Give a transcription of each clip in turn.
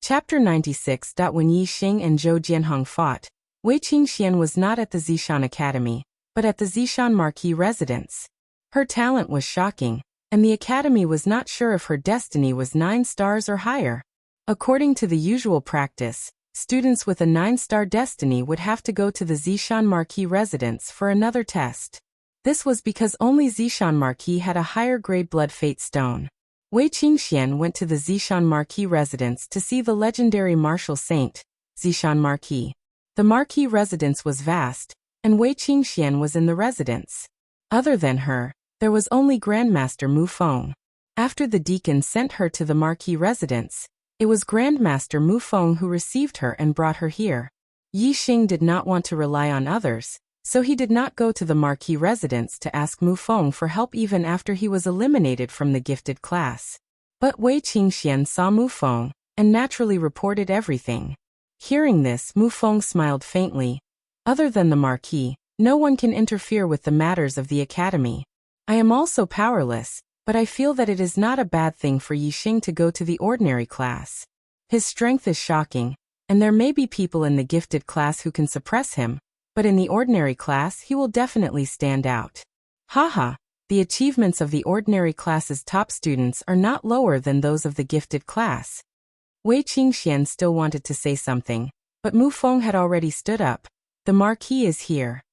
Chapter 96. When Yi Xing and Zhou Jianhong fought, Wei Qingxian was not at the Zishan Academy, but at the Zishan Marquis residence. Her talent was shocking, and the academy was not sure if her destiny was 9 stars or higher. According to the usual practice, students with a 9-star destiny would have to go to the Zishan Marquis residence for another test. This was because only Zishan Marquis had a higher grade blood fate stone. Wei Qingxian went to the Zishan Marquis residence to see the legendary martial saint, Zishan Marquis. The Marquis residence was vast, and Wei Qingxian was in the residence. Other than her, there was only Grandmaster Mu Feng. After the deacon sent her to the Marquis residence, it was Grandmaster Mu Feng who received her and brought her here. Yi Xing did not want to rely on others, so he did not go to the Marquis residence to ask Mu Feng for help even after he was eliminated from the gifted class. But Wei Qingxian saw Mu Feng, and naturally reported everything. Hearing this, Mu Feng smiled faintly. Other than the Marquis, no one can interfere with the matters of the academy. I am also powerless, but I feel that it is not a bad thing for Yi Xing to go to the ordinary class. His strength is shocking, and there may be people in the gifted class who can suppress him, but in the ordinary class he will definitely stand out. Haha, the achievements of the ordinary class's top students are not lower than those of the gifted class. Wei Qingxian still wanted to say something, but Mu Feng had already stood up. The Marquis is here.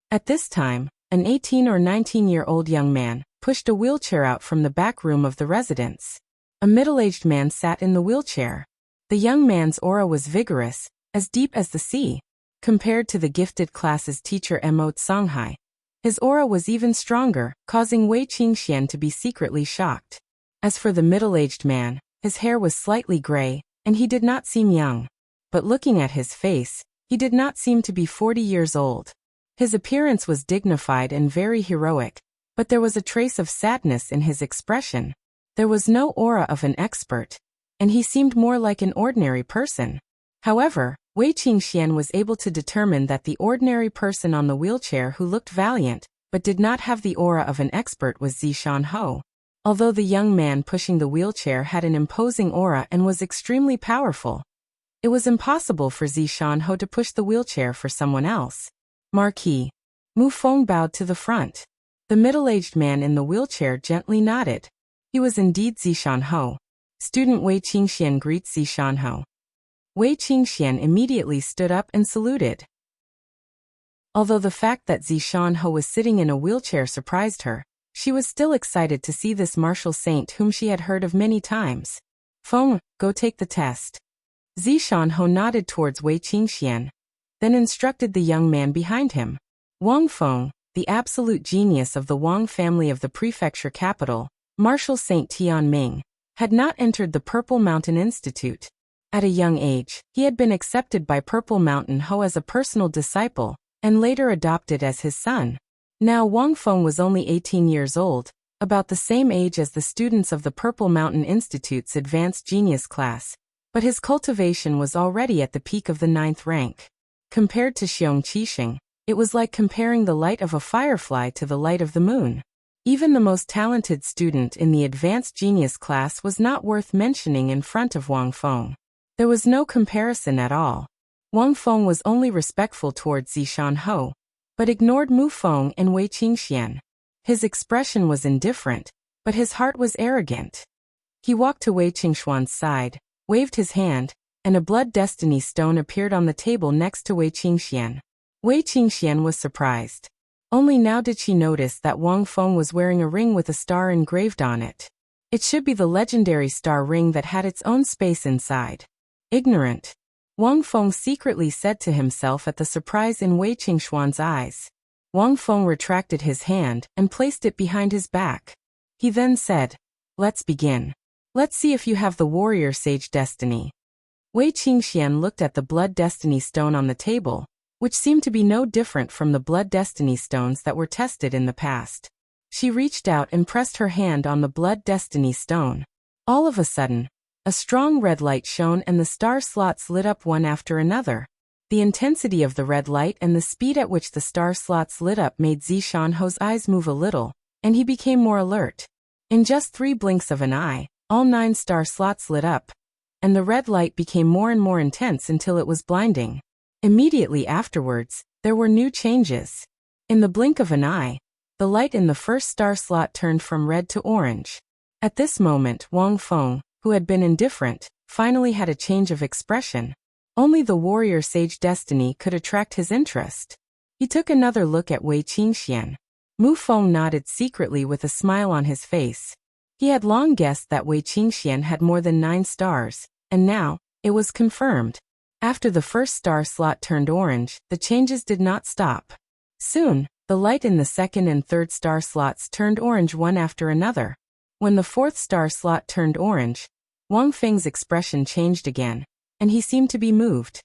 At this time, an 18 or 19-year-old young man pushed a wheelchair out from the back room of the residence. A middle-aged man sat in the wheelchair. The young man's aura was vigorous, as deep as the sea. Compared to the gifted class's teacher Mo Songhai, his aura was even stronger, causing Wei Qingxian to be secretly shocked. As for the middle-aged man, his hair was slightly gray, and he did not seem young. But looking at his face, he did not seem to be 40 years old. His appearance was dignified and very heroic, but there was a trace of sadness in his expression. There was no aura of an expert, and he seemed more like an ordinary person. However, Wei Qingxian was able to determine that the ordinary person on the wheelchair who looked valiant, but did not have the aura of an expert was Zishan Ho. Although the young man pushing the wheelchair had an imposing aura and was extremely powerful, it was impossible for Zishan Ho to push the wheelchair for someone else. Marquis. Mu Feng bowed to the front. The middle-aged man in the wheelchair gently nodded. He was indeed Zishan Ho. Student Wei Qingxian greets Zishan Ho. Wei Qingxian immediately stood up and saluted. Although the fact that Zishan Ho was sitting in a wheelchair surprised her, she was still excited to see this martial saint whom she had heard of many times. Feng, go take the test. Zishan Ho nodded towards Wei Qingxian, then instructed the young man behind him. Wang Feng, the absolute genius of the Wang family of the prefecture capital, Martial Saint Tianming, had not entered the Purple Mountain Institute. At a young age, he had been accepted by Purple Mountain Ho as a personal disciple, and later adopted as his son. Now Wang Feng was only 18 years old, about the same age as the students of the Purple Mountain Institute's advanced genius class, but his cultivation was already at the peak of the 9th rank. Compared to Xiong Qixing, it was like comparing the light of a firefly to the light of the moon. Even the most talented student in the advanced genius class was not worth mentioning in front of Wang Feng. There was no comparison at all. Wang Feng was only respectful towards Zishan Ho, but ignored Mu Feng and Wei Qingxian. His expression was indifferent, but his heart was arrogant. He walked to Wei Qingxuan's side, waved his hand, and a blood destiny stone appeared on the table next to Wei Qingxian. Wei Qingxian was surprised. Only now did she notice that Wang Feng was wearing a ring with a star engraved on it. It should be the legendary star ring that had its own space inside. Ignorant. Wang Feng secretly said to himself at the surprise in Wei Qingxuan's eyes. Wang Feng retracted his hand and placed it behind his back. He then said, "Let's begin. Let's see if you have the warrior sage destiny." Wei Qingxian looked at the blood destiny stone on the table, which seemed to be no different from the blood destiny stones that were tested in the past. She reached out and pressed her hand on the blood destiny stone. All of a sudden, a strong red light shone and the star slots lit up one after another. The intensity of the red light and the speed at which the star slots lit up made Zishan Ho's eyes move a little, and he became more alert. In just 3 blinks of an eye, all 9 star slots lit up. and the red light became more and more intense until it was blinding. Immediately afterwards, there were new changes. In the blink of an eye, the light in the first star slot turned from red to orange. At this moment, Wang Feng, who had been indifferent, finally had a change of expression. Only the warrior sage destiny could attract his interest. He took another look at Wei Qingxian. Mu Feng nodded secretly with a smile on his face. He had long guessed that Wei Qingxian had more than 9 stars, and now, it was confirmed. After the first star slot turned orange, the changes did not stop. Soon, the light in the second and third star slots turned orange one after another. When the fourth star slot turned orange, Wang Feng's expression changed again, and he seemed to be moved.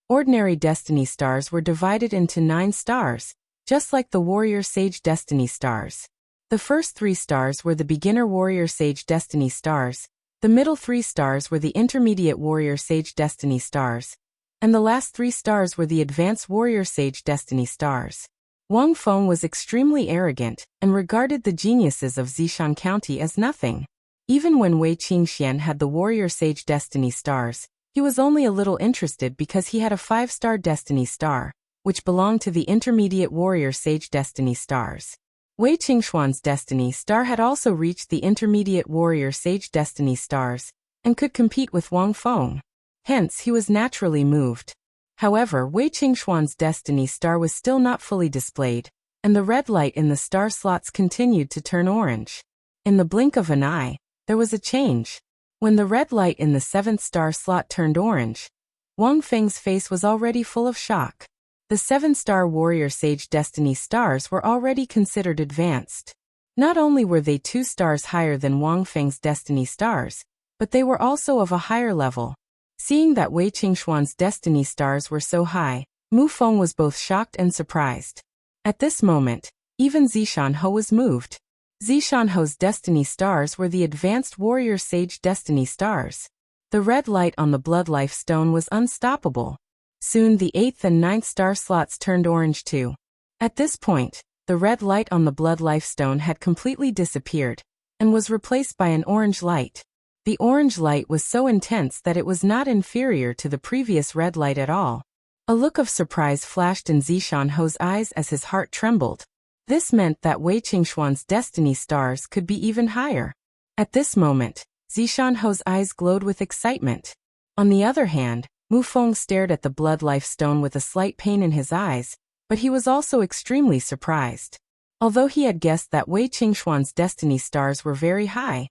Ordinary destiny stars were divided into 9 stars, just like the warrior sage destiny stars. The first 3 stars were the beginner warrior sage destiny stars, the middle 3 stars were the intermediate warrior sage destiny stars, and the last 3 stars were the advanced warrior sage destiny stars. Wang Feng was extremely arrogant and regarded the geniuses of Zishan County as nothing. Even when Wei Qingxian had the warrior sage destiny stars, he was only a little interested because he had a 5-star destiny star, which belonged to the intermediate warrior sage destiny stars. Wei Qingxuan's destiny star had also reached the intermediate warrior sage destiny stars, and could compete with Wang Feng. Hence, he was naturally moved. However, Wei Qingxuan's destiny star was still not fully displayed, and the red light in the star slots continued to turn orange. In the blink of an eye, there was a change. When the red light in the 7th star slot turned orange, Wang Feng's face was already full of shock. The 7-star warrior sage destiny stars were already considered advanced. Not only were they 2 stars higher than Wang Feng's destiny stars, but they were also of a higher level. Seeing that Wei Qingxuan's destiny stars were so high, Mu Feng was both shocked and surprised. At this moment, even Zishan Ho was moved. Zishan Ho's destiny stars were the advanced warrior sage destiny stars. The red light on the blood life stone was unstoppable. Soon the 8th and 9th star slots turned orange too. At this point, the red light on the blood life stone had completely disappeared, and was replaced by an orange light. The orange light was so intense that it was not inferior to the previous red light at all. A look of surprise flashed in Zishan Ho's eyes as his heart trembled. This meant that Wei Qingxuan's destiny stars could be even higher. At this moment, Zishan Ho's eyes glowed with excitement. On the other hand, Mu Feng stared at the blood life stone with a slight pain in his eyes, but he was also extremely surprised. Although he had guessed that Wei Qingxuan's destiny stars were very high,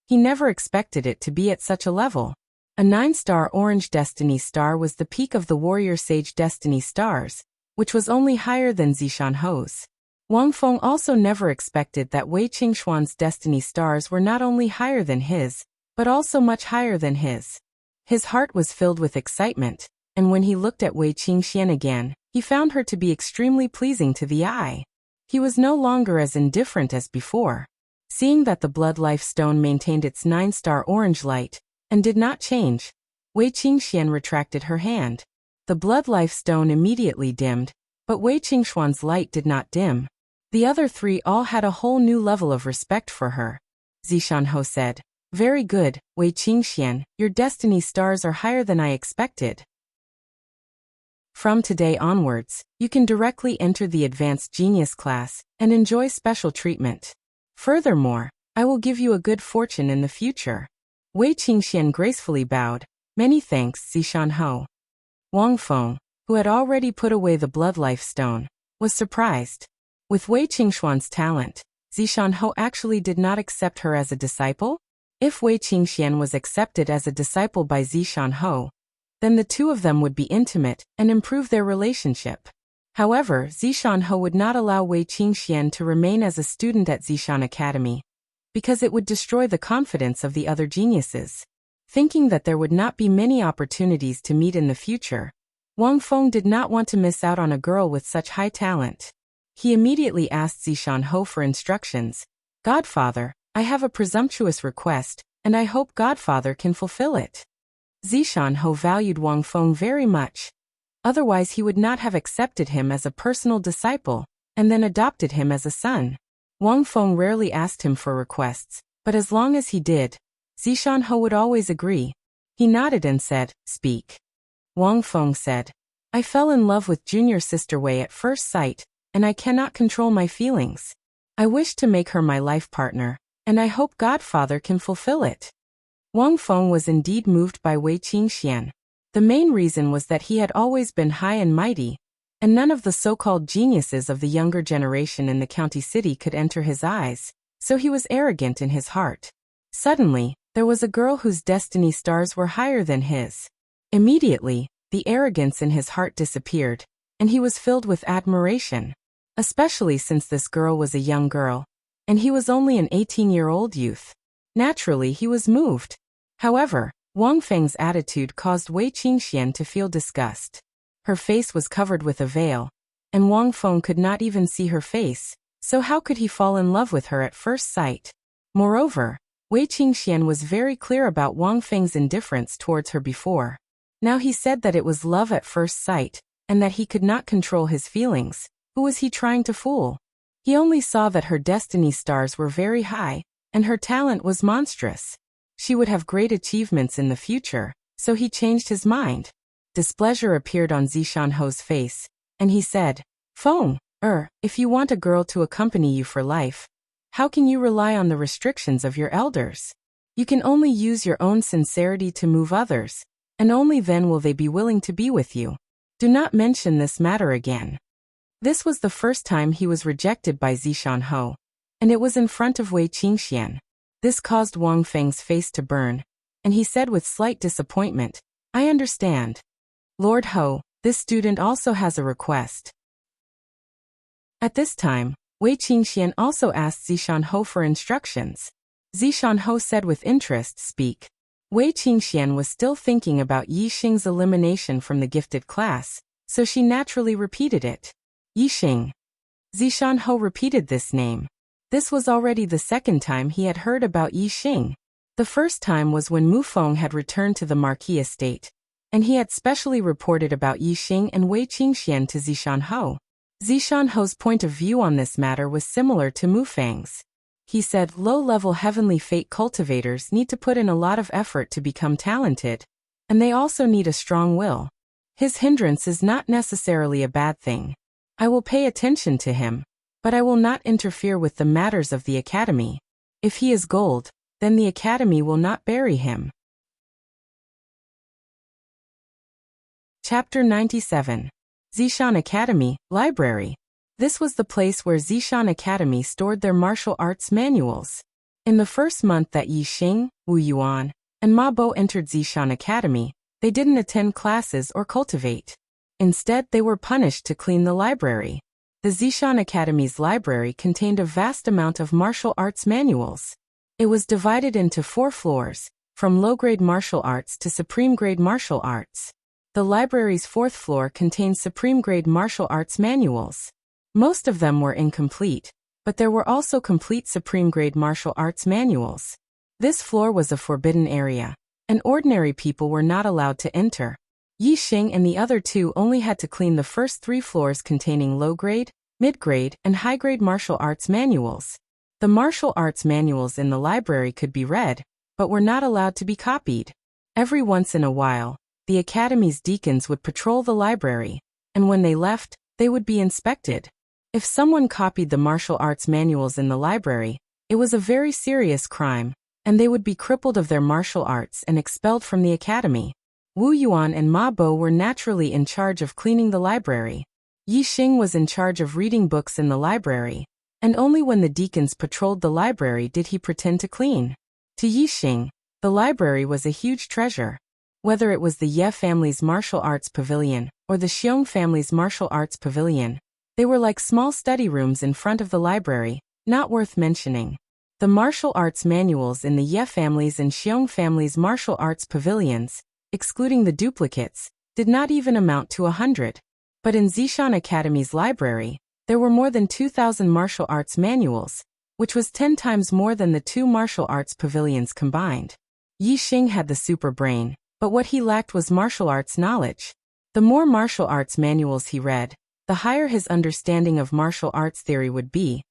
he never expected it to be at such a level. A 9-star orange destiny star was the peak of the warrior sage destiny stars, which was only higher than Zishan Ho's. Wang Feng also never expected that Wei Qingxuan's destiny stars were not only higher than his, but also much higher than his. His heart was filled with excitement, and when he looked at Wei Qingxian again, he found her to be extremely pleasing to the eye. He was no longer as indifferent as before. Seeing that the blood life stone maintained its 9-star orange light, and did not change, Wei Qingxian retracted her hand. The blood life stone immediately dimmed, but Wei Qingxuan's light did not dim. The other 3 all had a whole new level of respect for her. Zishan Ho said, "Very good, Wei Qingxian, your destiny stars are higher than I expected. From today onwards, you can directly enter the Advanced Genius class and enjoy special treatment. Furthermore, I will give you a good fortune in the future." Wei Qingxian gracefully bowed. "Many thanks, Zishan Ho." Wang Feng, who had already put away the blood life stone, was surprised. With Wei Qingxuan's talent, Zishan Ho actually did not accept her as a disciple? If Wei Qingxian was accepted as a disciple by Zishan Ho, then the 2 of them would be intimate and improve their relationship. However, Zishan Ho would not allow Wei Qingxian to remain as a student at Zishan Academy, because it would destroy the confidence of the other geniuses. Thinking that there would not be many opportunities to meet in the future, Wang Feng did not want to miss out on a girl with such high talent. He immediately asked Zishan Ho for instructions. "Godfather, I have a presumptuous request, and I hope Godfather can fulfill it." Zishan Ho valued Wang Feng very much. Otherwise he would not have accepted him as a personal disciple, and then adopted him as a son. Wang Feng rarely asked him for requests, but as long as he did, Zishan would always agree. He nodded and said, "Speak." Wang Feng said, "I fell in love with junior sister Wei at first sight, and I cannot control my feelings. I wish to make her my life partner, and I hope Godfather can fulfill it." Wang Feng was indeed moved by Wei Qingxian. The main reason was that he had always been high and mighty, and none of the so-called geniuses of the younger generation in the county city could enter his eyes, so he was arrogant in his heart. Suddenly, there was a girl whose destiny stars were higher than his. Immediately, the arrogance in his heart disappeared, and he was filled with admiration, especially since this girl was a young girl, and he was only an 18-year-old youth. Naturally, he was moved. However, Wang Feng's attitude caused Wei Qingxian to feel disgust. Her face was covered with a veil, and Wang Feng could not even see her face, so how could he fall in love with her at first sight? Moreover, Wei Qingxian was very clear about Wang Feng's indifference towards her before. Now he said that it was love at first sight, and that he could not control his feelings. Who was he trying to fool? He only saw that her destiny stars were very high, and her talent was monstrous. She would have great achievements in the future, so he changed his mind. Displeasure appeared on Zishan face, and he said, "Feng, if you want a girl to accompany you for life, how can you rely on the restrictions of your elders? You can only use your own sincerity to move others, and only then will they be willing to be with you. Do not mention this matter again." This was the first time he was rejected by Zishan, and it was in front of Wei Qingxian. This caused Wang Feng's face to burn, and he said with slight disappointment, "I understand. Lord Ho, this student also has a request." At this time, Wei Qingxian also asked Zishan for instructions. Zishan said with interest, "Speak." Wei Qingxian was still thinking about Yi Xing's elimination from the gifted class, so she naturally repeated it. Yi Xing. Zishan repeated this name. This was already the second time he had heard about Yi Xing. The first time was when Mu Feng had returned to the Marquis estate, and he had specially reported about Yi Xing and Wei Qingxian to Zishan. Zishan point of view on this matter was similar to Mu Feng's. He said low-level heavenly fate cultivators need to put in a lot of effort to become talented, and they also need a strong will. His hindrance is not necessarily a bad thing. I will pay attention to him, but I will not interfere with the matters of the academy. If he is gold, then the academy will not bury him. Chapter 97. Zishan Academy, Library. This was the place where Zishan Academy stored their martial arts manuals. In the first month that Yi Xing, Wu Yuan, and Ma Bo entered Zishan Academy, they didn't attend classes or cultivate. Instead, they were punished to clean the library. The Zishan Academy's library contained a vast amount of martial arts manuals. It was divided into 4 floors, from low-grade martial arts to supreme-grade martial arts. The library's 4th floor contained supreme-grade martial arts manuals. Most of them were incomplete, but there were also complete supreme-grade martial arts manuals. This floor was a forbidden area, and ordinary people were not allowed to enter. Yi Xing and the other 2 only had to clean the first 3 floors containing low-grade, mid-grade, and high-grade martial arts manuals. The martial arts manuals in the library could be read, but were not allowed to be copied. Every once in a while, the academy's deacons would patrol the library, and when they left, they would be inspected. If someone copied the martial arts manuals in the library, it was a very serious crime, and they would be crippled of their martial arts and expelled from the academy. Wu Yuan and Ma Bo were naturally in charge of cleaning the library. Yi Xing was in charge of reading books in the library, and only when the deacons patrolled the library did he pretend to clean. To Yi Xing, the library was a huge treasure. Whether it was the Ye family's martial arts pavilion or the Xiong family's martial arts pavilion, they were like small study rooms in front of the library, not worth mentioning. The martial arts manuals in the Ye family's and Xiong family's martial arts pavilions, excluding the duplicates, did not even amount to 100. But in Zishan Academy's library, there were more than 2,000 martial arts manuals, which was 10 times more than the 2 martial arts pavilions combined. Yi Xing had the super brain, but what he lacked was martial arts knowledge. The more martial arts manuals he read, the higher his understanding of martial arts theory would be,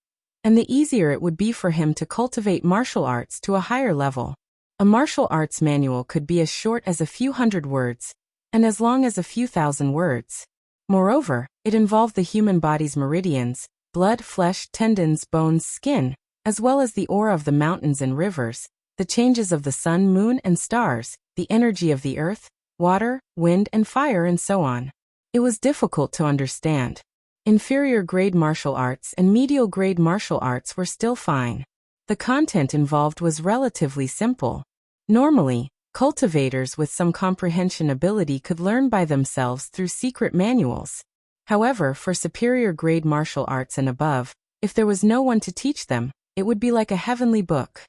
and the easier it would be for him to cultivate martial arts to a higher level. A martial arts manual could be as short as a few hundred words, and as long as a few thousand words. Moreover, it involved the human body's meridians, blood, flesh, tendons, bones, skin, as well as the aura of the mountains and rivers, the changes of the sun, moon, and stars, the energy of the earth, water, wind, and fire, and so on. It was difficult to understand. Inferior-grade martial arts and medial-grade martial arts were still fine. The content involved was relatively simple. Normally, cultivators with some comprehension ability could learn by themselves through secret manuals. However, for superior-grade martial arts and above, if there was no one to teach them, it would be like a heavenly book.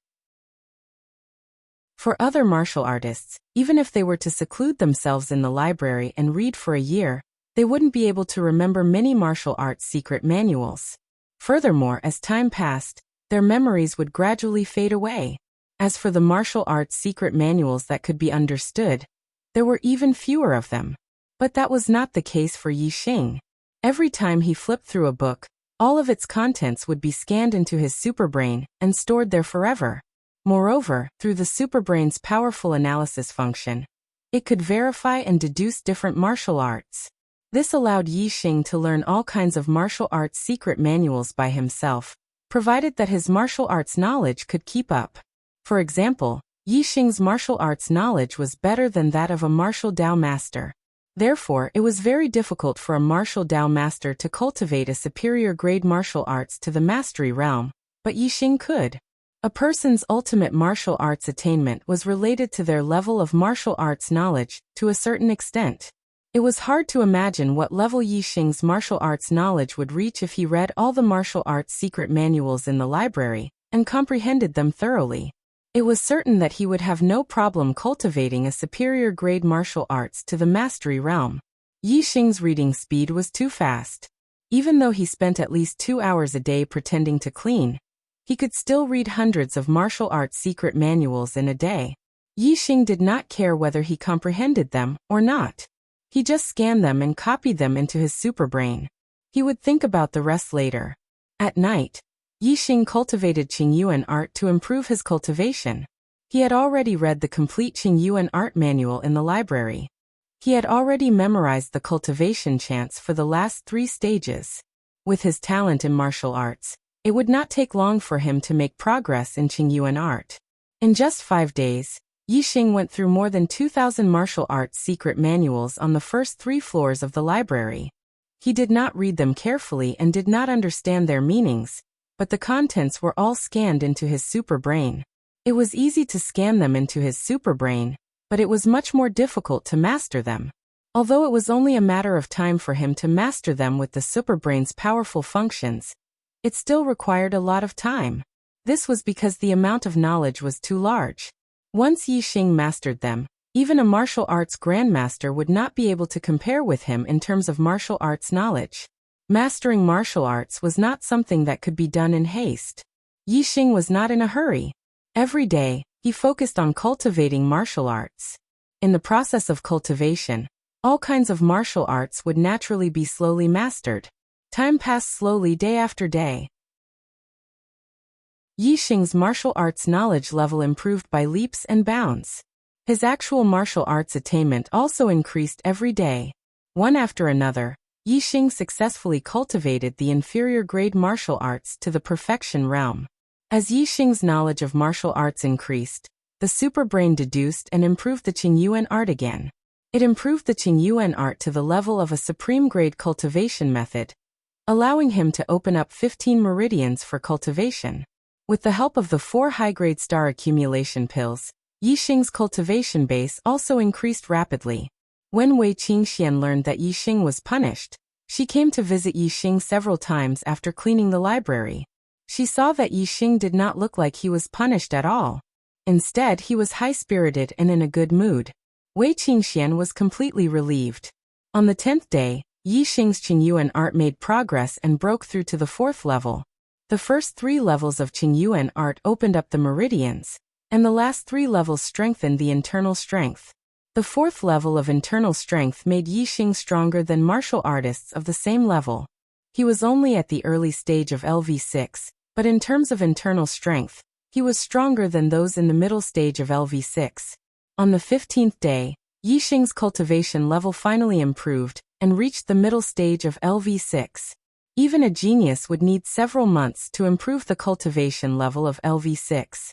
For other martial artists, even if they were to seclude themselves in the library and read for a year, they wouldn't be able to remember many martial arts secret manuals. Furthermore, as time passed, their memories would gradually fade away. As for the martial arts secret manuals that could be understood, there were even fewer of them. But that was not the case for Yi Xing. Every time he flipped through a book, all of its contents would be scanned into his superbrain and stored there forever. Moreover, through the superbrain's powerful analysis function, it could verify and deduce different martial arts. This allowed Yi Xing to learn all kinds of martial arts secret manuals by himself, provided that his martial arts knowledge could keep up. For example, Yi Xing's martial arts knowledge was better than that of a martial Dao master. Therefore, it was very difficult for a martial Dao master to cultivate a superior-grade martial arts to the mastery realm, but Yi Xing could. A person's ultimate martial arts attainment was related to their level of martial arts knowledge, to a certain extent. It was hard to imagine what level Yi Xing's martial arts knowledge would reach if he read all the martial arts secret manuals in the library, and comprehended them thoroughly. It was certain that he would have no problem cultivating a superior-grade martial arts to the mastery realm. Yi Xing's reading speed was too fast. Even though he spent at least 2 hours a day pretending to clean, he could still read hundreds of martial arts secret manuals in a day. Yi Xing did not care whether he comprehended them or not. He just scanned them and copied them into his superbrain. He would think about the rest later. At night, Yi Xing cultivated Qingyuan art to improve his cultivation. He had already read the complete Qingyuan art manual in the library. He had already memorized the cultivation chants for the last 3 stages. With his talent in martial arts, it would not take long for him to make progress in Qingyuan art. In just 5 days, Yi Xing went through more than 2,000 martial arts secret manuals on the first 3 floors of the library. He did not read them carefully and did not understand their meanings, but the contents were all scanned into his superbrain. It was easy to scan them into his superbrain, but it was much more difficult to master them. Although it was only a matter of time for him to master them with the superbrain's powerful functions, it still required a lot of time. This was because the amount of knowledge was too large. Once Yi Xing mastered them, even a martial arts grandmaster would not be able to compare with him in terms of martial arts knowledge. Mastering martial arts was not something that could be done in haste. Yi Xing was not in a hurry. Every day, he focused on cultivating martial arts. In the process of cultivation, all kinds of martial arts would naturally be slowly mastered. Time passed slowly day after day. Yi Xing's martial arts knowledge level improved by leaps and bounds. His actual martial arts attainment also increased every day. One after another, Yi Xing successfully cultivated the inferior-grade martial arts to the perfection realm. As Yi Xing's knowledge of martial arts increased, the superbrain deduced and improved the Qingyuan art again. It improved the Qingyuan art to the level of a supreme-grade cultivation method, allowing him to open up 15 meridians for cultivation. With the help of the 4 high-grade star accumulation pills, Yi Xing's cultivation base also increased rapidly. When Wei Qingxian learned that Yi Xing was punished, she came to visit Yi Xing several times after cleaning the library. She saw that Yi Xing did not look like he was punished at all. Instead, he was high-spirited and in a good mood. Wei Qingxian was completely relieved. On the 10th day, Yi Xing's Qingyuan art made progress and broke through to the 4th level. The first 3 levels of Qingyuan art opened up the meridians, and the last 3 levels strengthened the internal strength. The 4th level of internal strength made Yi Xing stronger than martial artists of the same level. He was only at the early stage of LV6, but in terms of internal strength, He was stronger than those in the middle stage of LV6. On the 15th day, Yixing's cultivation level finally improved and reached the middle stage of LV6. Even a genius would need several months to improve the cultivation level of LV6.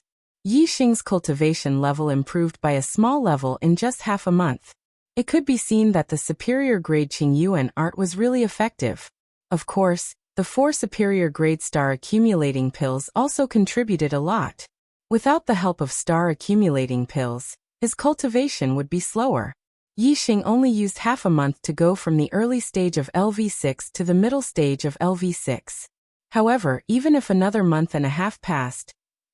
Yixing's cultivation level improved by a small level in just half a month. It could be seen that the superior grade Qingyuan art was really effective. Of course, the 4 superior grade star accumulating pills also contributed a lot. Without the help of star accumulating pills, his cultivation would be slower. Yixing only used half a month to go from the early stage of LV6 to the middle stage of LV6. However, even if another month and a half passed,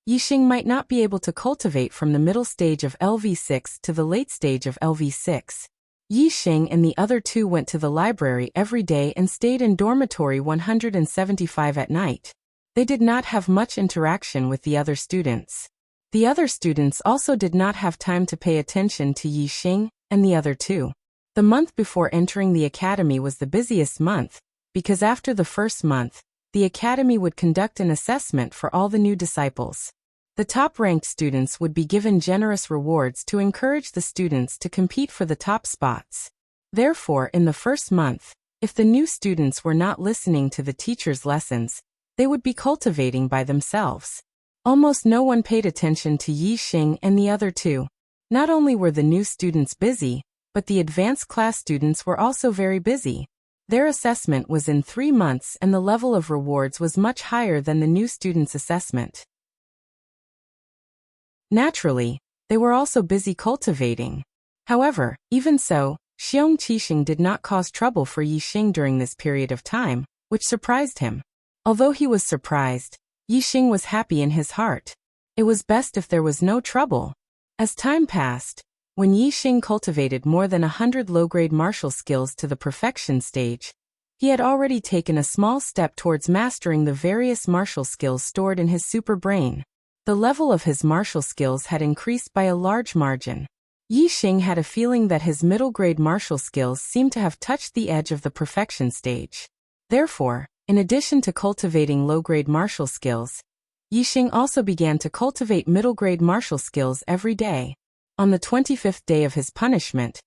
Yixing might not be able to cultivate from the middle stage of LV6 to the late stage of LV6. Yixing and the other 2 went to the library every day and stayed in dormitory 175 at night. They did not have much interaction with the other students. The other students also did not have time to pay attention to Yixing and the other 2. The month before entering the academy was the busiest month, because after the first month, the academy would conduct an assessment for all the new disciples. The top-ranked students would be given generous rewards to encourage the students to compete for the top spots. Therefore, in the first month, if the new students were not listening to the teacher's lessons, they would be cultivating by themselves. Almost no one paid attention to Yixing and the other 2. Not only were the new students busy, but the advanced class students were also very busy. Their assessment was in 3 months and the level of rewards was much higher than the new students' assessment. Naturally, they were also busy cultivating. However, even so, Xiong Qixing did not cause trouble for Yixing during this period of time, which surprised him. Although he was surprised, Yixing was happy in his heart. It was best if there was no trouble. As time passed, when Yixing cultivated more than 100 low-grade martial skills to the perfection stage, he had already taken a small step towards mastering the various martial skills stored in his super brain. The level of his martial skills had increased by a large margin. Yixing had a feeling that his middle-grade martial skills seemed to have touched the edge of the perfection stage. Therefore, in addition to cultivating low-grade martial skills, Yixing also began to cultivate middle-grade martial skills every day. On the 25th day of his punishment,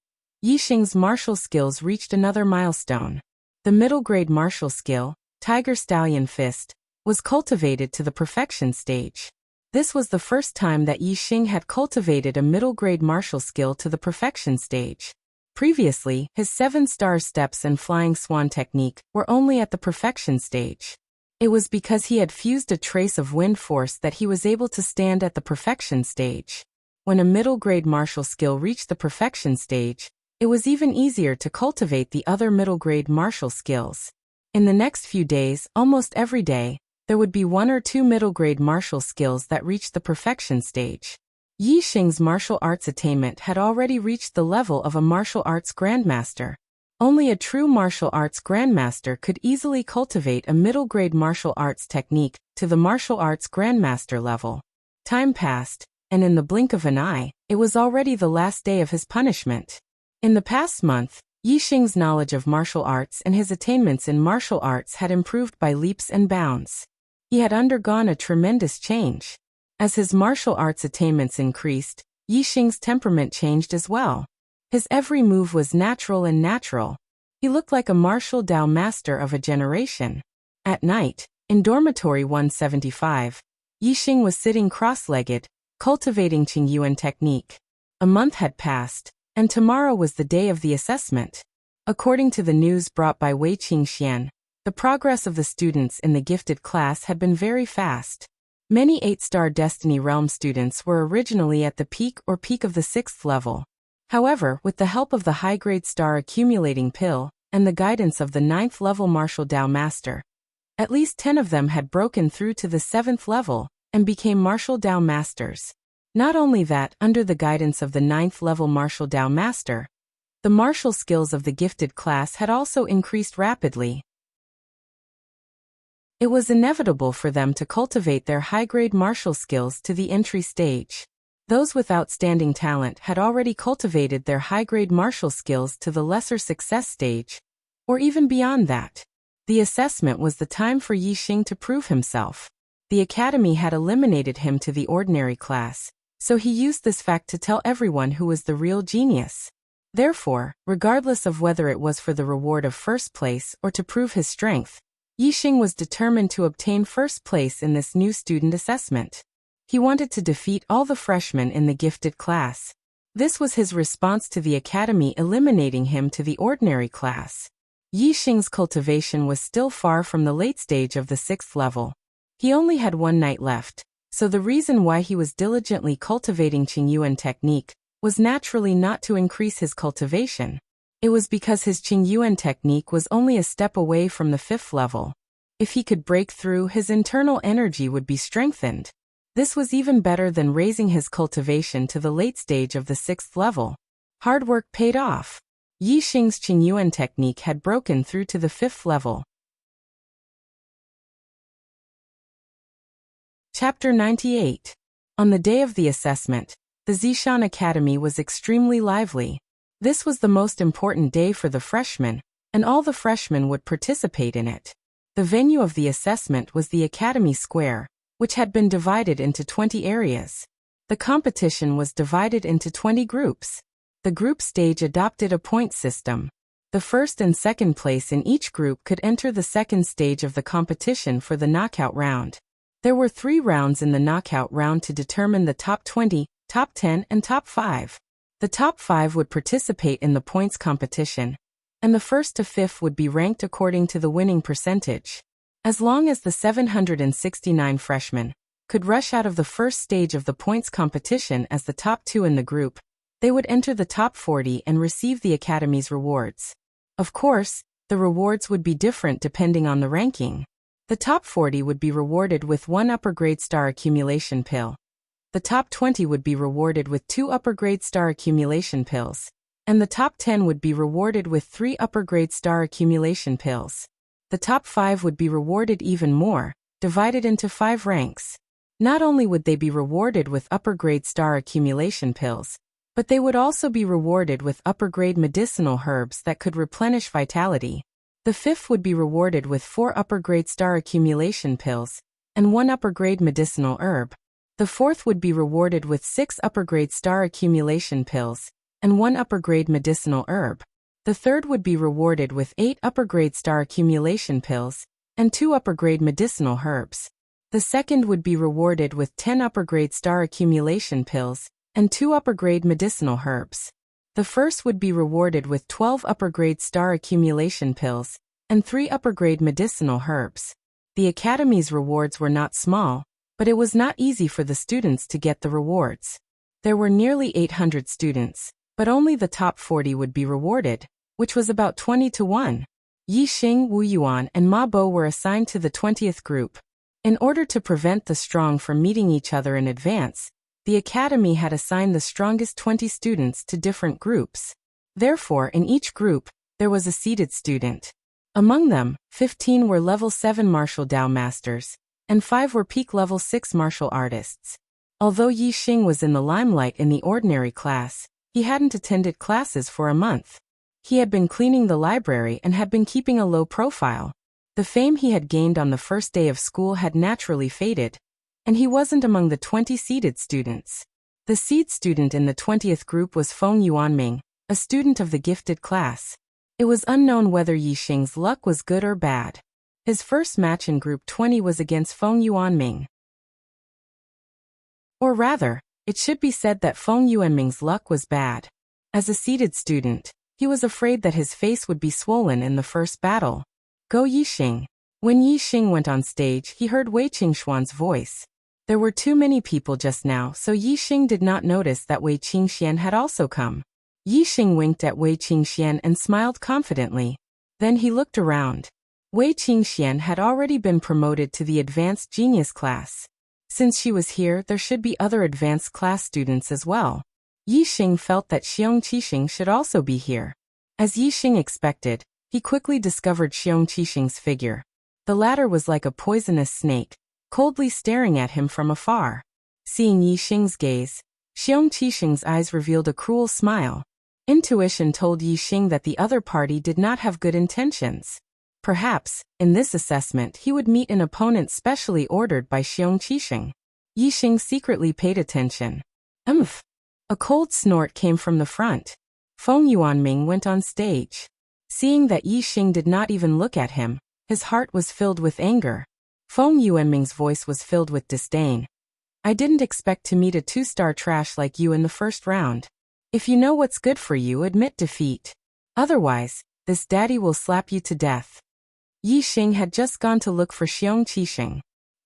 Yixing's martial skills reached another milestone. The middle-grade martial skill, Tiger Stallion Fist, was cultivated to the perfection stage. This was the first time that Yixing had cultivated a middle-grade martial skill to the perfection stage. Previously, his 7-star steps and flying swan technique were only at the perfection stage. It was because he had fused a trace of wind force that he was able to stand at the perfection stage. When a middle-grade martial skill reached the perfection stage, it was even easier to cultivate the other middle-grade martial skills. In the next few days, almost every day, there would be 1 or 2 middle-grade martial skills that reached the perfection stage. Yixing's martial arts attainment had already reached the level of a martial arts grandmaster. Only a true martial arts grandmaster could easily cultivate a middle-grade martial arts technique to the martial arts grandmaster level. Time passed, and in the blink of an eye, it was already the last day of his punishment. In the past month, Yixing's knowledge of martial arts and his attainments in martial arts had improved by leaps and bounds. He had undergone a tremendous change. As his martial arts attainments increased, Yixing's temperament changed as well. His every move was natural and natural. He looked like a martial Dao master of a generation. At night, in dormitory 175, Yixing was sitting cross-legged, cultivating Qingyuan technique. A month had passed, and tomorrow was the day of the assessment. According to the news brought by Wei Qingxian, the progress of the students in the gifted class had been very fast. Many 8-star Destiny Realm students were originally at the peak of the 6th level. However, with the help of the high-grade star accumulating pill and the guidance of the 9th level martial Dao master, at least 10 of them had broken through to the 7th level and became martial Dao masters. Not only that, under the guidance of the 9th level martial Dao master, the martial skills of the gifted class had also increased rapidly. It was inevitable for them to cultivate their high-grade martial skills to the entry stage. Those with outstanding talent had already cultivated their high-grade martial skills to the lesser success stage, or even beyond that. The assessment was the time for Yixing to prove himself. The academy had eliminated him to the ordinary class, so he used this fact to tell everyone who was the real genius. Therefore, regardless of whether it was for the reward of first place or to prove his strength, Yixing was determined to obtain first place in this new student assessment. He wanted to defeat all the freshmen in the gifted class. This was his response to the academy eliminating him to the ordinary class. Yixing's cultivation was still far from the late stage of the 6th level. He only had one night left, so the reason why he was diligently cultivating Qingyuan technique was naturally not to increase his cultivation. It was because his Qingyuan technique was only a step away from the 5th level. If he could break through, his internal energy would be strengthened. This was even better than raising his cultivation to the late stage of the 6th level. Hard work paid off. Yixing's Qingyuan technique had broken through to the 5th level. Chapter 98. On the day of the assessment, the Zishan Academy was extremely lively. This was the most important day for the freshmen, and all the freshmen would participate in it. The venue of the assessment was the Academy Square, which had been divided into 20 areas. The competition was divided into 20 groups. The group stage adopted a point system. The first and second place in each group could enter the second stage of the competition for the knockout round. There were 3 rounds in the knockout round to determine the top 20, top 10, and top 5. The top 5 would participate in the points competition, and the 1st to 5th would be ranked according to the winning percentage. As long as the 769 freshmen could rush out of the first stage of the points competition as the top 2 in the group, they would enter the top 40 and receive the Academy's rewards. Of course, the rewards would be different depending on the ranking. The top 40 would be rewarded with 1 upper-grade star accumulation pill. The top 20 would be rewarded with 2 upper-grade star accumulation pills, and the top 10 would be rewarded with 3 upper-grade star accumulation pills. The top 5 would be rewarded even more, divided into 5 ranks. Not only would they be rewarded with upper-grade star accumulation pills, but they would also be rewarded with upper-grade medicinal herbs that could replenish vitality. The 5th would be rewarded with 4 upper-grade star accumulation pills and 1 upper-grade medicinal herb. The 4th would be rewarded with 6 upper-grade star accumulation pills and 1 upper-grade medicinal herb. The 3rd would be rewarded with 8 upper-grade star accumulation pills and 2 upper-grade medicinal herbs. The 2nd would be rewarded with 10 upper-grade star accumulation pills and 2 upper-grade medicinal herbs. The 1st would be rewarded with 12 upper-grade star accumulation pills and 3 upper-grade medicinal herbs. The Academy's rewards were not small, but it was not easy for the students to get the rewards. There were nearly 800 students, but only the top 40 would be rewarded, which was about 20 to 1. Yixing, Wu Yuan, and Ma Bo were assigned to the 20th group. In order to prevent the strong from meeting each other in advance, the Academy had assigned the strongest 20 students to different groups. Therefore, in each group, there was a seeded student. Among them, 15 were level 7 martial Dao masters, and 5 were peak level 6 martial artists. Although Yixing was in the limelight in the ordinary class, he hadn't attended classes for a month. He had been cleaning the library and had been keeping a low profile. The fame he had gained on the first day of school had naturally faded, and he wasn't among the 20 seeded students. The seed student in the 20th group was Feng Yuanming, a student of the gifted class. It was unknown whether Yixing's luck was good or bad. His first match in Group 20 was against Feng Yuanming. Or rather, it should be said that Feng Yuanming's luck was bad. As a seeded student, he was afraid that his face would be swollen in the first battle. Go Yixing. When Yixing went on stage, he heard Wei Qingxuan's voice. There were too many people just now, so Yixing did not notice that Wei Qingxian had also come. Yixing winked at Wei Qingxian and smiled confidently. Then he looked around. Wei Qingxian had already been promoted to the advanced genius class. Since she was here, there should be other advanced class students as well. Yixing felt that Xiong Qixing should also be here. As Yixing expected, he quickly discovered Xiong Qixing's figure. The latter was like a poisonous snake, coldly staring at him from afar. Seeing Yixing's gaze, Xiong Qixing's eyes revealed a cruel smile. Intuition told Yixing that the other party did not have good intentions. Perhaps, in this assessment he would meet an opponent specially ordered by Xiong Qixing. Yixing secretly paid attention. Umph! A cold snort came from the front. Feng Yuanming went on stage. Seeing that Yixing did not even look at him, his heart was filled with anger. Feng Yuanming's voice was filled with disdain. I didn't expect to meet a two-star trash like you in the first round. If you know what's good for you, admit defeat. Otherwise, this daddy will slap you to death. Yixing had just gone to look for Xiong Qixing.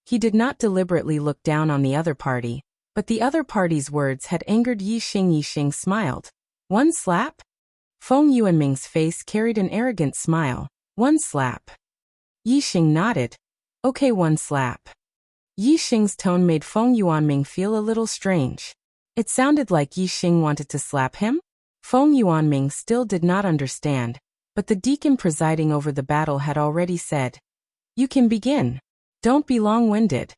He did not deliberately look down on the other party, but the other party's words had angered Yixing. Yixing smiled. One slap? Feng Yuanming's face carried an arrogant smile. One slap. Yixing nodded. Okay, one slap. Yixing's tone made Feng Yuanming feel a little strange. It sounded like Yixing wanted to slap him? Feng Yuanming still did not understand, but the deacon presiding over the battle had already said, "You can begin. Don't be long-winded."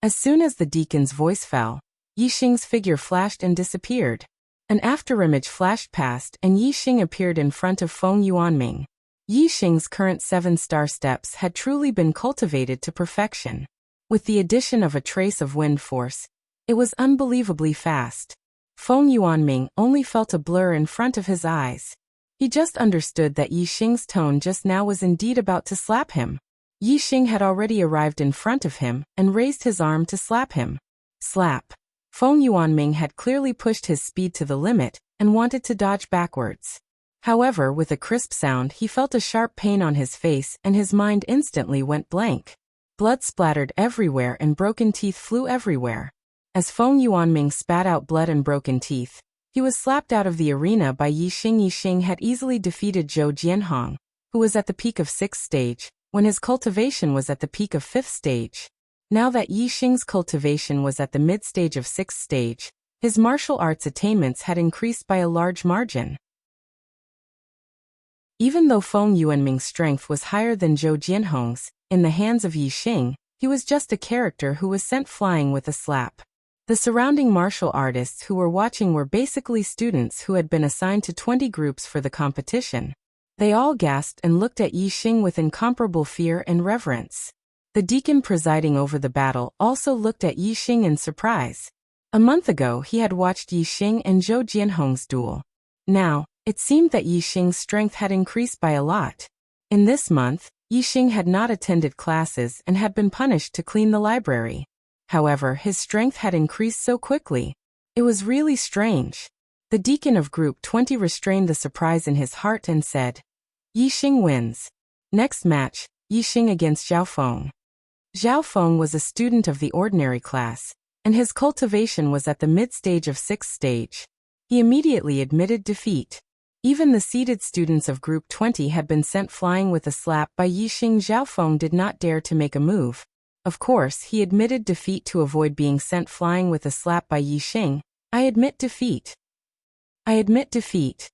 As soon as the deacon's voice fell, Yixing's figure flashed and disappeared. An afterimage flashed past and Yixing appeared in front of Feng Yuanming. Yixing's current 7-star steps had truly been cultivated to perfection. With the addition of a trace of wind force, it was unbelievably fast. Feng Yuanming only felt a blur in front of his eyes. He just understood that Yixing's tone just now was indeed about to slap him. Yixing had already arrived in front of him and raised his arm to slap him. Slap. Feng Yuanming had clearly pushed his speed to the limit and wanted to dodge backwards. However, with a crisp sound he felt a sharp pain on his face and his mind instantly went blank. Blood splattered everywhere and broken teeth flew everywhere. As Feng Yuanming spat out blood and broken teeth, he was slapped out of the arena by Yixing. Yixing had easily defeated Zhou Jianhong, who was at the peak of 6th stage, when his cultivation was at the peak of 5th stage. Now that Yixing's cultivation was at the mid-stage of 6th stage, his martial arts attainments had increased by a large margin. Even though Feng Yuanming's strength was higher than Zhou Jianhong's, in the hands of Yixing, he was just a character who was sent flying with a slap. The surrounding martial artists who were watching were basically students who had been assigned to 20 groups for the competition. They all gasped and looked at Yixing with incomparable fear and reverence. The deacon presiding over the battle also looked at Yixing in surprise. A month ago he had watched Yixing and Zhou Jianhong's duel. Now, it seemed that Yixing's strength had increased by a lot. In this month, Yixing had not attended classes and had been punished to clean the library. However, his strength had increased so quickly. It was really strange. The deacon of Group 20 restrained the surprise in his heart and said, Yixing wins. Next match, Yixing against Zhao Feng. Zhao Feng was a student of the ordinary class, and his cultivation was at the mid-stage of 6th stage. He immediately admitted defeat. Even the seated students of Group 20 had been sent flying with a slap by Yixing. Zhao Feng did not dare to make a move. Of course, he admitted defeat to avoid being sent flying with a slap by Yixing. I admit defeat. I admit defeat.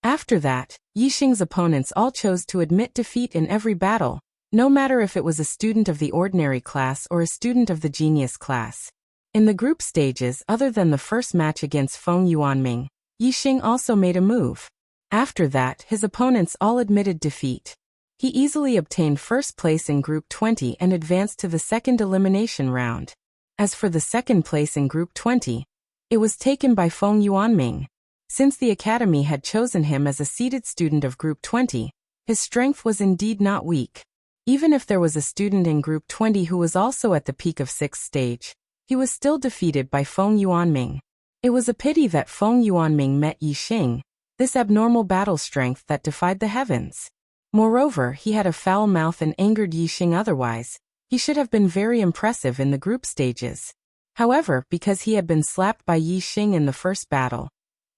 After that, Yixing's opponents all chose to admit defeat in every battle, no matter if it was a student of the ordinary class or a student of the genius class. In the group stages other than the first match against Feng Yuanming, Yixing also made a move. After that, his opponents all admitted defeat. He easily obtained first place in Group 20 and advanced to the second elimination round. As for the second place in Group 20, it was taken by Feng Yuanming. Since the academy had chosen him as a seated student of Group 20, his strength was indeed not weak. Even if there was a student in Group 20 who was also at the peak of 6th stage, he was still defeated by Feng Yuanming. It was a pity that Feng Yuanming met Yixing, this abnormal battle strength that defied the heavens. Moreover, he had a foul mouth and angered Yixing. Otherwise, he should have been very impressive in the group stages. However, because he had been slapped by Yixing in the first battle,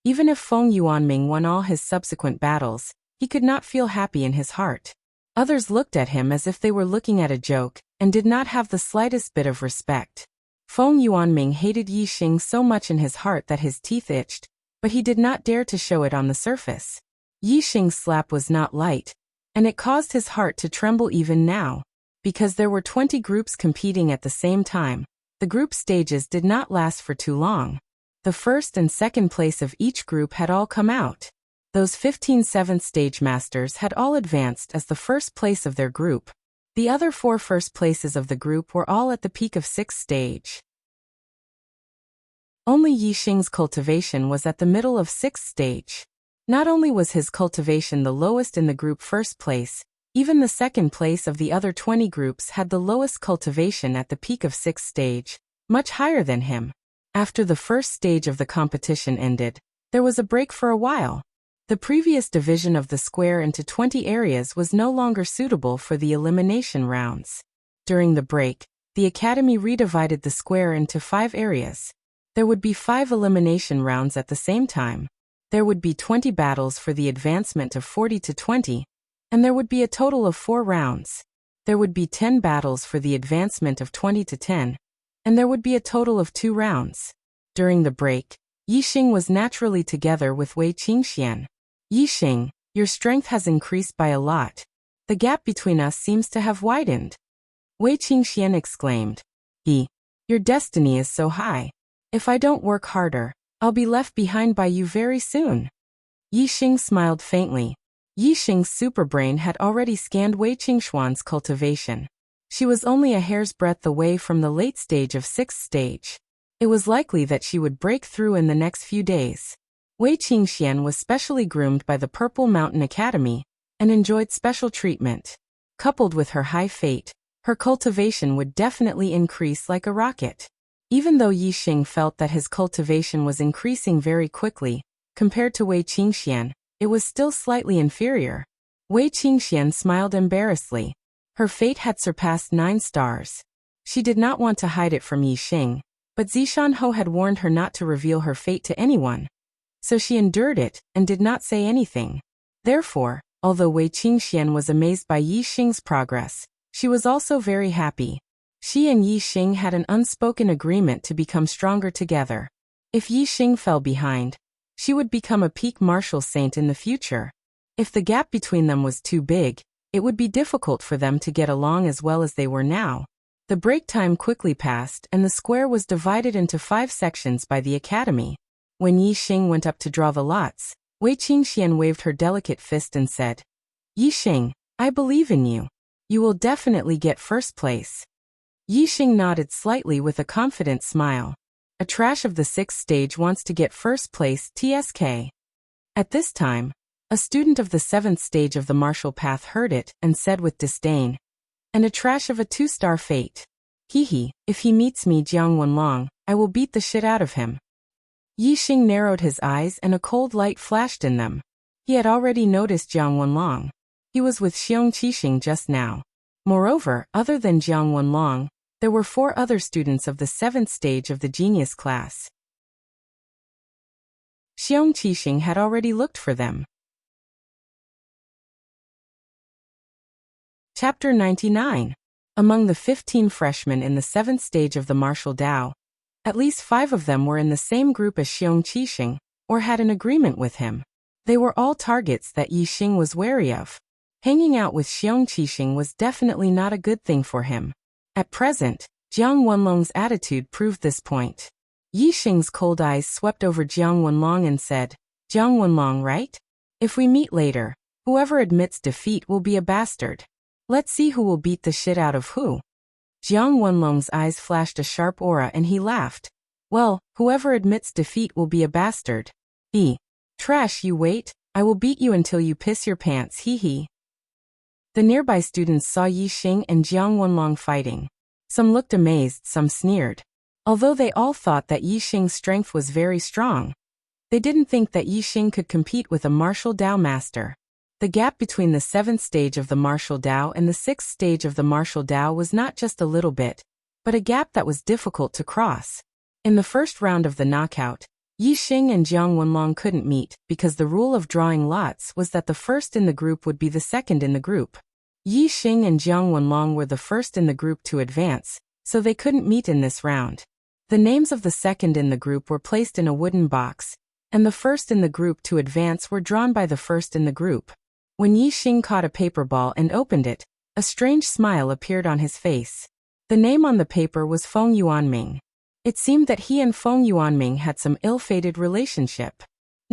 even if Feng Yuanming won all his subsequent battles, he could not feel happy in his heart. Others looked at him as if they were looking at a joke, and did not have the slightest bit of respect. Feng Yuanming hated Yixing so much in his heart that his teeth itched, but he did not dare to show it on the surface. Yixing's slap was not light, and it caused his heart to tremble even now. Because there were 20 groups competing at the same time, the group stages did not last for too long. The first and second place of each group had all come out. Those 15 seventh-stage masters had all advanced as the first place of their group. The other 4 first places of the group were all at the peak of 6th stage. Only Yixing's cultivation was at the middle of 6th stage. Not only was his cultivation the lowest in the group first place, even the second place of the other 20 groups had the lowest cultivation at the peak of 6th stage, much higher than him. After the first stage of the competition ended, there was a break for a while. The previous division of the square into 20 areas was no longer suitable for the elimination rounds. During the break, the academy redivided the square into 5 areas. There would be 5 elimination rounds at the same time. There would be 20 battles for the advancement of 40 to 20, and there would be a total of 4 rounds. There would be 10 battles for the advancement of 20 to 10, and there would be a total of 2 rounds. During the break, Yixing was naturally together with Wei Qingxian. Yixing, your strength has increased by a lot. The gap between us seems to have widened. Wei Qingxian exclaimed. Your destiny is so high. If I don't work harder, I'll be left behind by you very soon. Yixing smiled faintly. Yixing's superbrain had already scanned Wei Qingxuan's cultivation. She was only a hair's breadth away from the late stage of 6th stage. It was likely that she would break through in the next few days. Wei Qingxian was specially groomed by the Purple Mountain Academy and enjoyed special treatment. Coupled with her high fate, her cultivation would definitely increase like a rocket. Even though Yixing felt that his cultivation was increasing very quickly, compared to Wei Qingxian, it was still slightly inferior. Wei Qingxian smiled embarrassedly. Her fate had surpassed 9 stars. She did not want to hide it from Yixing, but Zishan Ho had warned her not to reveal her fate to anyone. So she endured it and did not say anything. Therefore, although Wei Qingxian was amazed by Yixing's progress, she was also very happy. She and Yixing had an unspoken agreement to become stronger together. If Yixing fell behind, she would become a peak martial saint in the future. If the gap between them was too big, it would be difficult for them to get along as well as they were now. The break time quickly passed and the square was divided into 5 sections by the academy. When Yixing went up to draw the lots, Wei Qingxian waved her delicate fist and said, Yixing, I believe in you. You will definitely get first place. Yixing nodded slightly with a confident smile. A trash of the 6th stage wants to get first place TSK. At this time, a student of the 7th stage of the martial path heard it and said with disdain, and a trash of a 2-star fate. If he meets me Jiang Wenlong, I will beat the shit out of him. Yixing narrowed his eyes and a cold light flashed in them. He had already noticed Jiang Wenlong. He was with Xiong Qixing just now. Moreover, other than Jiang Wenlong, there were 4 other students of the 7th stage of the genius class. Xiong Qixing had already looked for them. Chapter 99. Among the 15 freshmen in the 7th stage of the martial Dao, at least 5 of them were in the same group as Xiong Qixing, or had an agreement with him. They were all targets that Yixing was wary of. Hanging out with Xiong Qixing was definitely not a good thing for him. At present, Jiang Wenlong's attitude proved this point. Yixing's cold eyes swept over Jiang Wenlong and said, Jiang Wenlong, right? If we meet later, whoever admits defeat will be a bastard. Let's see who will beat the shit out of who. Jiang Wenlong's eyes flashed a sharp aura and he laughed. Well, whoever admits defeat will be a bastard. Trash, you wait, I will beat you until you piss your pants, The nearby students saw Yixing and Jiang Wenlong fighting. Some looked amazed, some sneered. Although they all thought that Yixing's strength was very strong, they didn't think that Yixing could compete with a martial Dao master. The gap between the 7th stage of the martial Dao and the 6th stage of the martial Dao was not just a little bit, but a gap that was difficult to cross. In the first round of the knockout, Yixing and Jiang Wenlong couldn't meet because the rule of drawing lots was that the first in the group would be the second in the group. Yixing and Jiang Wenlong were the first in the group to advance, so they couldn't meet in this round. The names of the second in the group were placed in a wooden box, and the first in the group to advance were drawn by the first in the group. When Yixing caught a paper ball and opened it, a strange smile appeared on his face. The name on the paper was Feng Yuanming. It seemed that he and Feng Yuanming had some ill-fated relationship.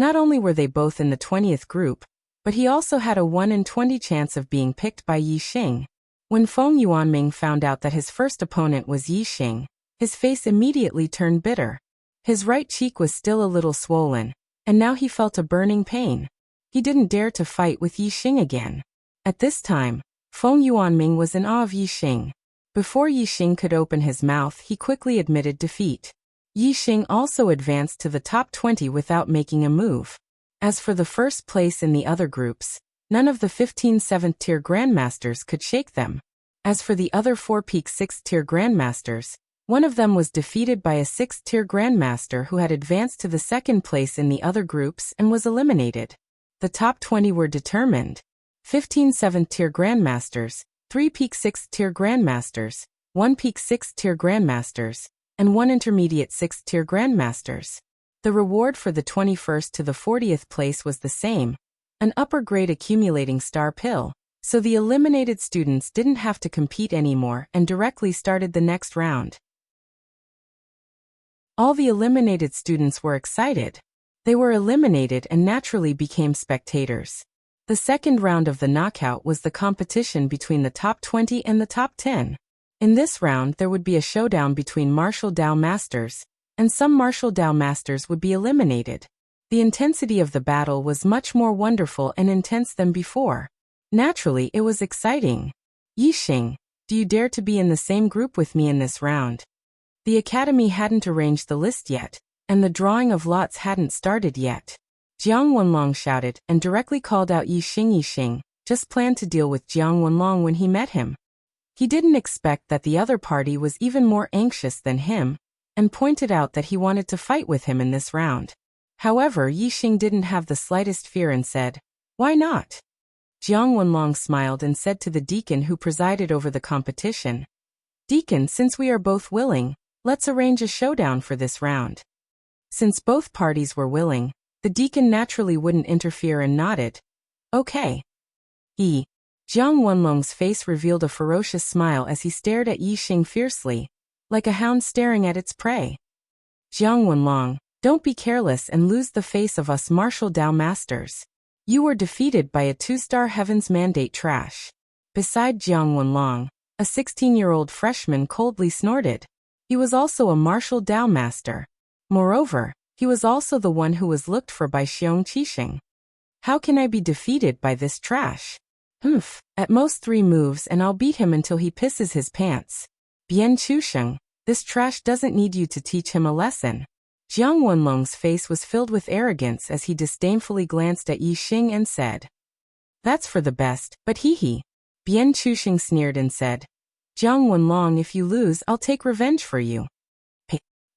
Not only were they both in the 20th group, but he also had a 1 in 20 chance of being picked by Yi Xing. When Feng Yuanming found out that his first opponent was Yi Xing, his face immediately turned bitter. His right cheek was still a little swollen, and now he felt a burning pain. He didn't dare to fight with Yi Xing again. At this time, Feng Yuanming was in awe of Yi Xing. Before Yi Xing could open his mouth, he quickly admitted defeat. Yi Xing also advanced to the top 20 without making a move. As for the first place in the other groups, none of the 15 7th-tier grandmasters could shake them. As for the other 4 peak 6th-tier grandmasters, one of them was defeated by a 6th-tier grandmaster who had advanced to the second place in the other groups and was eliminated. The top 20 were determined. 15 7th-tier grandmasters, 3 peak 6th-tier grandmasters, 1 peak 6th-tier grandmasters, and 1 intermediate 6th-tier grandmasters. The reward for the 21st to the 40th place was the same, an upper-grade accumulating star pill, so the eliminated students didn't have to compete anymore and directly started the next round. All the eliminated students were excited. They were eliminated and naturally became spectators. The second round of the knockout was the competition between the top 20 and the top 10. In this round there would be a showdown between martial Dao masters, and some martial Dao masters would be eliminated. The intensity of the battle was much more wonderful and intense than before. Naturally, it was exciting. Yi Xing, do you dare to be in the same group with me in this round? The academy hadn't arranged the list yet, and the drawing of lots hadn't started yet. Jiang Wenlong shouted and directly called out Yi Xing. Yi Xing just planned to deal with Jiang Wenlong when he met him. He didn't expect that the other party was even more anxious than him, and pointed out that he wanted to fight with him in this round. However, Yi Xing didn't have the slightest fear and said, "Why not?" Jiang Wenlong smiled and said to the deacon who presided over the competition, "Deacon, since we are both willing, let's arrange a showdown for this round." Since both parties were willing, the deacon naturally wouldn't interfere and nodded. "Okay." Jiang Wenlong's face revealed a ferocious smile as he stared at Yi Xing fiercely, like a hound staring at its prey. "Jiang Wenlong, don't be careless and lose the face of us martial Dao masters. You were defeated by a 2-star Heaven's Mandate trash." Beside Jiang Wenlong, a 16-year-old freshman coldly snorted. He was also a martial Dao master. Moreover, he was also the one who was looked for by Xiong Qixing. "How can I be defeated by this trash? At most 3 moves and I'll beat him until he pisses his pants. Bian Chusheng, this trash doesn't need you to teach him a lesson." Jiang Wenlong's face was filled with arrogance as he disdainfully glanced at Yi Xing and said, "That's for the best, but hee." Bian Chusheng sneered and said, "Jiang Wenlong, if you lose, I'll take revenge for you."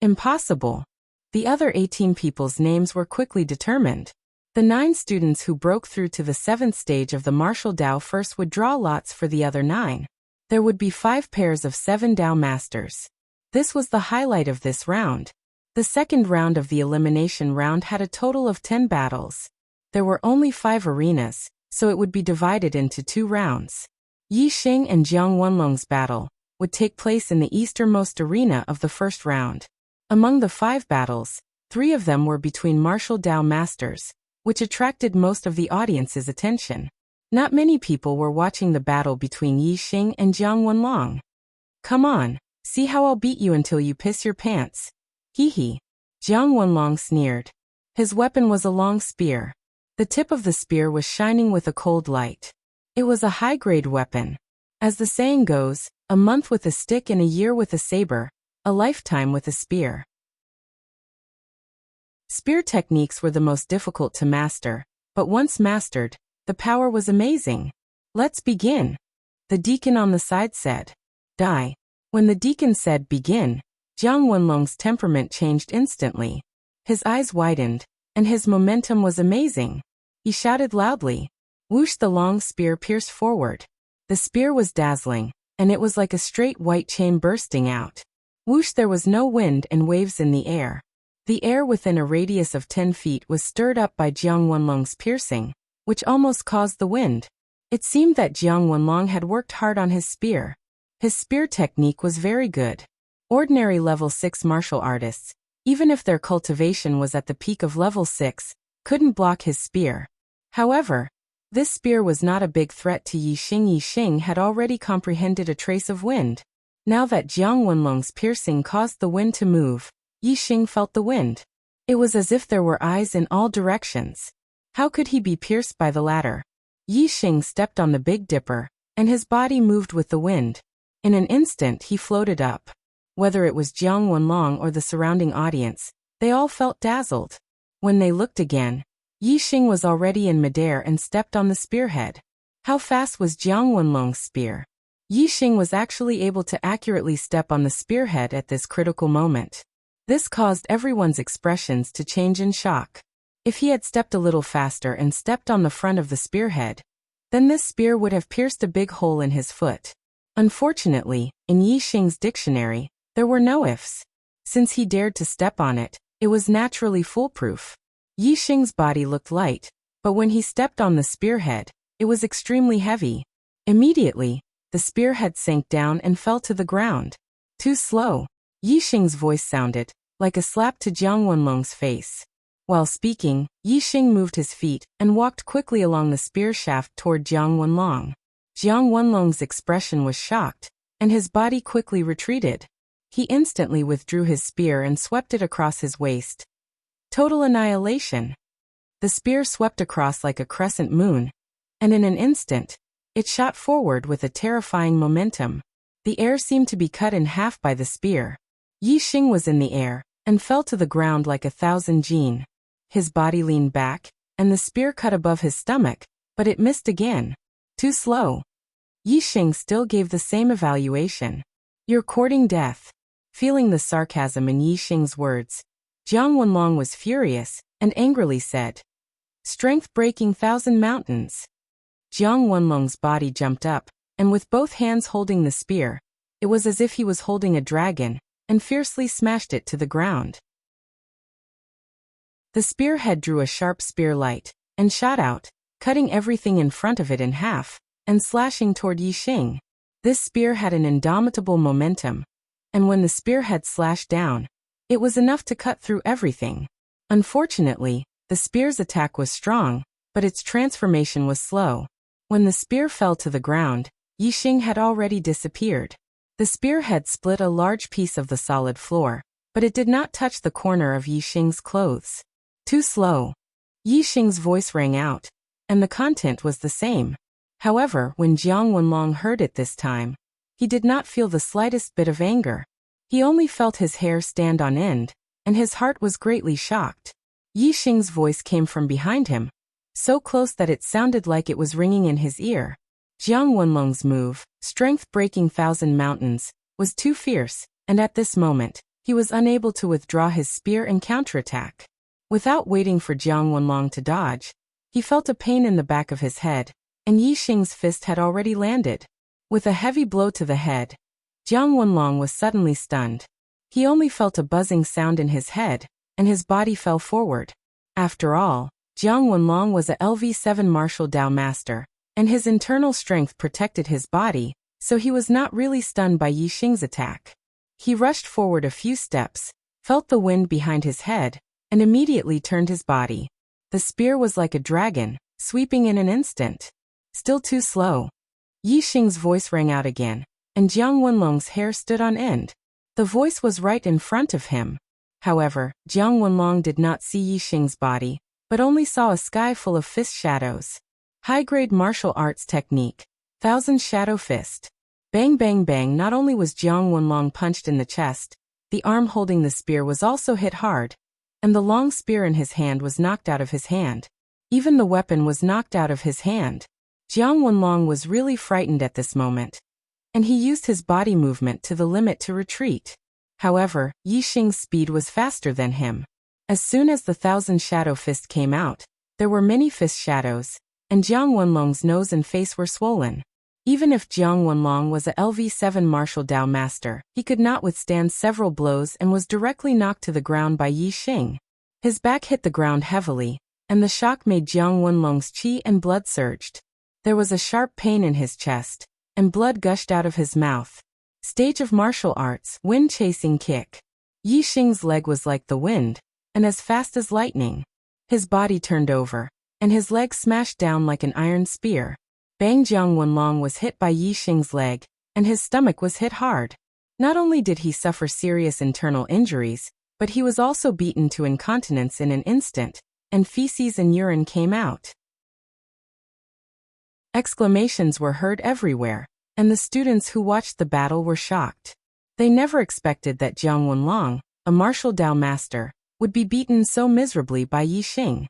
Impossible. The other 18 people's names were quickly determined. The 9 students who broke through to the 7th stage of the martial Dao first would draw lots for the other 9. There would be 5 pairs of 7 Dao masters. This was the highlight of this round. The second round of the elimination round had a total of 10 battles. There were only 5 arenas, so it would be divided into 2 rounds. Yi Xing and Jiang Wenlong's battle would take place in the easternmost arena of the first round. Among the 5 battles, 3 of them were between martial Dao masters, which attracted most of the audience's attention. Not many people were watching the battle between Yi Xing and Jiang Wenlong. "Come on, see how I'll beat you until you piss your pants." Jiang Wenlong sneered. His weapon was a long spear. The tip of the spear was shining with a cold light. It was a high-grade weapon. As the saying goes, a month with a stick and a year with a saber, a lifetime with a spear. Spear techniques were the most difficult to master, but once mastered, the power was amazing. "Let's begin," the deacon on the side said. "Die." When the deacon said begin, Jiang Wenlong's temperament changed instantly. His eyes widened, and his momentum was amazing. He shouted loudly. Whoosh! The long spear pierced forward. The spear was dazzling, and it was like a straight white chain bursting out. Whoosh! There was no wind and waves in the air. The air within a radius of 10 feet was stirred up by Jiang Wenlong's piercing, which almost caused the wind. It seemed that Jiang Wenlong had worked hard on his spear. His spear technique was very good. Ordinary level 6 martial artists, even if their cultivation was at the peak of level 6, couldn't block his spear. However, this spear was not a big threat to Yi Xing. Yi Xing had already comprehended a trace of wind. Now that Jiang Wenlong's piercing caused the wind to move, Yi Xing felt the wind. It was as if there were eyes in all directions. How could he be pierced by the latter? Yi Xing stepped on the Big Dipper, and his body moved with the wind. In an instant he floated up. Whether it was Jiang Wenlong or the surrounding audience, they all felt dazzled. When they looked again, Yi Xing was already in midair and stepped on the spearhead. How fast was Jiang Wenlong's spear? Yi Xing was actually able to accurately step on the spearhead at this critical moment. This caused everyone's expressions to change in shock. If he had stepped a little faster and stepped on the front of the spearhead, then this spear would have pierced a big hole in his foot. Unfortunately, in Yi Xing's dictionary, there were no ifs. Since he dared to step on it, it was naturally foolproof. Yi Xing's body looked light, but when he stepped on the spearhead, it was extremely heavy. Immediately, the spearhead sank down and fell to the ground. Too slow. Yi Xing's voice sounded like a slap to Jiang Wenlong's face. While speaking, Yi Xing moved his feet and walked quickly along the spear shaft toward Jiang Wenlong. Jiang Wenlong's expression was shocked, and his body quickly retreated. He instantly withdrew his spear and swept it across his waist. Total annihilation. The spear swept across like a crescent moon, and in an instant, it shot forward with a terrifying momentum. The air seemed to be cut in half by the spear. Yi Xing was in the air and fell to the ground like 1,000 jin. His body leaned back, and the spear cut above his stomach, but it missed again. Too slow. Yi Xing still gave the same evaluation. You're courting death. Feeling the sarcasm in Yi Xing's words, Jiang Wenlong was furious and angrily said, "Strength breaking 1,000 mountains." Jiang Wenlong's body jumped up, and with both hands holding the spear, it was as if he was holding a dragon, and fiercely smashed it to the ground. The spearhead drew a sharp spear light, and shot out, cutting everything in front of it in half, and slashing toward Yi Xing. This spear had an indomitable momentum, and when the spearhead slashed down, it was enough to cut through everything. Unfortunately, the spear's attack was strong, but its transformation was slow. When the spear fell to the ground, Yi Xing had already disappeared. The spearhead split a large piece of the solid floor, but it did not touch the corner of Yi Xing's clothes. Too slow. Yi Xing's voice rang out, and the content was the same. However, when Jiang Wenlong heard it this time, he did not feel the slightest bit of anger. He only felt his hair stand on end, and his heart was greatly shocked. Yi Xing's voice came from behind him, so close that it sounded like it was ringing in his ear. Jiang Wenlong's move, strength breaking 1,000 mountains, was too fierce, and at this moment, he was unable to withdraw his spear and counterattack. Without waiting for Jiang Wenlong to dodge, he felt a pain in the back of his head, and Yi Xing's fist had already landed. With a heavy blow to the head, Jiang Wenlong was suddenly stunned. He only felt a buzzing sound in his head, and his body fell forward. After all, Jiang Wenlong was a LV7 martial Dao master, and his internal strength protected his body, so he was not really stunned by Yi Xing's attack. He rushed forward a few steps, felt the wind behind his head, and immediately turned his body. The spear was like a dragon, sweeping in an instant. Still too slow. Yi Xing's voice rang out again, and Jiang Wenlong's hair stood on end. The voice was right in front of him. However, Jiang Wenlong did not see Yi Xing's body, but only saw a sky full of fist shadows. High-grade martial arts technique, 1,000 shadow fist. Bang bang bang. Not only was Jiang Wenlong punched in the chest, the arm holding the spear was also hit hard, and the long spear in his hand was knocked out of his hand. Even the weapon was knocked out of his hand. Jiang Wenlong was really frightened at this moment, and he used his body movement to the limit to retreat. However, Yi Xing's speed was faster than him. As soon as the 1,000 shadow fist came out, there were many fist shadows, and Jiang Wenlong's nose and face were swollen. Even if Jiang Wenlong was a LV7 martial Dao master, he could not withstand several blows and was directly knocked to the ground by Yi Xing. His back hit the ground heavily, and the shock made Jiang Wenlong's qi and blood surged. There was a sharp pain in his chest, and blood gushed out of his mouth. Stage of martial arts, wind chasing kick. Yi Xing's leg was like the wind, and as fast as lightning. His body turned over, and his leg smashed down like an iron spear. Bang Jiang Wenlong was hit by Yi Xing's leg, and his stomach was hit hard. Not only did he suffer serious internal injuries, but he was also beaten to incontinence in an instant, and feces and urine came out. Exclamations were heard everywhere, and the students who watched the battle were shocked. They never expected that Jiang Wenlong, a martial Dao master, would be beaten so miserably by Yi Xing.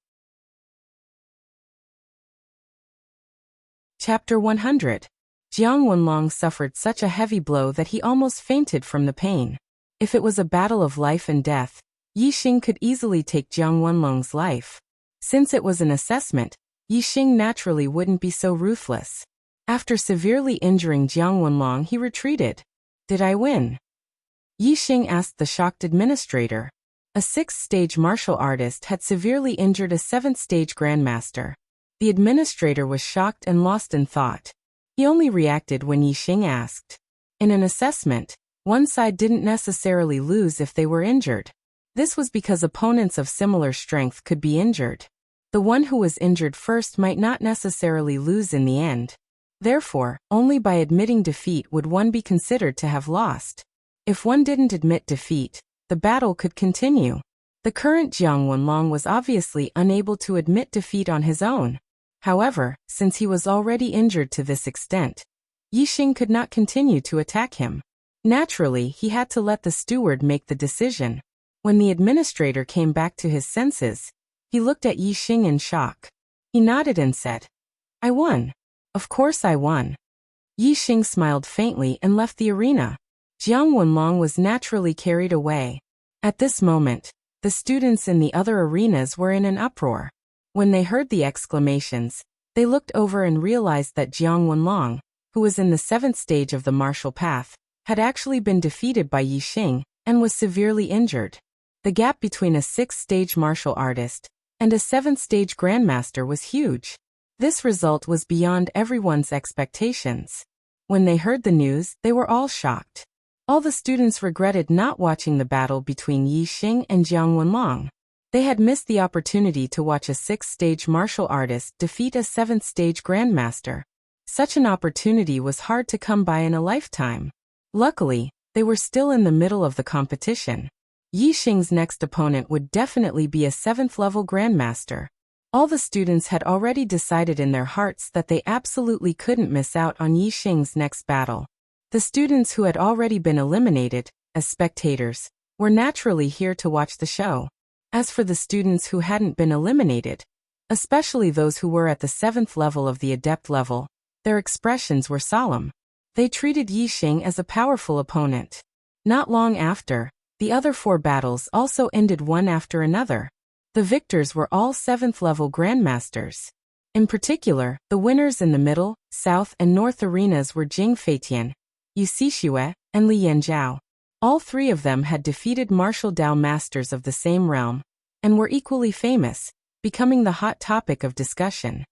Chapter 100. Jiang Wenlong suffered such a heavy blow that he almost fainted from the pain. If it was a battle of life and death, Yi Xing could easily take Jiang Wenlong's life. Since it was an assessment, Yi Xing naturally wouldn't be so ruthless. After severely injuring Jiang Wenlong, he retreated. Did I win? Yi Xing asked the shocked administrator. A 6th-stage martial artist had severely injured a 7th-stage grandmaster. The administrator was shocked and lost in thought. He only reacted when Yi Xing asked. In an assessment, one side didn't necessarily lose if they were injured. This was because opponents of similar strength could be injured. The one who was injured first might not necessarily lose in the end. Therefore, only by admitting defeat would one be considered to have lost. If one didn't admit defeat, the battle could continue. The current Jiang Wenlong was obviously unable to admit defeat on his own. However, since he was already injured to this extent, Yi Xing could not continue to attack him. Naturally, he had to let the steward make the decision. When the administrator came back to his senses, he looked at Yi Xing in shock. He nodded and said, "I won. Of course I won." Yi Xing smiled faintly and left the arena. Jiang Wenlong was naturally carried away. At this moment, the students in the other arenas were in an uproar. When they heard the exclamations, they looked over and realized that Jiang Wenlong, who was in the 7th stage of the martial path, had actually been defeated by Yi Xing and was severely injured. The gap between a 6th-stage martial artist and a 7th-stage grandmaster was huge. This result was beyond everyone's expectations. When they heard the news, they were all shocked. All the students regretted not watching the battle between Yi Xing and Jiang Wenlong. They had missed the opportunity to watch a 6th-stage martial artist defeat a 7th-stage grandmaster. Such an opportunity was hard to come by in a lifetime. Luckily, they were still in the middle of the competition. Yi Xing's next opponent would definitely be a 7th-level grandmaster. All the students had already decided in their hearts that they absolutely couldn't miss out on Yi Xing's next battle. The students who had already been eliminated, as spectators, were naturally here to watch the show. As for the students who hadn't been eliminated, especially those who were at the 7th level of the adept level, their expressions were solemn. They treated Yi Xing as a powerful opponent. Not long after, the other 4 battles also ended one after another. The victors were all 7th-level grandmasters. In particular, the winners in the middle, south and north arenas were Jing Feitian, Yu Xixue, and Li Yanzhao. All 3 of them had defeated martial Dao masters of the same realm, and were equally famous, becoming the hot topic of discussion.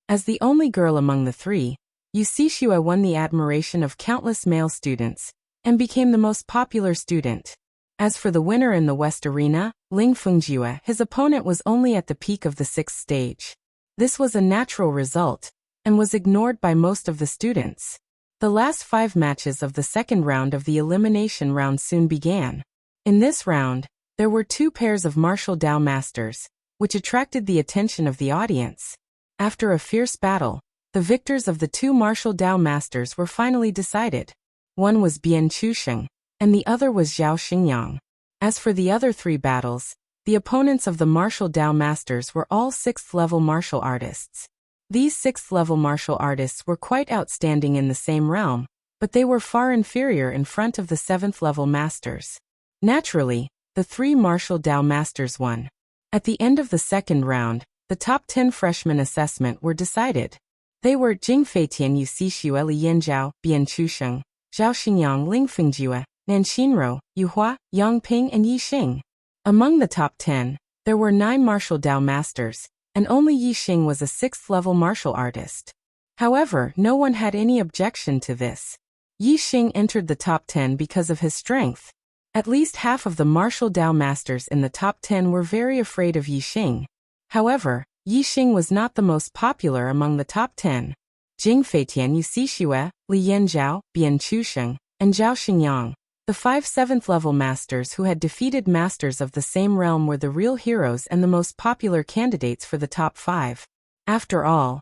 As the only girl among the 3, Yu Xixue won the admiration of countless male students, and became the most popular student. As for the winner in the West Arena, Ling Fengjue, his opponent was only at the peak of the 6th stage. This was a natural result, and was ignored by most of the students. The last 5 matches of the second round of the elimination round soon began. In this round, there were 2 pairs of martial Dao masters, which attracted the attention of the audience. After a fierce battle, the victors of the 2 martial Dao masters were finally decided. One was Bian Chusheng, and the other was Zhao Xingyang. As for the other 3 battles, the opponents of the martial Dao masters were all 6th-level martial artists. These 6th-level martial artists were quite outstanding in the same realm, but they were far inferior in front of the 7th-level masters. Naturally, the 3 martial Dao masters won. At the end of the second round, the top 10 freshman assessment were decided. They were Jing Feitian, Yu Xixue, Li Yanzhao, Bian Chusheng, Zhao Xingyang, Ling Fengjue, Nan Xinro, Yu Hua, Yang Ping, and Yi Xing. Among the top 10, there were 9 martial Dao masters, and only Yi Xing was a 6th-level martial artist. However, no one had any objection to this. Yi Xing entered the top 10 because of his strength. At least half of the martial Dao masters in the top 10 were very afraid of Yixing. However, Yixing was not the most popular among the top 10. Jing Feitian, Yu Xixue, Li Yanzhao, Bian Chusheng, and Zhao Xingyang, the 5 7th-level masters who had defeated masters of the same realm, were the real heroes and the most popular candidates for the top 5. After all,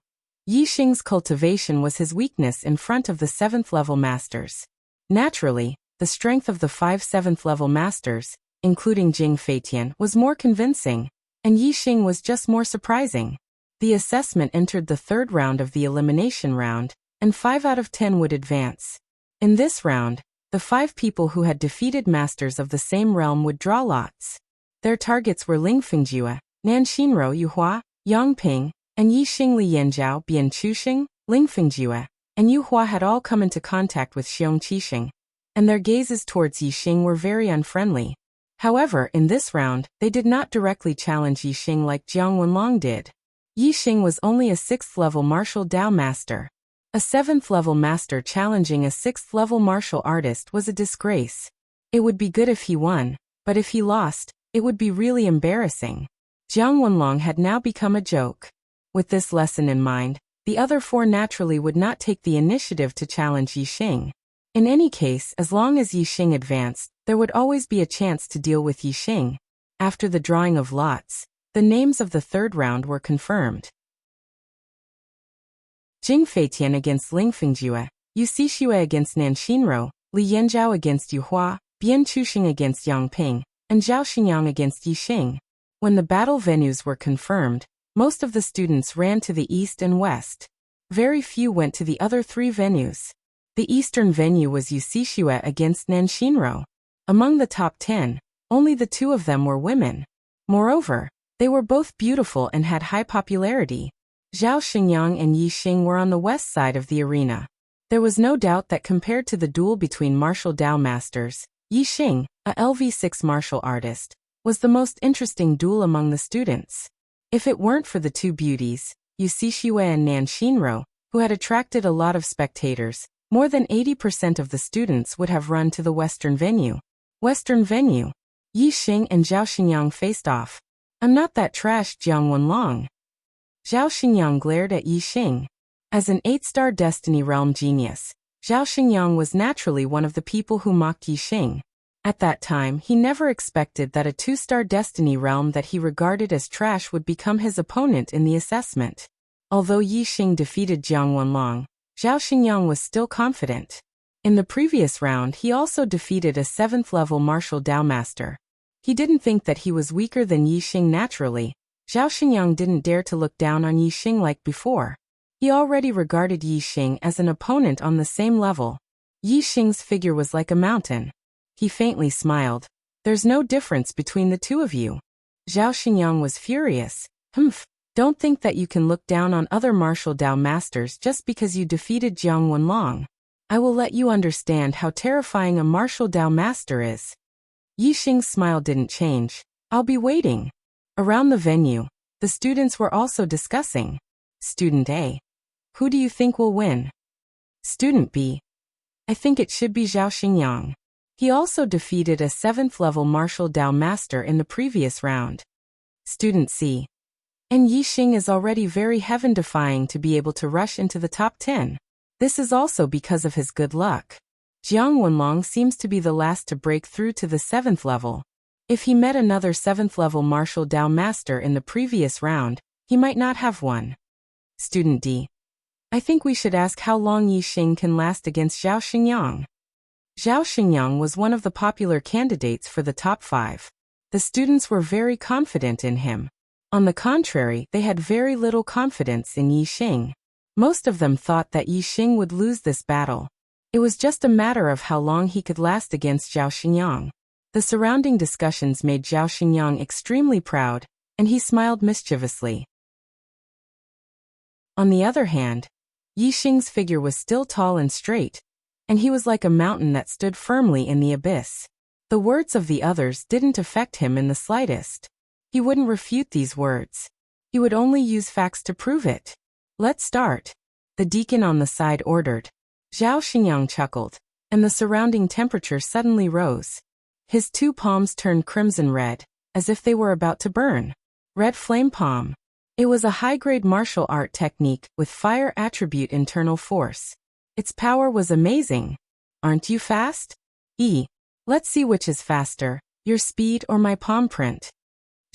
Yixing's cultivation was his weakness in front of the 7th-level masters. Naturally, the strength of the 5 7th-level masters, including Jing Feitian, was more convincing, and Yixing was just more surprising. The assessment entered the third round of the elimination round, and 5 out of 10 would advance. In this round, the 5 people who had defeated masters of the same realm would draw lots. Their targets were Ling Fingjue, Nan Xinro Yuhua, Yang Ping, and Yixing. Li Yanzhao, Bian Chusheng, Ling Fingjue, and Yuhua had all come into contact with Xiong Qixing, and their gazes towards Yixing were very unfriendly. However, in this round, they did not directly challenge Yixing like Jiang Wenlong did. Yixing was only a 6th-level martial Dao master. A 7th-level master challenging a 6th-level martial artist was a disgrace. It would be good if he won, but if he lost, it would be really embarrassing. Jiang Wenlong had now become a joke. With this lesson in mind, the other 4 naturally would not take the initiative to challenge Yixing. In any case, as long as Yixing advanced, there would always be a chance to deal with Yixing. After the drawing of lots, the names of the third round were confirmed. Jing Feitian against Ling Fingjue, Yu Xixue against Nan Xinro, Li Yanzhao against Yuhua, Bian Chusheng against Yang Ping, and Zhao Xingyang against Yixing. When the battle venues were confirmed, most of the students ran to the east and west. Very few went to the other 3 venues. The eastern venue was Yu Xixue against Nan Xinro. Among the top 10, only the 2 of them were women. Moreover, they were both beautiful and had high popularity. Zhao Xingyang and Yixing were on the west side of the arena. There was no doubt that compared to the duel between martial Dao masters, Yixing, a LV6 martial artist, was the most interesting duel among the students. If it weren't for the 2 beauties, Yu Xixue and Nan Xinro, who had attracted a lot of spectators, more than 80% of the students would have run to the western venue. Western venue. Yixing and Zhao Xingyang faced off. "I'm not that trash, Jiang Wenlong." Zhao Xingyang glared at Yixing. As an 8-star Destiny Realm genius, Zhao Xingyang was naturally one of the people who mocked Yixing. At that time, he never expected that a 2-star Destiny Realm that he regarded as trash would become his opponent in the assessment. Although Yixing defeated Jiang Wenlong, Zhao Xingyang was still confident. In the previous round, he also defeated a 7th-level martial Dao master. He didn't think that he was weaker than Yixing naturally. Zhao Xingyang didn't dare to look down on Yixing like before. He already regarded Yixing as an opponent on the same level. Yixing's figure was like a mountain. He faintly smiled. "There's no difference between the 2 of you." Zhao Xingyang was furious. "Humph. Don't think that you can look down on other martial Dao masters just because you defeated Jiang Wenlong. I will let you understand how terrifying a martial Dao master is." Yixing's smile didn't change. "I'll be waiting." Around the venue, the students were also discussing. Student A: "Who do you think will win?" Student B: "I think it should be Zhao Xingyang. He also defeated a 7th-level martial Dao master in the previous round." Student C: "And Yixing is already very heaven-defying to be able to rush into the top 10. This is also because of his good luck. Jiang Wenlong seems to be the last to break through to the 7th level. If he met another 7th-level martial Dao master in the previous round, he might not have won." Student D: "I think we should ask how long Yixing can last against Zhao Xingyang." Zhao Xingyang was one of the popular candidates for the top 5. The students were very confident in him. On the contrary, they had very little confidence in Yixing. Most of them thought that Yixing would lose this battle. It was just a matter of how long he could last against Zhao Xingyang. The surrounding discussions made Zhao Xingyang extremely proud, and he smiled mischievously. On the other hand, Yixing's figure was still tall and straight, and he was like a mountain that stood firmly in the abyss. The words of the others didn't affect him in the slightest. He wouldn't refute these words. He would only use facts to prove it. "Let's start," the deacon on the side ordered. Zhao Xingyang chuckled, and the surrounding temperature suddenly rose. His two palms turned crimson red, as if they were about to burn. Red flame palm. It was a high-grade martial art technique with fire attribute internal force. Its power was amazing. Aren't you fast? Let's see which is faster, your speed or my palm print.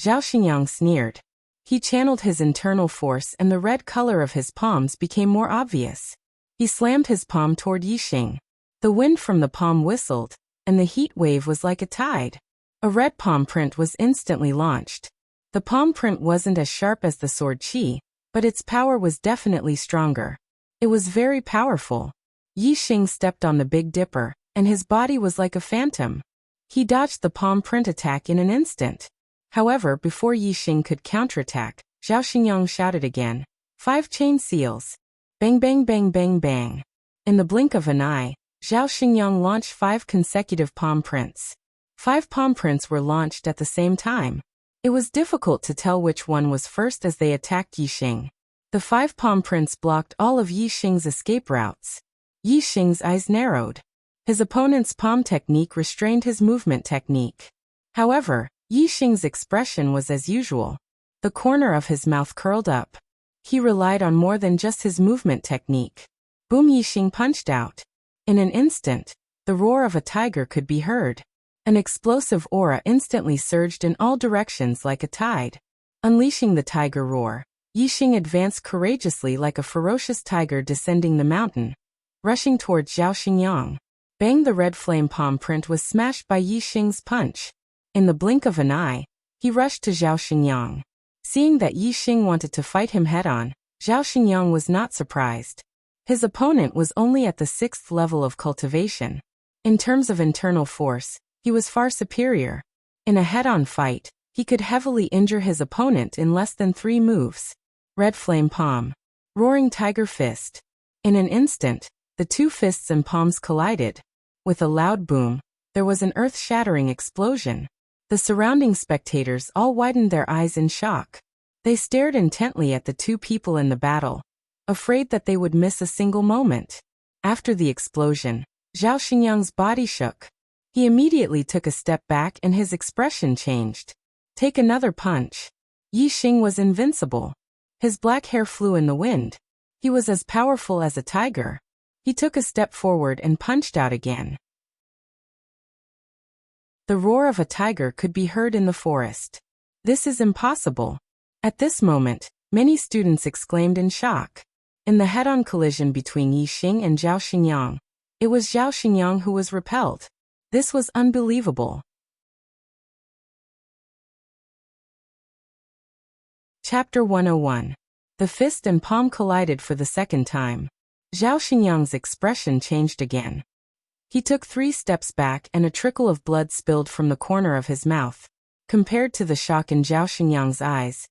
Zhao Xingyang sneered. He channeled his internal force and the red color of his palms became more obvious. He slammed his palm toward Yixing. The wind from the palm whistled, and the heat wave was like a tide. A red palm print was instantly launched. The palm print wasn't as sharp as the sword qi, but its power was definitely stronger. It was very powerful. Yixing stepped on the Big Dipper, and his body was like a phantom. He dodged the palm print attack in an instant. However, before Yixing could counterattack, Zhao Xingyang shouted again, 5 chain seals. Bang bang bang bang bang. In the blink of an eye, Zhao Xingyang launched 5 consecutive palm prints. 5 palm prints were launched at the same time. It was difficult to tell which one was first as they attacked Yixing. The 5 palm prints blocked all of Yixing's escape routes. Yixing's eyes narrowed. His opponent's palm technique restrained his movement technique. However, Yixing's expression was as usual. The corner of his mouth curled up. He relied on more than just his movement technique. Boom! Yixing punched out. In an instant, the roar of a tiger could be heard. An explosive aura instantly surged in all directions like a tide. Unleashing the tiger roar, Yixing advanced courageously like a ferocious tiger descending the mountain, rushing towards Zhao Xingyang. Bang! The red flame palm print was smashed by Yixing's punch. In the blink of an eye, he rushed to Zhao Xingyang. Seeing that Yixing wanted to fight him head-on, Zhao Xingyang was not surprised. His opponent was only at the 6th level of cultivation. In terms of internal force, he was far superior. In a head-on fight, he could heavily injure his opponent in less than 3 moves. Red flame palm. Roaring tiger fist. In an instant, the 2 fists and palms collided. With a loud boom, there was an earth-shattering explosion. The surrounding spectators all widened their eyes in shock. They stared intently at the 2 people in the battle, afraid that they would miss a single moment. After the explosion, Zhao Xingyang's body shook. He immediately took a step back and his expression changed. Take another punch. Yixing was invincible. His black hair flew in the wind. He was as powerful as a tiger. He took a step forward and punched out again. The roar of a tiger could be heard in the forest. This is impossible. At this moment, many students exclaimed in shock. In the head-on collision between Yixing and Zhao Xingyang, it was Zhao Xingyang who was repelled. This was unbelievable. Chapter 101. The fist and palm collided for the second time. Zhao Xingyang's expression changed again. He took 3 steps back and a trickle of blood spilled from the corner of his mouth. Compared to the shock in Zhao Xingyang's eyes,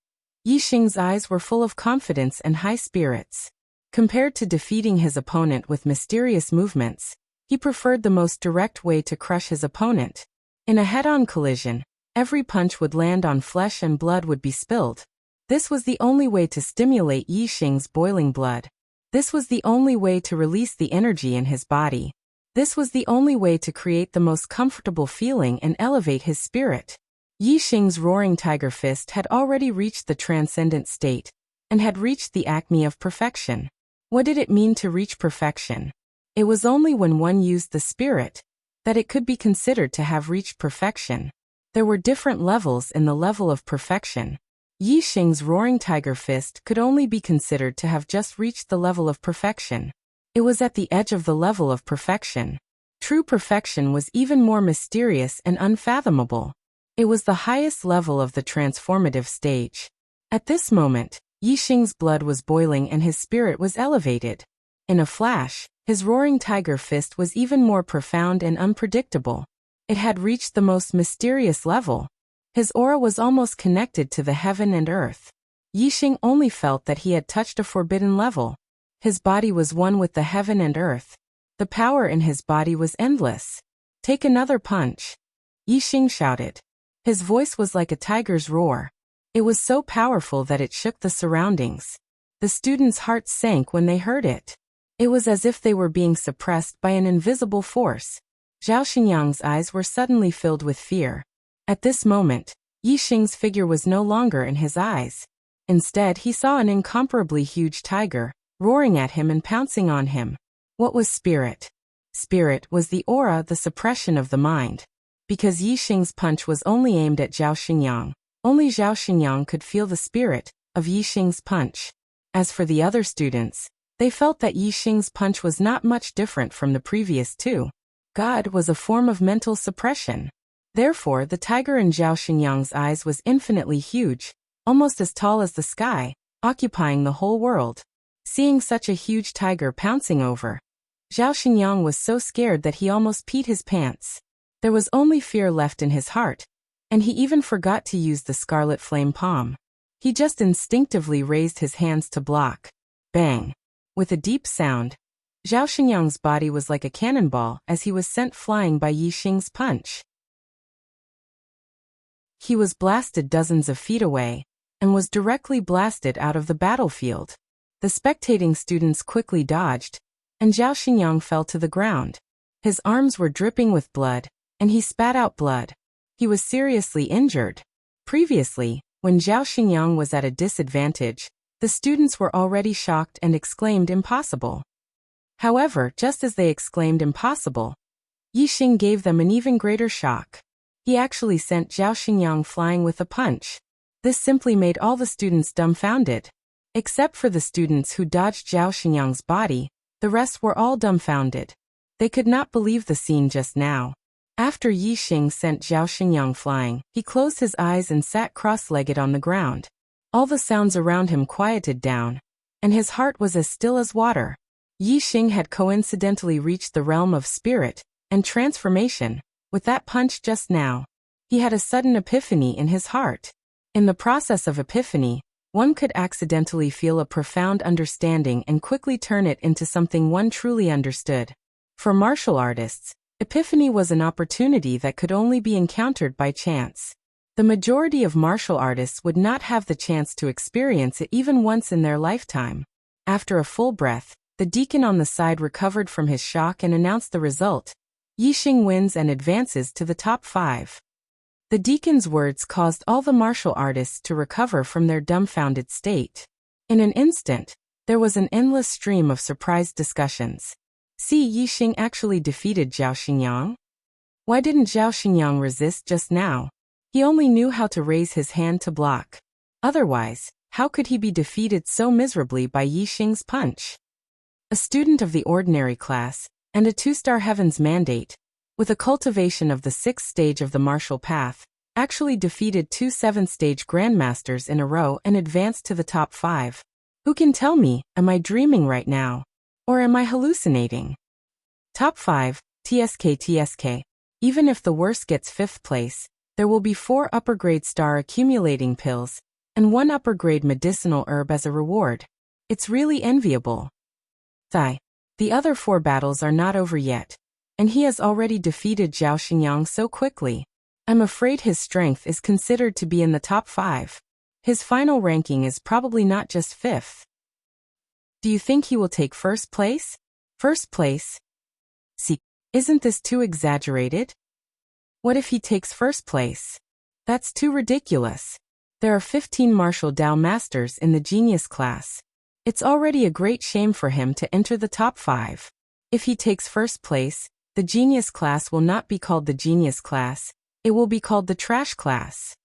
Yixing's eyes were full of confidence and high spirits. Compared to defeating his opponent with mysterious movements, he preferred the most direct way to crush his opponent. In a head-on collision, every punch would land on flesh and blood would be spilled. This was the only way to stimulate Yixing's boiling blood. This was the only way to release the energy in his body. This was the only way to create the most comfortable feeling and elevate his spirit. Yixing's roaring tiger fist had already reached the transcendent state, and had reached the acme of perfection. What did it mean to reach perfection? It was only when one used the spirit that it could be considered to have reached perfection. There were different levels in the level of perfection. Yixing's roaring tiger fist could only be considered to have just reached the level of perfection. It was at the edge of the level of perfection. True perfection was even more mysterious and unfathomable. It was the highest level of the transformative stage. At this moment, Yixing's blood was boiling and his spirit was elevated. In a flash, his roaring tiger fist was even more profound and unpredictable. It had reached the most mysterious level. His aura was almost connected to the heaven and earth. Yixing only felt that he had touched a forbidden level. His body was one with the heaven and earth. The power in his body was endless. Take another punch. Yixing shouted. His voice was like a tiger's roar. It was so powerful that it shook the surroundings. The students' hearts sank when they heard it. It was as if they were being suppressed by an invisible force. Zhao Xinyang's eyes were suddenly filled with fear. At this moment, Yi Xing's figure was no longer in his eyes. Instead, he saw an incomparably huge tiger, roaring at him and pouncing on him. What was spirit? Spirit was the aura, the suppression of the mind. Because Yi Xing's punch was only aimed at Zhao Xinyang, only Zhao Xinyang could feel the spirit of Yi Xing's punch. As for the other students, they felt that Yi Xing's punch was not much different from the previous two. God was a form of mental suppression. Therefore, the tiger in Zhao Xinyang's eyes was infinitely huge, almost as tall as the sky, occupying the whole world. Seeing such a huge tiger pouncing over, Zhao Xinyang was so scared that he almost peed his pants. There was only fear left in his heart, and he even forgot to use the scarlet flame palm. He just instinctively raised his hands to block. Bang! With a deep sound, Zhao Xinyang's body was like a cannonball as he was sent flying by Yi Xing's punch. He was blasted dozens of feet away, and was directly blasted out of the battlefield. The spectating students quickly dodged, and Zhao Xinyang fell to the ground. His arms were dripping with blood, and he spat out blood. He was seriously injured. Previously, when Zhao Xinyang was at a disadvantage, the students were already shocked and exclaimed impossible. However, just as they exclaimed impossible, Yi Xing gave them an even greater shock. He actually sent Zhao Xinyang flying with a punch. This simply made all the students dumbfounded. Except for the students who dodged Zhao Xinyang's body, the rest were all dumbfounded. They could not believe the scene just now. After Yi Xing sent Zhao Xinyang flying, he closed his eyes and sat cross-legged on the ground. All the sounds around him quieted down, and his heart was as still as water. Yi Xing had coincidentally reached the realm of spirit and transformation with that punch just now. He had a sudden epiphany in his heart. In the process of epiphany, one could accidentally feel a profound understanding and quickly turn it into something one truly understood. For martial artists, epiphany was an opportunity that could only be encountered by chance. The majority of martial artists would not have the chance to experience it even once in their lifetime. After a full breath, the deacon on the side recovered from his shock and announced the result. Yi Xing wins and advances to the top 5. The deacon's words caused all the martial artists to recover from their dumbfounded state. In an instant, there was an endless stream of surprised discussions. See, Yi Xing actually defeated Zhao Xinyang? Why didn't Zhao Xinyang resist just now? He only knew how to raise his hand to block. Otherwise, how could he be defeated so miserably by Yi Xing's punch? A student of the ordinary class, and a 2-star heavens mandate, with a cultivation of the 6th stage of the martial path, actually defeated 2 7th-stage grandmasters in a row and advanced to the top 5. Who can tell me, am I dreaming right now? Or am I hallucinating? Top 5, TSK. Even if the worst gets 5th place, there will be 4 upper-grade star accumulating pills, and 1 upper-grade medicinal herb as a reward. It's really enviable. The other 4 battles are not over yet, and he has already defeated Zhao Xinyang so quickly. I'm afraid his strength is considered to be in the top 5. His final ranking is probably not just 5th. Do you think he will take 1st place? 1st place? See, isn't this too exaggerated? What if he takes 1st place? That's too ridiculous. There are 15 martial Dao masters in the genius class. It's already a great shame for him to enter the top 5. If he takes 1st place, the genius class will not be called the genius class, it will be called the trash class.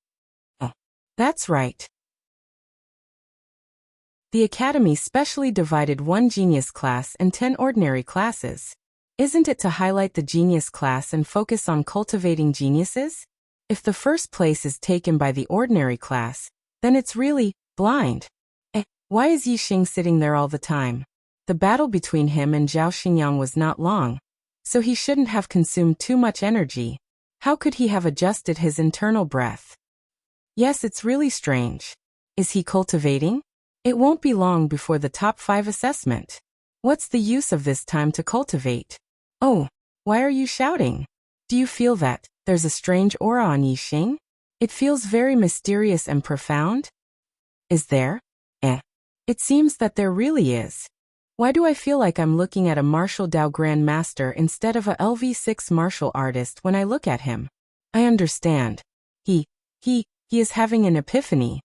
Oh, that's right. The academy specially divided 1 genius class and 10 ordinary classes. Isn't it to highlight the genius class and focus on cultivating geniuses? If the 1st place is taken by the ordinary class, then it's really blind. Why is Yi Xing sitting there all the time? The battle between him and Zhao Xinyang was not long, so he shouldn't have consumed too much energy. How could he have adjusted his internal breath? Yes, it's really strange. Is he cultivating? It won't be long before the top 5 assessment. What's the use of this time to cultivate? Oh, why are you shouting? Do you feel that there's a strange aura on Yi Xing? It feels very mysterious and profound. Is there? It seems that there really is. Why do I feel like I'm looking at a martial Dao grandmaster instead of a LV6 martial artist when I look at him? I understand. He is having an epiphany.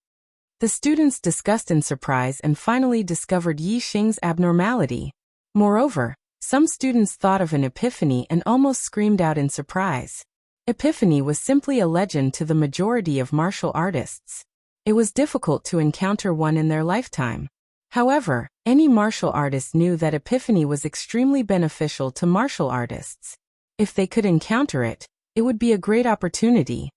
The students discussed in surprise and finally discovered Yi Xing's abnormality. Moreover, some students thought of an epiphany and almost screamed out in surprise. Epiphany was simply a legend to the majority of martial artists. It was difficult to encounter one in their lifetime. However, any martial artist knew that epiphany was extremely beneficial to martial artists. If they could encounter it, it would be a great opportunity.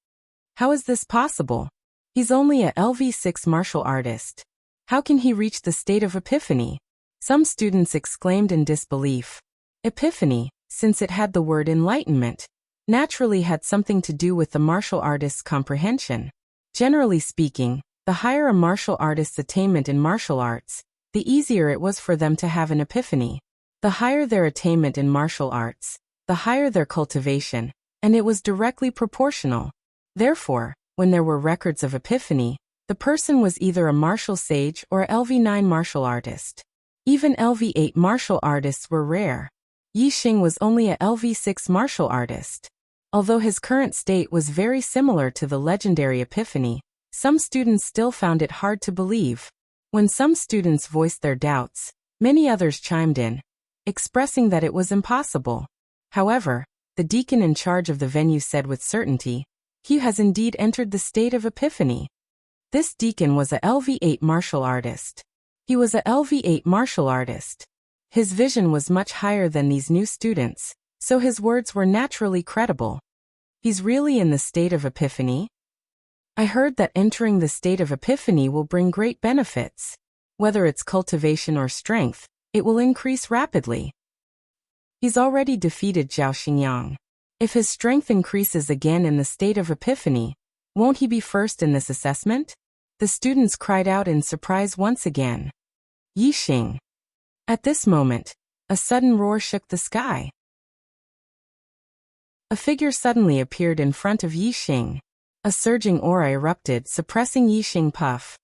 How is this possible? He's only a LV6 martial artist. How can he reach the state of epiphany? Some students exclaimed in disbelief. Epiphany, since it had the word enlightenment, naturally had something to do with the martial artist's comprehension. Generally speaking, the higher a martial artist's attainment in martial arts, the easier it was for them to have an epiphany. The higher their attainment in martial arts, the higher their cultivation, and it was directly proportional. Therefore, when there were records of epiphany, the person was either a martial sage or a LV9 martial artist. Even LV8 martial artists were rare. Yi Xing was only a LV6 martial artist. Although his current state was very similar to the legendary epiphany, some students still found it hard to believe. When some students voiced their doubts, many others chimed in, expressing that it was impossible. However, the deacon in charge of the venue said with certainty, he has indeed entered the state of epiphany. This deacon was a LV8 martial artist. He was a LV8 martial artist. His vision was much higher than these new students, so his words were naturally credible. He's really in the state of epiphany? I heard that entering the state of epiphany will bring great benefits. Whether it's cultivation or strength, it will increase rapidly. He's already defeated Zhao Xingyang. If his strength increases again in the state of epiphany, won't he be first in this assessment? The students cried out in surprise once again. Yi Xing. At this moment, a sudden roar shook the sky. A figure suddenly appeared in front of Yi Xing. A surging aura erupted, suppressing Yi Xing puff.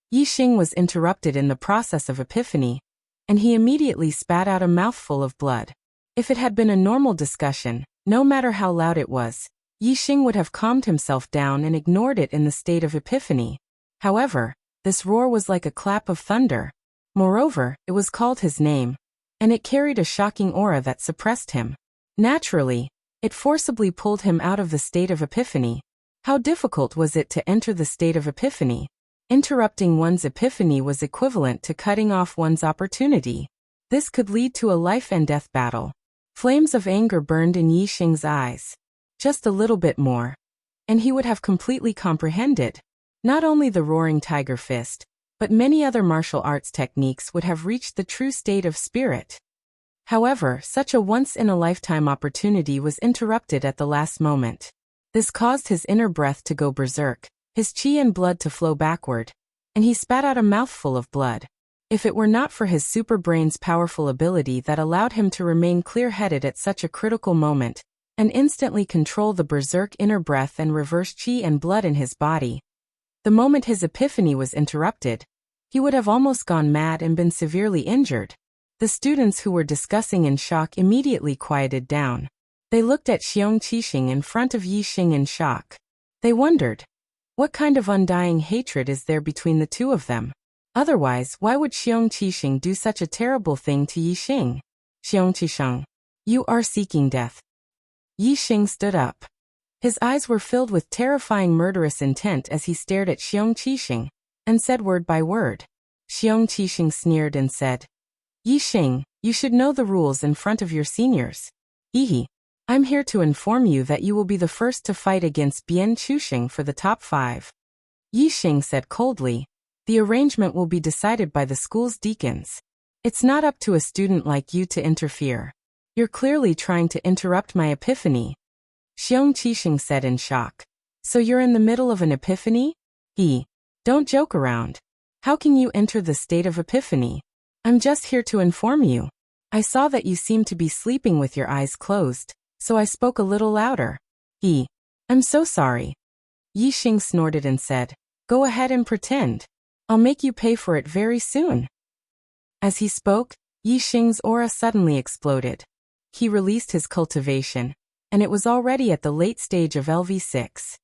Yi Xing was interrupted in the process of epiphany, and he immediately spat out a mouthful of blood. If it had been a normal discussion, no matter how loud it was, Yi Xing would have calmed himself down and ignored it in the state of epiphany. However, this roar was like a clap of thunder. Moreover, it was called his name, and it carried a shocking aura that suppressed him. Naturally, it forcibly pulled him out of the state of epiphany. How difficult was it to enter the state of epiphany? Interrupting one's epiphany was equivalent to cutting off one's opportunity. This could lead to a life and death battle. Flames of anger burned in Yi Xing's eyes. Just a little bit more, and he would have completely comprehended. Not only the roaring tiger fist, but many other martial arts techniques would have reached the true state of spirit. However, such a once-in-a-lifetime opportunity was interrupted at the last moment. This caused his inner breath to go berserk, his qi and blood to flow backward, and he spat out a mouthful of blood. If it were not for his super brain's powerful ability that allowed him to remain clear-headed at such a critical moment, and instantly control the berserk inner breath and reverse qi and blood in his body, the moment his epiphany was interrupted, he would have almost gone mad and been severely injured. The students who were discussing in shock immediately quieted down. They looked at Xiong Qixing in front of Yi Xing in shock. They wondered, what kind of undying hatred is there between the two of them? Otherwise, why would Xiong Qixing do such a terrible thing to Yi Xing? Xiong Qixing, you are seeking death. Yi Xing stood up. His eyes were filled with terrifying murderous intent as he stared at Xiong Qixing, and said word by word. Xiong Qixing sneered and said, Yi Xing, you should know the rules in front of your seniors. Hehe. I'm here to inform you that you will be the first to fight against Bian Chuxing for the top 5. Yi Xing said coldly, the arrangement will be decided by the school's deacons. It's not up to a student like you to interfere. You're clearly trying to interrupt my epiphany. Xiong Qixing said in shock. So you're in the middle of an epiphany? Don't joke around. How can you enter the state of epiphany? I'm just here to inform you. I saw that you seemed to be sleeping with your eyes closed, so I spoke a little louder. I'm so sorry. Yi Xing snorted and said, go ahead and pretend. I'll make you pay for it very soon. As he spoke, Yixing's aura suddenly exploded. He released his cultivation, and it was already at the late stage of LV6.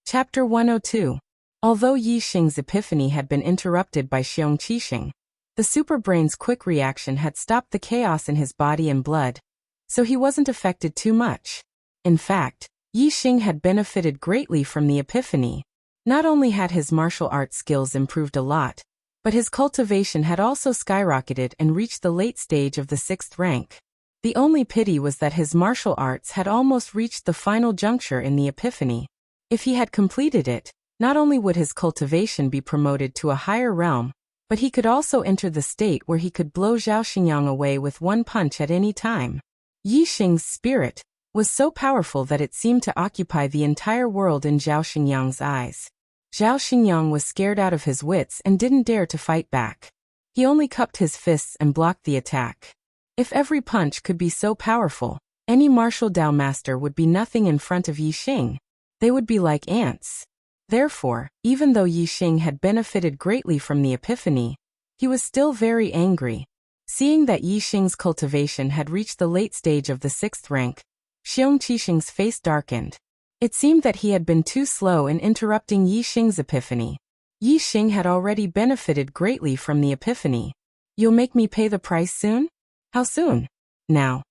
Chapter 102. Although Yixing's epiphany had been interrupted by Xiong Qixing, the superbrain's quick reaction had stopped the chaos in his body and blood, so he wasn't affected too much. In fact, Yixing had benefited greatly from the epiphany. Not only had his martial arts skills improved a lot, but his cultivation had also skyrocketed and reached the late stage of the 6th rank. The only pity was that his martial arts had almost reached the final juncture in the epiphany. If he had completed it, not only would his cultivation be promoted to a higher realm, but he could also enter the state where he could blow Zhao Xingyang away with one punch at any time. Yixing's spirit was so powerful that it seemed to occupy the entire world in Zhao Xingyang's eyes. Zhao Xingyang was scared out of his wits and didn't dare to fight back. He only cupped his fists and blocked the attack. If every punch could be so powerful, any martial Dao master would be nothing in front of Yixing. They would be like ants. Therefore, even though Yixing had benefited greatly from the epiphany, he was still very angry. Seeing that Yixing's cultivation had reached the late stage of the 6th rank, Xiong Qixing's face darkened. It seemed that he had been too slow in interrupting Yixing's epiphany. Yixing had already benefited greatly from the epiphany. You'll make me pay the price soon? How soon? Now.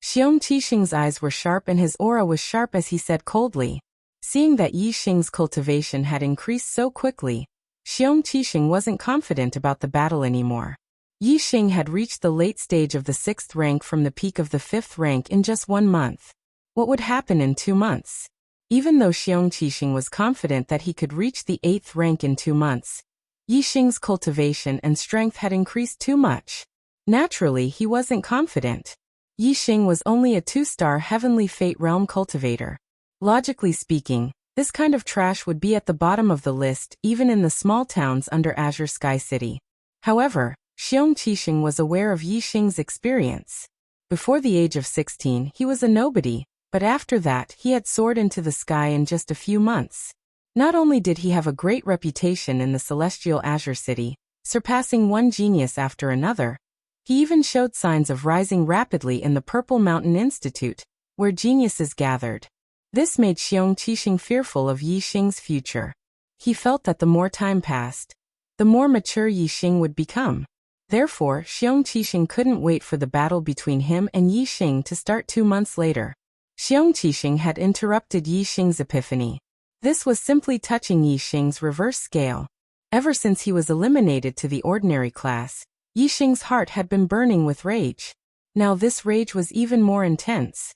Xiong Qixing's eyes were sharp and his aura was sharp as he said coldly. Seeing that Yixing's cultivation had increased so quickly, Xiong Qixing wasn't confident about the battle anymore. Yixing had reached the late stage of the 6th rank from the peak of the 5th rank in just 1 month. What would happen in 2 months? Even though Xiong Qixing was confident that he could reach the 8th rank in 2 months, Yixing's cultivation and strength had increased too much. Naturally, he wasn't confident. Yixing was only a 2-star Heavenly Fate Realm cultivator. Logically speaking, this kind of trash would be at the bottom of the list even in the small towns under Azure Sky City. However, Xiong Qixing was aware of Yixing's experience. Before the age of 16, he was a nobody, but after that he had soared into the sky in just a few months. Not only did he have a great reputation in the celestial Azure City, surpassing one genius after another, he even showed signs of rising rapidly in the Purple Mountain Institute, where geniuses gathered. This made Xiong Qixing fearful of Yixing's future. He felt that the more time passed, the more mature Yixing would become. Therefore, Xiong Qixing couldn't wait for the battle between him and Yixing to start 2 months later. Xiong Qixing had interrupted Yixing's epiphany. This was simply touching Yixing's reverse scale. Ever since he was eliminated to the ordinary class, Yixing's heart had been burning with rage. Now this rage was even more intense.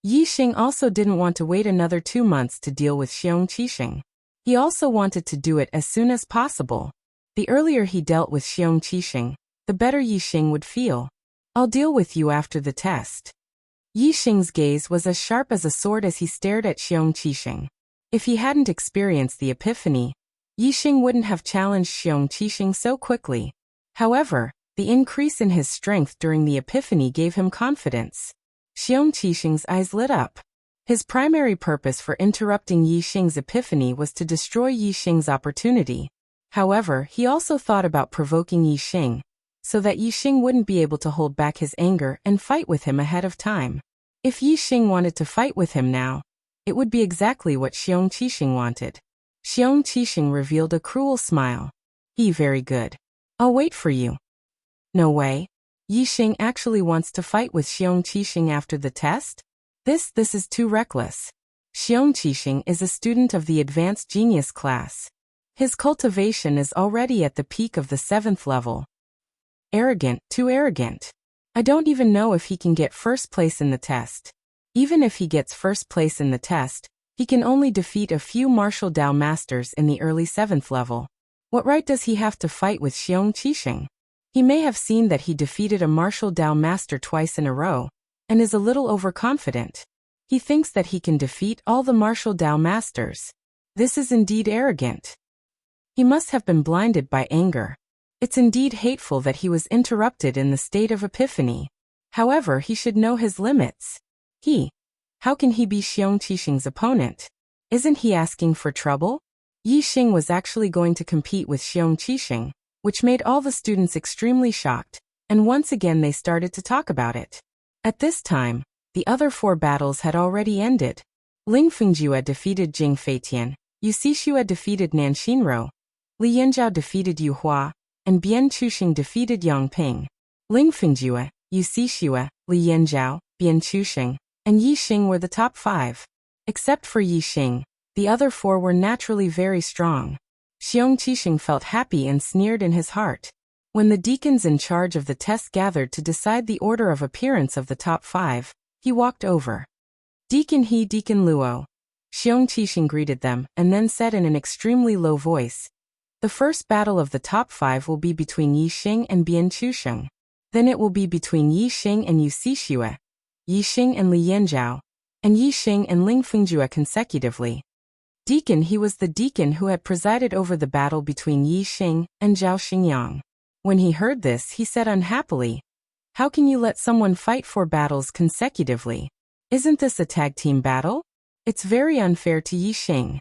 Yixing also didn't want to wait another 2 months to deal with Xiong Qixing. He also wanted to do it as soon as possible. The earlier he dealt with Xiong Qixing, the better Yixing would feel. I'll deal with you after the test. Yixing's gaze was as sharp as a sword as he stared at Xiong Qixing. If he hadn't experienced the epiphany, Yixing wouldn't have challenged Xiong Qixing so quickly. However, the increase in his strength during the epiphany gave him confidence. Xiong Qixing's eyes lit up. His primary purpose for interrupting Yixing's epiphany was to destroy Yixing's opportunity. However, he also thought about provoking Yixing, so that Yixing wouldn't be able to hold back his anger and fight with him ahead of time. If Yixing wanted to fight with him now, it would be exactly what Xiong Qixing wanted. Xiong Qixing revealed a cruel smile. Very good. I'll wait for you. No way. Yixing actually wants to fight with Xiong Qixing after the test? This is too reckless. Xiong Qixing is a student of the advanced genius class. His cultivation is already at the peak of the 7th level. Arrogant, too arrogant. I don't even know if he can get first place in the test. Even if he gets first place in the test, he can only defeat a few martial Dao masters in the early 7th level. What right does he have to fight with Xiong Qixing? He may have seen that he defeated a martial Dao master twice in a row, and is a little overconfident. He thinks that he can defeat all the martial Dao masters. This is indeed arrogant. He must have been blinded by anger. It's indeed hateful that he was interrupted in the state of epiphany. However, he should know his limits. How can he be Xiong Qixing's opponent? Isn't he asking for trouble? Yi Xing was actually going to compete with Xiong Qixing, which made all the students extremely shocked, and once again they started to talk about it. At this time, the other 4 battles had already ended. Ling Fengjue defeated Jing Feitian, Yu Sixue defeated Nan Xinrou, Li Yanzhao defeated Yu Hua, and Bian Chuxing defeated Yang Ping. Ling Fengjue, Yu Sixue, Li Yanzhao, Bian Chuxing, and Yi Xing were the top 5. Except for Yi Xing, the other 4 were naturally very strong. Xiong Qixing felt happy and sneered in his heart. When the deacons in charge of the test gathered to decide the order of appearance of the top 5, he walked over. Deacon He, Deacon Luo. Xiong Qixing greeted them and then said in an extremely low voice, "The first battle of the top 5 will be between Yi Xing and Bian Chuxing. Then it will be between Yi Xing and Yu Sixue, Yi Xing and Li Yanzhao, and Yi Xing and Ling Fengjue consecutively." Deacon He was the deacon who had presided over the battle between Yi Xing and Zhao Xingyang. When he heard this, he said unhappily, "How can you let someone fight 4 battles consecutively? Isn't this a tag team battle? It's very unfair to Yi Xing."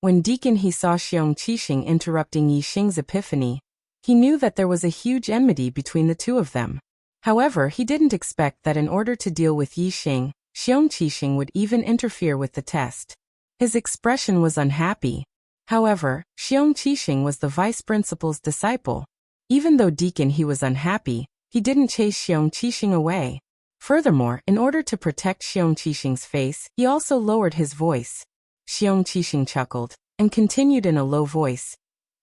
When Deacon He saw Xiong Qixing interrupting Yi Xing's epiphany, he knew that there was a huge enmity between the two of them. However, he didn't expect that in order to deal with Yi Xing, Xiong Qixing would even interfere with the test. His expression was unhappy. However, Xiong Qixing was the vice principal's disciple. Even though Deacon He was unhappy, he didn't chase Xiong Qixing away. Furthermore, in order to protect Xiong Qixing's face, he also lowered his voice. Xiong Qixing chuckled and continued in a low voice,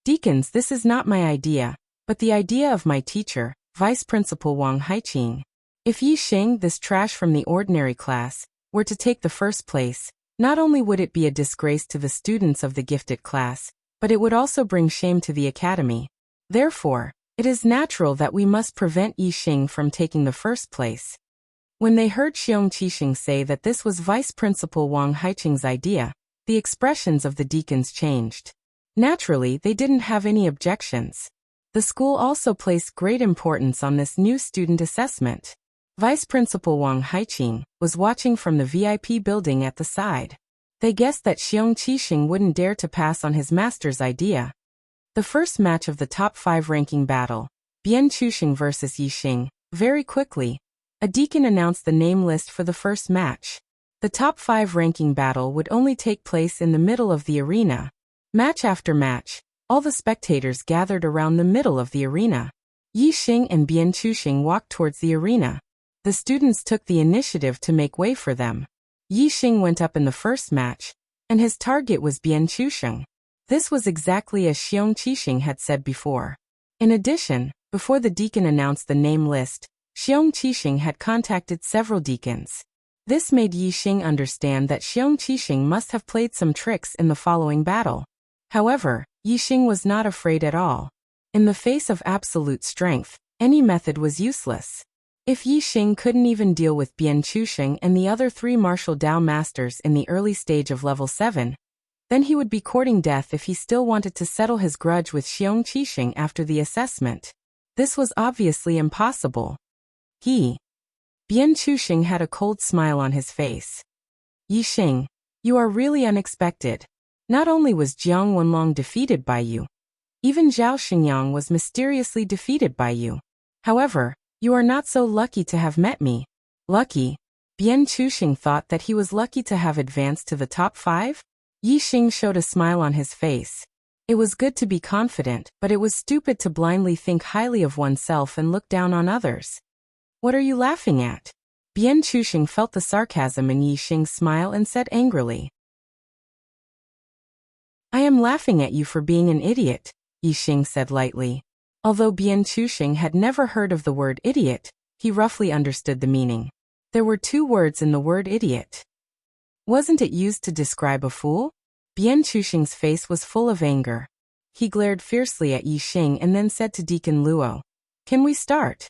"Deacons, this is not my idea, but the idea of my teacher, Vice Principal Wang Haiqing. If Yi Xing, this trash from the ordinary class, were to take the first place, not only would it be a disgrace to the students of the gifted class, but it would also bring shame to the academy. Therefore, it is natural that we must prevent Yi Xing from taking the first place." When they heard Xiong Qixing say that this was Vice Principal Wang Haiqing's idea, the expressions of the deacons changed. Naturally, they didn't have any objections. The school also placed great importance on this new student assessment. Vice Principal Wang Haiqing was watching from the VIP building at the side. They guessed that Xiong Qixing wouldn't dare to pass on his master's idea. The first match of the top 5 ranking battle, Bian Chuxing versus Yi Xing, very quickly, a deacon announced the name list for the first match. The top 5 ranking battle would only take place in the middle of the arena. Match after match, all the spectators gathered around the middle of the arena. Yi Xing and Bian Chuxing walked towards the arena. The students took the initiative to make way for them. Yi Xing went up in the first match, and his target was Bian Chuxing. This was exactly as Xiong Qixing had said before. In addition, before the deacon announced the name list, Xiong Qixing had contacted several deacons. This made Yi Xing understand that Xiong Qixing must have played some tricks in the following battle. However, Yi Xing was not afraid at all. In the face of absolute strength, any method was useless. If Yi Xing couldn't even deal with Bian Chuxing and the other 3 martial Dao masters in the early stage of level 7, then he would be courting death if he still wanted to settle his grudge with Xiong Qixing after the assessment. This was obviously impossible. Bian Chuxing had a cold smile on his face. "Yi Xing, you are really unexpected. Not only was Jiang Wenlong defeated by you, even Zhao Xingyang was mysteriously defeated by you. However, you are not so lucky to have met me." Lucky? Bian Chuxing thought that he was lucky to have advanced to the top 5? Yi Xing showed a smile on his face. It was good to be confident, but it was stupid to blindly think highly of oneself and look down on others. "What are you laughing at?" Bian Chuxing felt the sarcasm in Yi Xing's smile and said angrily, "I am laughing at you for being an idiot," Yi Xing said lightly. Although Bian Chuxing had never heard of the word idiot, he roughly understood the meaning. There were 2 words in the word idiot. Wasn't it used to describe a fool? Bian Chuxing's face was full of anger. He glared fiercely at Yi Xing and then said to Deacon Luo, "Can we start?"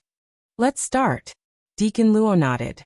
"Let's start." Deacon Luo nodded.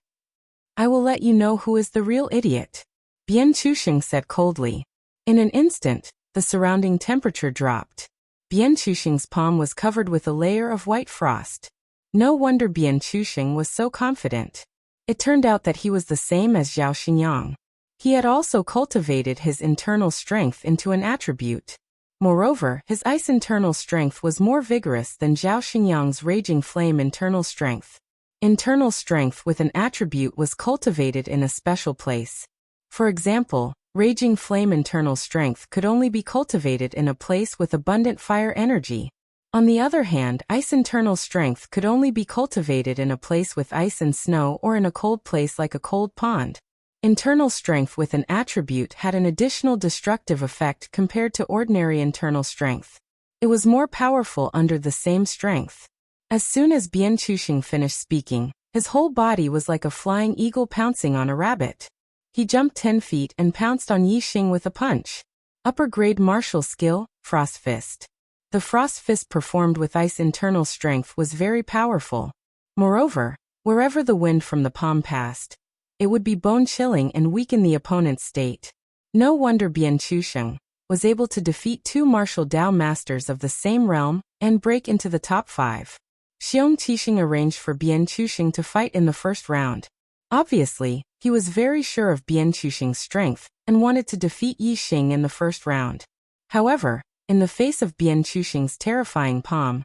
"I will let you know who is the real idiot," Bian Chuxing said coldly. In an instant, the surrounding temperature dropped. Bian Chuxing's palm was covered with a layer of white frost. No wonder Bian Chuxing was so confident. It turned out that he was the same as Zhao Xingyang. He had also cultivated his internal strength into an attribute. Moreover, his ice internal strength was more vigorous than Zhao Xingyang's raging flame internal strength. Internal strength with an attribute was cultivated in a special place. For example, raging flame internal strength could only be cultivated in a place with abundant fire energy. On the other hand, ice internal strength could only be cultivated in a place with ice and snow or in a cold place like a cold pond. Internal strength with an attribute had an additional destructive effect compared to ordinary internal strength. It was more powerful under the same strength. As soon as Bian Chuxing finished speaking, his whole body was like a flying eagle pouncing on a rabbit. He jumped 10 feet and pounced on Yixing with a punch. Upper grade martial skill, Frost Fist. The Frost Fist performed with ice internal strength was very powerful. Moreover, wherever the wind from the palm passed, it would be bone-chilling and weaken the opponent's state. No wonder Bian Chuxing was able to defeat 2 martial Dao masters of the same realm and break into the top 5. Xiong Qixing arranged for Bian Chuxing to fight in the first round. Obviously, he was very sure of Bian Chuxing's strength and wanted to defeat Yixing in the first round. However, in the face of Bian Chuxing's terrifying palm,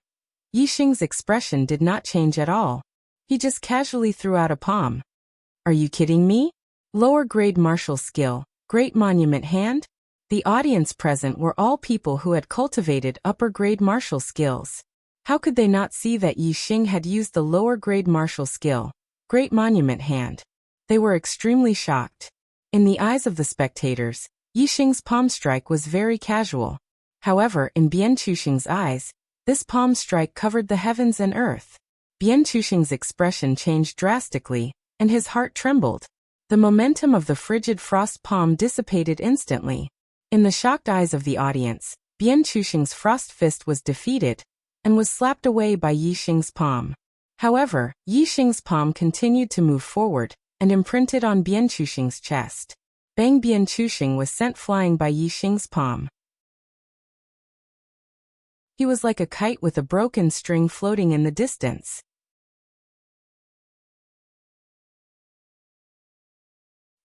Yixing's expression did not change at all. He just casually threw out a palm. Are you kidding me? Lower grade martial skill, Great Monument Hand? The audience present were all people who had cultivated upper grade martial skills. How could they not see that Yixing had used the lower grade martial skill, Great Monument Hand? They were extremely shocked. In the eyes of the spectators, Yixing's palm strike was very casual. However, in Bian Chuxing's eyes, this palm strike covered the heavens and earth. Bian Chuxing's expression changed drastically, and his heart trembled. The momentum of the frigid frost palm dissipated instantly. In the shocked eyes of the audience, Bian Chuxing's Frost Fist was defeated and was slapped away by Yixing's palm. However, Yixing's palm continued to move forward and imprinted on Bian Chuxing's chest. Bang! Bian Chuxing was sent flying by Yixing's palm. He was like a kite with a broken string floating in the distance.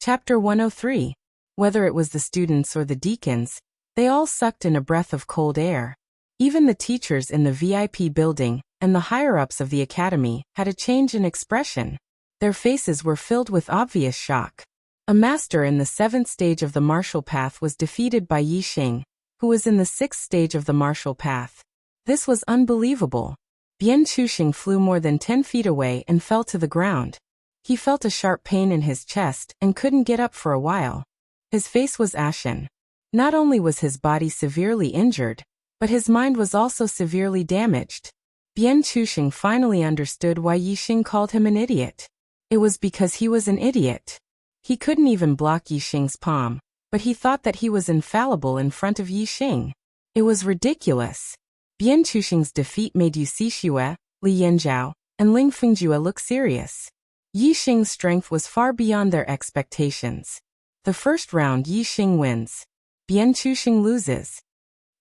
Chapter 103. Whether it was the students or the deacons, they all sucked in a breath of cold air. Even the teachers in the VIP building and the higher-ups of the academy had a change in expression. Their faces were filled with obvious shock. A master in the 7th stage of the martial path was defeated by Yixing, who was in the 6th stage of the martial path. This was unbelievable. Bian Chuxing flew more than 10 feet away and fell to the ground. He felt a sharp pain in his chest and couldn't get up for a while. His face was ashen. Not only was his body severely injured, but his mind was also severely damaged. Bian Chuxing finally understood why Yixing called him an idiot. It was because he was an idiot. He couldn't even block Yixing's palm, but he thought that he was infallible in front of Yixing. It was ridiculous. Bian Chuxing's defeat made Yu Xixue, Li Yanzhao, and Ling Fengjue look serious. Yixing's strength was far beyond their expectations. The first round Yixing wins. Bian Chuxing loses.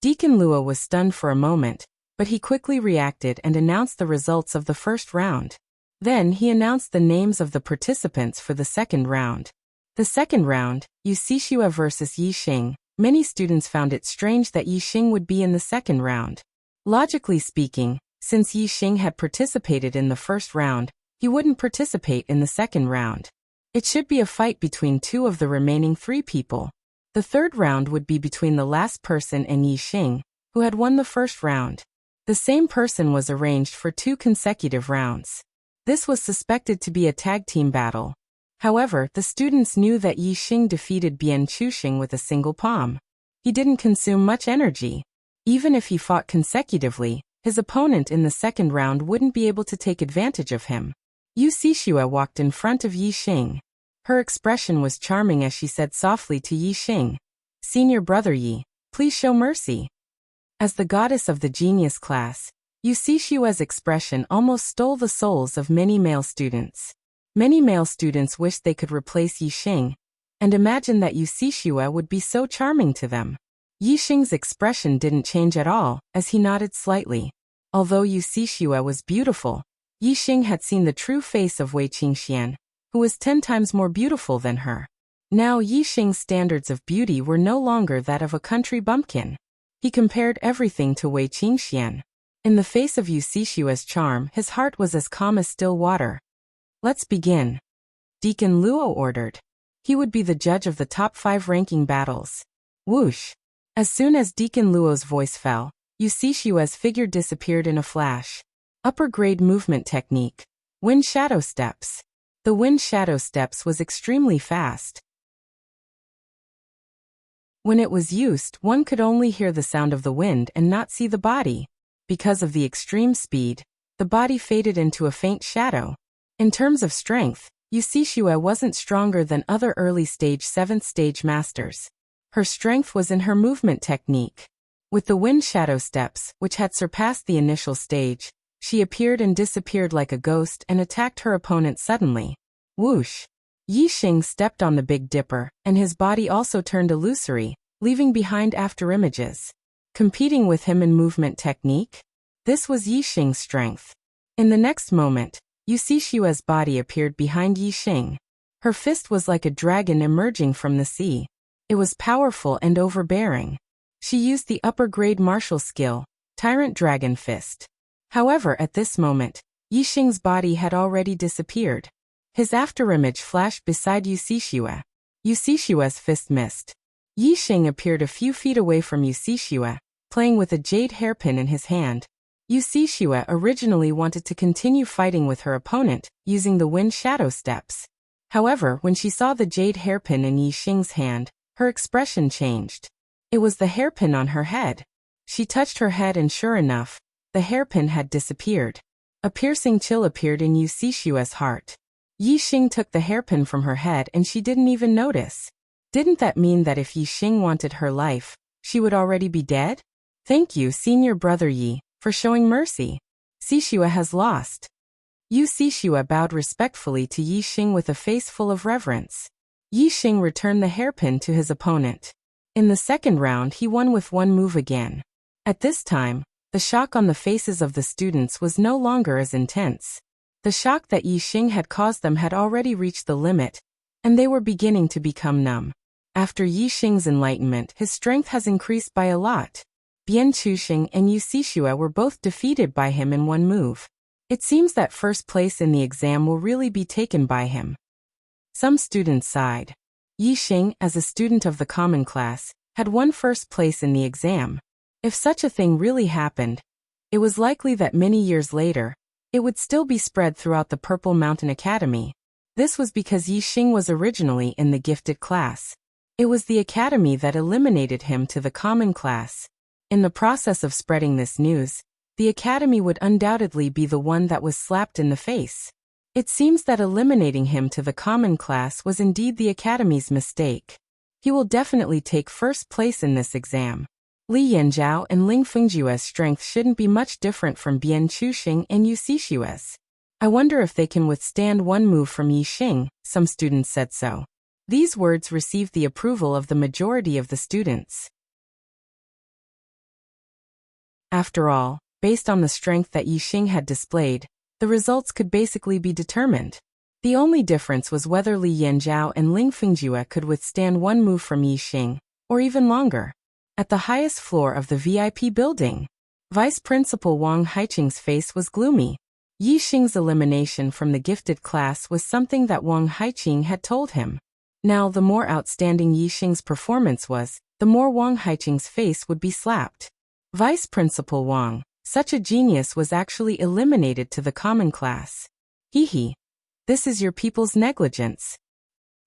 Deacon Luo was stunned for a moment, but he quickly reacted and announced the results of the first round. Then he announced the names of the participants for the second round. The second round, Yu Xixue versus Yixing. Many students found it strange that Yixing would be in the second round. Logically speaking, since Yixing had participated in the first round, he wouldn't participate in the second round. It should be a fight between 2 of the remaining 3 people. The third round would be between the last person and Yixing, who had won the first round. The same person was arranged for 2 consecutive rounds. This was suspected to be a tag team battle. However, the students knew that Yixing defeated Bian Chuxing with a single palm. He didn't consume much energy. Even if he fought consecutively, his opponent in the second round wouldn't be able to take advantage of him. Yu Xixue walked in front of Yixing. Her expression was charming as she said softly to Yixing, "Senior brother Yi, please show mercy." As the goddess of the genius class, Yu Xixue's expression almost stole the souls of many male students. Many male students wished they could replace Yixing, and imagined that Yu Xixue would be so charming to them. Yixing's expression didn't change at all, as he nodded slightly. Although Yu Xixue was beautiful, Yixing had seen the true face of Wei Qingxian, who was 10 times more beautiful than her. Now Yixing's standards of beauty were no longer that of a country bumpkin. He compared everything to Wei Qingxian. In the face of Yu Xixua's charm, his heart was as calm as still water. Let's begin. Deacon Luo ordered. He would be the judge of the top 5 ranking battles. Whoosh! As soon as Deacon Luo's voice fell, Yu Xixua's figure disappeared in a flash. Upper grade movement technique. Wind shadow steps. The wind shadow steps was extremely fast. When it was used, one could only hear the sound of the wind and not see the body. Because of the extreme speed, the body faded into a faint shadow. In terms of strength, Yu Xixua wasn't stronger than other early stage 7th stage masters. Her strength was in her movement technique. With the wind shadow steps, which had surpassed the initial stage, she appeared and disappeared like a ghost and attacked her opponent suddenly. Whoosh! Yixing stepped on the Big Dipper, and his body also turned illusory, leaving behind afterimages. Competing with him in movement technique? This was Yixing's strength. In the next moment, Yu Xixua's body appeared behind Yixing. Her fist was like a dragon emerging from the sea. It was powerful and overbearing. She used the upper-grade martial skill, Tyrant Dragon Fist. However, at this moment, Yixing's body had already disappeared. His afterimage flashed beside Yu Xixua. Yu Xixua's fist missed. Yixing appeared a few feet away from Yu Xixua, playing with a jade hairpin in his hand. Yu Xixua originally wanted to continue fighting with her opponent, using the wind shadow steps. However, when she saw the jade hairpin in Yixing's hand, her expression changed. It was the hairpin on her head. She touched her head and sure enough, the hairpin had disappeared. A piercing chill appeared in Yu Xixua's heart. Yixing took the hairpin from her head and she didn't even notice. Didn't that mean that if Yixing wanted her life, she would already be dead? Thank you, senior brother Yi, for showing mercy. Xixua has lost. Yu Xixua bowed respectfully to Yixing with a face full of reverence. Yixing returned the hairpin to his opponent. In the second round he won with one move again. At this time, the shock on the faces of the students was no longer as intense. The shock that Yixing had caused them had already reached the limit, and they were beginning to become numb. After Yixing's enlightenment, his strength has increased by a lot. Bian Chuxing and Yu Xixua were both defeated by him in one move. It seems that first place in the exam will really be taken by him. Some students sighed. Yixing, as a student of the common class, had won first place in the exam. If such a thing really happened, it was likely that many years later, it would still be spread throughout the Purple Mountain Academy. This was because Yixing was originally in the gifted class. It was the academy that eliminated him to the common class. In the process of spreading this news, the academy would undoubtedly be the one that was slapped in the face. It seems that eliminating him to the common class was indeed the academy's mistake. He will definitely take first place in this exam. Li Yanzhao and Ling Fengjue's strength shouldn't be much different from Bian Chuxing and Yu Xixua's. I wonder if they can withstand one move from Yixing, some students said so. These words received the approval of the majority of the students. After all, based on the strength that Yixing had displayed, the results could basically be determined. The only difference was whether Li Yanzhao and Ling Fengjue could withstand one move from Yixing, or even longer. At the highest floor of the VIP building, Vice Principal Wang Haiqing's face was gloomy. Yixing's elimination from the gifted class was something that Wang Haiqing had told him. Now, the more outstanding Yixing's performance was, the more Wang Haiqing's face would be slapped. Vice Principal Wang, such a genius, was actually eliminated to the common class. Hee. This is your people's negligence.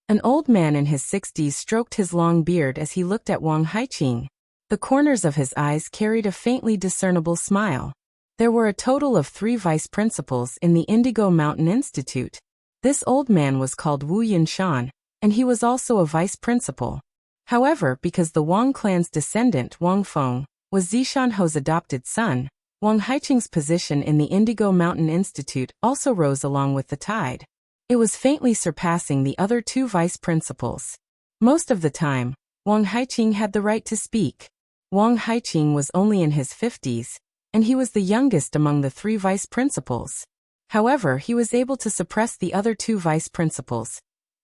An old man in his 60s stroked his long beard as he looked at Wang Haiqing. The corners of his eyes carried a faintly discernible smile. There were a total of 3 vice principals in the Indigo Mountain Institute. This old man was called Wu Yinshan, and he was also a vice principal. However, because the Wang clan's descendant, Wang Feng, was Zishan Ho's adopted son, Wang Haiqing's position in the Indigo Mountain Institute also rose along with the tide. It was faintly surpassing the other 2 vice principals. Most of the time, Wang Haiqing had the right to speak. Wang Haiqing was only in his 50s, and he was the youngest among the 3 vice principals. However, he was able to suppress the other 2 vice principals.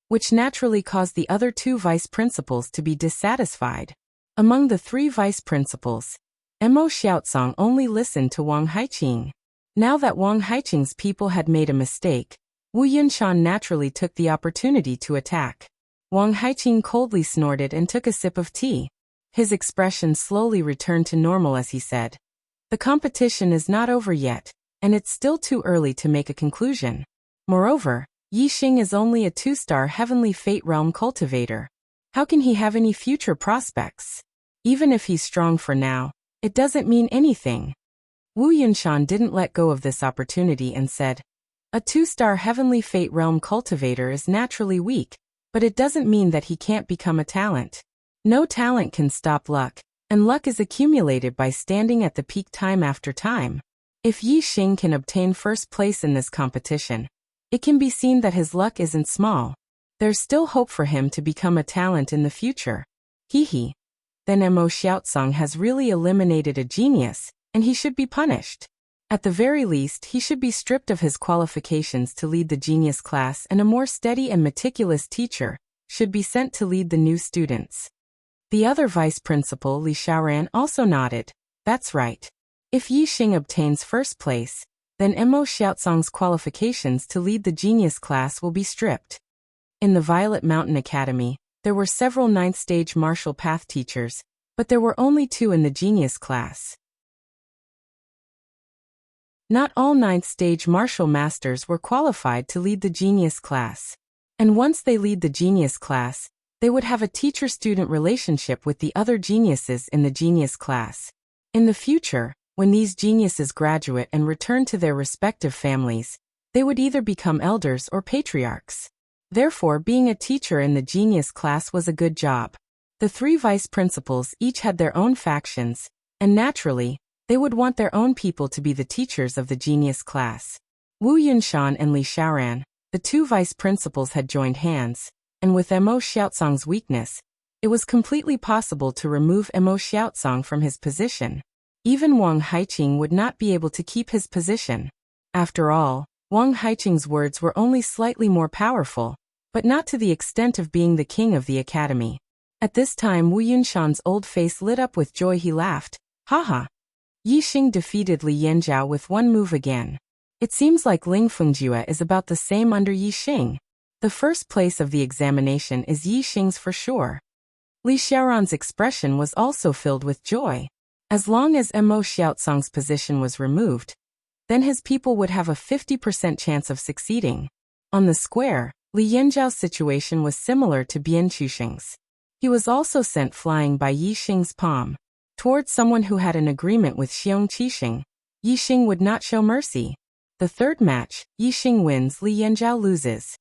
which naturally caused the other two vice principals to be dissatisfied. Among the three vice principals, Mo Xiaozong only listened to Wang Haiqing. Now that Wang Haiqing's people had made a mistake, Wu Yunshan naturally took the opportunity to attack. Wang Haiqing coldly snorted and took a sip of tea. His expression slowly returned to normal as he said, "The competition is not over yet, and it's still too early to make a conclusion. Moreover, Yi Xing is only a 2-star heavenly fate realm cultivator. How can he have any future prospects? Even if he's strong for now, it doesn't mean anything." Wu Yunshan didn't let go of this opportunity and said, "A 2-star heavenly fate realm cultivator is naturally weak, but it doesn't mean that he can't become a talent. No talent can stop luck, and luck is accumulated by standing at the peak time after time. If Yi Xing can obtain first place in this competition, it can be seen that his luck isn't small. There's still hope for him to become a talent in the future. Hee. Then Mo Xiaozong has really eliminated a genius, and he should be punished. At the very least, he should be stripped of his qualifications to lead the genius class, and a more steady and meticulous teacher should be sent to lead the new students." The other vice principal, Li Xiaoran, also nodded. "That's right. If Yi Xing obtains first place, then Mo Xiaozong's qualifications to lead the genius class will be stripped." In the Violet Mountain Academy, there were several 9th-stage martial path teachers, but there were only 2 in the genius class. Not all 9th-stage martial masters were qualified to lead the genius class. And once they lead the genius class, they would have a teacher-student relationship with the other geniuses in the genius class. In the future, when these geniuses graduate and return to their respective families, they would either become elders or patriarchs. Therefore, being a teacher in the genius class was a good job. The 3 vice principals each had their own factions, and naturally, they would want their own people to be the teachers of the genius class. Wu Yunshan and Li Xiaoran, the 2 vice principals, had joined hands, and with Mo Xiaozong's weakness, it was completely possible to remove Mo Xiaozong from his position. Even Wang Haiqing would not be able to keep his position. After all, Wang Haiqing's words were only slightly more powerful, but not to the extent of being the king of the academy. At this time, Wu Yunshan's old face lit up with joy. He laughed. "Haha! Yi Xing defeated Li Yanjiao with one move again. It seems like Ling Fengjue is about the same under Yi Xing. The first place of the examination is Yi Xing's for sure." Li Xiaoran's expression was also filled with joy. As long as Mo Xiaozong's position was removed, then his people would have a 50% chance of succeeding. On the square, Li Yanjiao's situation was similar to Bian Chuxing's. He was also sent flying by Yi Xing's palm. Towards someone who had an agreement with Xiong Qixing, Yi Xing would not show mercy. The third match, Yi Xing wins, Li Yanjiao loses.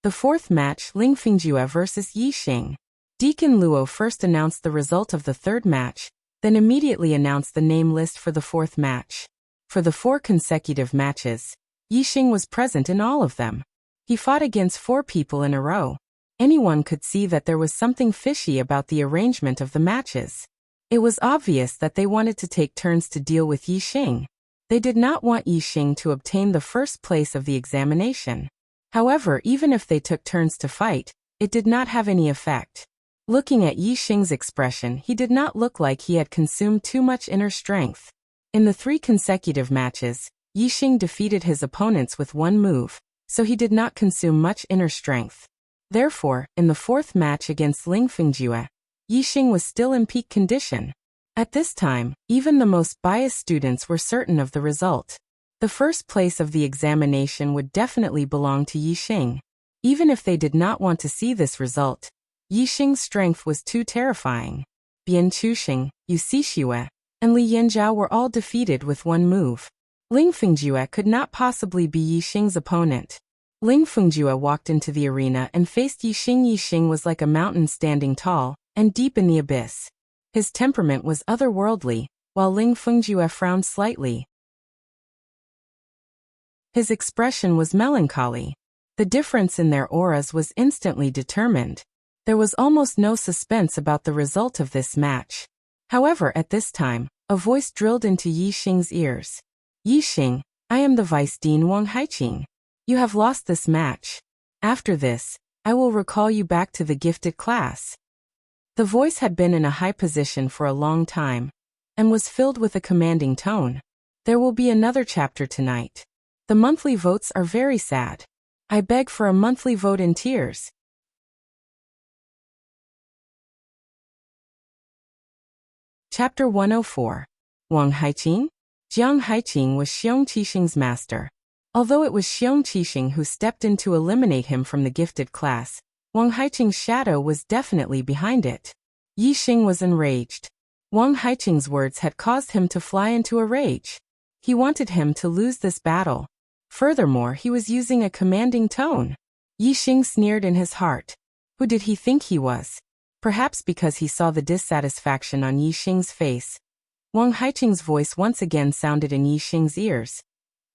The fourth match, Ling Fengjue versus Yi Xing. Deacon Luo first announced the result of the third match, then immediately announced the name list for the fourth match. For the 4 consecutive matches, Yi Xing was present in all of them. He fought against 4 people in a row. Anyone could see that there was something fishy about the arrangement of the matches. It was obvious that they wanted to take turns to deal with Yi Xing. They did not want Yi Xing to obtain the first place of the examination. However, even if they took turns to fight, it did not have any effect. Looking at Yi Xing's expression, he did not look like he had consumed too much inner strength. In the 3 consecutive matches, Yi Xing defeated his opponents with one move, so he did not consume much inner strength. Therefore, in the 4th match against Ling Fengjue, Yi Xing was still in peak condition. At this time, even the most biased students were certain of the result. The first place of the examination would definitely belong to Yi Xing. Even if they did not want to see this result, Yi Xing's strength was too terrifying. Bian Chuxing, Yu Xixue, and Li Yanjiao were all defeated with one move. Ling Fengjue could not possibly be Yi Xing's opponent. Ling Fengjue walked into the arena and faced Yi Xing. Yi Xing was like a mountain standing tall and deep in the abyss. His temperament was otherworldly, while Ling Fengjue frowned slightly. His expression was melancholy. The difference in their auras was instantly determined. There was almost no suspense about the result of this match. However, at this time, a voice drilled into Yi Xing's ears. "Yi Xing, I am the Vice Dean Wang Haiqing. You have lost this match." After this, I will recall you back to the gifted class. The voice had been in a high position for a long time, and was filled with a commanding tone. There will be another chapter tonight. The monthly votes are very sad. I beg for a monthly vote in tears. Chapter 104. Wang Haiqing? Jiang Haiqing was Xiong Qixing's master. Although it was Xiong Qixing who stepped in to eliminate him from the gifted class, Wang Haiqing's shadow was definitely behind it. Yixing was enraged. Wang Haiqing's words had caused him to fly into a rage. He wanted him to lose this battle. Furthermore, he was using a commanding tone. Yixing sneered in his heart. Who did he think he was? Perhaps because he saw the dissatisfaction on Yixing's face. Wang Haiqing's voice once again sounded in Yixing's ears.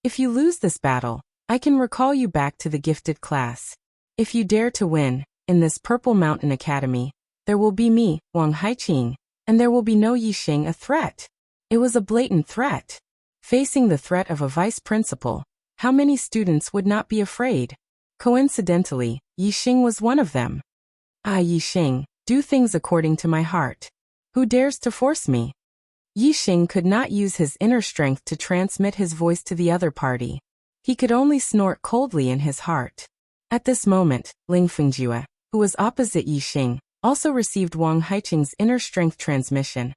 If you lose this battle, I can recall you back to the gifted class. If you dare to win, in this Purple Mountain Academy, there will be me, Wang Haiqing, and there will be no Yixing a threat. It was a blatant threat. Facing the threat of a vice principal, how many students would not be afraid? Coincidentally, Yixing was one of them. Ah, Yixing, do things according to my heart. Who dares to force me? Yixing could not use his inner strength to transmit his voice to the other party. He could only snort coldly in his heart. At this moment, Ling Fengjue, who was opposite Yixing, also received Wang Haiqing's inner strength transmission.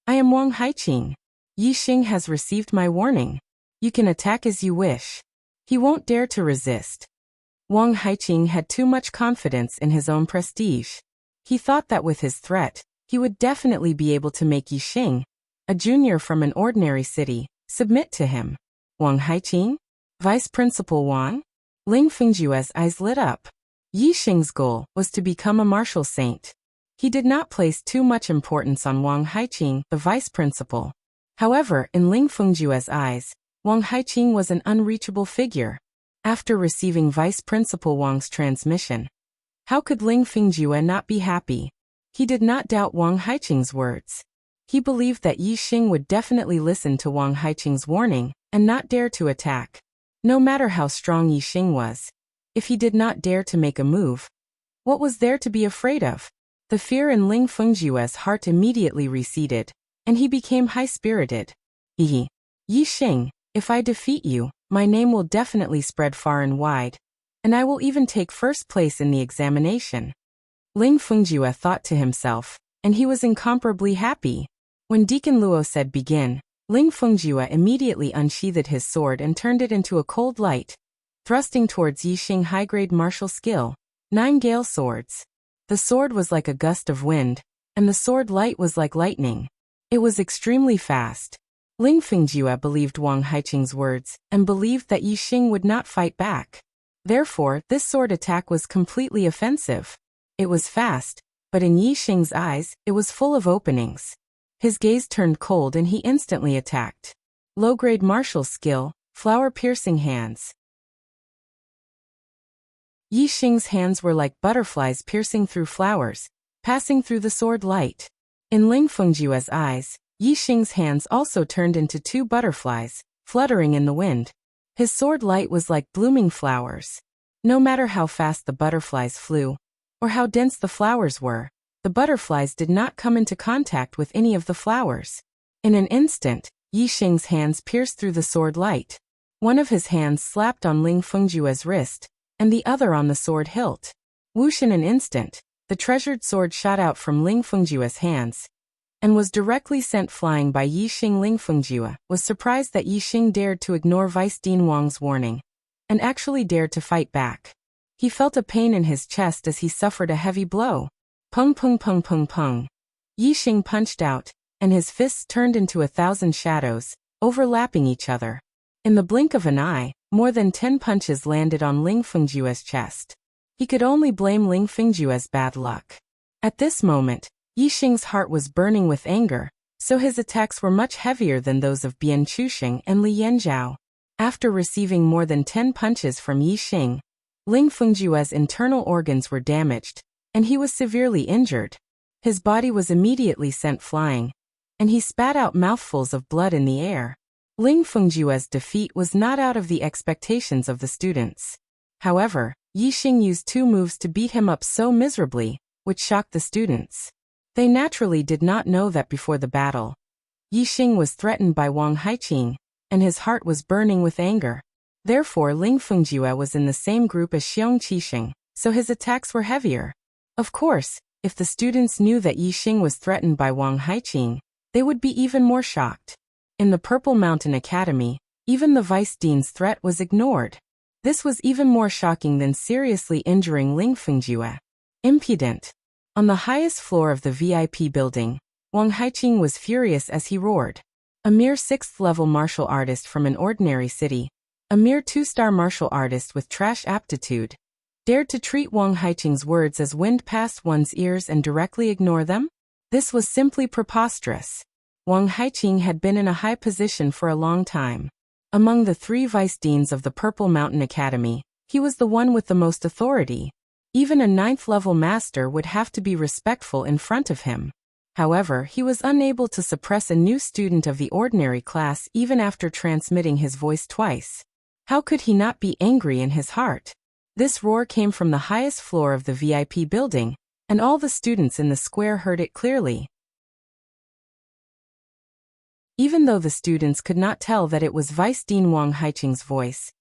I am Wang Haiqing. Yixing has received my warning. You can attack as you wish. He won't dare to resist. Wang Haiqing had too much confidence in his own prestige. He thought that with his threat, he would definitely be able to make Yixing, a junior from an ordinary city, submit to him. Wang Haiqing? Vice Principal Wang? Ling Fengjue's eyes lit up. Yixing's goal was to become a martial saint. He did not place too much importance on Wang Haiqing, the vice principal. However, in Ling Fengjue's eyes, Wang Haiqing was an unreachable figure. After receiving Vice Principal Wang's transmission, how could Ling Fengjue not be happy? He did not doubt Wang Haiqing's words. He believed that Yixing would definitely listen to Wang Haiqing's warning and not dare to attack. No matter how strong Yixing was, if he did not dare to make a move, what was there to be afraid of? The fear in Ling Fengjue's heart immediately receded, and he became high-spirited. Yixing, if I defeat you, my name will definitely spread far and wide, and I will even take first place in the examination. Ling Fengjue thought to himself, and he was incomparably happy. When Deacon Luo said begin, Ling Fengjue immediately unsheathed his sword and turned it into a cold light, thrusting towards Yixing high-grade martial skill, 9 gale swords. The sword was like a gust of wind, and the sword light was like lightning. It was extremely fast. Ling Fengjue believed Wang Haiqing's words and believed that Yixing would not fight back. Therefore, this sword attack was completely offensive. It was fast, but in Yixing's eyes, it was full of openings. His gaze turned cold and he instantly attacked. Low-grade martial skill, flower-piercing hands. Yixing's hands were like butterflies piercing through flowers, passing through the sword light. In Ling Fengjue's eyes, Yixing's hands also turned into 2 butterflies, fluttering in the wind. His sword light was like blooming flowers. No matter how fast the butterflies flew, or how dense the flowers were, the butterflies did not come into contact with any of the flowers. In an instant, Yixing's hands pierced through the sword light. One of his hands slapped on Ling Fengjue's wrist, and the other on the sword hilt. Whoosh, in an instant, the treasured sword shot out from Ling Fengjue's hands, and was directly sent flying by Yixing. Ling Fengjue was surprised that Yixing dared to ignore Vice Dean Wang's warning, and actually dared to fight back. He felt a pain in his chest as he suffered a heavy blow. Pung pung pung pung pung. Yixing punched out, and his fists turned into 1,000 shadows, overlapping each other. In the blink of an eye, more than 10 punches landed on Ling Fengjue's chest. He could only blame Ling Fengjue's bad luck. At this moment, Yixing's heart was burning with anger, so his attacks were much heavier than those of Bian Chuxing and Li Yanzhao. After receiving more than 10 punches from Yixing, Ling Fengjue's internal organs were damaged, and he was severely injured. His body was immediately sent flying, and he spat out mouthfuls of blood in the air. Ling Fengjue's defeat was not out of the expectations of the students. However, Yixing used 2 moves to beat him up so miserably, which shocked the students. They naturally did not know that before the battle, Yixing was threatened by Wang Haiqing, and his heart was burning with anger. Therefore Ling Fengjue was in the same group as Xiong Qixing, so his attacks were heavier. Of course, if the students knew that Yixing was threatened by Wang Haiqing, they would be even more shocked. In the Purple Mountain Academy, even the vice dean's threat was ignored. This was even more shocking than seriously injuring Ling Fengjue. Impudent. On the highest floor of the VIP building, Wang Haiqing was furious as he roared. A mere 6th-level martial artist from an ordinary city, a mere 2-star martial artist with trash aptitude, dared to treat Wang Haiqing's words as wind past one's ears and directly ignore them? This was simply preposterous. Wang Haiqing had been in a high position for a long time. Among the 3 vice deans of the Purple Mountain Academy, he was the one with the most authority. Even a 9th-level master would have to be respectful in front of him. However, he was unable to suppress a new student of the ordinary class even after transmitting his voice twice. How could he not be angry in his heart? This roar came from the highest floor of the VIP building, and all the students in the square heard it clearly. Even though the students could not tell that it was Vice Dean Wang Haiqing's voice,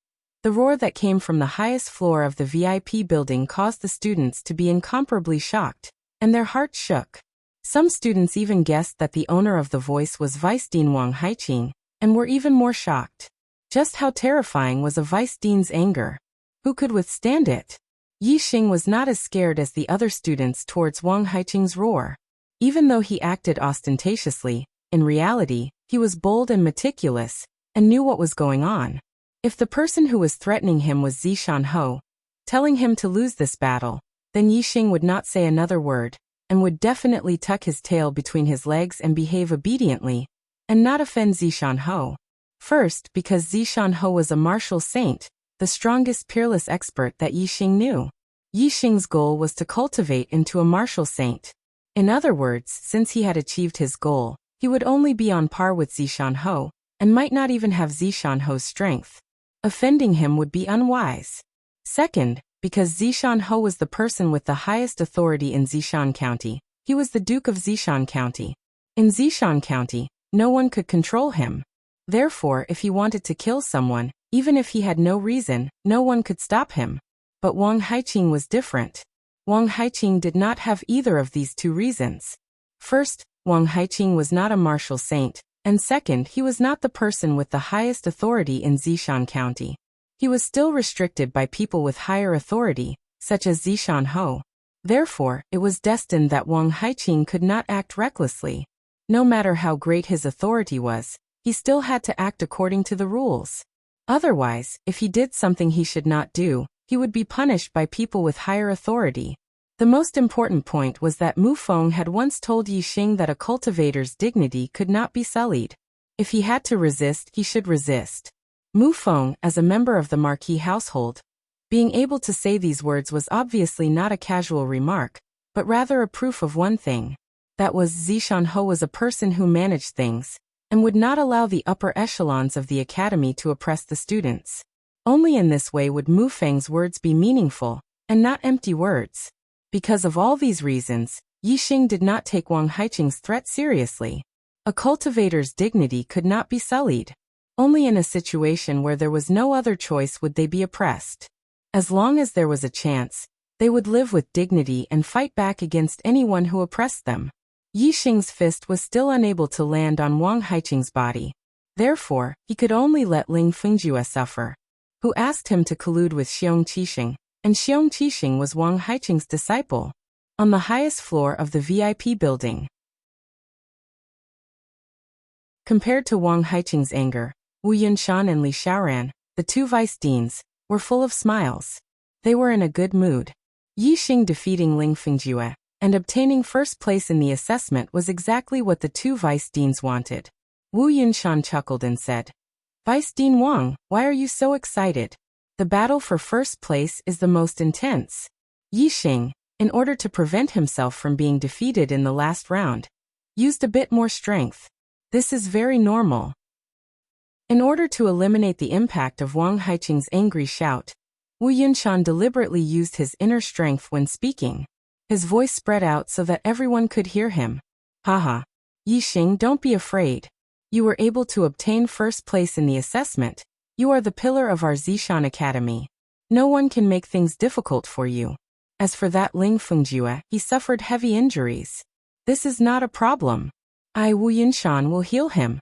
the roar that came from the highest floor of the VIP building caused the students to be incomparably shocked, and their hearts shook. Some students even guessed that the owner of the voice was Vice Dean Wang Haiqing, and were even more shocked. Just how terrifying was a Vice Dean's anger? Who could withstand it? Yixing was not as scared as the other students towards Wang Haiqing's roar. Even though he acted ostentatiously, in reality, he was bold and meticulous, and knew what was going on. If the person who was threatening him was Zishan Ho, telling him to lose this battle, then Yixing would not say another word, and would definitely tuck his tail between his legs and behave obediently, and not offend Zishan Ho. First, because Zishan Ho was a martial saint, the strongest peerless expert that Yixing knew. Yixing's goal was to cultivate into a martial saint. In other words, since he had achieved his goal, he would only be on par with Zishan Ho, and might not even have Zishan Ho's strength. Offending him would be unwise. Second, because Zishan Ho was the person with the highest authority in Zishan County, he was the Duke of Zishan County. In Zishan County, no one could control him. Therefore, if he wanted to kill someone, even if he had no reason, no one could stop him. But Wang Haiqing was different. Wang Haiqing did not have either of these 2 reasons. First, Wang Haiqing was not a martial saint, and second, he was not the person with the highest authority in Zishan County. He was still restricted by people with higher authority, such as Zishan Ho. Therefore, it was destined that Wang Haiqing could not act recklessly. No matter how great his authority was, he still had to act according to the rules. Otherwise, if he did something he should not do, he would be punished by people with higher authority. The most important point was that Mu Feng had once told Yixing that a cultivator's dignity could not be sullied. If he had to resist, he should resist. Mu Feng, as a member of the Marquis household, being able to say these words was obviously not a casual remark, but rather a proof of one thing. That was Zishan Ho was a person who managed things, and would not allow the upper echelons of the academy to oppress the students. Only in this way would Mu Feng's words be meaningful, and not empty words. Because of all these reasons, Yixing did not take Wang Haiqing's threat seriously. A cultivator's dignity could not be sullied. Only in a situation where there was no other choice would they be oppressed. As long as there was a chance, they would live with dignity and fight back against anyone who oppressed them. Yixing's fist was still unable to land on Wang Haiqing's body. Therefore, he could only let Ling Fengjue suffer, who asked him to collude with Xiong Qixing, and Xiong Qixing was Wang Haiqing's disciple. On the highest floor of the VIP building. Compared to Wang Haiqing's anger, Wu Yunshan and Li Xiaoran, the 2 vice deans, were full of smiles. They were in a good mood. Yixing defeating Ling Fengjue and obtaining first place in the assessment was exactly what the 2 vice deans wanted. Wu Yunshan chuckled and said, "Vice Dean Wang, why are you so excited? The battle for first place is the most intense." Yixing, in order to prevent himself from being defeated in the last round, used a bit more strength. This is very normal. In order to eliminate the impact of Wang Haiqing's angry shout, Wu Yunshan deliberately used his inner strength when speaking. His voice spread out so that everyone could hear him. Haha. Yixing, don't be afraid. You were able to obtain first place in the assessment. You are the pillar of our Zishan Academy. No one can make things difficult for you. As for that Ling Fengjue, he suffered heavy injuries. This is not a problem. Wu Yunshan will heal him.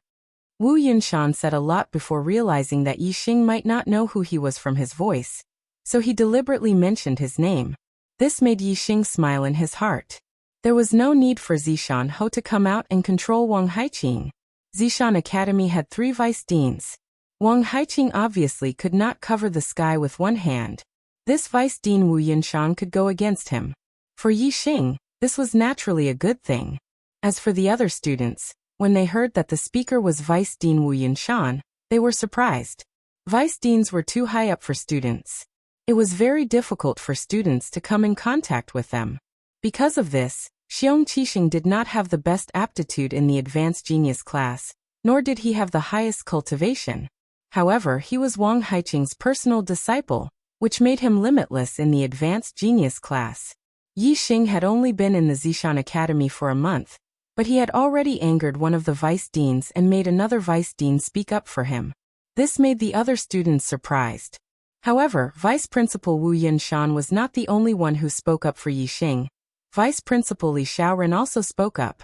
Wu Yunshan said a lot before realizing that Yixing might not know who he was from his voice, so he deliberately mentioned his name. This made Yixing smile in his heart. There was no need for Zishan Ho to come out and control Wang Haiqing. Zishan Academy had 3 vice deans. Wang Haiqing obviously could not cover the sky with one hand. This vice dean Wu Yunshan could go against him. For Yixing, this was naturally a good thing. As for the other students, when they heard that the speaker was Vice Dean Wu Yunshan, they were surprised. Vice deans were too high up for students. It was very difficult for students to come in contact with them. Because of this, Xiong Qixing did not have the best aptitude in the advanced genius class, nor did he have the highest cultivation. However, he was Wang Haiqing's personal disciple, which made him limitless in the advanced genius class. Yixing had only been in the Zishan Academy for a month, but he had already angered one of the vice deans and made another vice dean speak up for him. This made the other students surprised. However, Vice Principal Wu Yunshan was not the only one who spoke up for Yixing. Vice Principal Li Xiaoren also spoke up.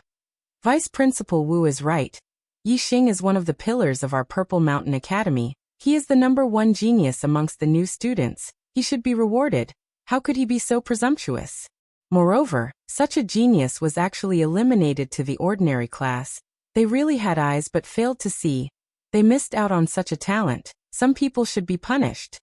Vice Principal Wu is right. Yixing is one of the pillars of our Purple Mountain Academy. He is the #1 genius amongst the new students. He should be rewarded. How could he be so presumptuous? Moreover, such a genius was actually eliminated to the ordinary class. They really had eyes but failed to see. They missed out on such a talent. Some people should be punished.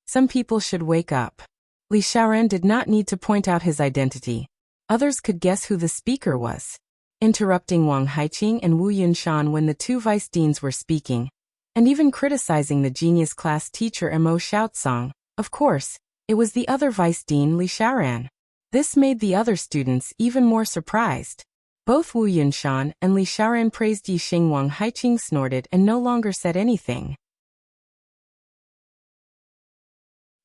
Some people should wake up. Li Xiaoren did not need to point out his identity. Others could guess who the speaker was. Interrupting Wang Haiqing and Wu Yunshan when the 2 vice deans were speaking, and even criticizing the genius class teacher Mo Xiaozong. Of course, it was the other vice dean Li Xiaoren. This made the other students even more surprised. Both Wu Yunshan and Li Xiaoren praised Yixing. Wang Haiqing snorted and no longer said anything.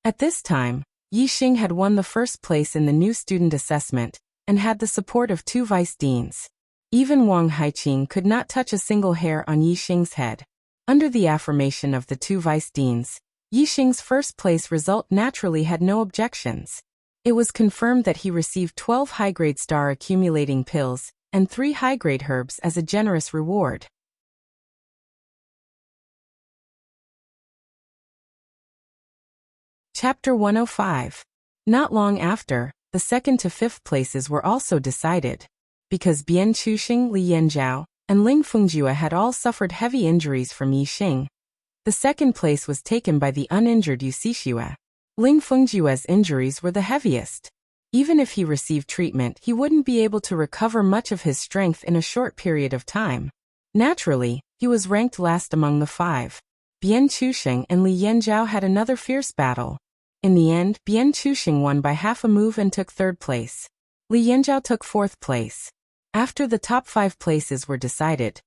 At this time, Yixing had won the first place in the new student assessment, and had the support of 2 vice deans. Even Wang Haiqing could not touch a single hair on Yixing's head. Under the affirmation of the 2 vice deans, Yixing's first place result naturally had no objections. It was confirmed that he received 12 high-grade star accumulating pills, and 3 high-grade herbs as a generous reward. Chapter 105. Not long after, the 2nd to 5th places were also decided. Because Bian Chuxing, Li Yanzhao, and Ling Fengjue had all suffered heavy injuries from Yixing, the 2nd place was taken by the uninjured Yu Xixue. Ling Fengjue's injuries were the heaviest. Even if he received treatment, he wouldn't be able to recover much of his strength in a short period of time. Naturally, he was ranked last among the 5. Bian Chuxing and Li Yanzhao had another fierce battle. In the end, Bian Chuxing won by half a move and took 3rd place. Li Yanzhao took 4th place. After the top 5 places were decided,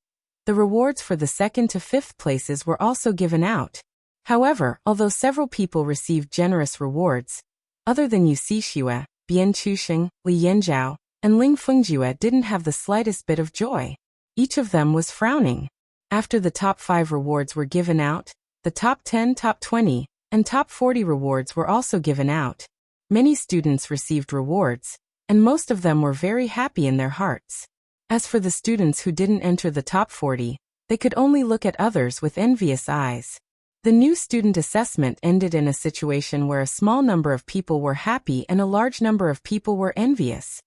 the rewards for the 2nd to 5th places were also given out. However, although several people received generous rewards, other than Yu Xixue, Bian Chuxing, Li Yanzhao, and Ling Fengjue didn't have the slightest bit of joy. Each of them was frowning. After the top 5 rewards were given out, the top 10, top 20, and top 40 rewards were also given out. Many students received rewards, and most of them were very happy in their hearts. As for the students who didn't enter the top 40, they could only look at others with envious eyes. The new student assessment ended in a situation where a small number of people were happy and a large number of people were envious.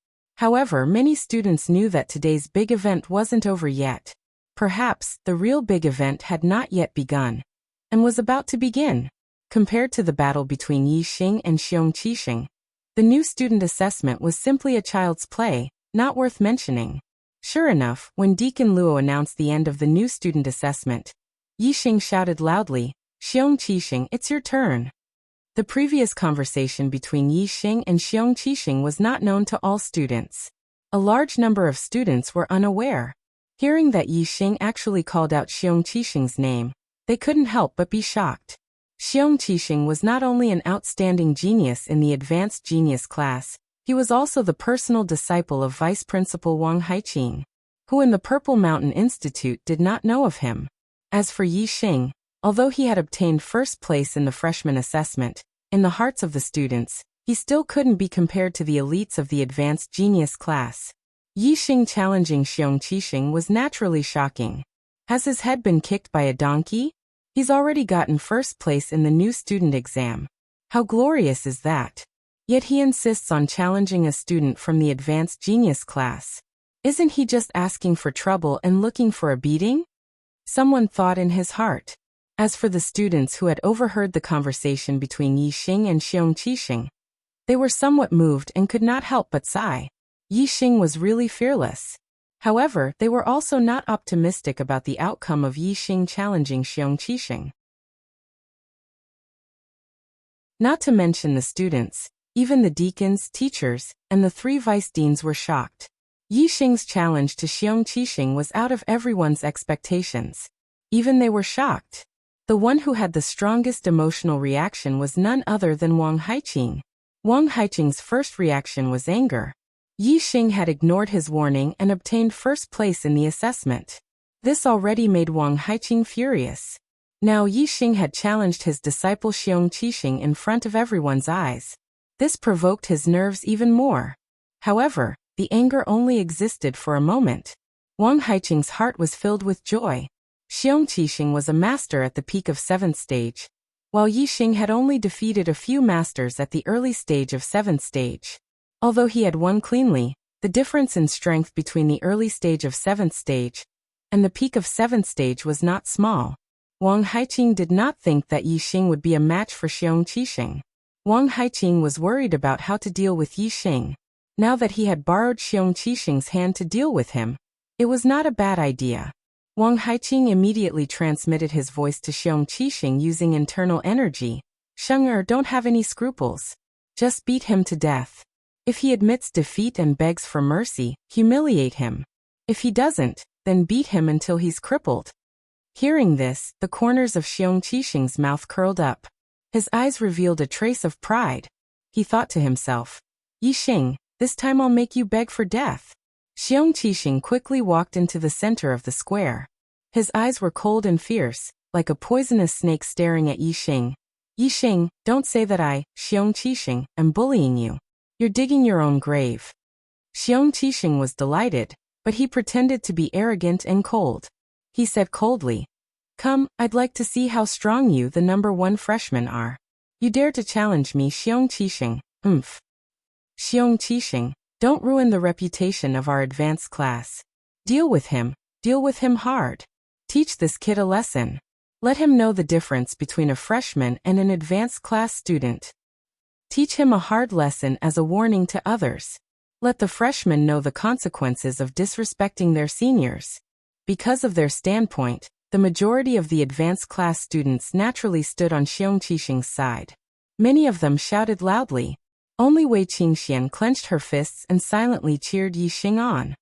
However, many students knew that today's big event wasn't over yet. Perhaps the real big event had not yet begun, and was about to begin. Compared to the battle between Yixing and Xiong Qixing, the new student assessment was simply a child's play, not worth mentioning. Sure enough, when Deacon Luo announced the end of the new student assessment, Yixing shouted loudly, "Xiong Qixing, it's your turn." The previous conversation between Yixing and Xiong Qixing was not known to all students. A large number of students were unaware. Hearing that Yixing actually called out Xiong Qixing's name, they couldn't help but be shocked. Xiong Qixing was not only an outstanding genius in the advanced genius class, he was also the personal disciple of Vice Principal Wang Haiqing, who in the Purple Mountain Institute did not know of him. As for Yi Xing, although he had obtained first place in the freshman assessment, in the hearts of the students, he still couldn't be compared to the elites of the advanced genius class. Yi Xing challenging Xiong Qixing was naturally shocking. Has his head been kicked by a donkey? He's already gotten first place in the new student exam. How glorious is that? Yet he insists on challenging a student from the advanced genius class. Isn't he just asking for trouble and looking for a beating? Someone thought in his heart. As for the students who had overheard the conversation between Yi Xing and Xiong Qixing, they were somewhat moved and could not help but sigh. Yi Xing was really fearless. However, they were also not optimistic about the outcome of Yi Xing challenging Xiong Qixing. Not to mention the students, even the deacons, teachers, and the 3 vice deans were shocked. Yi Xing's challenge to Xiong Qixing was out of everyone's expectations. Even they were shocked. The one who had the strongest emotional reaction was none other than Wang Haiqing. Wang Haiqing's first reaction was anger. Yi Xing had ignored his warning and obtained first place in the assessment. This already made Wang Haiqing furious. Now Yi Xing had challenged his disciple Xiong Qixing in front of everyone's eyes. This provoked his nerves even more. However, the anger only existed for a moment. Wang Haiqing's heart was filled with joy. Xiong Qixing was a master at the peak of 7th stage, while Yi Xing had only defeated a few masters at the early stage of 7th stage. Although he had won cleanly, the difference in strength between the early stage of 7th stage and the peak of 7th stage was not small. Wang Haiqing did not think that Yi Xing would be a match for Xiong Qixing. Wang Haiqing was worried about how to deal with Yi Xing. Now that he had borrowed Xiong Qixing's hand to deal with him, it was not a bad idea. Wang Haiqing immediately transmitted his voice to Xiong Qixing using internal energy. Sheng don't have any scruples. Just beat him to death. If he admits defeat and begs for mercy, humiliate him. If he doesn't, then beat him until he's crippled. Hearing this, the corners of Xiong Qixing's mouth curled up. His eyes revealed a trace of pride. He thought to himself, Yi Xing, this time I'll make you beg for death. Xiong Qixing quickly walked into the center of the square. His eyes were cold and fierce, like a poisonous snake staring at Yi Xing. Yi Xing, don't say that I, Xiong Qixing, am bullying you. You're digging your own grave. Xiong Qixing was delighted, but he pretended to be arrogant and cold. He said coldly, Come, I'd like to see how strong you, the number 1 freshman, are. You dare to challenge me, Xiong Qixing, Xiong Qixing, don't ruin the reputation of our advanced class. Deal with him hard. Teach this kid a lesson. Let him know the difference between a freshman and an advanced class student. Teach him a hard lesson as a warning to others. Let the freshmen know the consequences of disrespecting their seniors. Because of their standpoint, the majority of the advanced class students naturally stood on Xiong Qixing's side. Many of them shouted loudly. Only Wei Qingxian clenched her fists and silently cheered Yi Xing on.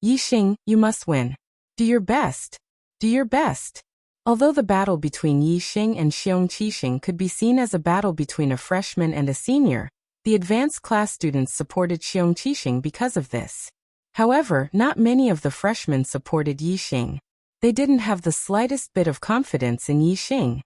Yi Xing, you must win. Do your best. Do your best. Although the battle between Yi Xing and Xiong Qixing could be seen as a battle between a freshman and a senior, the advanced class students supported Xiong Qixing because of this. However, not many of the freshmen supported Yi Xing. They didn't have the slightest bit of confidence in Yi Xing.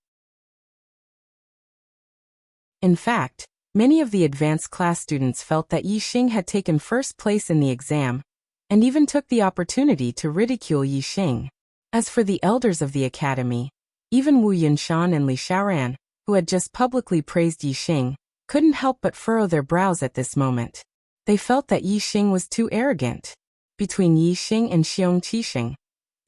In fact, many of the advanced class students felt that Yi Xing had taken first place in the exam, and even took the opportunity to ridicule Yi Xing. As for the elders of the academy, even Wu Yunshan and Li Xiaoran, who had just publicly praised Yi Xing, couldn't help but furrow their brows at this moment. They felt that Yi Xing was too arrogant. Between Yi Xing and Xiong Qixing,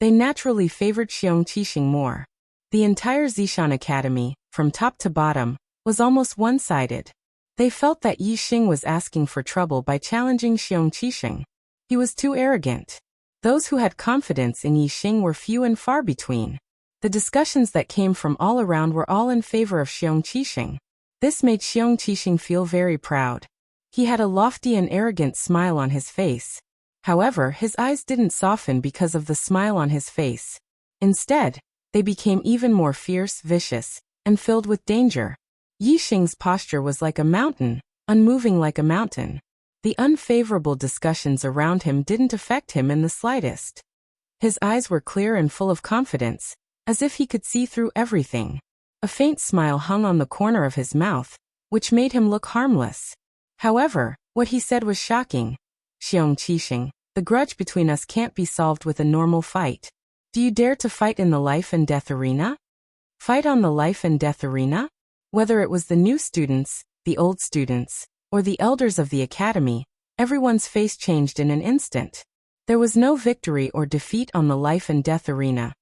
they naturally favored Xiong Qixing more. The entire Zishan Academy, from top to bottom, was almost one-sided. They felt that Yi Xing was asking for trouble by challenging Xiong Qixing. He was too arrogant. Those who had confidence in Yi Xing were few and far between. The discussions that came from all around were all in favor of Xiong Qixing. This made Xiong Qixing feel very proud. He had a lofty and arrogant smile on his face. However, his eyes didn't soften because of the smile on his face. Instead, they became even more fierce, vicious, and filled with danger. Yixing's posture was like a mountain, unmoving like a mountain. The unfavorable discussions around him didn't affect him in the slightest. His eyes were clear and full of confidence, as if he could see through everything. A faint smile hung on the corner of his mouth, which made him look harmless. However, what he said was shocking. Xiong Qixing, the grudge between us can't be solved with a normal fight. Do you dare to fight in the life and death arena? Fight on the life and death arena? Whether it was the new students, the old students, or the elders of the academy, everyone's face changed in an instant. There was no victory or defeat on the life and death arena.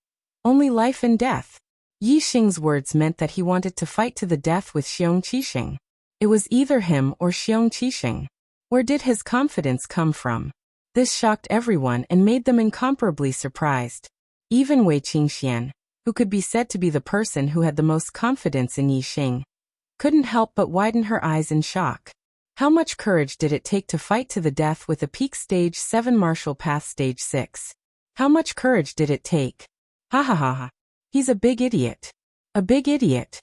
Only life and death. Yixing's words meant that he wanted to fight to the death with Xiong Qixing. It was either him or Xiong Qixing. Where did his confidence come from? This shocked everyone and made them incomparably surprised. Even Wei Qingxian, who could be said to be the person who had the most confidence in Yixing, couldn't help but widen her eyes in shock. How much courage did it take to fight to the death with a peak stage 7 martial path stage 6? How much courage did it take? Ha ha ha ha. He's a big idiot. A big idiot.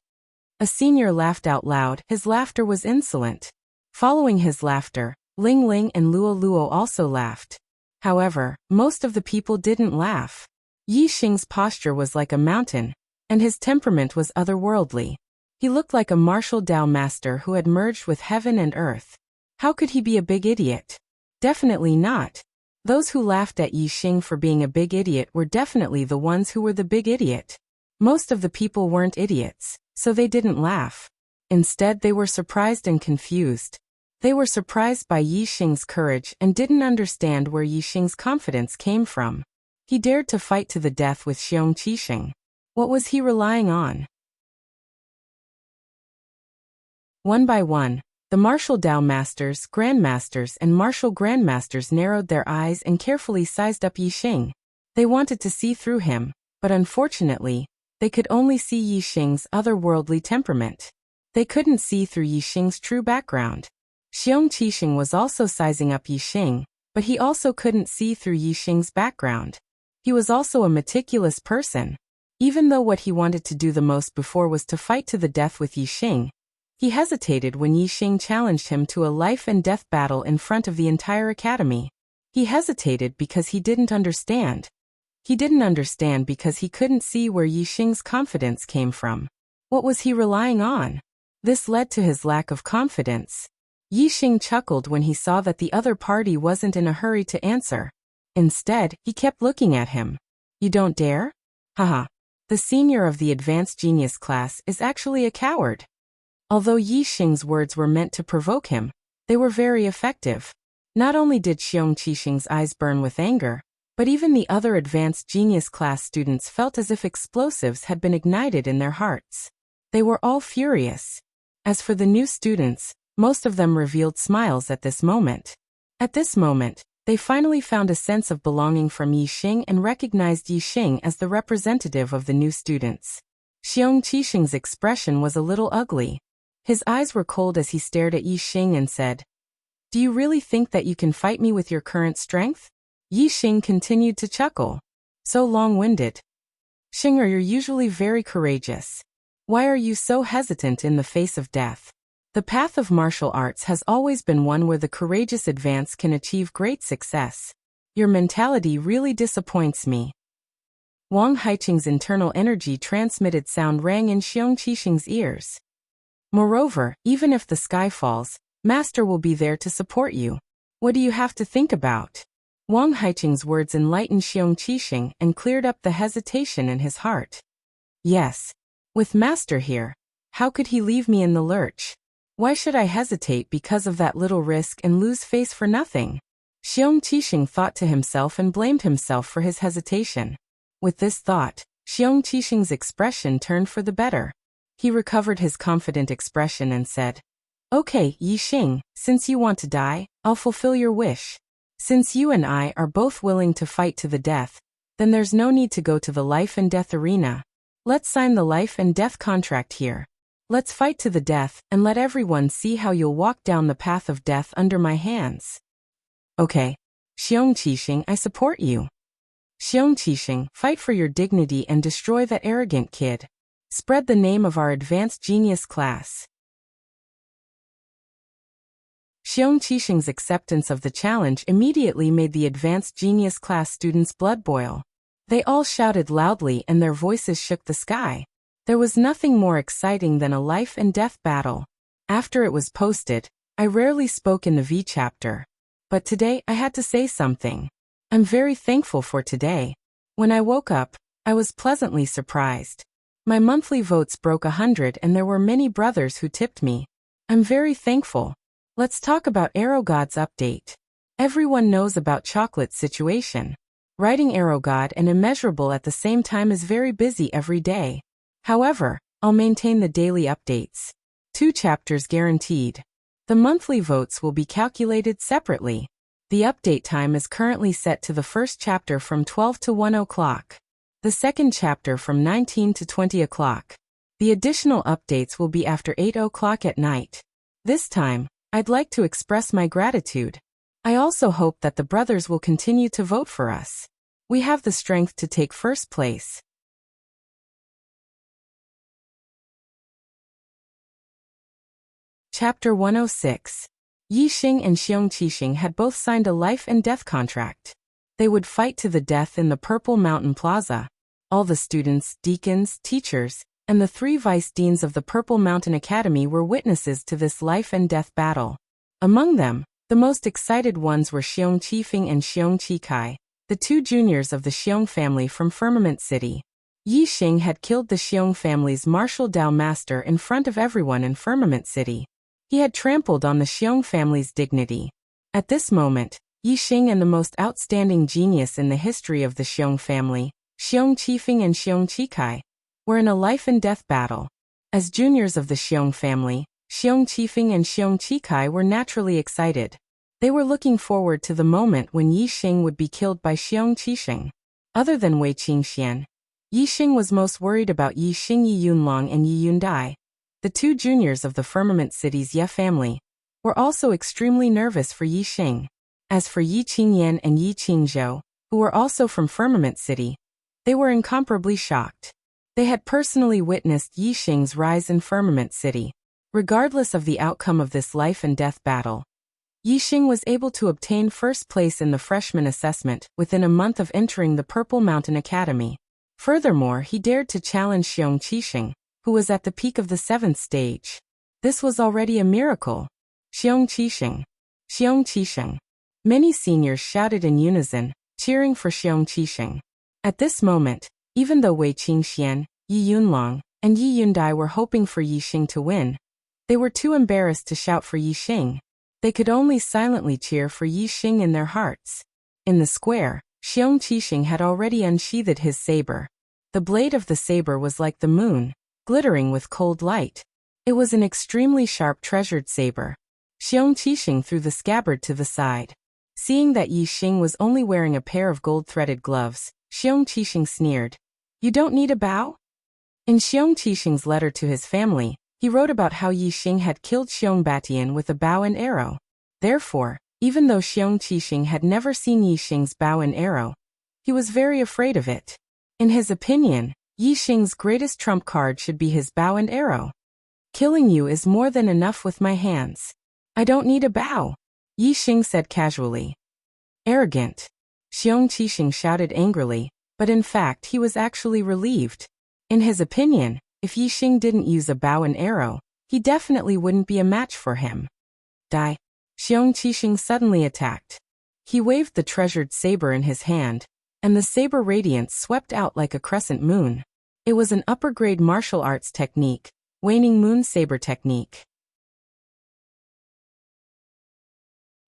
A senior laughed out loud. His laughter was insolent. Following his laughter, Ling Ling and Luo Luo also laughed. However, most of the people didn't laugh. Yixing's posture was like a mountain, and his temperament was otherworldly. He looked like a martial Tao master who had merged with heaven and earth. How could he be a big idiot? Definitely not. Those who laughed at Yixing for being a big idiot were definitely the ones who were the big idiot. Most of the people weren't idiots, so they didn't laugh. Instead, they were surprised and confused. They were surprised by Yixing's courage and didn't understand where Yixing's confidence came from. He dared to fight to the death with Xiong Qixing. What was he relying on? One by one, the martial Tao masters, grandmasters, and martial grandmasters narrowed their eyes and carefully sized up Yixing. They wanted to see through him, but unfortunately, they could only see Yixing's otherworldly temperament. They couldn't see through Yixing's true background. Xiong Qixing was also sizing up Yixing, but he also couldn't see through Yixing's background. He was also a meticulous person. Even though what he wanted to do the most before was to fight to the death with Yixing, he hesitated when Yixing challenged him to a life and death battle in front of the entire academy. He hesitated because he didn't understand. He didn't understand because he couldn't see where Yixing's confidence came from. What was he relying on? This led to his lack of confidence. Yixing chuckled when he saw that the other party wasn't in a hurry to answer. Instead, he kept looking at him. You don't dare? Haha. The senior of the advanced genius class is actually a coward. Although Yixing's words were meant to provoke him, they were very effective. Not only did Xiong Qixing's eyes burn with anger, but even the other advanced genius class students felt as if explosives had been ignited in their hearts. They were all furious. As for the new students, most of them revealed smiles at this moment. At this moment, they finally found a sense of belonging from Yixing and recognized Yixing as the representative of the new students. Xiong Qixing's expression was a little ugly. His eyes were cold as he stared at Yixing and said, "Do you really think that you can fight me with your current strength?" Yixing continued to chuckle. So long-winded. Xinger, you're usually very courageous. Why are you so hesitant in the face of death? The path of martial arts has always been one where the courageous advance can achieve great success. Your mentality really disappoints me. Wang Haiqing's internal energy transmitted sound rang in Xiong Qixing's ears. Moreover, even if the sky falls, Master will be there to support you. What do you have to think about? Wang Haiqing's words enlightened Xiong Qixing and cleared up the hesitation in his heart. Yes. With Master here, how could he leave me in the lurch? Why should I hesitate because of that little risk and lose face for nothing? Xiong Qixing thought to himself and blamed himself for his hesitation. With this thought, Xiong Qixing's expression turned for the better. He recovered his confident expression and said, "Okay, Yixing, since you want to die, I'll fulfill your wish. Since you and I are both willing to fight to the death, then there's no need to go to the life and death arena. Let's sign the life and death contract here. Let's fight to the death and let everyone see how you'll walk down the path of death under my hands." Okay. Xiong Qixing, I support you. Xiong Qixing, fight for your dignity and destroy that arrogant kid. Spread the name of our advanced genius class. Xiong Qixing's acceptance of the challenge immediately made the advanced genius class students' blood boil. They all shouted loudly and their voices shook the sky. There was nothing more exciting than a life and death battle. After it was posted, I rarely spoke in the V chapter. But today I had to say something. I'm very thankful for today. When I woke up, I was pleasantly surprised. My monthly votes broke 100 and there were many brothers who tipped me. I'm very thankful. Let's talk about Arrow God's update. Everyone knows about Chocolate's situation. Writing Arrow God and Immeasurable at the same time is very busy every day. However, I'll maintain the daily updates. 2 chapters guaranteed. The monthly votes will be calculated separately. The update time is currently set to the first chapter from 12 to 1 o'clock. The second chapter from 19 to 20 o'clock. The additional updates will be after 8 o'clock at night. This time, I'd like to express my gratitude. I also hope that the brothers will continue to vote for us. We have the strength to take first place. Chapter 106. Yi Xing and Xiong Qixing had both signed a life and death contract. They would fight to the death in the Purple Mountain Plaza. All the students, deacons, teachers, and the 3 vice deans of the Purple Mountain Academy were witnesses to this life and death battle. Among them, the most excited ones were Xiong Qifeng and Xiong Qikai, the 2 juniors of the Xiong family from Firmament City. Yi Xing had killed the Xiong family's martial Dao master in front of everyone in Firmament City. He had trampled on the Xiong family's dignity. At this moment, Yi Xing and the most outstanding genius in the history of the Xiong family, Xiong Qifeng and Xiong Qikai, were in a life and death battle. As juniors of the Xiong family, Xiong Qifeng and Xiong Qikai were naturally excited. They were looking forward to the moment when Yi Xing would be killed by Xiong Qixing. Other than Wei Qingxian, Yi Xing was most worried about Yi Xing Yi Yunlong and Yi Yundai. The 2 juniors of the Firmament City's Ye family were also extremely nervous for Yi Xing. As for Yi Qingyan and Yi Qingzhou, who were also from Firmament City, they were incomparably shocked. They had personally witnessed Yi Xing's rise in Firmament City. Regardless of the outcome of this life and death battle, Yi Xing was able to obtain first place in the freshman assessment within a month of entering the Purple Mountain Academy. Furthermore, he dared to challenge Xiong Qixing, who was at the peak of the 7th stage. This was already a miracle. Xiong Qixing. Xiong Qixing. Many seniors shouted in unison, cheering for Xiong Qixing. At this moment, even though Wei Qingxian, Yi Yunlong, and Yi Yundai were hoping for Yi Xing to win, they were too embarrassed to shout for Yi Xing. They could only silently cheer for Yi Xing in their hearts. In the square, Xiong Qixing had already unsheathed his saber. The blade of the saber was like the moon, glittering with cold light. It was an extremely sharp treasured saber. Xiong Qixing threw the scabbard to the side. Seeing that Yi Xing was only wearing a pair of gold-threaded gloves, Xiong Qixing sneered. You don't need a bow? In Xiong Qixing's letter to his family, he wrote about how Yi Xing had killed Xiong Batian with a bow and arrow. Therefore, even though Xiong Qixing had never seen Yi Xing's bow and arrow, he was very afraid of it. In his opinion, Yi Xing's greatest trump card should be his bow and arrow. Killing you is more than enough with my hands. I don't need a bow, Yi Xing said casually. Arrogant. Xiong Qixing shouted angrily, but in fact he was actually relieved. In his opinion, if Yi Xing didn't use a bow and arrow, he definitely wouldn't be a match for him. Die. Xiong Qixing suddenly attacked. He waved the treasured saber in his hand, and the saber radiance swept out like a crescent moon. It was an upper-grade martial arts technique, waning moon saber technique.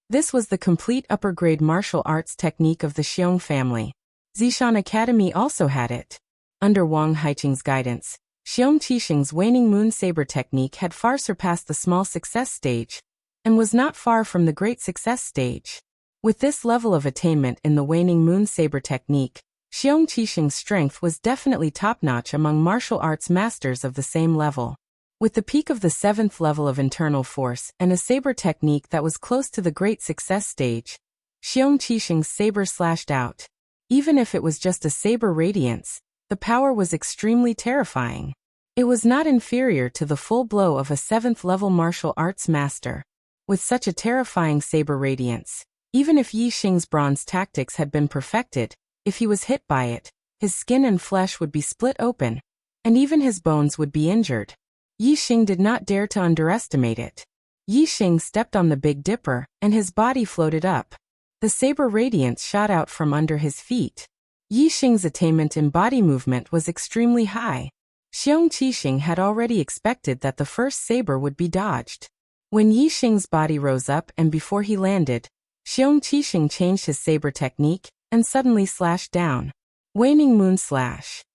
This was the complete upper-grade martial arts technique of the Xiong family. Zishan Academy also had it. Under Wang Haiqing's guidance, Xiong Qixing's waning moon saber technique had far surpassed the small success stage, and was not far from the great success stage. With this level of attainment in the waning moon saber technique, Xiong Qixing's strength was definitely top-notch among martial arts masters of the same level. With the peak of the 7th level of internal force and a saber technique that was close to the great success stage, Xiong Qixing's saber slashed out. Even if it was just a saber radiance, the power was extremely terrifying. It was not inferior to the full blow of a 7th-level martial arts master. With such a terrifying saber radiance, even if Yi Xing's bronze tactics had been perfected, if he was hit by it, his skin and flesh would be split open, and even his bones would be injured. Yi Xing did not dare to underestimate it. Yi Xing stepped on the Big Dipper, and his body floated up. The saber radiance shot out from under his feet. Yi Xing's attainment in body movement was extremely high. Xiong Qixing had already expected that the first saber would be dodged. When Yi Xing's body rose up and before he landed, Xiong Qixing changed his saber technique and suddenly slashed down. Waning Moon Slash.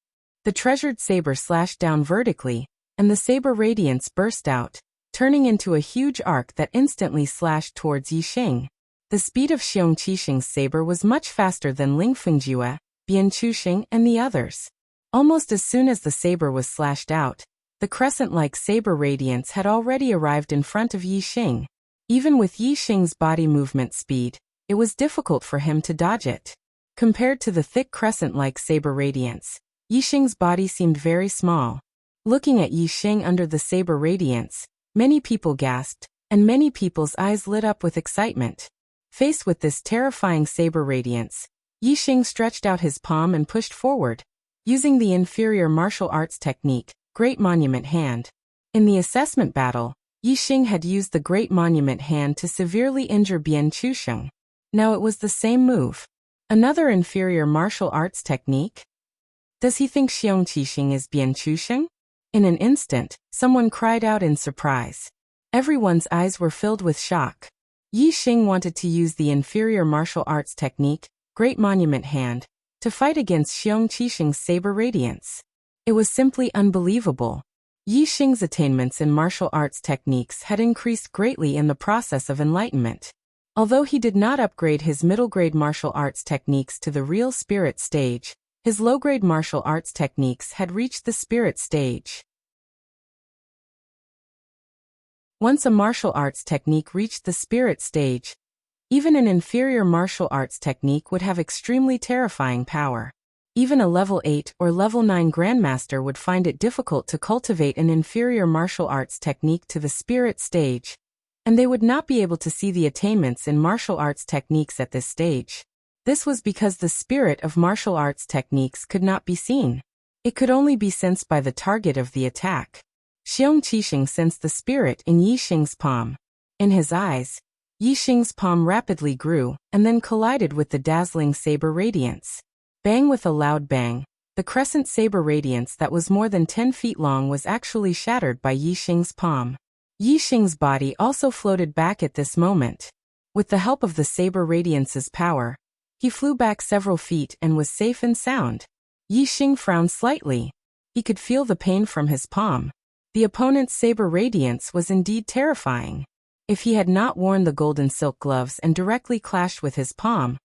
The treasured saber slashed down vertically, and the saber radiance burst out, turning into a huge arc that instantly slashed towards Yi Xing. The speed of Xiong Qixing's saber was much faster than Ling Fengjue, Bian Chuxing, and the others. Almost as soon as the saber was slashed out, the crescent-like saber radiance had already arrived in front of Yi Xing. Even with Yi Xing's body movement speed, it was difficult for him to dodge it. Compared to the thick crescent-like saber radiance, Yi Xing's body seemed very small. Looking at Yi Xing under the saber radiance, many people gasped, and many people's eyes lit up with excitement. Faced with this terrifying saber radiance, Yi Xing stretched out his palm and pushed forward, using the inferior martial arts technique, Great Monument Hand. In the assessment battle, Yi Xing had used the Great Monument Hand to severely injure Bian Chuxing. Now it was the same move. Another inferior martial arts technique? Does he think Xiong Qixing is Bian Chuxing? In an instant, someone cried out in surprise. Everyone's eyes were filled with shock. Yi Xing wanted to use the inferior martial arts technique, Great Monument Hand, to fight against Xiong Qixing's saber radiance. It was simply unbelievable. Yi Xing's attainments in martial arts techniques had increased greatly in the process of enlightenment. Although he did not upgrade his middle-grade martial arts techniques to the real spirit stage, his low-grade martial arts techniques had reached the spirit stage. Once a martial arts technique reached the spirit stage, even an inferior martial arts technique would have extremely terrifying power. Even a level 8 or level 9 grandmaster would find it difficult to cultivate an inferior martial arts technique to the spirit stage, and they would not be able to see the attainments in martial arts techniques at this stage. This was because the spirit of martial arts techniques could not be seen. It could only be sensed by the target of the attack. Xiong Qixing sensed the spirit in Yi Xing's palm. In his eyes, Yi Xing's palm rapidly grew and then collided with the dazzling saber radiance. Bang! With a loud bang, the crescent saber radiance that was more than 10 feet long was actually shattered by Yi Xing's palm. Yi Xing's body also floated back at this moment. With the help of the saber radiance's power, he flew back several feet and was safe and sound. Yi Xing frowned slightly. He could feel the pain from his palm. The opponent's saber radiance was indeed terrifying. If he had not worn the golden silk gloves and directly clashed with his palm,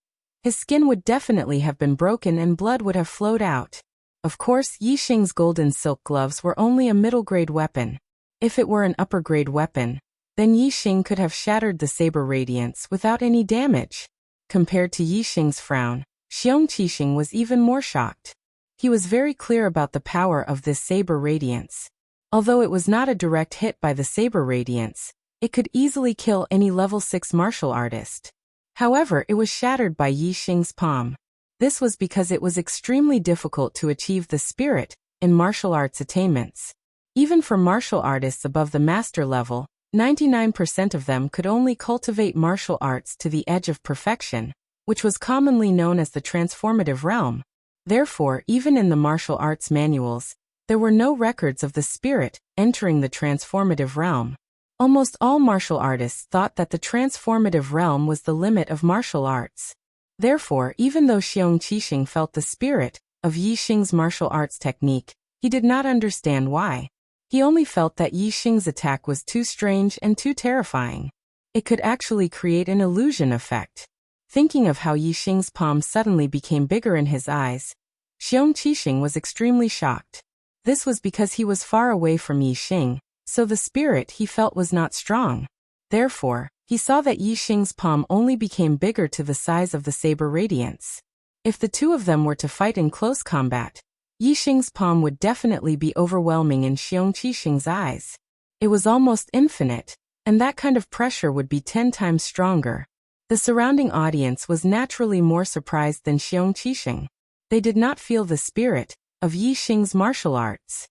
his skin would definitely have been broken and blood would have flowed out. Of course, Yi Xing's golden silk gloves were only a middle-grade weapon. If it were an upper-grade weapon, then Yi Xing could have shattered the saber radiance without any damage. Compared to Yi Xing's frown, Xiong Qixing was even more shocked. He was very clear about the power of this saber radiance. Although it was not a direct hit by the saber radiance, it could easily kill any level 6 martial artist. However, it was shattered by Yi Xing's palm. This was because it was extremely difficult to achieve the spirit in martial arts attainments. Even for martial artists above the master level, 99% of them could only cultivate martial arts to the edge of perfection, which was commonly known as the transformative realm. Therefore, even in the martial arts manuals, there were no records of the spirit entering the transformative realm. Almost all martial artists thought that the transformative realm was the limit of martial arts. Therefore, even though Xiong Qixing felt the spirit of Yi Xing's martial arts technique, he did not understand why. He only felt that Yi Xing's attack was too strange and too terrifying. It could actually create an illusion effect. Thinking of how Yi Xing's palm suddenly became bigger in his eyes, Xiong Qixing was extremely shocked. This was because he was far away from Yi Xing, so the spirit he felt was not strong. Therefore, he saw that Yi Xing's palm only became bigger to the size of the saber radiance. If the two of them were to fight in close combat, Yixing's palm would definitely be overwhelming in Xiong Qixing's eyes. It was almost infinite, and that kind of pressure would be 10 times stronger. The surrounding audience was naturally more surprised than Xiong Qixing. They did not feel the spirit of Yixing's martial arts.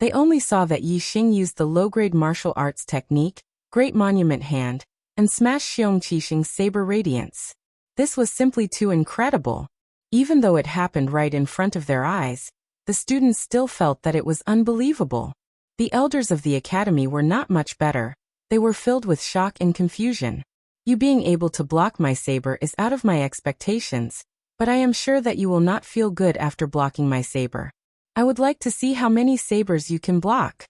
They only saw that Yixing used the low-grade martial arts technique, Great Monument Hand, and smashed Xiong Qixing's saber radiance. This was simply too incredible. Even though it happened right in front of their eyes, the students still felt that it was unbelievable. The elders of the academy were not much better. They were filled with shock and confusion. You being able to block my saber is out of my expectations, but I am sure that you will not feel good after blocking my saber. I would like to see how many sabers you can block.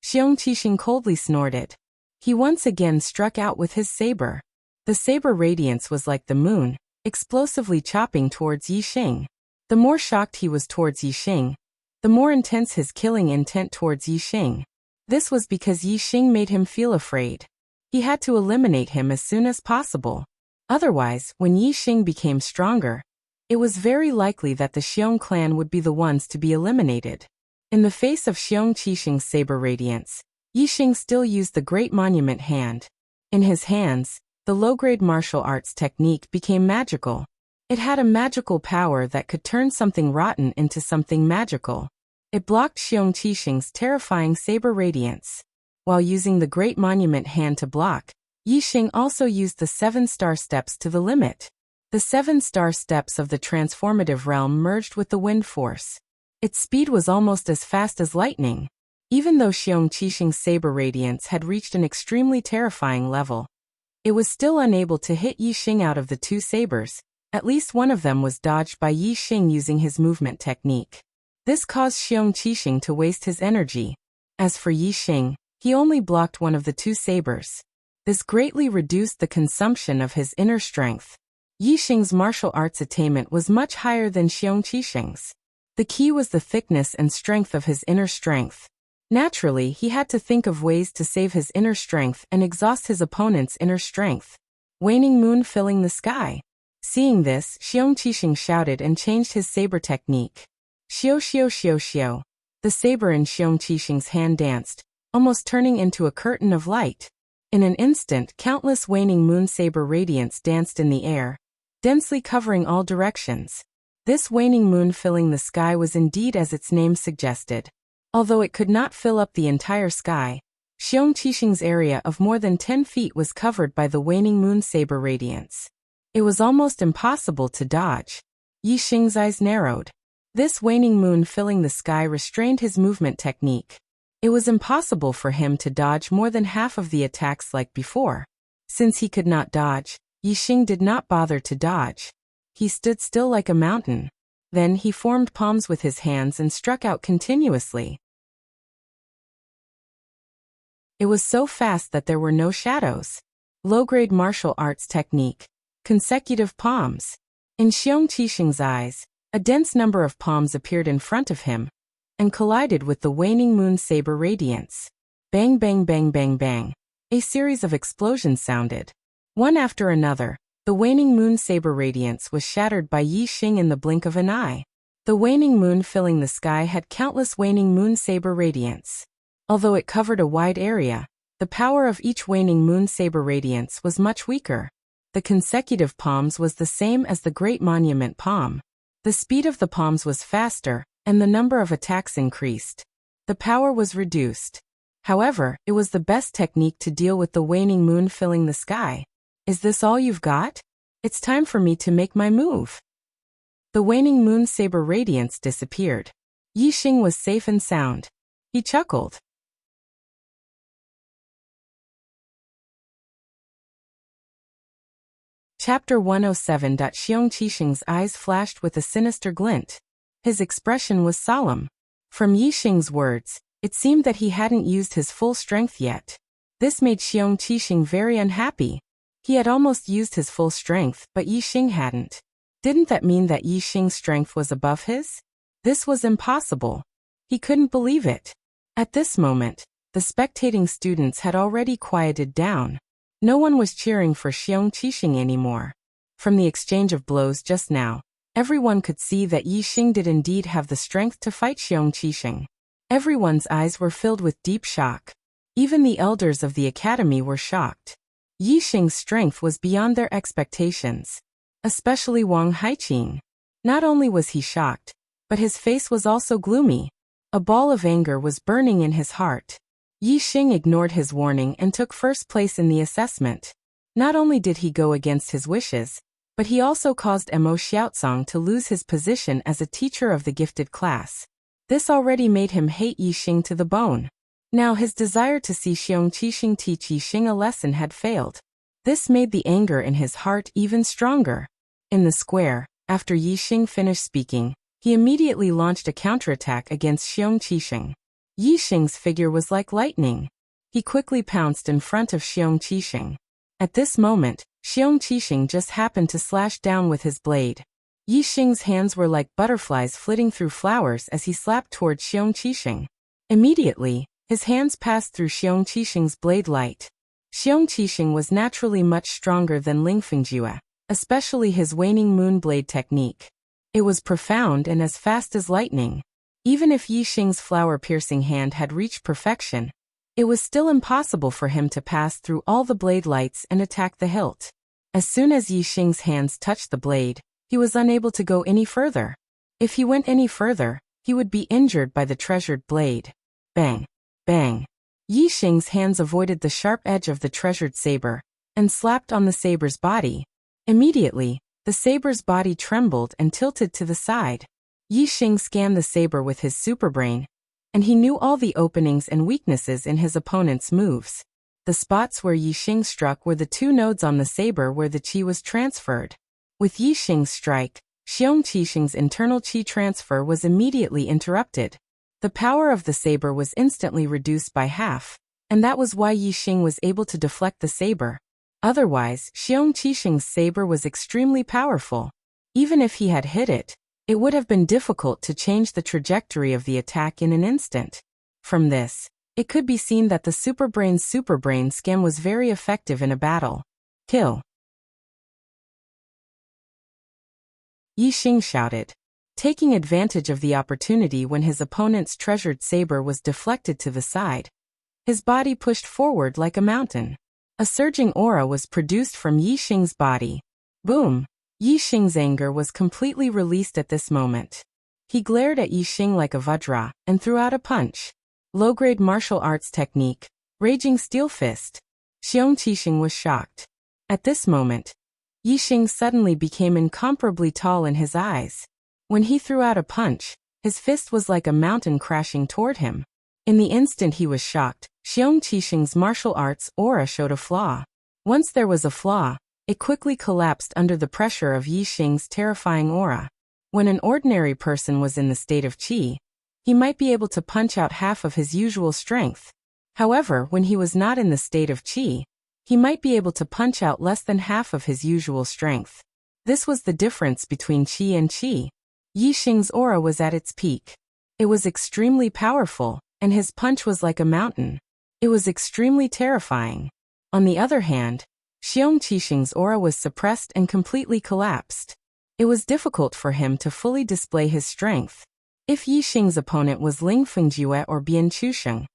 Xiong Qixing coldly snorted. He once again struck out with his saber. The saber radiance was like the moon, explosively chopping towards Yixing. The more shocked he was towards Yixing, the more intense his killing intent towards Yixing. This was because Yixing made him feel afraid. He had to eliminate him as soon as possible. Otherwise, when Yixing became stronger, it was very likely that the Xiong clan would be the ones to be eliminated. In the face of Xiong Qixing's saber radiance, Yixing still used the Great Monument Hand. In his hands, the low-grade martial arts technique became magical. It had a magical power that could turn something rotten into something magical. It blocked Xiong Qixing's terrifying saber radiance. While using the Great Monument Hand to block, Yixing also used the 7-star steps to the limit. The 7-star steps of the transformative realm merged with the wind force. Its speed was almost as fast as lightning. Even though Xiong Qixing's saber radiance had reached an extremely terrifying level, it was still unable to hit Yixing out of the 2 sabers. At least one of them was dodged by Yixing using his movement technique. This caused Xiong Qixing to waste his energy. As for Yixing, he only blocked one of the 2 sabers. This greatly reduced the consumption of his inner strength. Yixing's martial arts attainment was much higher than Xiong Qixing's. The key was the thickness and strength of his inner strength. Naturally, he had to think of ways to save his inner strength and exhaust his opponent's inner strength. Waning moon filling the sky. Seeing this, Xiong Qixing shouted and changed his saber technique. Xiao xiao xiao xiao. The saber in Xiong Qixing's hand danced, almost turning into a curtain of light. In an instant, countless waning moon saber radiance danced in the air, densely covering all directions. This waning moon filling the sky was indeed as its name suggested. Although it could not fill up the entire sky, Xiong Qixing's area of more than 10 feet was covered by the waning moon saber radiance. It was almost impossible to dodge. Yixing's eyes narrowed. This waning moon filling the sky restrained his movement technique. It was impossible for him to dodge more than half of the attacks like before. Since he could not dodge, Yixing did not bother to dodge. He stood still like a mountain. Then he formed palms with his hands and struck out continuously. It was so fast that there were no shadows. Low-grade martial arts technique. Consecutive palms. In Xiong Qixing's eyes, a dense number of palms appeared in front of him and collided with the waning moon saber radiance. Bang bang bang bang bang. A series of explosions sounded. One after another, the waning moon saber radiance was shattered by Yixing in the blink of an eye. The waning moon filling the sky had countless waning moon saber radiance. Although it covered a wide area, the power of each waning moon saber radiance was much weaker. The consecutive palms was the same as the Great Monument palm. The speed of the palms was faster, and the number of attacks increased. The power was reduced. However, it was the best technique to deal with the waning moon filling the sky. Is this all you've got? It's time for me to make my move. The waning moon saber radiance disappeared. Yixing was safe and sound. He chuckled. Chapter 107. Xiong Qixing's eyes flashed with a sinister glint. His expression was solemn. From Yixing's words, it seemed that he hadn't used his full strength yet. This made Xiong Qixing very unhappy. He had almost used his full strength, but Yixing hadn't. Didn't that mean that Yixing's strength was above his? This was impossible. He couldn't believe it. At this moment, the spectating students had already quieted down. No one was cheering for Xiong Qixing anymore. From the exchange of blows just now, Everyone could see that Yi Xing did indeed have the strength to fight Xiong Qixing. Everyone's eyes were filled with deep shock. Even the elders of the academy were shocked. Yi Xing's strength was beyond their expectations. Especially Wang Haiqing. Not only was he shocked, but his face was also gloomy. A ball of anger was burning in his heart. Yi Xing ignored his warning and took first place in the assessment. Not only did he go against his wishes, but he also caused Mo Xiaozong to lose his position as a teacher of the gifted class. This already made him hate Yi Xing to the bone. Now his desire to see Xiong Qixing teach Yi Xing a lesson had failed. This made the anger in his heart even stronger. In the square, after Yi Xing finished speaking, he immediately launched a counterattack against Xiong Qixing. Yi Xing's figure was like lightning. He quickly pounced in front of Xiong Qixing. At this moment, Xiong Qixing just happened to slash down with his blade. Yi Xing's hands were like butterflies flitting through flowers as he slapped toward Xiong Qixing. Immediately, his hands passed through Xiong Qixing's blade light. Xiong Qixing was naturally much stronger than Ling Fengjue, especially his waning moon blade technique. It was profound and as fast as lightning. Even if Yi Xing's flower-piercing hand had reached perfection, it was still impossible for him to pass through all the blade lights and attack the hilt. As soon as Yi Xing's hands touched the blade, he was unable to go any further. If he went any further, he would be injured by the treasured blade. Bang! Bang! Yi Xing's hands avoided the sharp edge of the treasured saber, and slapped on the saber's body. Immediately, the saber's body trembled and tilted to the side. Yi Xing scanned the saber with his superbrain, and he knew all the openings and weaknesses in his opponent's moves. The spots where Yi Xing struck were the two nodes on the saber where the qi was transferred. With Yi Xing's strike, Xiong Qixing's internal qi transfer was immediately interrupted. The power of the saber was instantly reduced by half, and that was why Yi Xing was able to deflect the saber. Otherwise, Xiong Qixing's saber was extremely powerful. Even if he had hit it, it would have been difficult to change the trajectory of the attack in an instant. From this, it could be seen that the superbrain's superbrain scan was very effective in a battle. Kill! Yi Xing shouted, taking advantage of the opportunity when his opponent's treasured saber was deflected to the side. His body pushed forward like a mountain. A surging aura was produced from Yi Xing's body. Boom! Yi Xing's anger was completely released at this moment. He glared at Yi Xing like a vajra and threw out a punch. Low-grade martial arts technique, Raging Steel Fist. Xiong Qixing was shocked. At this moment, Yi Xing suddenly became incomparably tall in his eyes. When he threw out a punch, his fist was like a mountain crashing toward him. In the instant he was shocked, Xiong Qixing's martial arts aura showed a flaw. Once there was a flaw, it quickly collapsed under the pressure of Yi Xing's terrifying aura. When an ordinary person was in the state of qi, he might be able to punch out half of his usual strength. However, when he was not in the state of qi, he might be able to punch out less than half of his usual strength. This was the difference between qi and qi. Yi Xing's aura was at its peak. It was extremely powerful, and his punch was like a mountain. It was extremely terrifying. On the other hand, Xiong Qixing's aura was suppressed and completely collapsed. It was difficult for him to fully display his strength. If Yi Xing's opponent was Ling Fengjue or Bian Chusheng,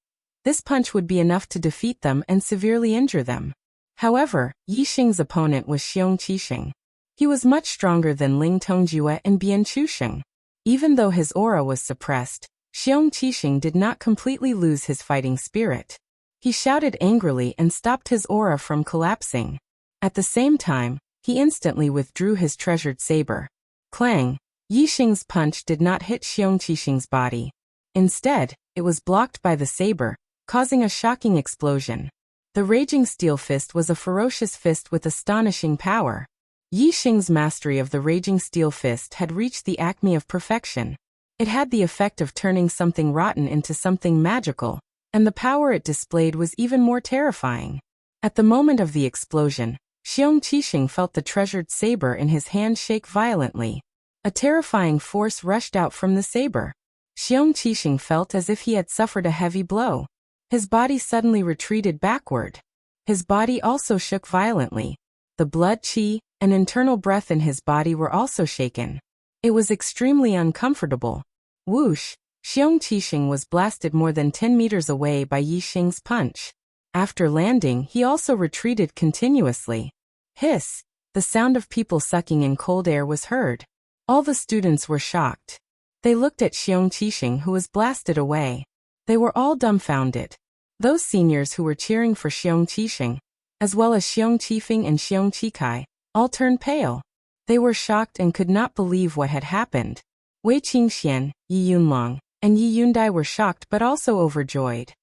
this punch would be enough to defeat them and severely injure them. However, Yi Xing's opponent was Xiong Qixing. He was much stronger than Ling Tongjue and Bian Chusheng. Even though his aura was suppressed, Xiong Qixing did not completely lose his fighting spirit. He shouted angrily and stopped his aura from collapsing. At the same time, he instantly withdrew his treasured saber. Clang! Yi Xing's punch did not hit Xiong Qixing's body. Instead, it was blocked by the saber, causing a shocking explosion. The Raging Steel Fist was a ferocious fist with astonishing power. Yi Xing's mastery of the Raging Steel Fist had reached the acme of perfection. It had the effect of turning something rotten into something magical, and the power it displayed was even more terrifying. At the moment of the explosion, Xiong Qixing felt the treasured saber in his hand shake violently. A terrifying force rushed out from the saber. Xiong Qixing felt as if he had suffered a heavy blow. His body suddenly retreated backward. His body also shook violently. The blood, qi, and internal breath in his body were also shaken. It was extremely uncomfortable. Whoosh! Xiong Qixing was blasted more than 10 meters away by Yi Xing's punch. After landing, he also retreated continuously. Hiss! The sound of people sucking in cold air was heard. All the students were shocked. They looked at Xiong Qixing, who was blasted away. They were all dumbfounded. Those seniors who were cheering for Xiong Qixing, as well as Xiong Qifeng and Xiong Qikai, all turned pale. They were shocked and could not believe what had happened. Wei Qingxian, Yi Yunlong, and Yi Yundai were shocked but also overjoyed.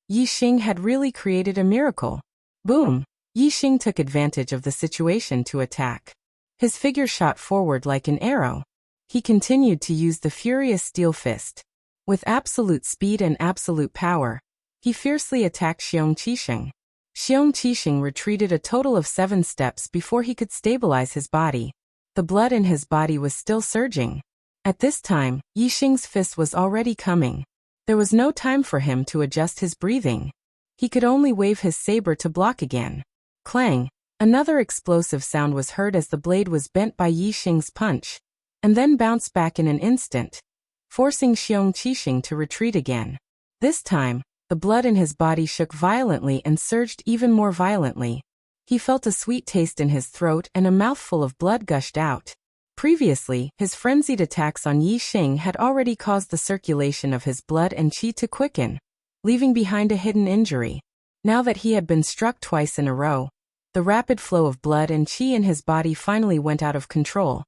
Yi Xing had really created a miracle. Boom! Yi Xing took advantage of the situation to attack. His figure shot forward like an arrow. He continued to use the furious steel fist. With absolute speed and absolute power, he fiercely attacked Xiong Qixing. Xiong Qixing retreated a total of 7 steps before he could stabilize his body. The blood in his body was still surging. At this time, Yi Xing's fist was already coming. There was no time for him to adjust his breathing. He could only wave his saber to block again. Clang! Another explosive sound was heard as the blade was bent by Yi Xing's punch, and then bounced back in an instant, forcing Xiong Qixing to retreat again. This time, the blood in his body shook violently and surged even more violently. He felt a sweet taste in his throat and a mouthful of blood gushed out. Previously, his frenzied attacks on Yi Xing had already caused the circulation of his blood and qi to quicken, leaving behind a hidden injury. Now that he had been struck twice in a row, the rapid flow of blood and qi in his body finally went out of control,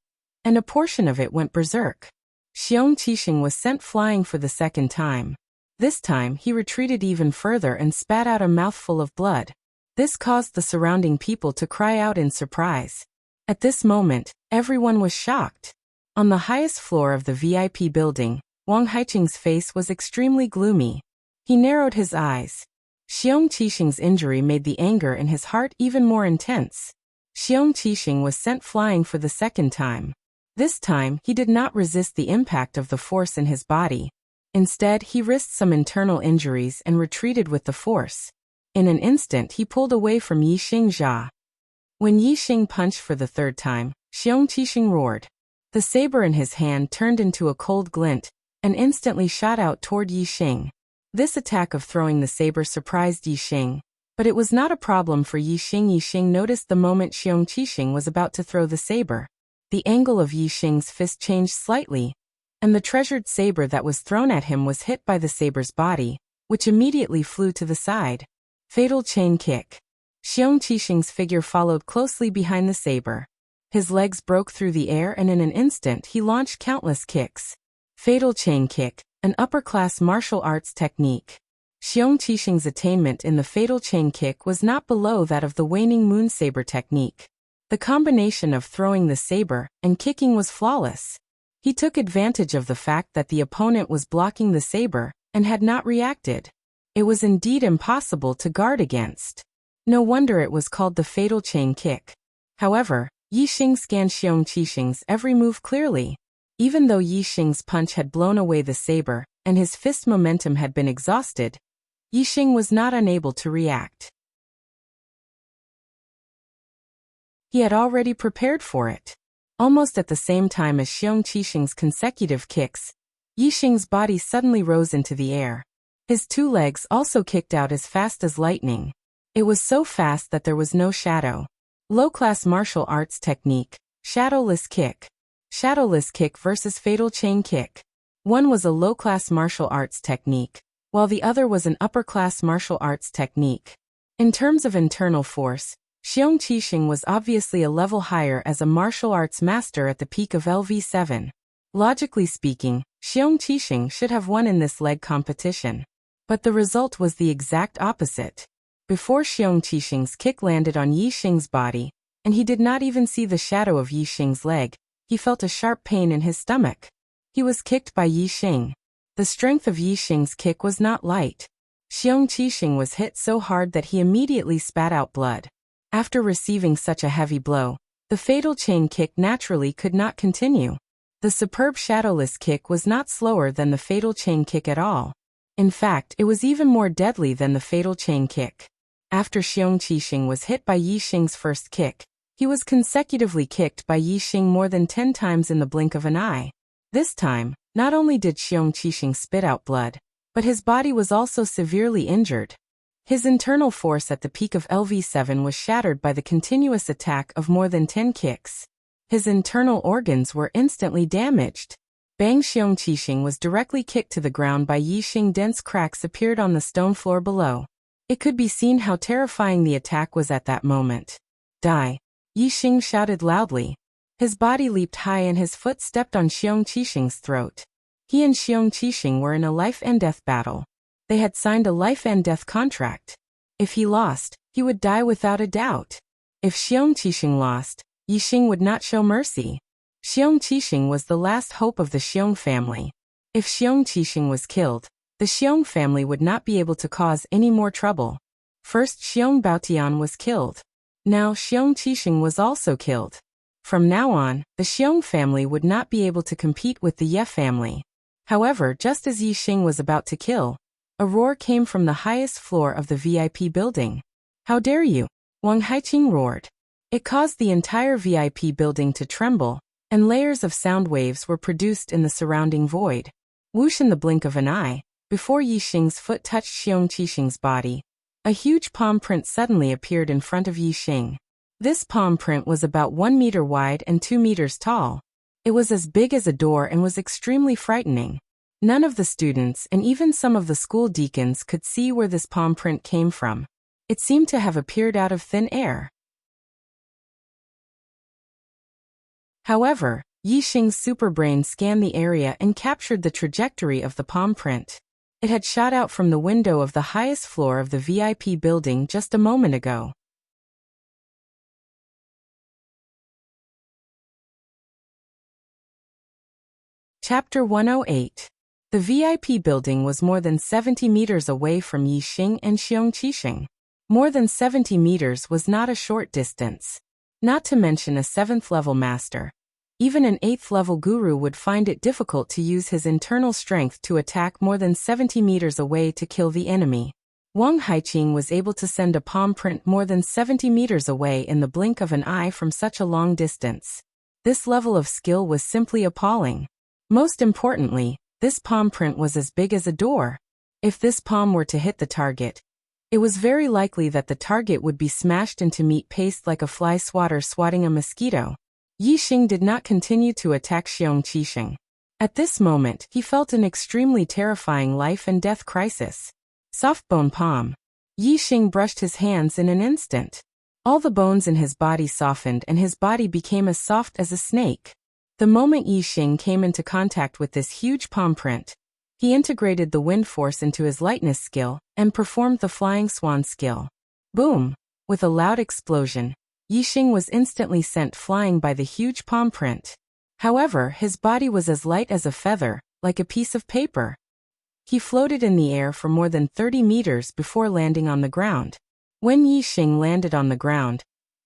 and a portion of it went berserk. Xiong Qixing was sent flying for the second time. This time, he retreated even further and spat out a mouthful of blood. This caused the surrounding people to cry out in surprise. At this moment, everyone was shocked. On the highest floor of the VIP building, Wang Haiqing's face was extremely gloomy. He narrowed his eyes. Xiong Qixing's injury made the anger in his heart even more intense. Xiong Qixing was sent flying for the second time. This time, he did not resist the impact of the force in his body. Instead, he risked some internal injuries and retreated with the force. In an instant, he pulled away from Yi Xing Jia. When Yi Xing punched for the third time, Xiong Qixing roared. The saber in his hand turned into a cold glint, and instantly shot out toward Yi Xing. This attack of throwing the saber surprised Yi Xing, but it was not a problem for Yi Xing. Yi Xing noticed the moment Xiong Qixing was about to throw the saber. The angle of Yi Xing's fist changed slightly, and the treasured saber that was thrown at him was hit by the saber's body, which immediately flew to the side. Fatal chain kick. Xiong Qixing's figure followed closely behind the saber. His legs broke through the air and in an instant he launched countless kicks. Fatal chain kick, an upper-class martial arts technique. Xiong Qixing's attainment in the fatal chain kick was not below that of the waning moon saber technique. The combination of throwing the saber and kicking was flawless. He took advantage of the fact that the opponent was blocking the saber and had not reacted. It was indeed impossible to guard against. No wonder it was called the fatal chain kick. However, Yi Xing scanned Xiong Qixing's every move clearly. Even though Yi Xing's punch had blown away the saber and his fist momentum had been exhausted, Yi Xing was not unable to react. He had already prepared for it. Almost at the same time as Xiong Qixing's consecutive kicks, Yi Xing's body suddenly rose into the air. His 2 legs also kicked out as fast as lightning. It was so fast that there was no shadow. Low-class martial arts technique, shadowless kick. Shadowless kick versus fatal chain kick. One was a low-class martial arts technique, while the other was an upper-class martial arts technique. In terms of internal force, Xiong Qixing was obviously a level higher as a martial arts master at the peak of LV7. Logically speaking, Xiong Qixing should have won in this leg competition. But the result was the exact opposite. Before Xiong Qixing's kick landed on Yi Xing's body, and he did not even see the shadow of Yi Xing's leg, he felt a sharp pain in his stomach. He was kicked by Yi Xing. The strength of Yi Xing's kick was not light. Xiong Qixing was hit so hard that he immediately spat out blood. After receiving such a heavy blow, the fatal chain kick naturally could not continue. The superb shadowless kick was not slower than the fatal chain kick at all. In fact, it was even more deadly than the fatal chain kick. After Xiong Qixing was hit by Yi Xing's first kick, He was consecutively kicked by Yixing more than 10 times in the blink of an eye. This time, not only did Xiong Qixing spit out blood, but his body was also severely injured. His internal force at the peak of LV7 was shattered by the continuous attack of more than 10 kicks. His internal organs were instantly damaged. Bang! Xiong Qixing was directly kicked to the ground by Yixing. Dense cracks appeared on the stone floor below. It could be seen how terrifying the attack was at that moment. Die! Yixing shouted loudly. His body leaped high and his foot stepped on Xiong Qixing's throat. He and Xiong Qixing were in a life-and-death battle. They had signed a life-and-death contract. If he lost, he would die without a doubt. If Xiong Qixing lost, Yixing would not show mercy. Xiong Qixing was the last hope of the Xiong family. If Xiong Qixing was killed, the Xiong family would not be able to cause any more trouble. First Xiong Baotian was killed. Now Xiong Qixing was also killed. From now on, the Xiong family would not be able to compete with the Ye family. However, just as Yixing was about to kill, a roar came from the highest floor of the VIP building. How dare you! Wang Haiqing roared. It caused the entire VIP building to tremble, and layers of sound waves were produced in the surrounding void. Whoosh! In the blink of an eye, before Yixing's foot touched Xiong Qixing's body, a huge palm print suddenly appeared in front of Yixing. This palm print was about 1 meter wide and 2 meters tall. It was as big as a door and was extremely frightening. None of the students and even some of the school deacons could see where this palm print came from. It seemed to have appeared out of thin air. However, Yixing's superbrain scanned the area and captured the trajectory of the palm print. It had shot out from the window of the highest floor of the VIP building just a moment ago. Chapter 108. The VIP building was more than 70 meters away from Yixing and Xiong Qixing. More than 70 meters was not a short distance. Not to mention a 7th-level master. Even an 8th-level guru would find it difficult to use his internal strength to attack more than 70 meters away to kill the enemy. Wang Haiqing was able to send a palm print more than 70 meters away in the blink of an eye from such a long distance. This level of skill was simply appalling. Most importantly, this palm print was as big as a door. If this palm were to hit the target, it was very likely that the target would be smashed into meat paste like a fly swatter swatting a mosquito. Yixing did not continue to attack Xiong Qixing. At this moment, he felt an extremely terrifying life-and-death crisis. Soft bone palm. Yixing brushed his hands in an instant. All the bones in his body softened and his body became as soft as a snake. The moment Yixing came into contact with this huge palm print, he integrated the wind force into his lightness skill and performed the flying swan skill. Boom! With a loud explosion, Yixing was instantly sent flying by the huge palm print. However, his body was as light as a feather, like a piece of paper. He floated in the air for more than 30 meters before landing on the ground. When Yixing landed on the ground,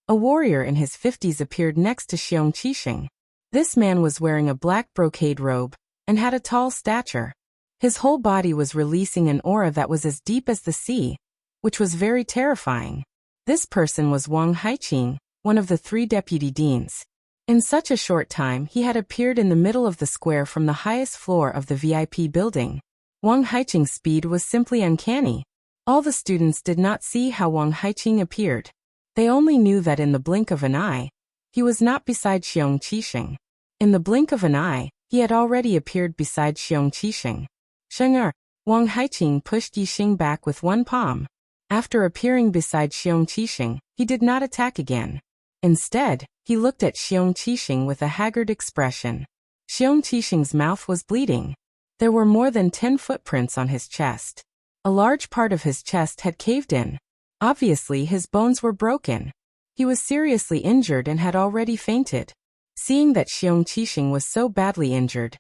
a warrior in his 50s appeared next to Xiong Qixing. This man was wearing a black brocade robe and had a tall stature. His whole body was releasing an aura that was as deep as the sea, which was very terrifying. This person was Wang Haiqing, one of the 3 deputy deans. In such a short time, he had appeared in the middle of the square from the highest floor of the VIP building. Wang Haiqing's speed was simply uncanny. All the students did not see how Wang Haiqing appeared. They only knew that in the blink of an eye, he was not beside Xiong Qixing. In the blink of an eye, he had already appeared beside Xiong Qixing. Shenger! Wang Haiqing pushed Yixing back with one palm. After appearing beside Xiong Qixing, he did not attack again. Instead, he looked at Xiong Qixing with a haggard expression. Xiong Qixing's mouth was bleeding. There were more than 10 footprints on his chest. A large part of his chest had caved in. Obviously, his bones were broken. He was seriously injured and had already fainted. Seeing that Xiong Qixing was so badly injured,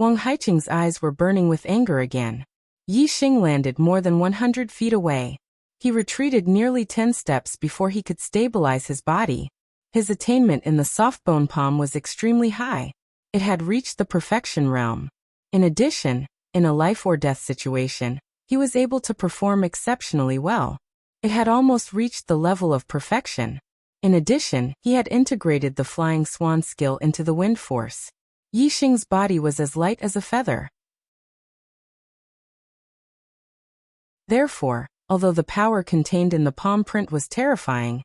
Wang Haiqing's eyes were burning with anger again. Yixing landed more than 100 feet away. He retreated nearly 10 steps before he could stabilize his body. His attainment in the soft bone palm was extremely high. It had reached the perfection realm. In addition, in a life-or-death situation, he was able to perform exceptionally well. It had almost reached the level of perfection. In addition, he had integrated the flying swan skill into the wind force. Yixing's body was as light as a feather. Therefore, although the power contained in the palm print was terrifying,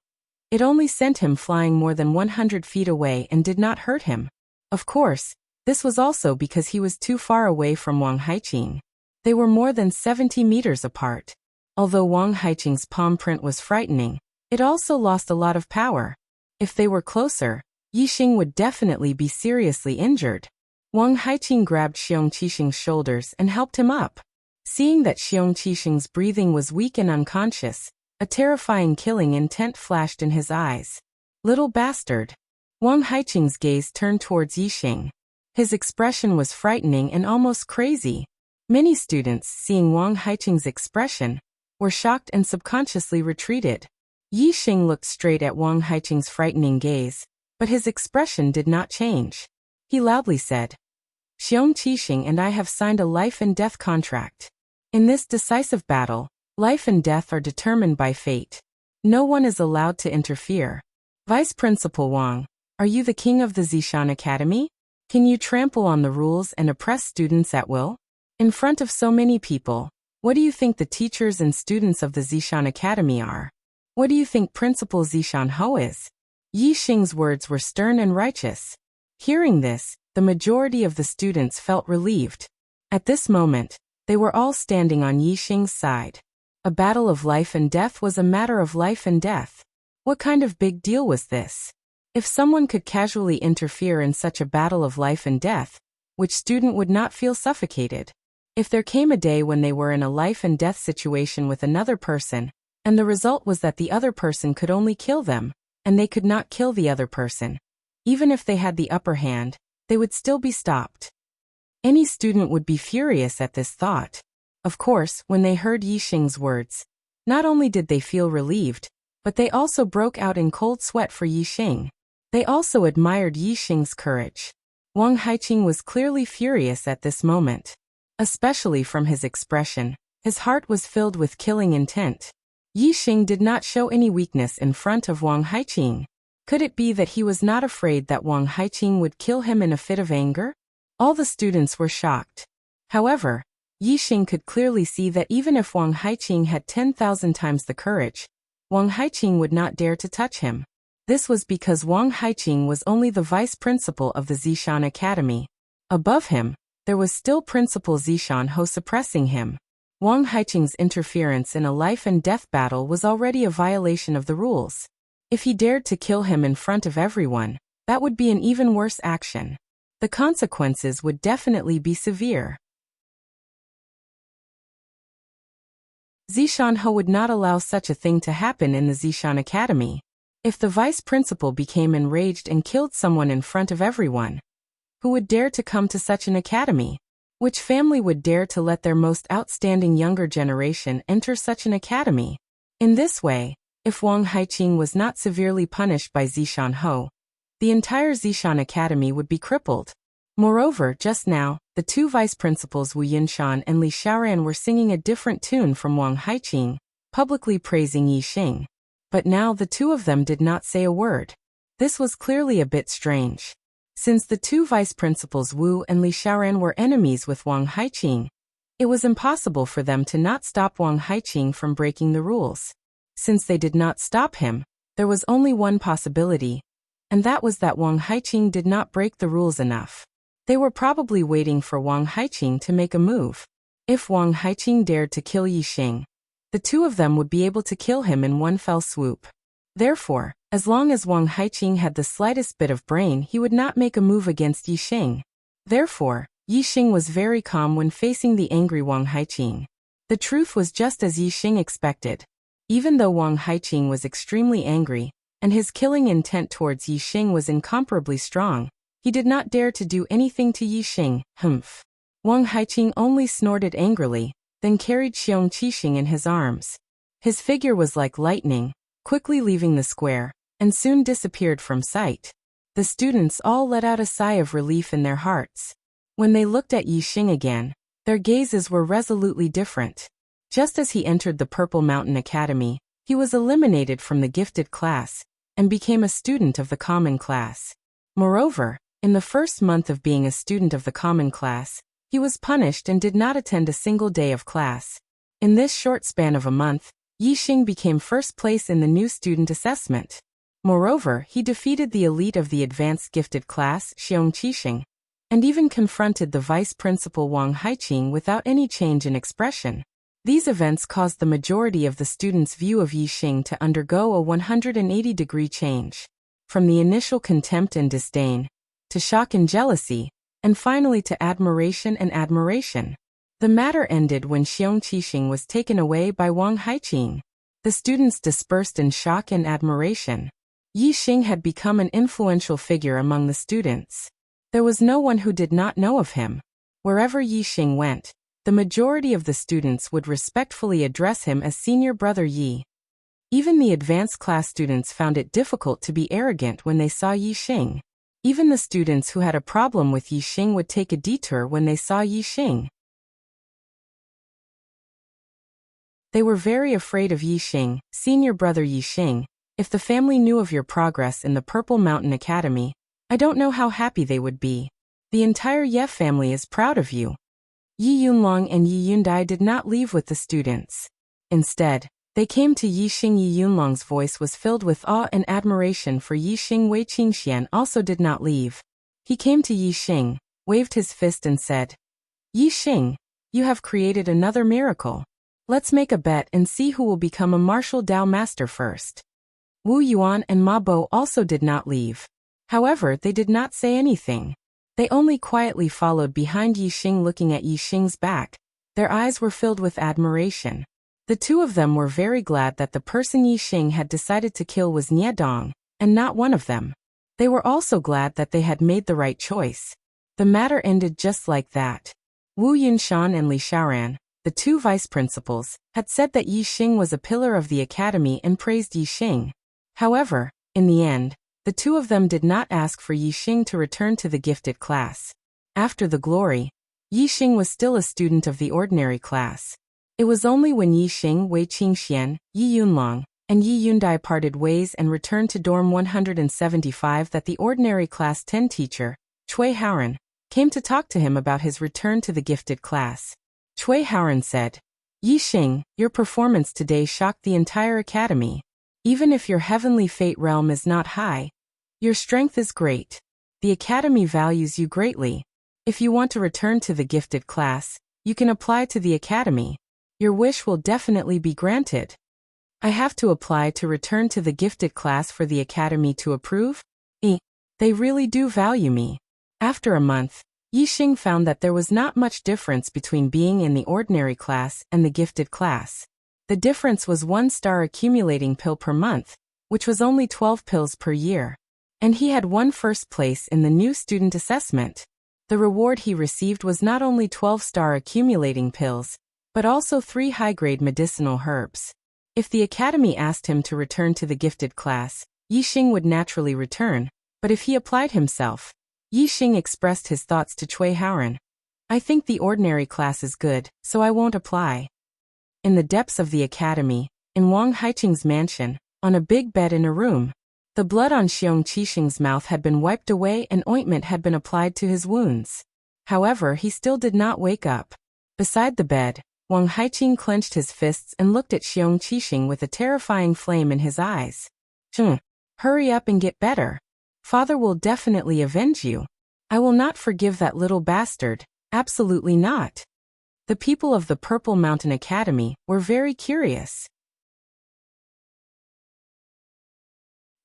it only sent him flying more than 100 feet away and did not hurt him. Of course, this was also because he was too far away from Wang Haiqing. They were more than 70 meters apart. Although Wang Haiqing's palm print was frightening, it also lost a lot of power. If they were closer, Yixing would definitely be seriously injured. Wang Haiqing grabbed Xiong Qixing's shoulders and helped him up. Seeing that Xiong Qixing's breathing was weak and unconscious, a terrifying killing intent flashed in his eyes. Little bastard. Wang Haiqing's gaze turned towards Yixing. His expression was frightening and almost crazy. Many students, seeing Wang Haiqing's expression, were shocked and subconsciously retreated. Yixing looked straight at Wang Haiqing's frightening gaze, but his expression did not change. He loudly said, "Xiong Qixing and I have signed a life and death contract. In this decisive battle, life and death are determined by fate. No one is allowed to interfere. Vice Principal Wang, are you the king of the Zishan Academy? Can you trample on the rules and oppress students at will? In front of so many people, what do you think the teachers and students of the Zishan Academy are? What do you think Principal Zishan Ho is?" Yixing's words were stern and righteous. Hearing this, the majority of the students felt relieved. At this moment, they were all standing on Yixing's side. A battle of life and death was a matter of life and death. What kind of big deal was this? If someone could casually interfere in such a battle of life and death, which student would not feel suffocated? If there came a day when they were in a life and death situation with another person, and the result was that the other person could only kill them, and they could not kill the other person, even if they had the upper hand, they would still be stopped. Any student would be furious at this thought. Of course, when they heard Yixing's words, not only did they feel relieved, but they also broke out in cold sweat for Yixing. They also admired Yixing's courage. Wang Haiqing was clearly furious at this moment. Especially from his expression, his heart was filled with killing intent. Yixing did not show any weakness in front of Wang Haiqing. Could it be that he was not afraid that Wang Haiqing would kill him in a fit of anger? All the students were shocked. However, Yixing could clearly see that even if Wang Haiqing had 10,000 times the courage, Wang Haiqing would not dare to touch him. This was because Wang Haiqing was only the vice principal of the Zishan Academy. Above him, there was still Principal Zishan Ho suppressing him. Wang Haiqing's interference in a life and death battle was already a violation of the rules. If he dared to kill him in front of everyone, that would be an even worse action. The consequences would definitely be severe. Zishan Ho would not allow such a thing to happen in the Zishan Academy. If the vice principal became enraged and killed someone in front of everyone, who would dare to come to such an academy? Which family would dare to let their most outstanding younger generation enter such an academy? In this way, if Wang Haiqing was not severely punished by Zishan Ho, the entire Zishan Academy would be crippled. Moreover, just now, the two vice principals Wu Yinshan and Li Xiaoran were singing a different tune from Wang Haiqing, publicly praising Yixing. But now the two of them did not say a word. This was clearly a bit strange. Since the two vice principals Wu and Li Xiaoran were enemies with Wang Haiqing, it was impossible for them to not stop Wang Haiqing from breaking the rules. Since they did not stop him, there was only one possibility, and that was that Wang Haiqing did not break the rules enough. They were probably waiting for Wang Haiqing to make a move. If Wang Haiqing dared to kill Yixing, the two of them would be able to kill him in one fell swoop. Therefore, as long as Wang Haiqing had the slightest bit of brain, he would not make a move against Yixing. Therefore, Yixing was very calm when facing the angry Wang Haiqing. The truth was just as Yixing expected. Even though Wang Haiqing was extremely angry, and his killing intent towards Yixing was incomparably strong, he did not dare to do anything to Yixing. Humph. Wang Haiqing only snorted angrily, then carried Xiong Qixing in his arms. His figure was like lightning, quickly leaving the square, and soon disappeared from sight. The students all let out a sigh of relief in their hearts. When they looked at Yixing again, their gazes were resolutely different. Just as he entered the Purple Mountain Academy, he was eliminated from the gifted class. and became a student of the common class. Moreover, in the first month of being a student of the common class, he was punished and did not attend a single day of class. In this short span of a month, Yixing became first place in the new student assessment. Moreover, he defeated the elite of the advanced gifted class, Xiong Qixing, and even confronted the vice principal Wang Haiqing without any change in expression. These events caused the majority of the students' view of Yixing to undergo a 180-degree change. From the initial contempt and disdain, to shock and jealousy, and finally to admiration and admiration. The matter ended when Xiong Qixing was taken away by Wang Haiqing. The students dispersed in shock and admiration. Yixing had become an influential figure among the students. There was no one who did not know of him. Wherever Yixing went, the majority of the students would respectfully address him as Senior Brother Yi. Even the advanced class students found it difficult to be arrogant when they saw Yixing. Even the students who had a problem with Yixing would take a detour when they saw Yixing. They were very afraid of Yixing. Senior Brother Yixing, if the family knew of your progress in the Purple Mountain Academy, I don't know how happy they would be. The entire Ye family is proud of you. Yi Yunlong and Yi Yundai did not leave with the students. Instead, they came to Yixing. Yi Yunlong's voice was filled with awe and admiration for Yixing. Wei Qingxian also did not leave. He came to Yixing, waved his fist and said, Yixing, you have created another miracle. Let's make a bet and see who will become a martial Dao master first. Wu Yuan and Ma Bo also did not leave. However, they did not say anything. They only quietly followed behind Yixing. Looking at Yixing's back, their eyes were filled with admiration. The two of them were very glad that the person Yixing had decided to kill was Nie Dong, and not one of them. They were also glad that they had made the right choice. The matter ended just like that. Wu Yunshan and Li Xiaoran, the two vice principals, had said that Yixing was a pillar of the academy and praised Yixing. However, in the end, the two of them did not ask for Yixing to return to the gifted class. After the glory, Yixing was still a student of the ordinary class. It was only when Yixing, Wei Qingxian, Yi Yunlong, and Yi Yundai parted ways and returned to dorm 175 that the ordinary class 10 teacher, Cui Haoran, came to talk to him about his return to the gifted class. Cui Haoran said, Yixing, your performance today shocked the entire academy. Even if your heavenly fate realm is not high, your strength is great. The academy values you greatly. If you want to return to the gifted class, you can apply to the academy. Your wish will definitely be granted. I have to apply to return to the gifted class for the academy to approve? They really do value me. After a month, Yixing found that there was not much difference between being in the ordinary class and the gifted class. The difference was 1-star accumulating pill per month, which was only 12 pills per year. And he had won first place in the new student assessment. The reward he received was not only 12-star accumulating pills, but also 3 high-grade medicinal herbs. If the academy asked him to return to the gifted class, Yixing would naturally return, but if he applied himself, Yixing expressed his thoughts to Cui Haoran. I think the ordinary class is good, so I won't apply. In the depths of the academy, in Wang Haiqing's mansion, on a big bed in a room, the blood on Xiong Qixing's mouth had been wiped away and ointment had been applied to his wounds. However, he still did not wake up. Beside the bed, Wang Haiqing clenched his fists and looked at Xiong Qixing with a terrifying flame in his eyes. Hurry up and get better. Father will definitely avenge you. I will not forgive that little bastard, absolutely not. The people of the Purple Mountain Academy were very curious.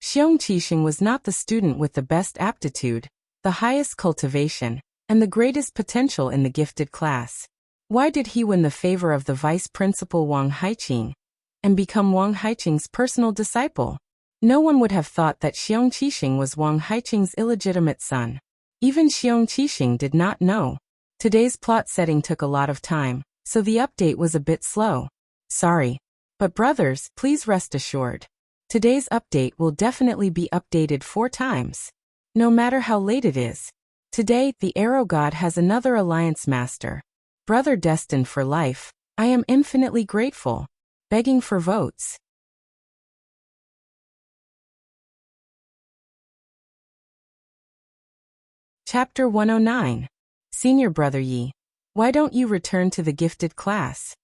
Xiong Qixing was not the student with the best aptitude, the highest cultivation, and the greatest potential in the gifted class. Why did he win the favor of the vice principal Wang Haiqing and become Wang Haiqing's personal disciple? No one would have thought that Xiong Qixing was Wang Haiqing's illegitimate son. Even Xiong Qixing did not know. Today's plot setting took a lot of time, so the update was a bit slow. Sorry. But brothers, please rest assured. Today's update will definitely be updated 4 times. No matter how late it is. Today, the Arrow God has another alliance master. Brother destined for life, I am infinitely grateful. Begging for votes. Chapter 109. Senior Brother Yi. Why don't you return to the gifted class?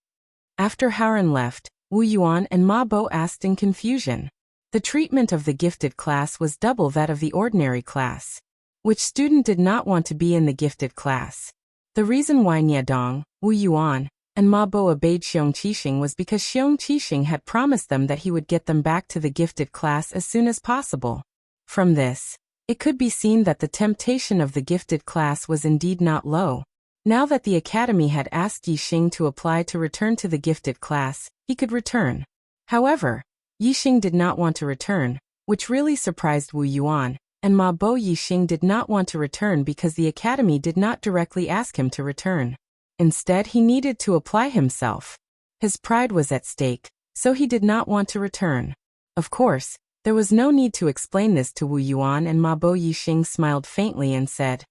After Haoran left, Wu Yuan and Ma Bo asked in confusion. The treatment of the gifted class was double that of the ordinary class. Which student did not want to be in the gifted class? The reason why Niedong, Wu Yuan, and Ma Bo obeyed Xiong Qixing was because Xiong Qixing had promised them that he would get them back to the gifted class as soon as possible. From this, it could be seen that the temptation of the gifted class was indeed not low. Now that the academy had asked Yixing to apply to return to the gifted class, he could return. However, Yixing did not want to return, which really surprised Wu Yuan, and Ma Bo. Yixing did not want to return because the academy did not directly ask him to return. Instead, he needed to apply himself. His pride was at stake, so he did not want to return. Of course, there was no need to explain this to Wu Yuan, and Ma Bo. Yixing smiled faintly and said,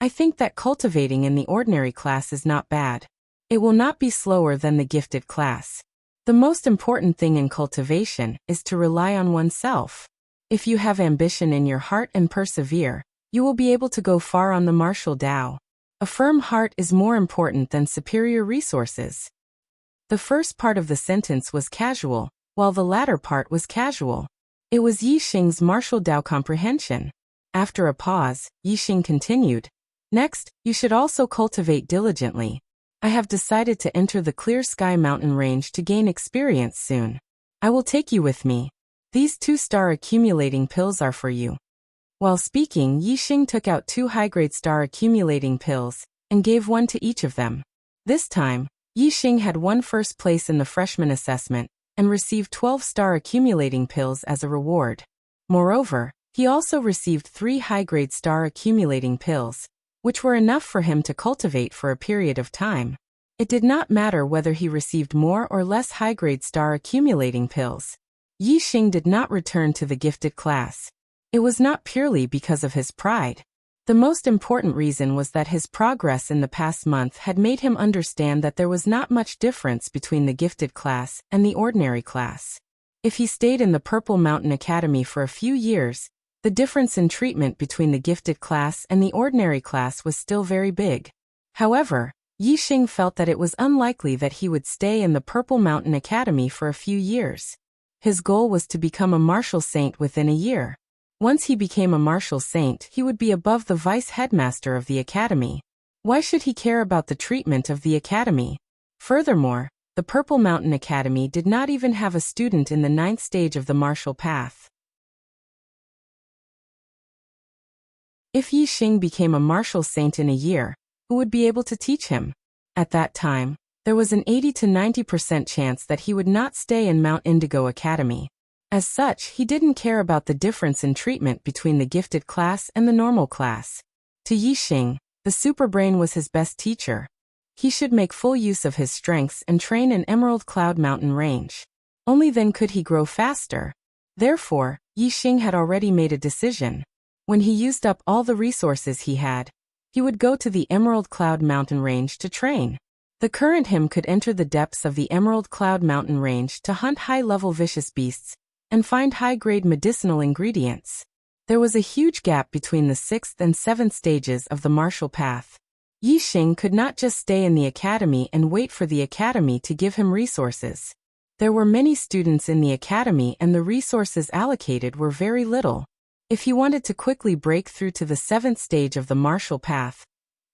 I think that cultivating in the ordinary class is not bad. It will not be slower than the gifted class. The most important thing in cultivation is to rely on oneself. If you have ambition in your heart and persevere, you will be able to go far on the martial Tao. A firm heart is more important than superior resources. The first part of the sentence was casual, while the latter part was casual. It was Yixing's martial Tao comprehension. After a pause, Yixing continued. Next, you should also cultivate diligently. I have decided to enter the Clear Sky mountain range to gain experience soon. I will take you with me. These 2-star accumulating pills are for you. While speaking, Yixing took out 2 high-grade star accumulating pills and gave one to each of them. This time, Yixing had won first place in the freshman assessment and received 12-star accumulating pills as a reward. Moreover, he also received 3 high-grade star accumulating pills, which were enough for him to cultivate for a period of time. It did not matter whether he received more or less high-grade star accumulating pills. Yixing did not return to the gifted class. It was not purely because of his pride. The most important reason was that his progress in the past month had made him understand that there was not much difference between the gifted class and the ordinary class. If he stayed in the Purple Mountain Academy for a few years, the difference in treatment between the gifted class and the ordinary class was still very big. However, Yixing felt that it was unlikely that he would stay in the Purple Mountain Academy for a few years. His goal was to become a martial saint within a year. Once he became a martial saint, he would be above the vice headmaster of the academy. Why should he care about the treatment of the academy? Furthermore, the Purple Mountain Academy did not even have a student in the 9th stage of the martial path. If Yixing became a martial saint in a year, who would be able to teach him? At that time, there was an 80 to 90% chance that he would not stay in Mount Indigo Academy. As such, he didn't care about the difference in treatment between the gifted class and the normal class. To Yixing, the superbrain was his best teacher. He should make full use of his strengths and train in Emerald Cloud Mountain Range. Only then could he grow faster. Therefore, Yixing had already made a decision. When he used up all the resources he had, he would go to the Emerald Cloud Mountain Range to train. The current him could enter the depths of the Emerald Cloud Mountain Range to hunt high-level vicious beasts and find high-grade medicinal ingredients. There was a huge gap between the 6th and 7th stages of the martial path. Yixing could not just stay in the academy and wait for the academy to give him resources. There were many students in the academy and the resources allocated were very little. If he wanted to quickly break through to the 7th stage of the martial path,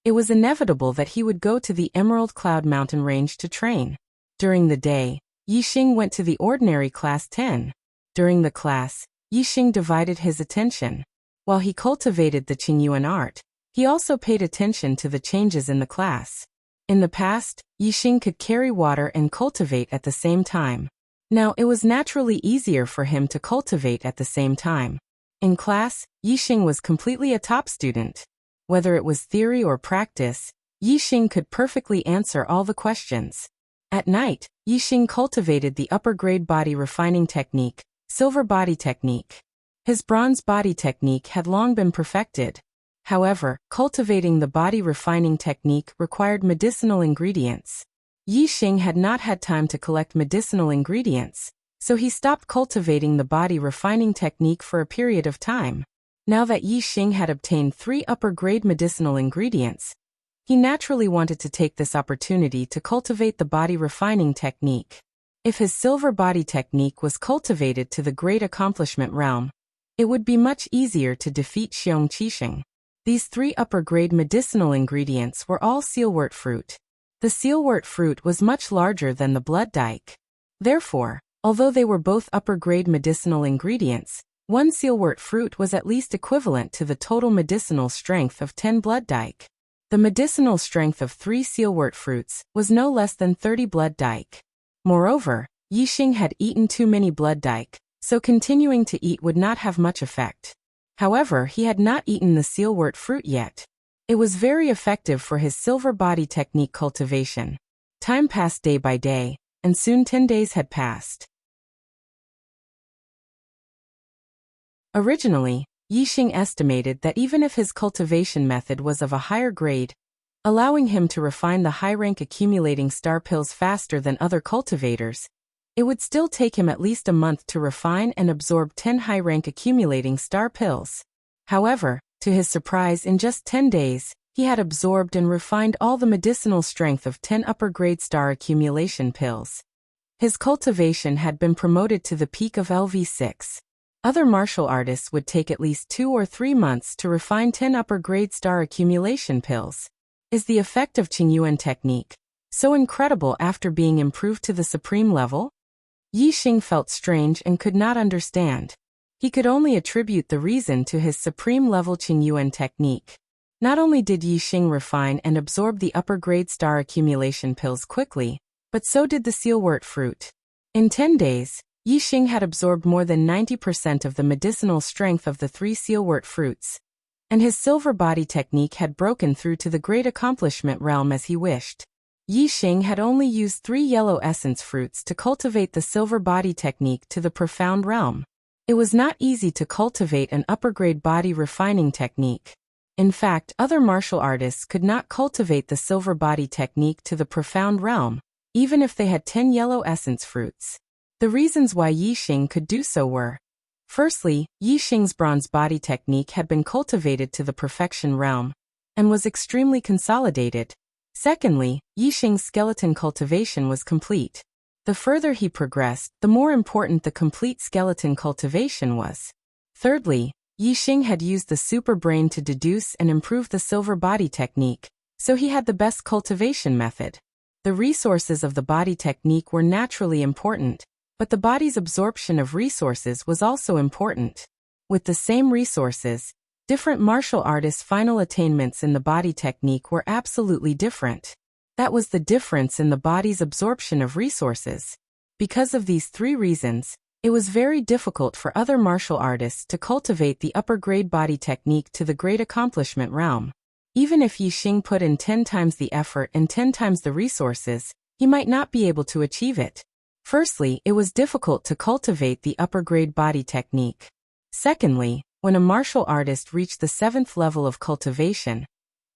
it was inevitable that he would go to the Emerald Cloud Mountain Range to train. During the day, Yixing went to the ordinary class 10. During the class, Yixing divided his attention. While he cultivated the Qingyuan art, he also paid attention to the changes in the class. In the past, Yixing could carry water and cultivate at the same time. Now it was naturally easier for him to cultivate at the same time. In class, Yixing was completely a top student. Whether it was theory or practice, Yixing could perfectly answer all the questions. At night, Yixing cultivated the upper-grade body refining technique, silver body technique. His bronze body technique had long been perfected. However, cultivating the body refining technique required medicinal ingredients. Yixing had not had time to collect medicinal ingredients, so he stopped cultivating the body refining technique for a period of time. Now that Yi Xing had obtained 3 upper-grade medicinal ingredients, he naturally wanted to take this opportunity to cultivate the body refining technique. If his silver body technique was cultivated to the great accomplishment realm, it would be much easier to defeat Xiong Qixing. These 3 upper-grade medicinal ingredients were all sealwort fruit. The sealwort fruit was much larger than the blood dike. Therefore, although they were both upper-grade medicinal ingredients, one sealwort fruit was at least equivalent to the total medicinal strength of 10 blood dike. The medicinal strength of 3 sealwort fruits was no less than 30 blood dike. Moreover, Yi Xing had eaten too many blood dike, so continuing to eat would not have much effect. However, he had not eaten the sealwort fruit yet. It was very effective for his silver body technique cultivation. Time passed day by day, and soon 10 days had passed. Originally, Yi Xing estimated that even if his cultivation method was of a higher grade, allowing him to refine the high-rank accumulating star pills faster than other cultivators, it would still take him at least a month to refine and absorb 10 high-rank accumulating star pills. However, to his surprise, in just 10 days, he had absorbed and refined all the medicinal strength of 10 upper-grade star accumulation pills. His cultivation had been promoted to the peak of LV6. Other martial artists would take at least 2 or 3 months to refine 10 upper-grade star accumulation pills. Is the effect of Qingyuan technique so incredible after being improved to the supreme level? Yi Xing felt strange and could not understand. He could only attribute the reason to his supreme level Qingyuan technique. Not only did Yi Xing refine and absorb the upper-grade star accumulation pills quickly, but so did the sealwort fruit. In 10 days, Yi Xing had absorbed more than 90% of the medicinal strength of the 3 sealwort fruits, and his silver body technique had broken through to the great accomplishment realm as he wished. Yi Xing had only used 3 yellow essence fruits to cultivate the silver body technique to the profound realm. It was not easy to cultivate an upper-grade body refining technique. In fact, other martial artists could not cultivate the silver body technique to the profound realm, even if they had 10 yellow essence fruits. The reasons why Yi Xing could do so were: firstly, Yi Xing's bronze body technique had been cultivated to the perfection realm, and was extremely consolidated. Secondly, Yi Xing's skeleton cultivation was complete. The further he progressed, the more important the complete skeleton cultivation was. Thirdly, Yi Xing had used the super brain to deduce and improve the silver body technique, so he had the best cultivation method. The resources of the body technique were naturally important, but the body's absorption of resources was also important. With the same resources, different martial artists' final attainments in the body technique were absolutely different. That was the difference in the body's absorption of resources. Because of these 3 reasons, it was very difficult for other martial artists to cultivate the upper-grade body technique to the great accomplishment realm. Even if Yi Xing put in 10 times the effort and 10 times the resources, he might not be able to achieve it. Firstly, it was difficult to cultivate the upper-grade body technique. Secondly, when a martial artist reached the 7th level of cultivation,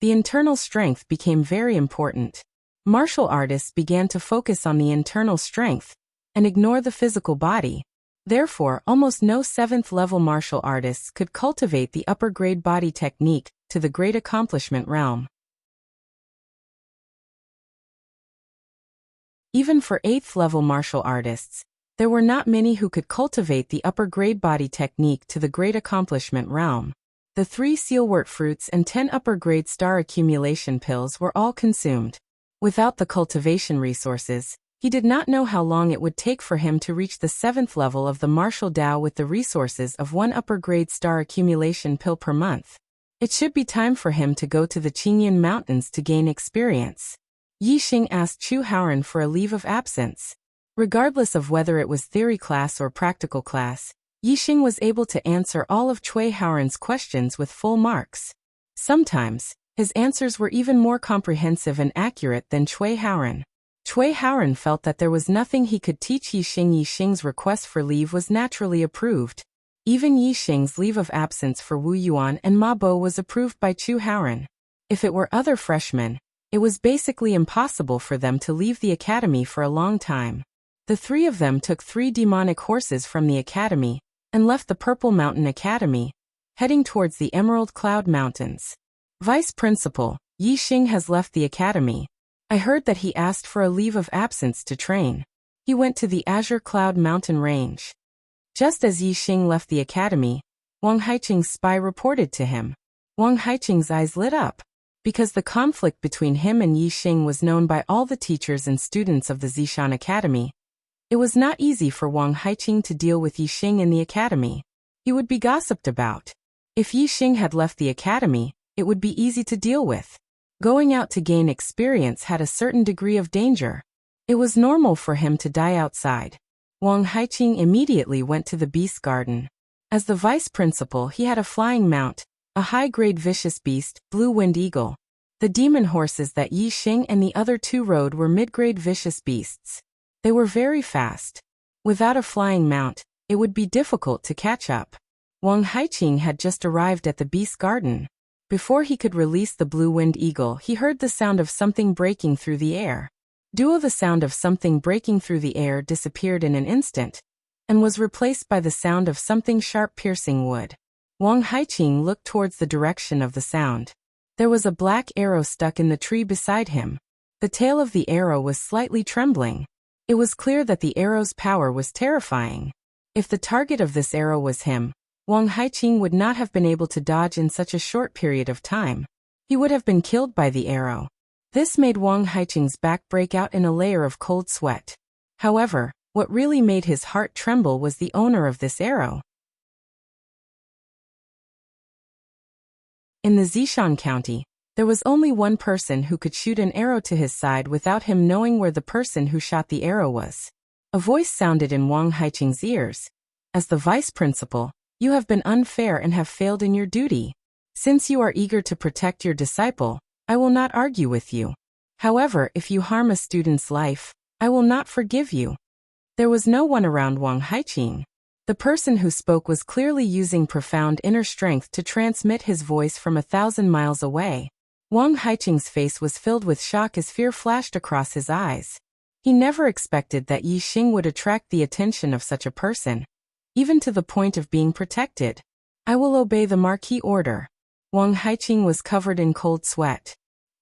the internal strength became very important. Martial artists began to focus on the internal strength and ignore the physical body. Therefore, almost no 7th-level martial artists could cultivate the upper-grade body technique to the great accomplishment realm. Even for 8th-level martial artists, there were not many who could cultivate the upper-grade body technique to the great accomplishment realm. The 3 sealwort fruits and 10 upper-grade star accumulation pills were all consumed. Without the cultivation resources, he did not know how long it would take for him to reach the 7th level of the martial Tao with the resources of 1 upper-grade star accumulation pill per month. It should be time for him to go to the Qingyan Mountains to gain experience. Yi Xing asked Chu Haoran for a leave of absence. Regardless of whether it was theory class or practical class, Yi Xing was able to answer all of Cui Haoran's questions with full marks. Sometimes, his answers were even more comprehensive and accurate than Cui Haoran. Cui Haoran felt that there was nothing he could teach Yi Xing. Yi Xing's request for leave was naturally approved. Even Yi Xing's leave of absence for Wu Yuan and Ma Bo was approved by Chu Haoran. If it were other freshmen, it was basically impossible for them to leave the academy for a long time. The 3 of them took 3 demonic horses from the academy and left the Purple Mountain Academy, heading towards the Emerald Cloud Mountains. Vice Principal, Yi Xing has left the academy. I heard that he asked for a leave of absence to train. He went to the Azure Cloud Mountain Range. Just as Yi Xing left the academy, Wang Haiqing's spy reported to him. Wang Haiqing's eyes lit up. Because the conflict between him and Yi Xing was known by all the teachers and students of the Zishan Academy, it was not easy for Wang Haiqing to deal with Yi Xing in the academy. He would be gossiped about. If Yi Xing had left the academy, it would be easy to deal with. Going out to gain experience had a certain degree of danger. It was normal for him to die outside. Wang Haiqing immediately went to the beast garden. As the vice principal, he had a flying mount, a high-grade vicious beast, blue-winged eagle. The demon horses that Yi Xing and the other two rode were mid-grade vicious beasts. They were very fast. Without a flying mount, it would be difficult to catch up. Wang Haiqing had just arrived at the beast garden. Before he could release the blue-winged eagle, he heard the sound of something breaking through the air. The sound of something breaking through the air disappeared in an instant, and was replaced by the sound of something sharp piercing wood. Wang Haiqing looked towards the direction of the sound. There was a black arrow stuck in the tree beside him. The tail of the arrow was slightly trembling. It was clear that the arrow's power was terrifying. If the target of this arrow was him, Wang Haiqing would not have been able to dodge in such a short period of time. He would have been killed by the arrow. This made Wang Haiqing's back break out in a layer of cold sweat. However, what really made his heart tremble was the owner of this arrow. In the Zishan County, there was only one person who could shoot an arrow to his side without him knowing where the person who shot the arrow was. A voice sounded in Wang Haiqing's ears. As the vice principal, you have been unfair and have failed in your duty. Since you are eager to protect your disciple, I will not argue with you. However, if you harm a student's life, I will not forgive you. There was no one around Wang Haiqing. The person who spoke was clearly using profound inner strength to transmit his voice from 1,000 miles away. Wang Haiqing's face was filled with shock as fear flashed across his eyes. He never expected that Yi Xing would attract the attention of such a person, even to the point of being protected. I will obey the Marquis order. Wang Haiqing was covered in cold sweat.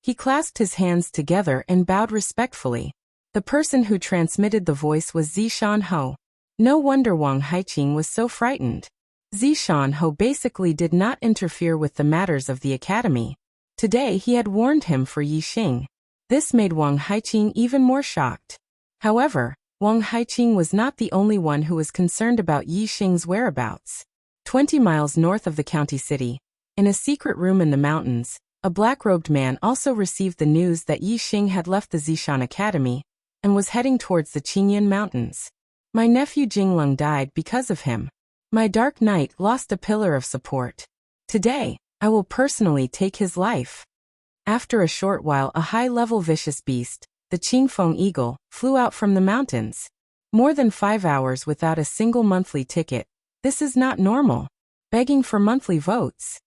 He clasped his hands together and bowed respectfully. The person who transmitted the voice was Zishan Ho. No wonder Wang Haiqing was so frightened. Zishan Ho basically did not interfere with the matters of the academy. Today he had warned him for Yi Xing. This made Wang Haiqing even more shocked. However, Wang Haiqing was not the only one who was concerned about Yi Xing's whereabouts. 20 miles north of the county city, in a secret room in the mountains, a black-robed man also received the news that Yi Xing had left the Zishan Academy and was heading towards the Qingyan Mountains. My nephew Jinglong died because of him. My dark knight lost a pillar of support. Today, I will personally take his life. After a short while, a high-level vicious beast, the Qingfeng eagle, flew out from the mountains. More than 5 hours without a single monthly ticket. This is not normal. Begging for monthly votes.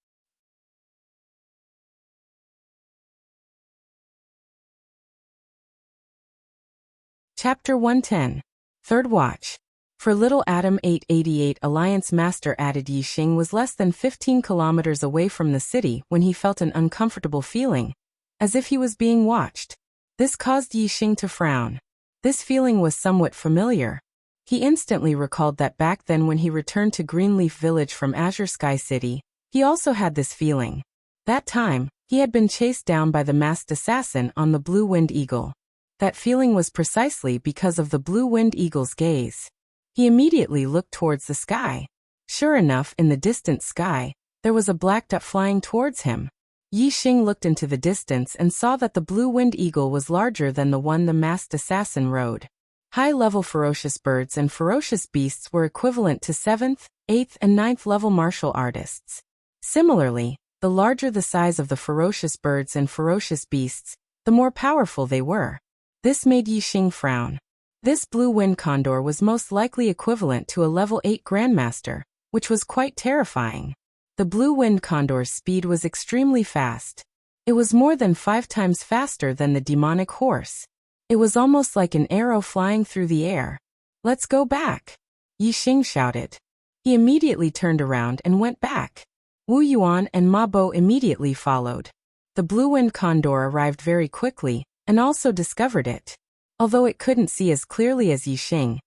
Chapter 110. Third Watch. For Little Adam 888 Alliance Master added Yi Xing was less than 15 kilometers away from the city when he felt an uncomfortable feeling, as if he was being watched. This caused Yi Xing to frown. This feeling was somewhat familiar. He instantly recalled that back then when he returned to Greenleaf Village from Azure Sky City, he also had this feeling. That time, he had been chased down by the masked assassin on the blue-winged eagle. That feeling was precisely because of the blue-winged eagle's gaze. He immediately looked towards the sky. Sure enough, in the distant sky, there was a black dot flying towards him. Yi Xing looked into the distance and saw that the blue-winged eagle was larger than the one the masked assassin rode. High-level ferocious birds and ferocious beasts were equivalent to 7th, 8th, and 9th level martial artists. Similarly, the larger the size of the ferocious birds and ferocious beasts, the more powerful they were. This made Yi Xing frown. This blue-winged condor was most likely equivalent to a level 8 grandmaster, which was quite terrifying. The blue-winged condor's speed was extremely fast. It was more than 5 times faster than the demonic horse. It was almost like an arrow flying through the air. Let's go back, Yi Xing shouted. He immediately turned around and went back. Wu Yuan and Ma Bo immediately followed. The blue-winged condor arrived very quickly, and also discovered it. Although it couldn't see as clearly as Yixing,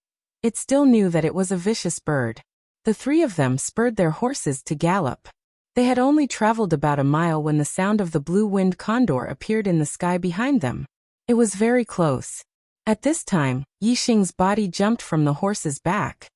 it still knew that it was a vicious bird. The three of them spurred their horses to gallop. They had only traveled about a mile when the sound of the blue-winged condor appeared in the sky behind them. It was very close. At this time, Yixing's body jumped from the horse's back.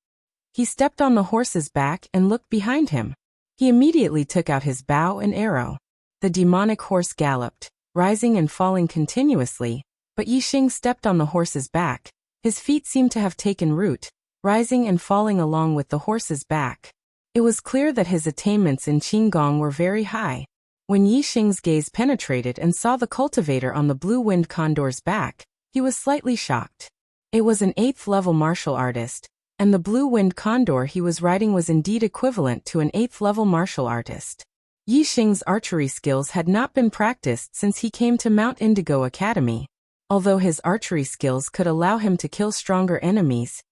He stepped on the horse's back and looked behind him. He immediately took out his bow and arrow. The demonic horse galloped, rising and falling continuously, but Yixing stepped on the horse's back. His feet seemed to have taken root, rising and falling along with the horse's back. It was clear that his attainments in Qinggong were very high. When Yixing's gaze penetrated and saw the cultivator on the blue-winged condor's back, he was slightly shocked. It was an 8th-level martial artist, and the blue-winged condor he was riding was indeed equivalent to an 8th-level martial artist. Yixing's archery skills had not been practiced since he came to Mount Indigo Academy. Although his archery skills could allow him to kill stronger enemies,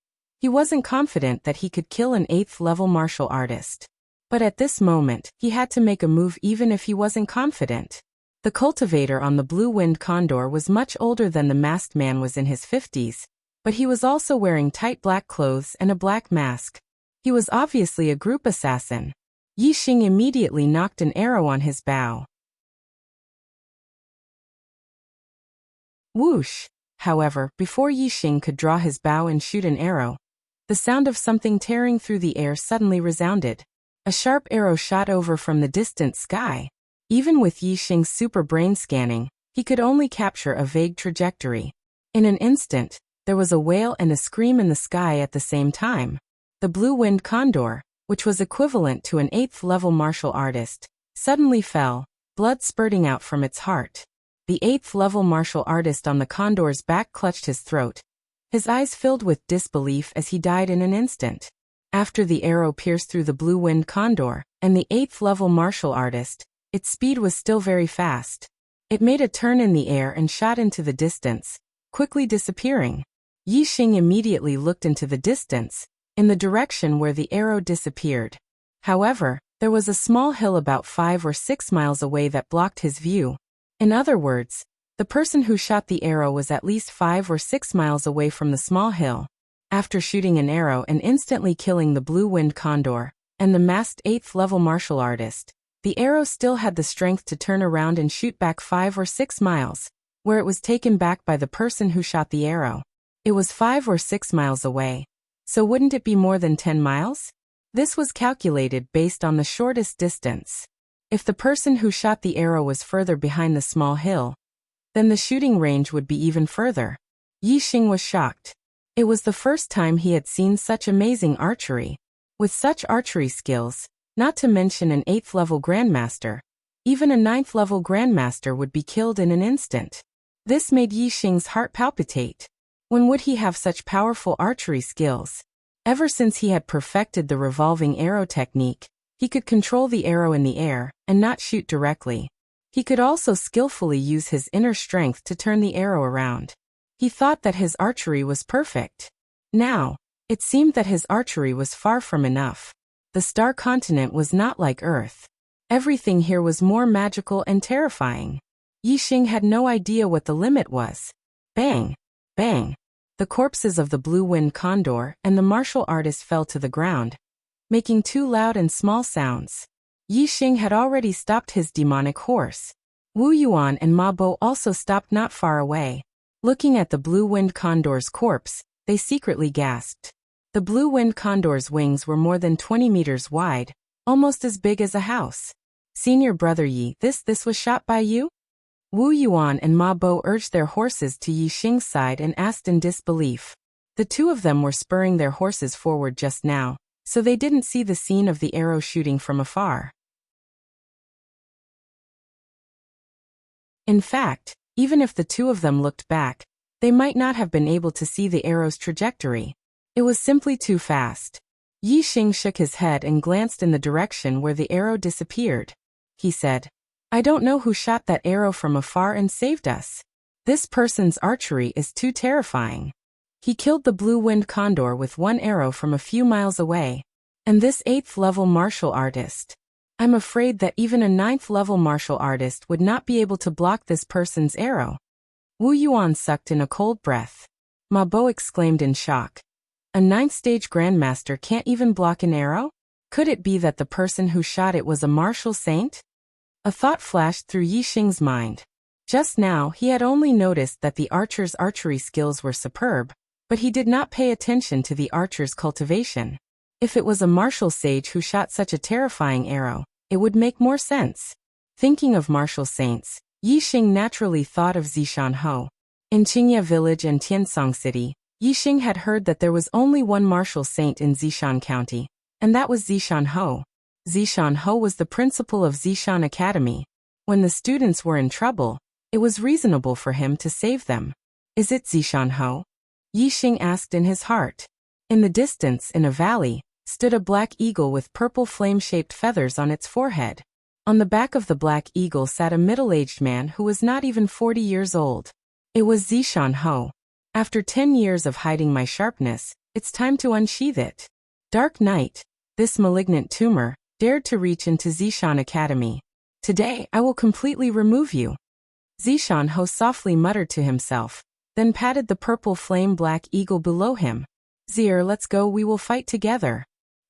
he wasn't confident that he could kill an 8th-level martial artist. But at this moment, he had to make a move even if he wasn't confident. The cultivator on the blue-winged condor was much older than the masked man was in his 50s, but he was also wearing tight black clothes and a black mask. He was obviously a group assassin. Yixing immediately knocked an arrow on his bow. Whoosh! However, before Yixing could draw his bow and shoot an arrow, the sound of something tearing through the air suddenly resounded. A sharp arrow shot over from the distant sky. Even with Yixing's super brain scanning, he could only capture a vague trajectory. In an instant, there was a wail and a scream in the sky at the same time. The blue-winged condor, which was equivalent to an 8th-level martial artist, suddenly fell, blood spurting out from its heart. The 8th-level martial artist on the condor's back clutched his throat. His eyes filled with disbelief as he died in an instant. After the arrow pierced through the blue-winged condor, and the 8th-level martial artist, its speed was still very fast. It made a turn in the air and shot into the distance, quickly disappearing. Yixing immediately looked into the distance, in the direction where the arrow disappeared. However, there was a small hill about 5 or 6 miles away that blocked his view. In other words, the person who shot the arrow was at least 5 or 6 miles away from the small hill. After shooting an arrow and instantly killing the blue-winged condor, and the masked 8th-level martial artist, the arrow still had the strength to turn around and shoot back 5 or 6 miles, where it was taken back by the person who shot the arrow. It was 5 or 6 miles away. So wouldn't it be more than 10 miles? This was calculated based on the shortest distance. If the person who shot the arrow was further behind the small hill, then the shooting range would be even further. Yixing was shocked. It was the first time he had seen such amazing archery. With such archery skills, not to mention an 8th-level grandmaster, even a 9th-level grandmaster would be killed in an instant. This made Yixing's heart palpitate. When would he have such powerful archery skills? Ever since he had perfected the revolving arrow technique, he could control the arrow in the air and not shoot directly. He could also skillfully use his inner strength to turn the arrow around. He thought that his archery was perfect. Now, it seemed that his archery was far from enough. The star continent was not like Earth. Everything here was more magical and terrifying. Yixing had no idea what the limit was. Bang! Bang! The corpses of the blue-winged condor and the martial artist fell to the ground, making 2 loud and small sounds. Yixing had already stopped his demonic horse. Wu Yuan and Ma Bo also stopped not far away. Looking at the blue-winged condor's corpse, they secretly gasped. The blue-winged condor's wings were more than 20 meters wide, almost as big as a house. Senior brother Yi, this was shot by you? Wu Yuan and Ma Bo urged their horses to Yixing's side and asked in disbelief. The two of them were spurring their horses forward just now, so they didn't see the scene of the arrow shooting from afar. In fact, even if the two of them looked back, they might not have been able to see the arrow's trajectory. It was simply too fast. Yixing shook his head and glanced in the direction where the arrow disappeared. He said, "I don't know who shot that arrow from afar and saved us. This person's archery is too terrifying. He killed the blue-winged condor with one arrow from a few miles away. And this 8th-level martial artist. I'm afraid that even a 9th-level martial artist would not be able to block this person's arrow. Wu Yuan sucked in a cold breath. Ma Bo exclaimed in shock. A 9th-stage grandmaster can't even block an arrow? Could it be that the person who shot it was a martial saint? A thought flashed through Yixing's mind. Just now he had only noticed that the archer's archery skills were superb, but he did not pay attention to the archer's cultivation. If it was a martial sage who shot such a terrifying arrow, it would make more sense. Thinking of martial saints, Yixing naturally thought of Zishan Ho. In Qingye Village and Tiansong City, Yixing had heard that there was only one martial saint in Zishan County, and that was Zishan Ho. Zishan Ho was the principal of Zishan Academy. When the students were in trouble, it was reasonable for him to save them. Is it Zishan Ho? Yixing asked in his heart. In the distance, in a valley, stood a black eagle with purple flame-shaped feathers on its forehead. On the back of the black eagle sat a middle-aged man who was not even 40 years old. It was Zishan Ho. After 10 years of hiding my sharpness, it's time to unsheath it. Dark night, this malignant tumor, dared to reach into Zishan Academy. Today I will completely remove you. Zishan Ho softly muttered to himself, then patted the purple flame-black eagle below him. Zir, let's go, we will fight together.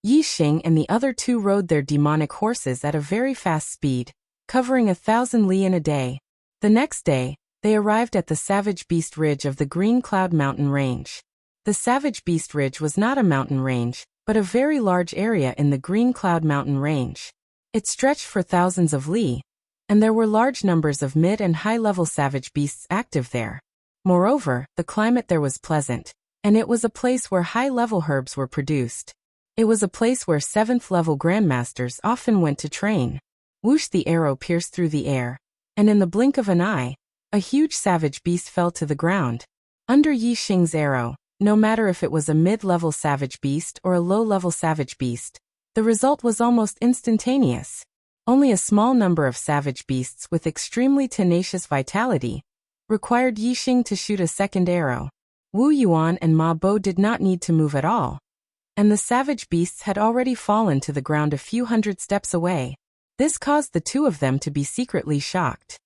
Yixing and the other two rode their demonic horses at a very fast speed, covering 1,000 li in a day. The next day, they arrived at the Savage Beast Ridge of the Green Cloud Mountain Range. The Savage Beast Ridge was not a mountain range, but a very large area in the Green Cloud Mountain Range. It stretched for thousands of li, and there were large numbers of mid- and high-level savage beasts active there. Moreover, the climate there was pleasant, and it was a place where high-level herbs were produced. It was a place where 7th-level grandmasters often went to train. Whoosh, the arrow pierced through the air, and in the blink of an eye, a huge savage beast fell to the ground. Under Yixing's arrow, no matter if it was a mid-level savage beast or a low-level savage beast, the result was almost instantaneous. Only a small number of savage beasts with extremely tenacious vitality required Yixing to shoot a second arrow. Wu Yuan and Ma Bo did not need to move at all, and the savage beasts had already fallen to the ground a few hundred steps away. This caused the two of them to be secretly shocked.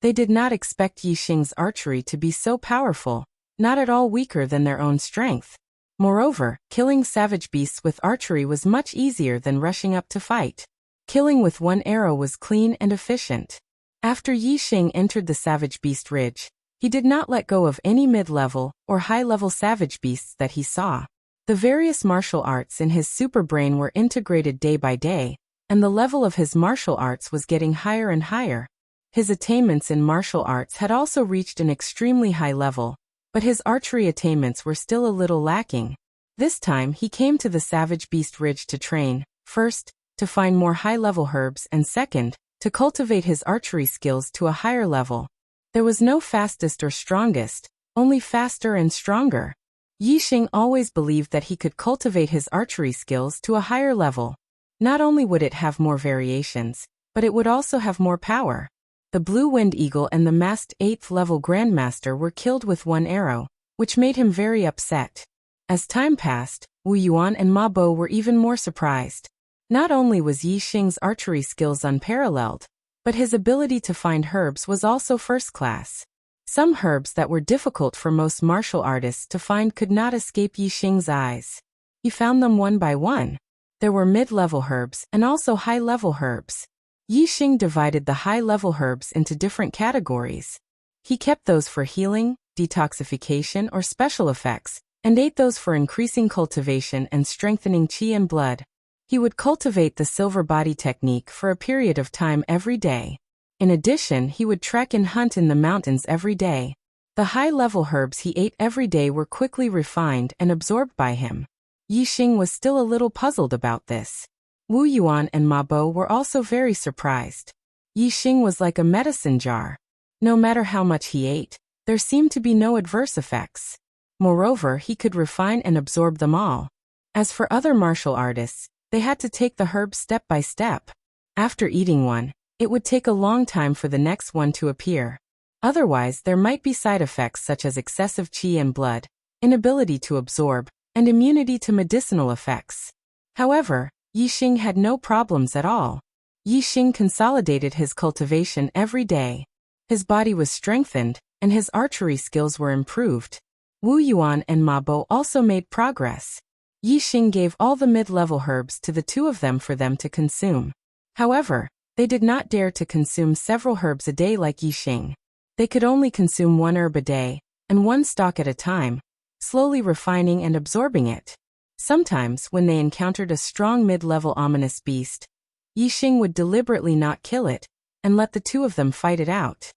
They did not expect Yixing's archery to be so powerful, not at all weaker than their own strength. Moreover, killing savage beasts with archery was much easier than rushing up to fight. Killing with one arrow was clean and efficient. After Yixing entered the Savage Beast Ridge, he did not let go of any mid-level or high-level savage beasts that he saw. The various martial arts in his superbrain were integrated day by day, and the level of his martial arts was getting higher and higher. His attainments in martial arts had also reached an extremely high level, but his archery attainments were still a little lacking. This time he came to the Savage Beast Ridge to train, first, to find more high-level herbs, and second, to cultivate his archery skills to a higher level. There was no fastest or strongest, only faster and stronger. Yixing always believed that he could cultivate his archery skills to a higher level. Not only would it have more variations, but it would also have more power. The Blue Wind Eagle and the masked 8th-level Grandmaster were killed with one arrow, which made him very upset. As time passed, Wu Yuan and Ma Bo were even more surprised. Not only was Yixing's archery skills unparalleled, but his ability to find herbs was also first class. Some herbs that were difficult for most martial artists to find could not escape Yixing's eyes. He found them one by one. There were mid-level herbs and also high-level herbs. Yixing divided the high-level herbs into different categories. He kept those for healing, detoxification, or special effects, and ate those for increasing cultivation and strengthening qi and blood. He would cultivate the silver body technique for a period of time every day. In addition, he would trek and hunt in the mountains every day. The high-level herbs he ate every day were quickly refined and absorbed by him. Yixing was still a little puzzled about this. Wu Yuan and Ma Bo were also very surprised. Yixing was like a medicine jar. No matter how much he ate, there seemed to be no adverse effects. Moreover, he could refine and absorb them all. As for other martial artists, they had to take the herbs step by step. After eating one, it would take a long time for the next one to appear. Otherwise, there might be side effects such as excessive qi and blood, inability to absorb, and immunity to medicinal effects. However, Yixing had no problems at all. Yixing consolidated his cultivation every day. His body was strengthened, and his archery skills were improved. Wu Yuan and Ma Bo also made progress. Yixing gave all the mid-level herbs to the two of them for them to consume. However, they did not dare to consume several herbs a day like Yixing. They could only consume one herb a day, and one stalk at a time, slowly refining and absorbing it. Sometimes, when they encountered a strong mid-level ominous beast, Yixing would deliberately not kill it, and let the two of them fight it out.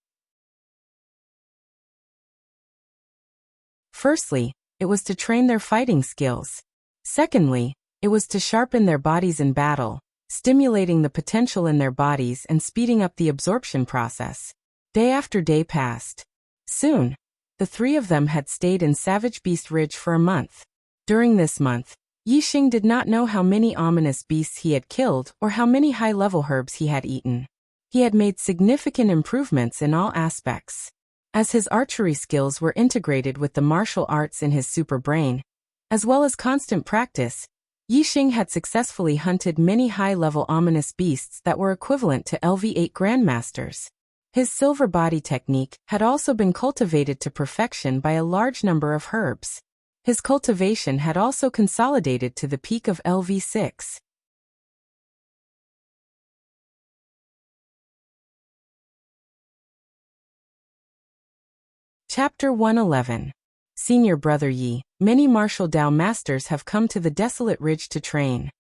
Firstly, it was to train their fighting skills. Secondly, it was to sharpen their bodies in battle, stimulating the potential in their bodies and speeding up the absorption process. Day after day passed. Soon, the three of them had stayed in Savage Beast Ridge for a month. During this month, Yixing did not know how many ominous beasts he had killed or how many high-level herbs he had eaten. He had made significant improvements in all aspects. As his archery skills were integrated with the martial arts in his super brain, as well as constant practice, Yixing had successfully hunted many high-level ominous beasts that were equivalent to LV8 Grandmasters. His silver body technique had also been cultivated to perfection by a large number of herbs. His cultivation had also consolidated to the peak of LV6. Chapter 111. Senior Brother Yi, many martial Dao masters have come to the desolate ridge to train.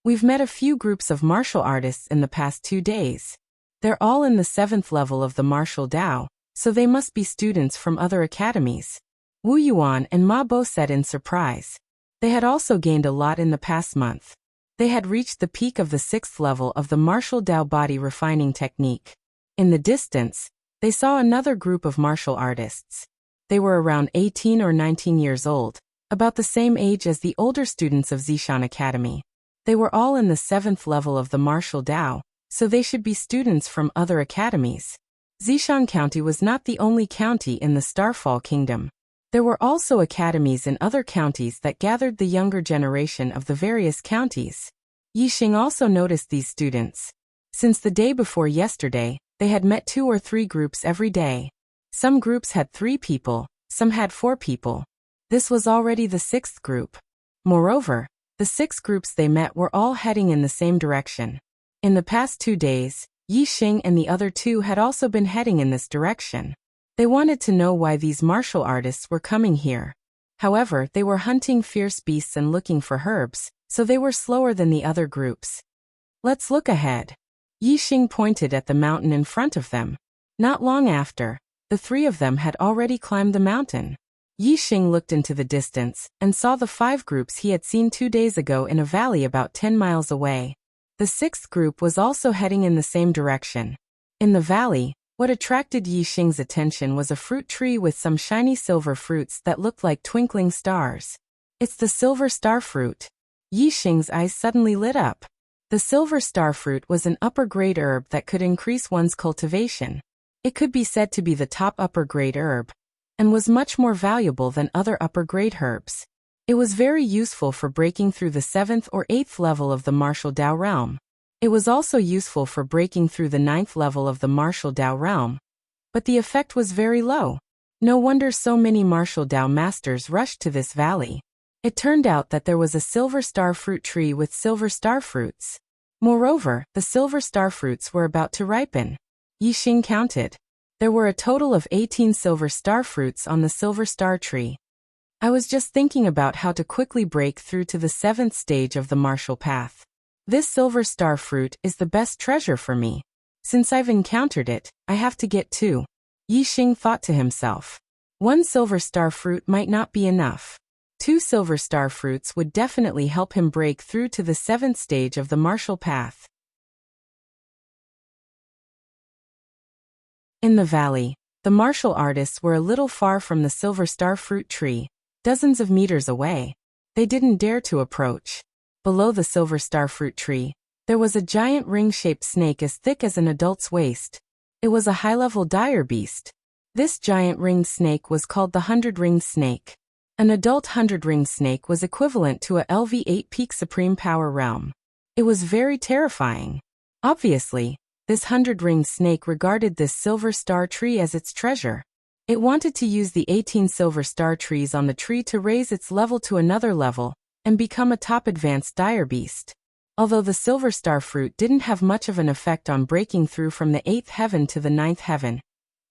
We've met a few groups of martial artists in the past 2 days. They're all in the 7th level of the martial Dao, so they must be students from other academies. Wu Yuan and Ma Bo said in surprise. They had also gained a lot in the past month. They had reached the peak of the 6th level of the martial Dao body refining technique. In the distance, they saw another group of martial artists. They were around 18 or 19 years old, about the same age as the older students of Zishan Academy. They were all in the 7th level of the martial Dao, so they should be students from other academies. Zishan County was not the only county in the Starfall Kingdom. There were also academies in other counties that gathered the younger generation of the various counties. Yixing also noticed these students. Since the day before yesterday, they had met 2 or 3 groups every day. Some groups had 3 people, some had 4 people. This was already the 6th group. Moreover, the 6 groups they met were all heading in the same direction. In the past 2 days, Yixing and the other 2 had also been heading in this direction. They wanted to know why these martial artists were coming here. However, they were hunting fierce beasts and looking for herbs, so they were slower than the other groups. Let's look ahead. Yixing pointed at the mountain in front of them. Not long after, the 3 of them had already climbed the mountain. Yixing looked into the distance and saw the 5 groups he had seen 2 days ago in a valley about 10 miles away. The 6th group was also heading in the same direction. In the valley, what attracted Yixing's attention was a fruit tree with some shiny silver fruits that looked like twinkling stars. It's the silver star fruit. Yixing's eyes suddenly lit up. The silver star fruit was an upper-grade herb that could increase one's cultivation. It could be said to be the top upper-grade herb, and was much more valuable than other upper-grade herbs. It was very useful for breaking through the 7th or 8th level of the martial Dao realm. It was also useful for breaking through the 9th level of the martial Dao realm. But the effect was very low. No wonder so many martial Dao masters rushed to this valley. It turned out that there was a silver star fruit tree with silver star fruits. Moreover, the silver star fruits were about to ripen. Yixing counted. There were a total of 18 silver star fruits on the silver star tree. I was just thinking about how to quickly break through to the 7th stage of the martial path. This silver star fruit is the best treasure for me. Since I've encountered it, I have to get 2. Yixing thought to himself. 1 silver star fruit might not be enough. 2 silver star fruits would definitely help him break through to the 7th stage of the martial path. In the valley, the martial artists were a little far from the silver star fruit tree, dozens of meters away. They didn't dare to approach. Below the silver star fruit tree, there was a giant ring-shaped snake as thick as an adult's waist. It was a high-level dire beast. This giant ringed snake was called the 100-ringed snake. An adult 100-ring snake was equivalent to a LV8 peak supreme power realm. It was very terrifying. Obviously, this 100-ring snake regarded this silver star tree as its treasure. It wanted to use the 18 silver star trees on the tree to raise its level to another level and become a top advanced dire beast. Although the silver star fruit didn't have much of an effect on breaking through from the 8th heaven to the 9th heaven,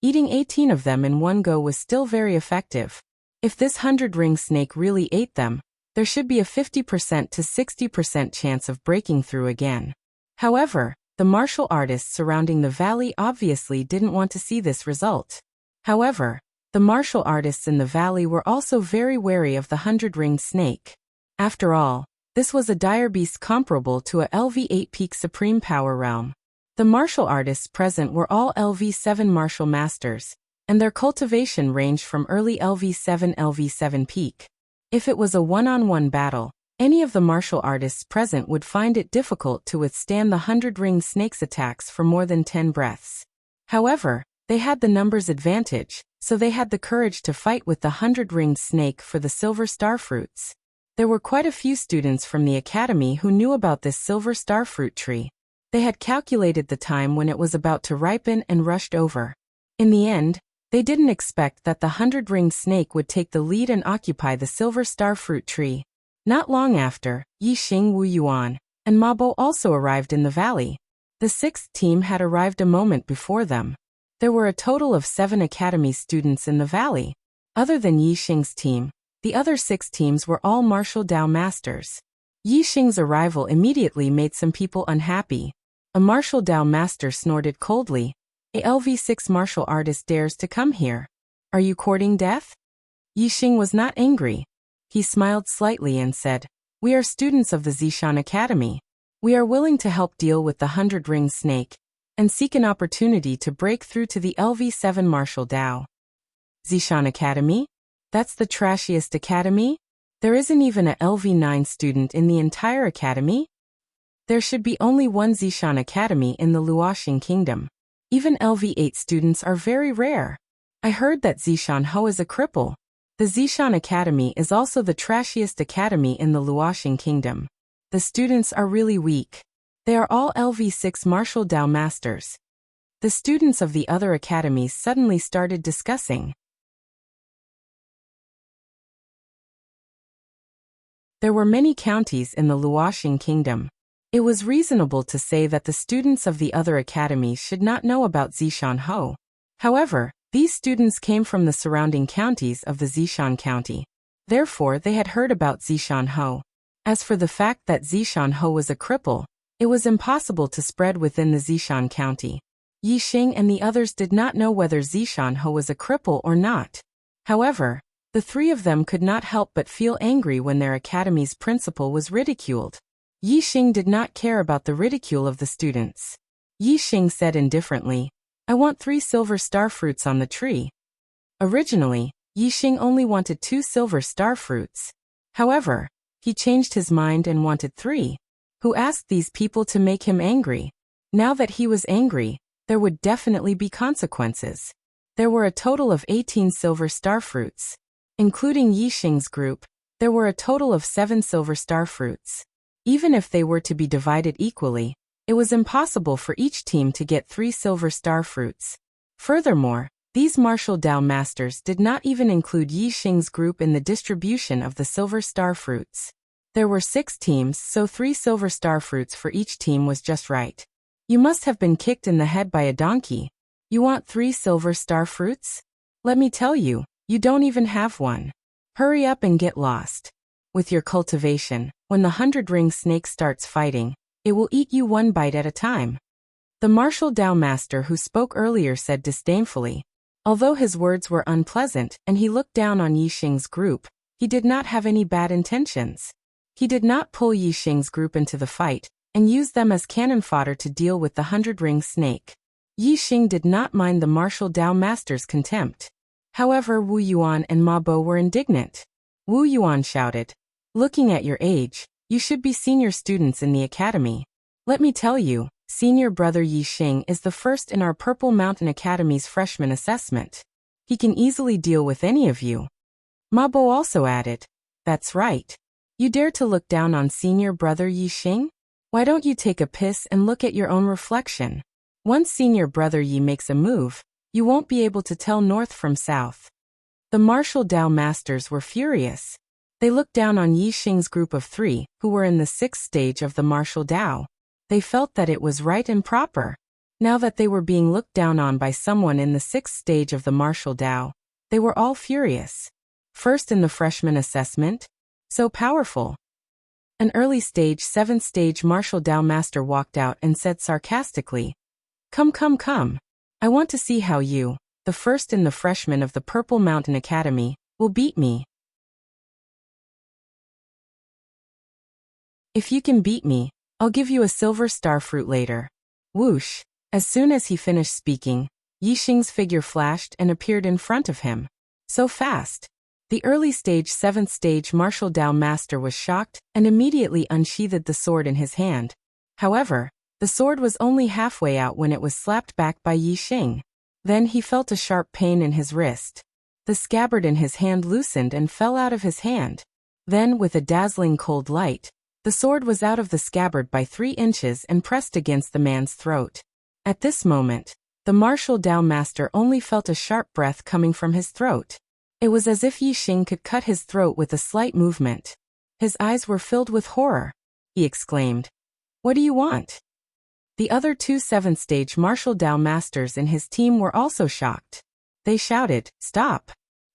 eating 18 of them in one go was still very effective. If this 100-ring snake really ate them, there should be a 50% to 60% chance of breaking through again. However, the martial artists surrounding the valley obviously didn't want to see this result. However, the martial artists in the valley were also very wary of the 100-ringed snake. After all, this was a dire beast comparable to a LV8 peak supreme power realm. The martial artists present were all LV7 martial masters, and their cultivation ranged from early LV7 peak. If it was a one-on-one battle, any of the martial artists present would find it difficult to withstand the 100-ringed snake's attacks for more than 10 breaths. However, they had the numbers advantage, so they had the courage to fight with the 100-ringed snake for the silver star fruits. There were quite a few students from the academy who knew about this silver star fruit tree. They had calculated the time when it was about to ripen and rushed over. In the end, they didn't expect that the 100-ringed snake would take the lead and occupy the silver star fruit tree. Not long after, Yixing, Wu Yuan, and Ma Bo also arrived in the valley. The 6th team had arrived a moment before them. There were a total of 7 academy students in the valley. Other than Yixing's team, the other 6 teams were all martial Dao masters. Yixing's arrival immediately made some people unhappy. A martial Dao master snorted coldly. A LV6 martial artist dares to come here. Are you courting death? Yixing was not angry. He smiled slightly and said, "We are students of the Zishan Academy. We are willing to help deal with the 100-ringed snake and seek an opportunity to break through to the LV7 martial Dao." Zishan Academy? That's the trashiest academy? There isn't even a LV9 student in the entire academy? There should be only one Zishan Academy in the Luoxing Kingdom. Even LV8 students are very rare. I heard that Zishan Ho is a cripple. The Zishan Academy is also the trashiest academy in the Luoxing Kingdom. The students are really weak. They are all LV6 martial Dao masters. The students of the other academies suddenly started discussing. There were many counties in the Luoxing Kingdom. It was reasonable to say that the students of the other academies should not know about Zishan Ho. However, these students came from the surrounding counties of the Zishan County. Therefore, they had heard about Zishan Ho. As for the fact that Zishan Ho was a cripple, it was impossible to spread within the Zishan County. Yixing and the others did not know whether Zishan Ho was a cripple or not. However, the 3 of them could not help but feel angry when their academy's principal was ridiculed. Yixing did not care about the ridicule of the students. Yixing said indifferently, "I want 3 silver star fruits on the tree." Originally, Yixing only wanted 2 silver star fruits. However, he changed his mind and wanted 3. Who asked these people to make him angry? Now that he was angry, there would definitely be consequences. There were a total of 18 silver star fruits. Including Yixing's group, there were a total of 7 silver star fruits. Even if they were to be divided equally, it was impossible for each team to get 3 silver star fruits. Furthermore, these martial Dao masters did not even include Yixing's group in the distribution of the silver star fruits. There were 6 teams, so 3 silver star fruits for each team was just right. You must have been kicked in the head by a donkey. You want 3 silver star fruits? Let me tell you, you don't even have one. Hurry up and get lost. With your cultivation, when the 100-ring snake starts fighting, it will eat you one bite at a time. The martial Dao master who spoke earlier said disdainfully. Although his words were unpleasant and he looked down on Yixing's group, he did not have any bad intentions. He did not pull Yixing's group into the fight and use them as cannon fodder to deal with the 100-ring snake. Yixing did not mind the martial Dao master's contempt. However, Wu Yuan and Ma Bo were indignant. Wu Yuan shouted, "Looking at your age, you should be senior students in the academy. Let me tell you, senior brother Yixing is the first in our Purple Mountain Academy's freshman assessment. He can easily deal with any of you." Ma Bo also added, "That's right. You dare to look down on senior brother Yixing? Why don't you take a piss and look at your own reflection? Once senior brother Yi makes a move, you won't be able to tell north from south." The martial Dao masters were furious. They looked down on Yixing's group of 3, who were in the 6th stage of the martial Dao. They felt that it was right and proper. Now that they were being looked down on by someone in the 6th stage of the martial Dao, they were all furious. First in the freshman assessment? So powerful. An early stage 7th stage martial Dao master walked out and said sarcastically, Come. I want to see how you, the first in the freshman of the Purple Mountain Academy, will beat me. If you can beat me, I'll give you a silver star fruit later. Whoosh! As soon as he finished speaking, Yixing's figure flashed and appeared in front of him. So fast. The early stage 7th stage martial Dao master was shocked and immediately unsheathed the sword in his hand. However, the sword was only halfway out when it was slapped back by Yixing. Then he felt a sharp pain in his wrist. The scabbard in his hand loosened and fell out of his hand. Then, with a dazzling cold light, the sword was out of the scabbard by 3 inches and pressed against the man's throat. At this moment, the martial Dao master only felt a sharp breath coming from his throat. It was as if Yixing could cut his throat with a slight movement. His eyes were filled with horror. He exclaimed, "What do you want?" The other 2 7th stage martial Dao masters in his team were also shocked. They shouted, "Stop!"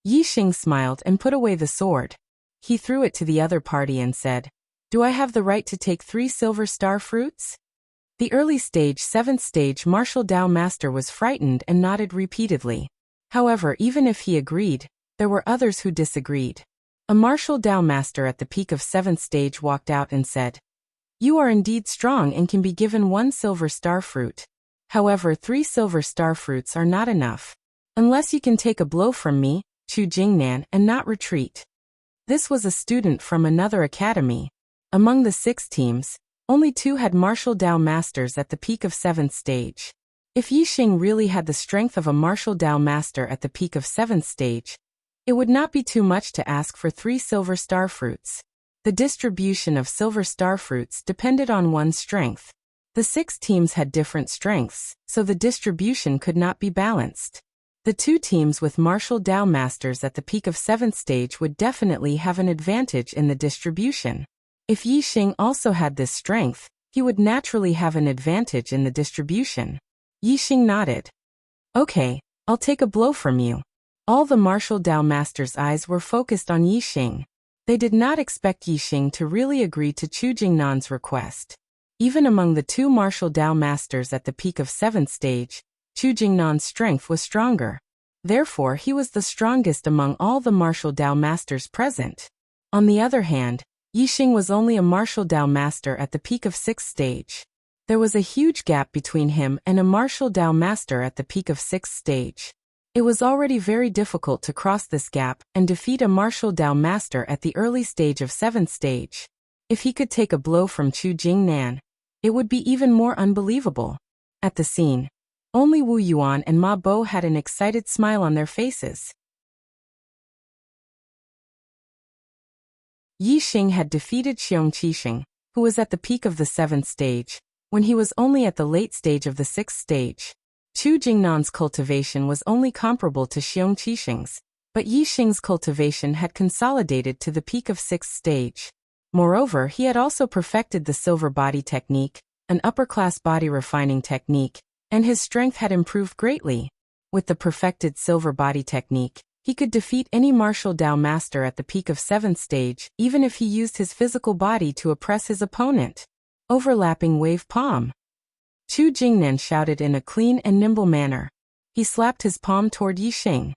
Yixing smiled and put away the sword. He threw it to the other party and said, "Do I have the right to take 3 silver star fruits?" The early stage 7th stage martial Dao master was frightened and nodded repeatedly. However, even if he agreed, there were others who disagreed. A martial Dao master at the peak of 7th stage walked out and said, "You are indeed strong and can be given 1 silver star fruit. However, 3 silver star fruits are not enough. Unless you can take a blow from me, Chu Jingnan, and not retreat." This was a student from another academy. Among the 6 teams, only 2 had martial Dao masters at the peak of 7th stage. If Yixing really had the strength of a martial Dao master at the peak of 7th stage, it would not be too much to ask for 3 silver star fruits. The distribution of silver star fruits depended on one's strength. The 6 teams had different strengths, so the distribution could not be balanced. The 2 teams with martial Dao masters at the peak of 7th stage would definitely have an advantage in the distribution. If Yixing also had this strength, he would naturally have an advantage in the distribution. Yixing nodded. "Okay, I'll take a blow from you." All the martial Dao masters' eyes were focused on Yixing. They did not expect Yixing to really agree to Chu Jingnan's request. Even among the 2 martial Dao masters at the peak of 7th stage, Chu Jingnan's strength was stronger. Therefore, he was the strongest among all the martial Dao masters present. On the other hand, Yixing was only a martial Dao master at the peak of 6th stage. There was a huge gap between him and a martial Dao master at the peak of 6th stage. It was already very difficult to cross this gap and defeat a martial Dao master at the early stage of 7th stage. If he could take a blow from Chu Jingnan, it would be even more unbelievable. At the scene, only Wu Yuan and Ma Bo had an excited smile on their faces. Yixing had defeated Xiong Qixing, who was at the peak of the 7th stage, when he was only at the late stage of the 6th stage. Chu Jingnan's cultivation was only comparable to Xiong Qixing's, but Yixing's cultivation had consolidated to the peak of 6th stage. Moreover, he had also perfected the silver body technique, an upper-class body refining technique, and his strength had improved greatly. With the perfected silver body technique, he could defeat any martial Dao master at the peak of 7th stage, even if he used his physical body to oppress his opponent. Overlapping wave palm. Chu Jingnan shouted in a clean and nimble manner. He slapped his palm toward Yixing.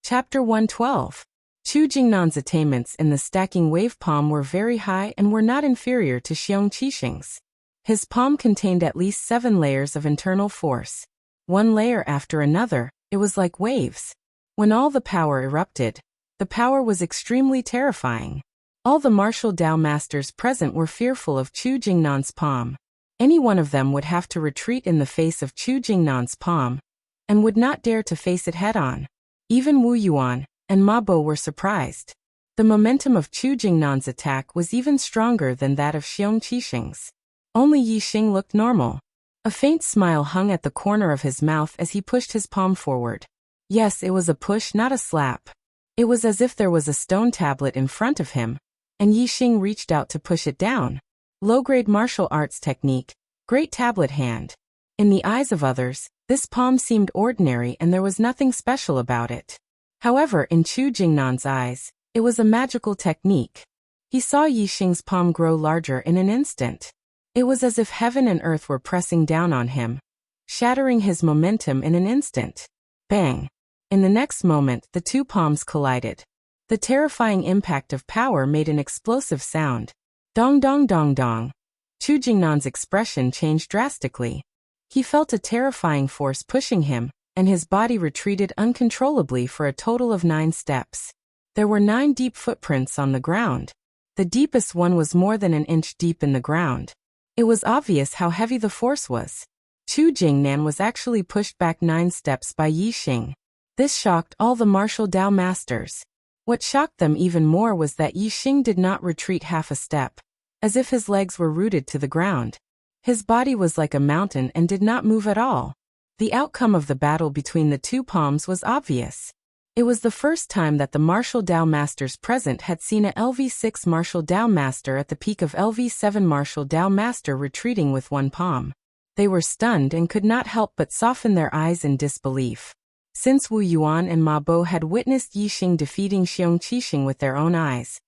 Chapter 112. Chu Jingnan's attainments in the stacking wave palm were very high and were not inferior to Xiong Qixing's. His palm contained at least 7 layers of internal force. One layer after another, it was like waves. When all the power erupted, the power was extremely terrifying. All the martial Dao masters present were fearful of Chu Jingnan's palm. Any one of them would have to retreat in the face of Chu Jingnan's palm, and would not dare to face it head-on. Even Wu Yuan and Ma Bo were surprised. The momentum of Chu Jingnan's attack was even stronger than that of Xiong Qixing's. Only Yixing looked normal. A faint smile hung at the corner of his mouth as he pushed his palm forward. Yes, it was a push, not a slap. It was as if there was a stone tablet in front of him, and Yixing reached out to push it down. Low-grade martial arts technique, great tablet hand. In the eyes of others, this palm seemed ordinary and there was nothing special about it. However, in Chu Jingnan's eyes, it was a magical technique. He saw Yixing's palm grow larger in an instant. It was as if heaven and earth were pressing down on him, shattering his momentum in an instant. Bang! In the next moment, the two palms collided. The terrifying impact of power made an explosive sound. Dong dong dong dong. Chu Jingnan's expression changed drastically. He felt a terrifying force pushing him, and his body retreated uncontrollably for a total of 9 steps. There were 9 deep footprints on the ground. The deepest one was more than an inch deep in the ground. It was obvious how heavy the force was. Chu Jingnan was actually pushed back 9 steps by Yixing. This shocked all the martial Dao masters. What shocked them even more was that Yixing did not retreat half a step, as if his legs were rooted to the ground. His body was like a mountain and did not move at all. The outcome of the battle between the two palms was obvious. It was the first time that the martial Dao masters present had seen a LV6 martial Dao master at the peak of LV7 martial Dao master retreating with one palm. They were stunned and could not help but soften their eyes in disbelief. Since Wu Yuan and Ma Bo had witnessed Yixing defeating Xiong Qixing with their own eyes,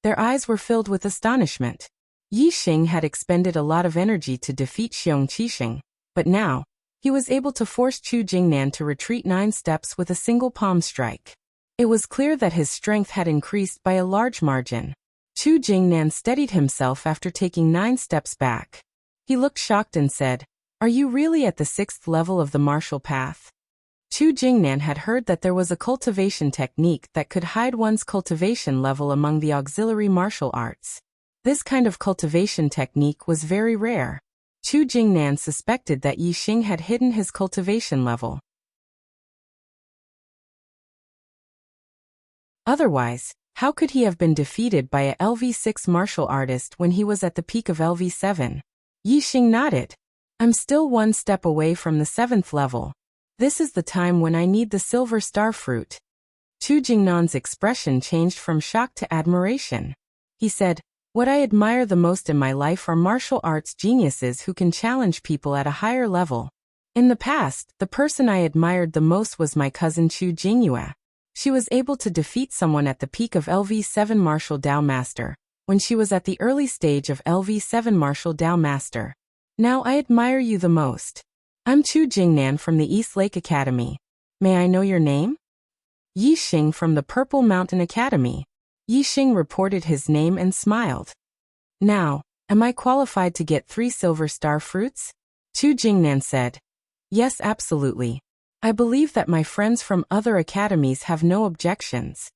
their eyes were filled with astonishment. Yixing had expended a lot of energy to defeat Xiong Qixing, but now, he was able to force Chu Jingnan to retreat 9 steps with a single palm strike. It was clear that his strength had increased by a large margin. Chu Jingnan steadied himself after taking 9 steps back. He looked shocked and said, "Are you really at the 6th level of the martial path?" Chu Jingnan had heard that there was a cultivation technique that could hide one's cultivation level among the auxiliary martial arts. This kind of cultivation technique was very rare. Chu Jingnan suspected that Yixing had hidden his cultivation level. Otherwise, how could he have been defeated by a LV6 martial artist when he was at the peak of LV7? Yixing nodded. "I'm still 1 step away from the 7th level. This is the time when I need the silver star fruit." Chu Jingnan's expression changed from shock to admiration. He said, "What I admire the most in my life are martial arts geniuses who can challenge people at a higher level. In the past, the person I admired the most was my cousin Chu Jingyue. She was able to defeat someone at the peak of LV7 martial Dao master, when she was at the early stage of LV7 martial Dao master. Now I admire you the most. I'm Chu Jingnan from the East Lake Academy. May I know your name?" Yixing from the Purple Mountain Academy. Yixing reported his name and smiled. "Now, am I qualified to get 3 silver star fruits?" Chu Jingnan said. "Yes, absolutely. I believe that my friends from other academies have no objections."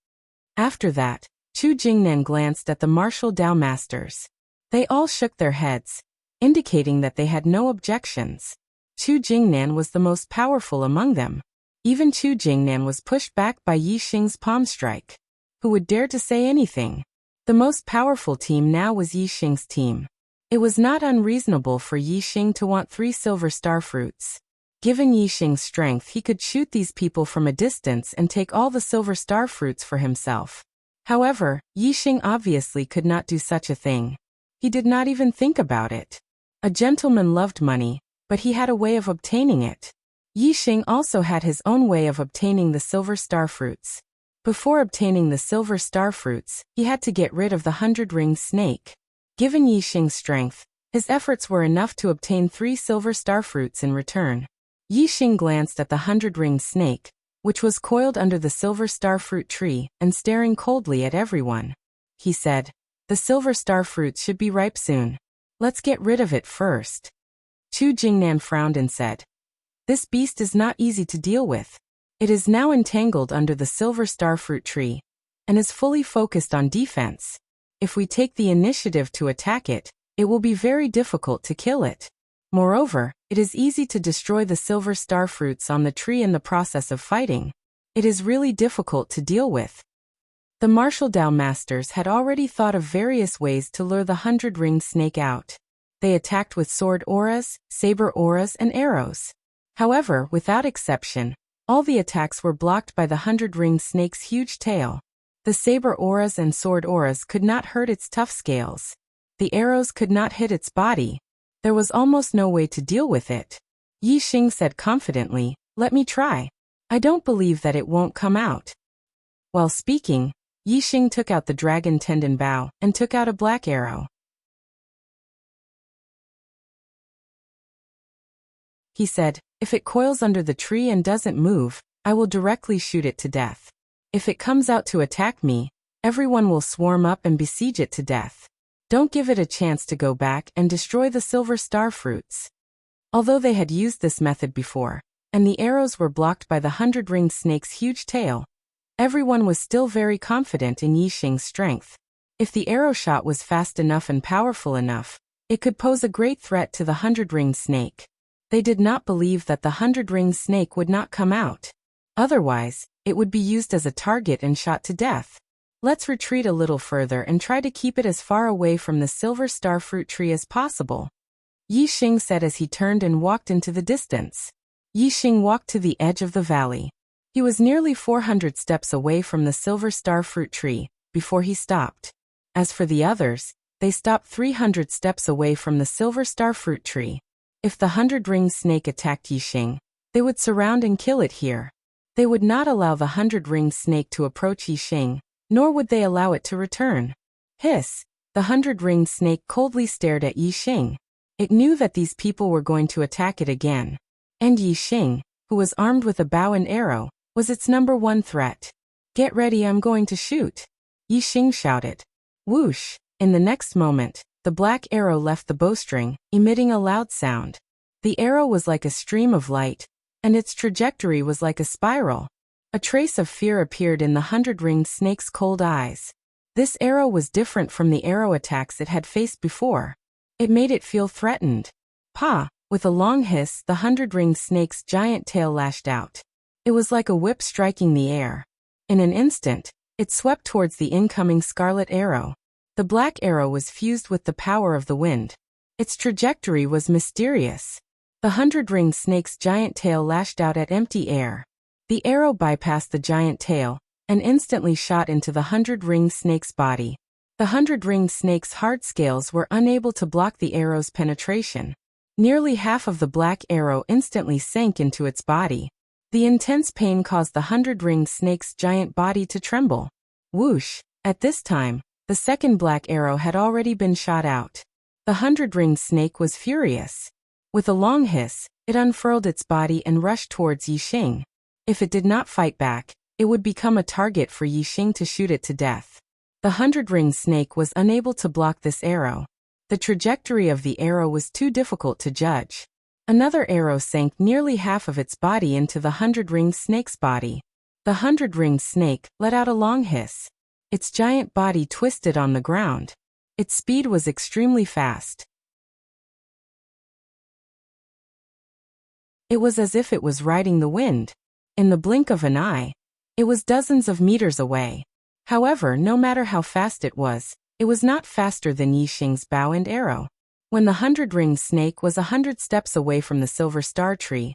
After that, Chu Jingnan glanced at the martial Dao masters. They all shook their heads, indicating that they had no objections. Chu Jingnan was the most powerful among them. Even Chu Jingnan was pushed back by Yixing's palm strike. Who would dare to say anything? The most powerful team now was Yixing's team. It was not unreasonable for Yixing to want 3 silver star fruits. Given Yixing's strength, he could shoot these people from a distance and take all the silver star fruits for himself. However, Yixing obviously could not do such a thing. He did not even think about it. A gentleman loved money, but he had a way of obtaining it. Yixing also had his own way of obtaining the silver star fruits. Before obtaining the silver star fruits, he had to get rid of the 100-ringed snake. Given Yixing's strength, his efforts were enough to obtain 3 silver star fruits in return. Yixing glanced at the 100-ringed snake, which was coiled under the silver star fruit tree and staring coldly at everyone. He said, "The silver star fruits should be ripe soon. Let's get rid of it first." Chu Jingnan frowned and said, "This beast is not easy to deal with. It is now entangled under the silver star fruit tree, and is fully focused on defense. If we take the initiative to attack it, it will be very difficult to kill it." Moreover, it is easy to destroy the silver star fruits on the tree in the process of fighting. It is really difficult to deal with. The martial Dao masters had already thought of various ways to lure the 100-ringed snake out. They attacked with sword auras, saber auras, and arrows. However, without exception, all the attacks were blocked by the 100-ringed snake's huge tail. The saber auras and sword auras could not hurt its tough scales. The arrows could not hit its body. There was almost no way to deal with it. Yi Xing said confidently, "Let me try. I don't believe that it won't come out." While speaking, Yi Xing took out the dragon tendon bow and took out a black arrow. He said, "If it coils under the tree and doesn't move, I will directly shoot it to death. If it comes out to attack me, everyone will swarm up and besiege it to death. Don't give it a chance to go back and destroy the silver star fruits." Although they had used this method before, and the arrows were blocked by the 100-ringed snake's huge tail, everyone was still very confident in Yi Xing's strength. If the arrow shot was fast enough and powerful enough, it could pose a great threat to the 100-ringed snake. They did not believe that the 100-ringed snake would not come out. Otherwise, it would be used as a target and shot to death. Let's retreat a little further and try to keep it as far away from the silver star fruit tree as possible, Yi Xing said as he turned and walked into the distance. Yi Xing walked to the edge of the valley. He was nearly 400 steps away from the silver star fruit tree before he stopped. As for the others, they stopped 300 steps away from the silver star fruit tree. If the 100-ringed snake attacked Yi Xing, they would surround and kill it here. They would not allow the 100-ringed snake to approach Yi Xing, nor would they allow it to return. Hiss! The 100-ringed snake coldly stared at Yi Xing. It knew that these people were going to attack it again. And Yi Xing, who was armed with a bow and arrow, was its number one threat. "Get ready, I'm going to shoot," Yi Xing shouted. Whoosh! In the next moment, the black arrow left the bowstring, emitting a loud sound. The arrow was like a stream of light, and its trajectory was like a spiral. A trace of fear appeared in the 100-ringed snake's cold eyes. This arrow was different from the arrow attacks it had faced before. It made it feel threatened. Pa! With a long hiss, the 100-ringed snake's giant tail lashed out. It was like a whip striking the air. In an instant, it swept towards the incoming scarlet arrow. The black arrow was fused with the power of the wind. Its trajectory was mysterious. The 100-ringed snake's giant tail lashed out at empty air. The arrow bypassed the giant tail and instantly shot into the 100-ringed snake's body. The 100-ringed snake's hard scales were unable to block the arrow's penetration. Nearly half of the black arrow instantly sank into its body. The intense pain caused the 100-ringed snake's giant body to tremble. Whoosh! At this time, the second black arrow had already been shot out. The 100-ringed snake was furious. With a long hiss, it unfurled its body and rushed towards Yi Xing. If it did not fight back, it would become a target for Yi Xing to shoot it to death. The 100-ringed snake was unable to block this arrow. The trajectory of the arrow was too difficult to judge. Another arrow sank nearly half of its body into the 100-ringed snake's body. The 100-ringed snake let out a long hiss. Its giant body twisted on the ground. Its speed was extremely fast. It was as if it was riding the wind. In the blink of an eye, it was dozens of meters away. However, no matter how fast it was not faster than Yi Xing's bow and arrow. When the 100-ringed snake was 100 steps away from the silver star tree,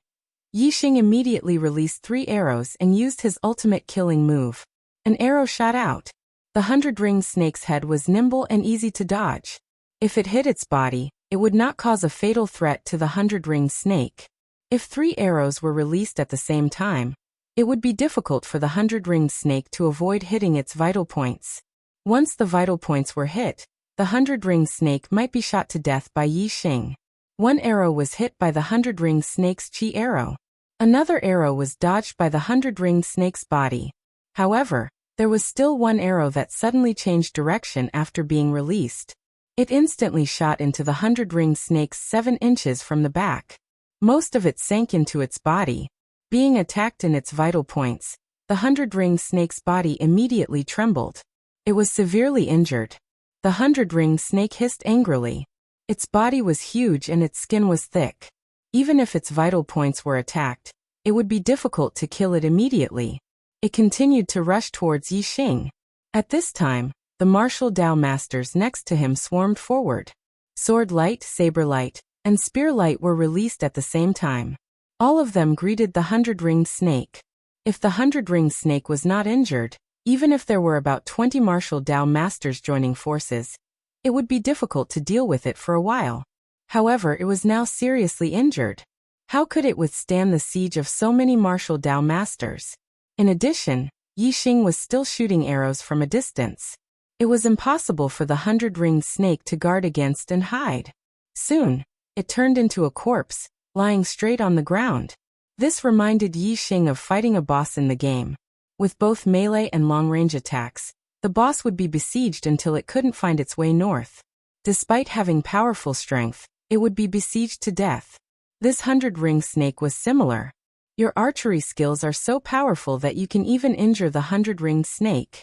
Yi Xing immediately released 3 arrows and used his ultimate killing move. An arrow shot out. The 100-ringed snake's head was nimble and easy to dodge. If it hit its body, it would not cause a fatal threat to the 100-ringed snake. If 3 arrows were released at the same time, it would be difficult for the 100-ringed snake to avoid hitting its vital points. Once the vital points were hit, the 100-ringed snake might be shot to death by Yi Xing. One arrow was hit by the 100-ringed snake's chi arrow. Another arrow was dodged by the 100-ringed snake's body. However, there was still one arrow that suddenly changed direction after being released. It instantly shot into the 100-ringed snake's 7 inches from the back. Most of it sank into its body. Being attacked in its vital points, the 100-ringed snake's body immediately trembled. It was severely injured. The 100-ringed snake hissed angrily. Its body was huge and its skin was thick. Even if its vital points were attacked, it would be difficult to kill it immediately. It continued to rush towards Yixing. At this time, the martial Dao masters next to him swarmed forward. Sword light, saber light, and spear light were released at the same time. All of them greeted the 100-ringed snake. If the 100-ringed snake was not injured, even if there were about 20 martial Dao masters joining forces, it would be difficult to deal with it for a while. However, it was now seriously injured. How could it withstand the siege of so many martial Dao masters? In addition, Yixing was still shooting arrows from a distance. It was impossible for the 100-ringed snake to guard against and hide. Soon, it turned into a corpse, lying straight on the ground. This reminded Yixing of fighting a boss in the game. With both melee and long-range attacks, the boss would be besieged until it couldn't find its way north. Despite having powerful strength, it would be besieged to death. This 100-ringed snake was similar. Your archery skills are so powerful that you can even injure the 100-ringed snake.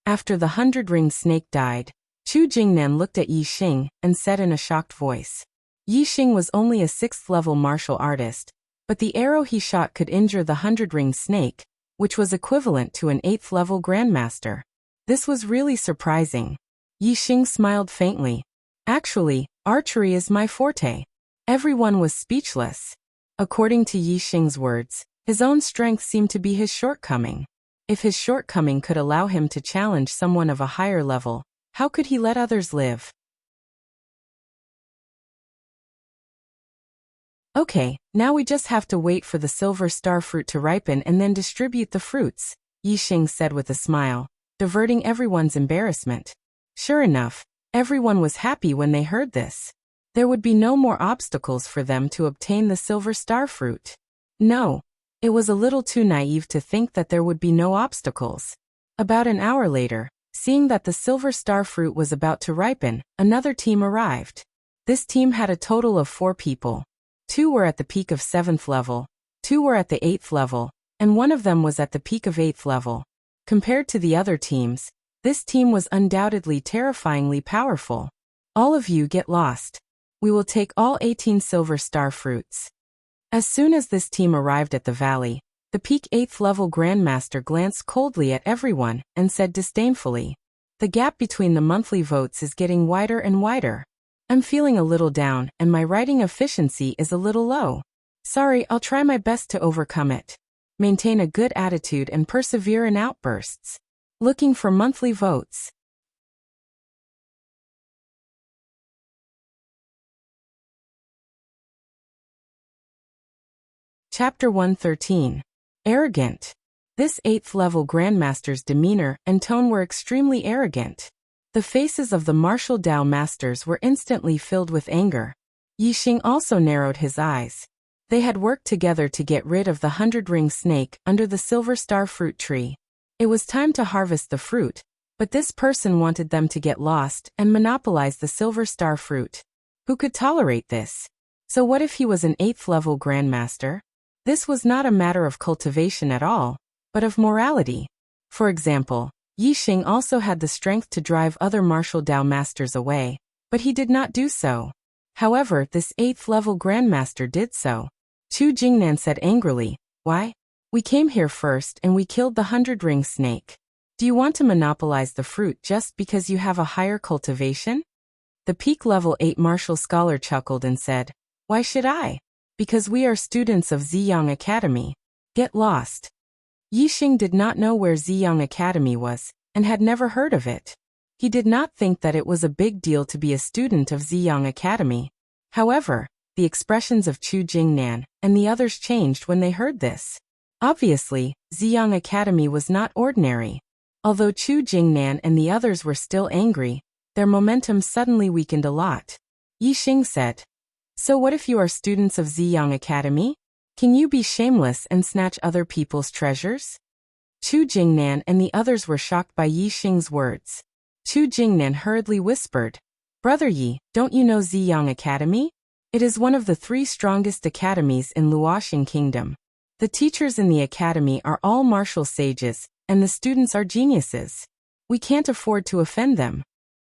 After the 100-ringed snake died, Chu Jingnan looked at Yixing and said in a shocked voice. Yixing was only a 6th-level martial artist, but the arrow he shot could injure the 100-ringed snake, which was equivalent to an 8th-level grandmaster. This was really surprising. Yixing smiled faintly. Actually, archery is my forte. Everyone was speechless. According to Yixing's words, his own strength seemed to be his shortcoming. If his shortcoming could allow him to challenge someone of a higher level, how could he let others live? Okay, now we just have to wait for the silver star fruit to ripen and then distribute the fruits, Yixing said with a smile, diverting everyone's embarrassment. Sure enough, everyone was happy when they heard this. There would be no more obstacles for them to obtain the silver star fruit. No, it was a little too naive to think that there would be no obstacles. About an hour later, seeing that the silver star fruit was about to ripen, another team arrived. This team had a total of 4 people. 2 were at the peak of 7th level, 2 were at the 8th level, and 1 of them was at the peak of 8th level. Compared to the other teams, this team was undoubtedly terrifyingly powerful. All of you get lost. We will take all 18 silver star fruits. As soon as this team arrived at the valley, the peak 8th level grandmaster glanced coldly at everyone and said disdainfully, "The gap between the monthly votes is getting wider and wider. I'm feeling a little down and my writing efficiency is a little low. Sorry, I'll try my best to overcome it. Maintain a good attitude and persevere in outbursts. Looking for monthly votes." Chapter 113. Arrogant. This 8th level grandmaster's demeanor and tone were extremely arrogant. The faces of the martial Dao masters were instantly filled with anger. Yixing also narrowed his eyes. They had worked together to get rid of the 100-ringed snake under the silver star fruit tree. It was time to harvest the fruit, but this person wanted them to get lost and monopolize the silver star fruit. Who could tolerate this? So what if he was an 8th level grandmaster? This was not a matter of cultivation at all, but of morality. For example, Yixing also had the strength to drive other martial Dao masters away, but he did not do so. However, this 8th level grandmaster did so. Chu Jingnan said angrily, "Why? We came here first and we killed the 100-ringed snake. Do you want to monopolize the fruit just because you have a higher cultivation?" The peak level 8 martial scholar chuckled and said, "Why should I? Because we are students of Ziyang Academy. Get lost." Yixing did not know where Ziyang Academy was, and had never heard of it. He did not think that it was a big deal to be a student of Ziyang Academy. However, the expressions of Chu Jingnan and the others changed when they heard this. Obviously, Ziyang Academy was not ordinary. Although Chu Jingnan and the others were still angry, their momentum suddenly weakened a lot. Yixing said, "So what if you are students of Ziyang Academy? Can you be shameless and snatch other people's treasures?" Chu Jingnan and the others were shocked by Yixing's words. Chu Jingnan hurriedly whispered, "Brother Yi, don't you know Ziyang Academy? It is one of the 3 strongest academies in Luoxing Kingdom. The teachers in the academy are all martial sages, and the students are geniuses. We can't afford to offend them."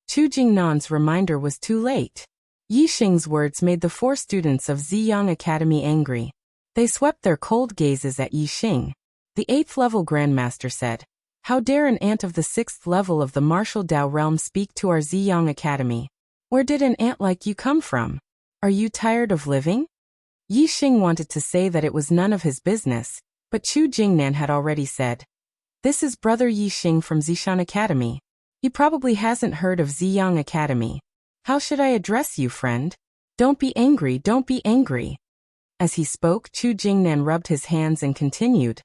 Chu Jingnan's reminder was too late. Yi Xing's words made the 4 students of Ziyang Academy angry. They swept their cold gazes at Yi Xing. The 8th level Grandmaster said, "How dare an ant of the 6th level of the martial Dao realm speak to our Ziyang Academy? Where did an ant like you come from? Are you tired of living?" Yi Xing wanted to say that it was none of his business, but Chu Jingnan had already said, "This is Brother Yi Xing from Zishan Academy. He probably hasn't heard of Ziyang Academy. How should I address you, friend? Don't be angry, don't be angry." As he spoke, Chu Jingnan rubbed his hands and continued,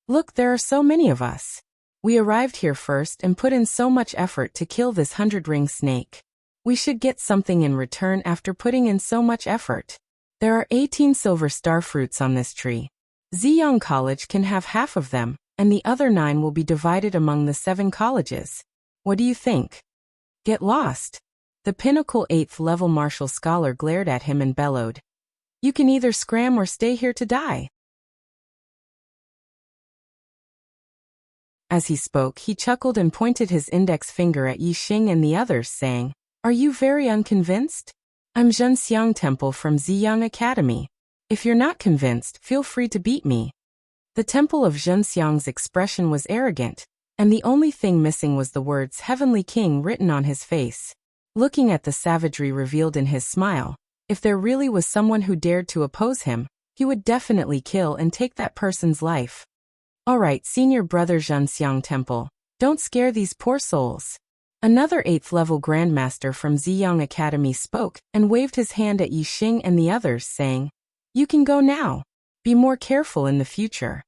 "Look, there are so many of us. We arrived here first and put in so much effort to kill this 100-ring snake. We should get something in return after putting in so much effort. There are 18 silver star fruits on this tree. Ziyang College can have half of them, and the other 9 will be divided among the 7 colleges. What do you think? Get lost." The pinnacle 8th level martial scholar glared at him and bellowed, "You can either scram or stay here to die." As he spoke, he chuckled and pointed his index finger at Yi Xing and the others, saying, "Are you very unconvinced? I'm Zhenxiang Temple from Ziyang Academy. If you're not convinced, feel free to beat me." The temple of Zhenxiang's expression was arrogant, and the only thing missing was the words Heavenly King written on his face. Looking at the savagery revealed in his smile, if there really was someone who dared to oppose him, he would definitely kill and take that person's life. "All right, senior brother Zhenxiang Temple, don't scare these poor souls." Another 8th level Grandmaster from Ziyang Academy spoke and waved his hand at Yi Xing and the others, saying, "You can go now. Be more careful in the future."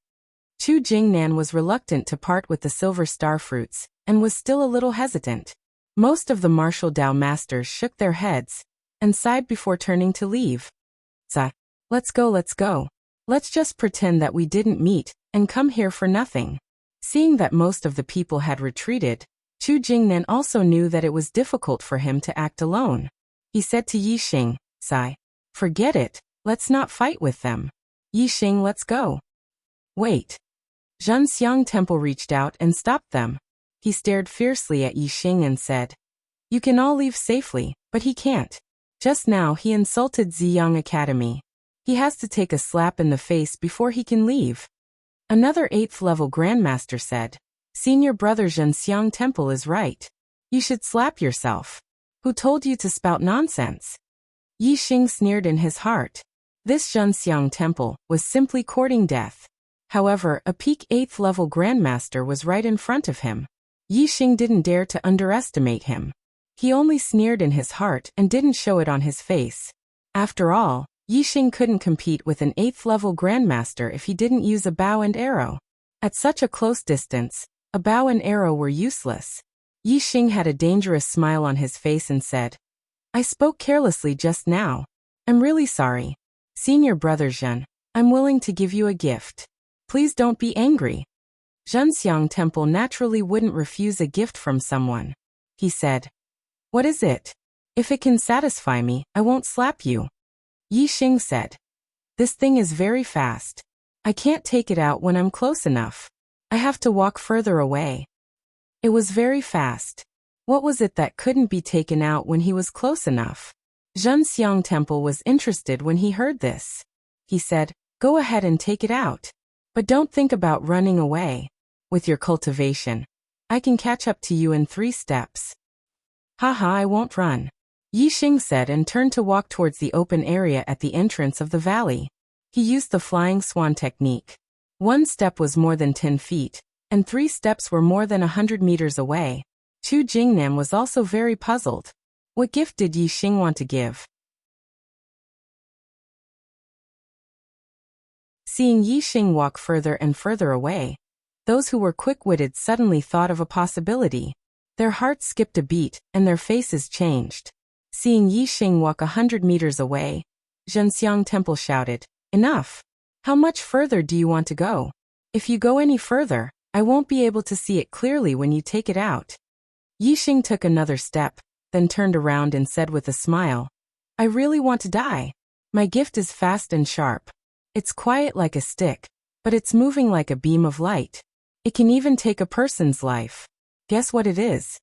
Chu Jingnan was reluctant to part with the silver star fruits and was still a little hesitant. Most of the martial Dao masters shook their heads and sighed before turning to leave. Let's go, let's go. Let's just pretend that we didn't meet and come here for nothing." Seeing that most of the people had retreated, Chu Jingnan also knew that it was difficult for him to act alone. He said to Yi Xing, "Forget it, let's not fight with them. Yi Xing, let's go." "Wait." Zhenxiang Temple reached out and stopped them. He stared fiercely at Yi Xing and said, "You can all leave safely, but he can't. Just now he insulted Ziyang Academy. He has to take a slap in the face before he can leave." Another 8th level Grandmaster said, "Senior brother Zhenxiang Temple is right. You should slap yourself. Who told you to spout nonsense?" Yi Xing sneered in his heart. This Zhenxiang Temple was simply courting death. However, a peak 8th level Grandmaster was right in front of him. Yi Xing didn't dare to underestimate him. He only sneered in his heart and didn't show it on his face. After all, Yi Xing couldn't compete with an 8th level Grandmaster if he didn't use a bow and arrow. At such a close distance, a bow and arrow were useless. Yi Xing had a dangerous smile on his face and said, "I spoke carelessly just now. I'm really sorry. Senior brother Zhen, I'm willing to give you a gift. Please don't be angry." Zhenxiang Temple naturally wouldn't refuse a gift from someone. He said, "What is it? If it can satisfy me, I won't slap you." Yi Xing said, "This thing is very fast. I can't take it out when I'm close enough. I have to walk further away." It was very fast. What was it that couldn't be taken out when he was close enough? Zhenxiang Temple was interested when he heard this. He said, "Go ahead and take it out. But don't think about running away. With your cultivation, I can catch up to you in 3 steps." "Haha, I won't run," Yi Xing said and turned to walk towards the open area at the entrance of the valley. He used the flying swan technique. 1 step was more than 10 feet, and 3 steps were more than 100 meters away. Chu Jingnan was also very puzzled. What gift did Yi Xing want to give? Seeing Yi Xing walk further and further away, those who were quick-witted suddenly thought of a possibility. Their hearts skipped a beat, and their faces changed. Seeing Yi Xing walk 100 meters away, Zhenxiang Temple shouted, "Enough! How much further do you want to go? If you go any further, I won't be able to see it clearly when you take it out." Yi Xing took another step, then turned around and said with a smile, "I really want to die. My gift is fast and sharp. It's quiet like a stick, but it's moving like a beam of light. It can even take a person's life. Guess what it is?"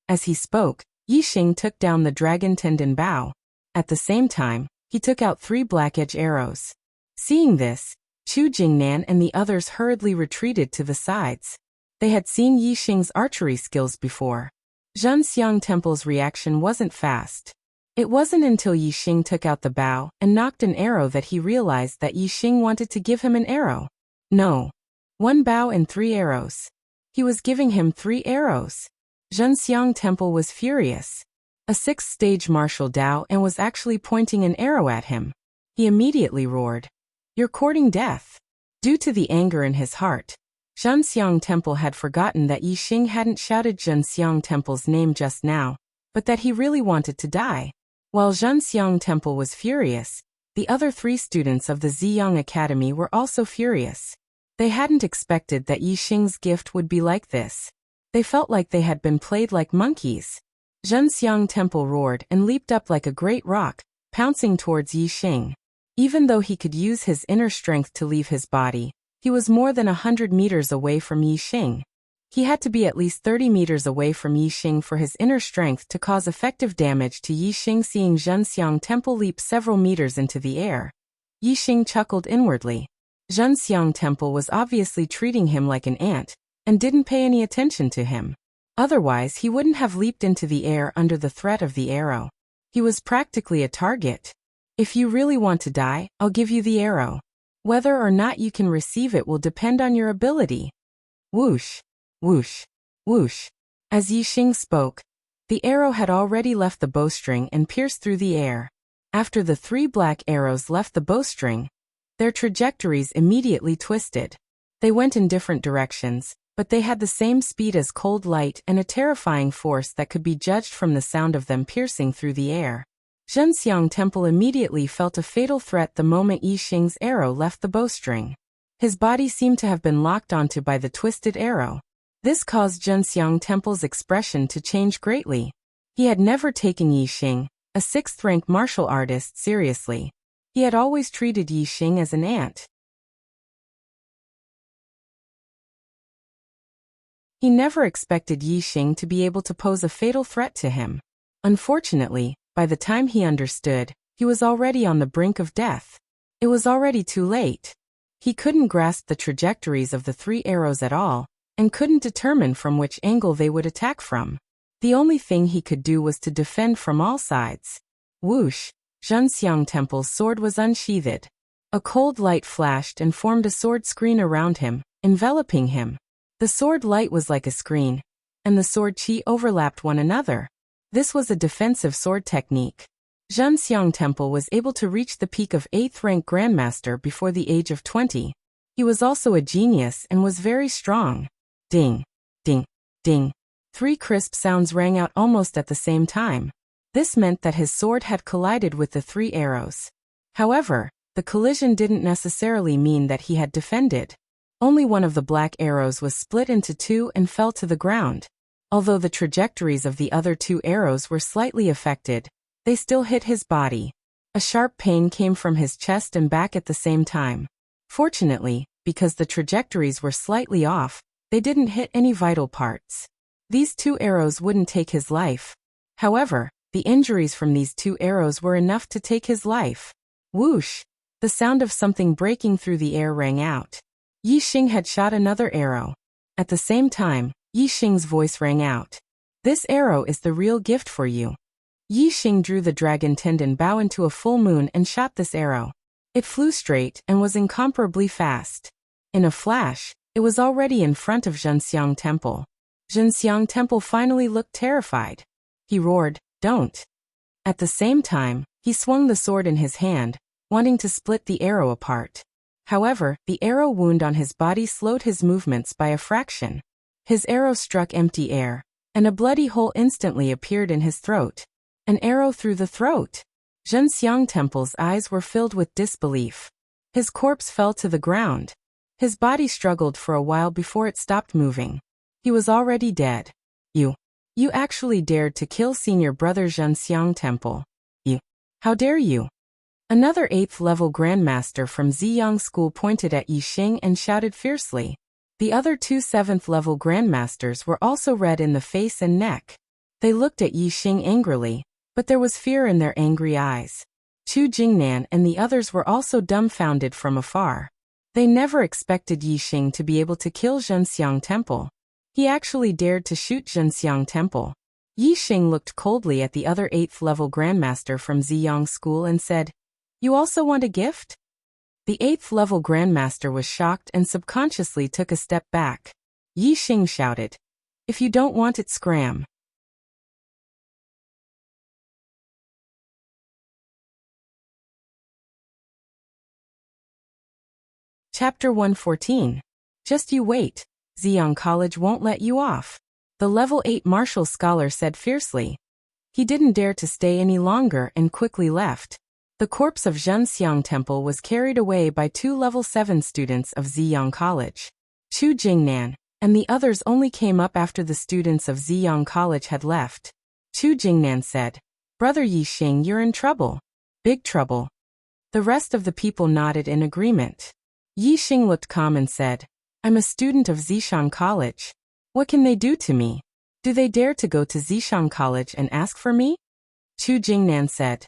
As he spoke, Yi Xing took down the dragon tendon bow. At the same time, he took out 3 black-edge arrows. Seeing this, Chu Jingnan and the others hurriedly retreated to the sides. They had seen Yi Xing's archery skills before. Zhenxiang Temple's reaction wasn't fast. It wasn't until Yi Xing took out the bow and knocked an arrow that he realized that Yi Xing wanted to give him an arrow. No. 1 bow and 3 arrows. He was giving him 3 arrows. Zhenxiang Temple was furious. A 6th-stage martial Dao and was actually pointing an arrow at him. He immediately roared, "You're courting death." Due to the anger in his heart, Zhenxiang Temple had forgotten that Yi Xing hadn't shouted Zhenxiang Temple's name just now, but that he really wanted to die. While Zhenxiang Temple was furious, the other 3 students of the Ziyang Academy were also furious. They hadn't expected that Yi Xing's gift would be like this. They felt like they had been played like monkeys. Zhenxiang Temple roared and leaped up like a great rock, pouncing towards Yi Xing. Even though he could use his inner strength to leave his body, he was more than 100 meters away from Yi Xing. He had to be at least 30 meters away from Yi Xing for his inner strength to cause effective damage to Yi Xing. Seeing Zhenxiang Temple leap several meters into the air, Yi Xing chuckled inwardly. Zhenxiang Temple was obviously treating him like an ant, and didn't pay any attention to him. Otherwise he wouldn't have leaped into the air under the threat of the arrow. He was practically a target. "If you really want to die, I'll give you the arrow. Whether or not you can receive it will depend on your ability." Whoosh, whoosh, whoosh. As Yi Xing spoke, the arrow had already left the bowstring and pierced through the air. After the 3 black arrows left the bowstring, their trajectories immediately twisted. They went in different directions, but they had the same speed as cold light and a terrifying force that could be judged from the sound of them piercing through the air. Zhenxiang Temple immediately felt a fatal threat the moment Yi Xing's arrow left the bowstring. His body seemed to have been locked onto by the twisted arrow. This caused Zhenxiang Temple's expression to change greatly. He had never taken Yi Xing, a 6th-rank martial artist, seriously. He had always treated Yi Xing as an ant. He never expected Yi Xing to be able to pose a fatal threat to him. Unfortunately, by the time he understood, he was already on the brink of death. It was already too late. He couldn't grasp the trajectories of the 3 arrows at all, and couldn't determine from which angle they would attack from. The only thing he could do was to defend from all sides. Whoosh! Zhenxiang Temple's sword was unsheathed. A cold light flashed and formed a sword screen around him, enveloping him. The sword light was like a screen, and the sword chi overlapped one another. This was a defensive sword technique. Zhenxiang Temple was able to reach the peak of 8th-rank Grandmaster before the age of 20. He was also a genius and was very strong. Ding, ding, ding. 3 crisp sounds rang out almost at the same time. This meant that his sword had collided with the 3 arrows. However, the collision didn't necessarily mean that he had defended. Only one of the black arrows was split into 2 and fell to the ground. Although the trajectories of the other 2 arrows were slightly affected, they still hit his body. A sharp pain came from his chest and back at the same time. Fortunately, because the trajectories were slightly off, they didn't hit any vital parts. These 2 arrows wouldn't take his life. However, the injuries from these 2 arrows were enough to take his life. Whoosh! The sound of something breaking through the air rang out. Yi Xing had shot another arrow. At the same time, Yi Xing's voice rang out. "This arrow is the real gift for you." Yi Xing drew the dragon tendon bow into a full moon and shot this arrow. It flew straight and was incomparably fast. In a flash, it was already in front of Zhenxiang Temple. Zhenxiang Temple finally looked terrified. He roared, "Don't." At the same time, he swung the sword in his hand, wanting to split the arrow apart. However, the arrow wound on his body slowed his movements by a fraction. His arrow struck empty air, and a bloody hole instantly appeared in his throat. An arrow through the throat! Zhenxiang Temple's eyes were filled with disbelief. His corpse fell to the ground. His body struggled for a while before it stopped moving. He was already dead. You actually dared to kill senior brother Zhenxiang Temple. How dare you? Another 8th-level Grandmaster from Ziyang School pointed at Yi Xing and shouted fiercely. The other 2 7th-level Grandmasters were also red in the face and neck. They looked at Yi Xing angrily. but there was fear in their angry eyes. Chu Jingnan and the others were also dumbfounded from afar. They never expected Yi Xing to be able to kill Zhenxiang Temple. He actually dared to shoot Zhenxiang Temple. Yi Xing looked coldly at the other 8th-level Grandmaster from Ziyang School and said, "You also want a gift?" The 8th-level Grandmaster was shocked and subconsciously took a step back. Yi Xing shouted, "If you don't want it, scram." Chapter 114. Just you wait. Ziyang College won't let you off. The level 8 martial scholar said fiercely. He didn't dare to stay any longer and quickly left. The corpse of Zhenxiang Temple was carried away by 2 level 7 students of Ziyang College. Chu Jingnan and the others only came up after the students of Ziyang College had left. Chu Jingnan said, "Brother Yi Xing, you're in trouble." "Big trouble." The rest of the people nodded in agreement. Yi Xing looked calm and said, "I'm a student of Zishan College. What can they do to me? Do they dare to go to Zishan College and ask for me?" Chu Jingnan said,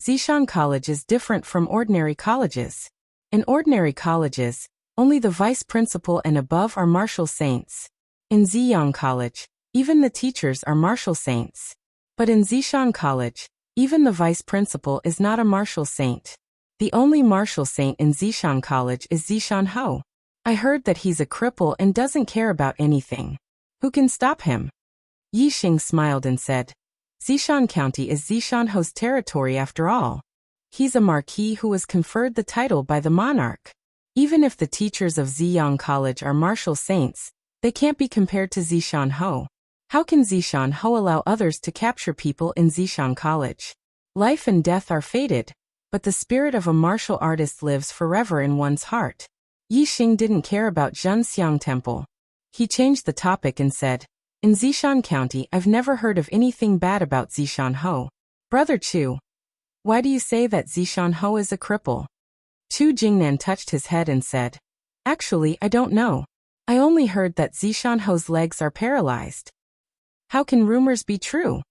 "Zishan College is different from ordinary colleges. In ordinary colleges, only the vice principal and above are martial saints. In Ziyang College, even the teachers are martial saints. But in Zishan College, even the vice principal is not a martial saint. The only martial saint in Zishan College is Zishan Ho. I heard that he's a cripple and doesn't care about anything. Who can stop him?" Yi Xing smiled and said, "Zishan County is Zishan Ho's territory after all. He's a marquis who was conferred the title by the monarch. Even if the teachers of Ziyang College are martial saints, they can't be compared to Zishan Ho. How can Zishan Ho allow others to capture people in Zishan College? Life and death are fated, but the spirit of a martial artist lives forever in one's heart." Yi Xing didn't care about Zhenxiang Temple. He changed the topic and said, "In Zishan County, I've never heard of anything bad about Zishan Ho. Brother Chu, why do you say that Zishan Ho is a cripple?" Chu Jingnan touched his head and said, "Actually, I don't know. I only heard that Zishan Ho's legs are paralyzed. How can rumors be true?"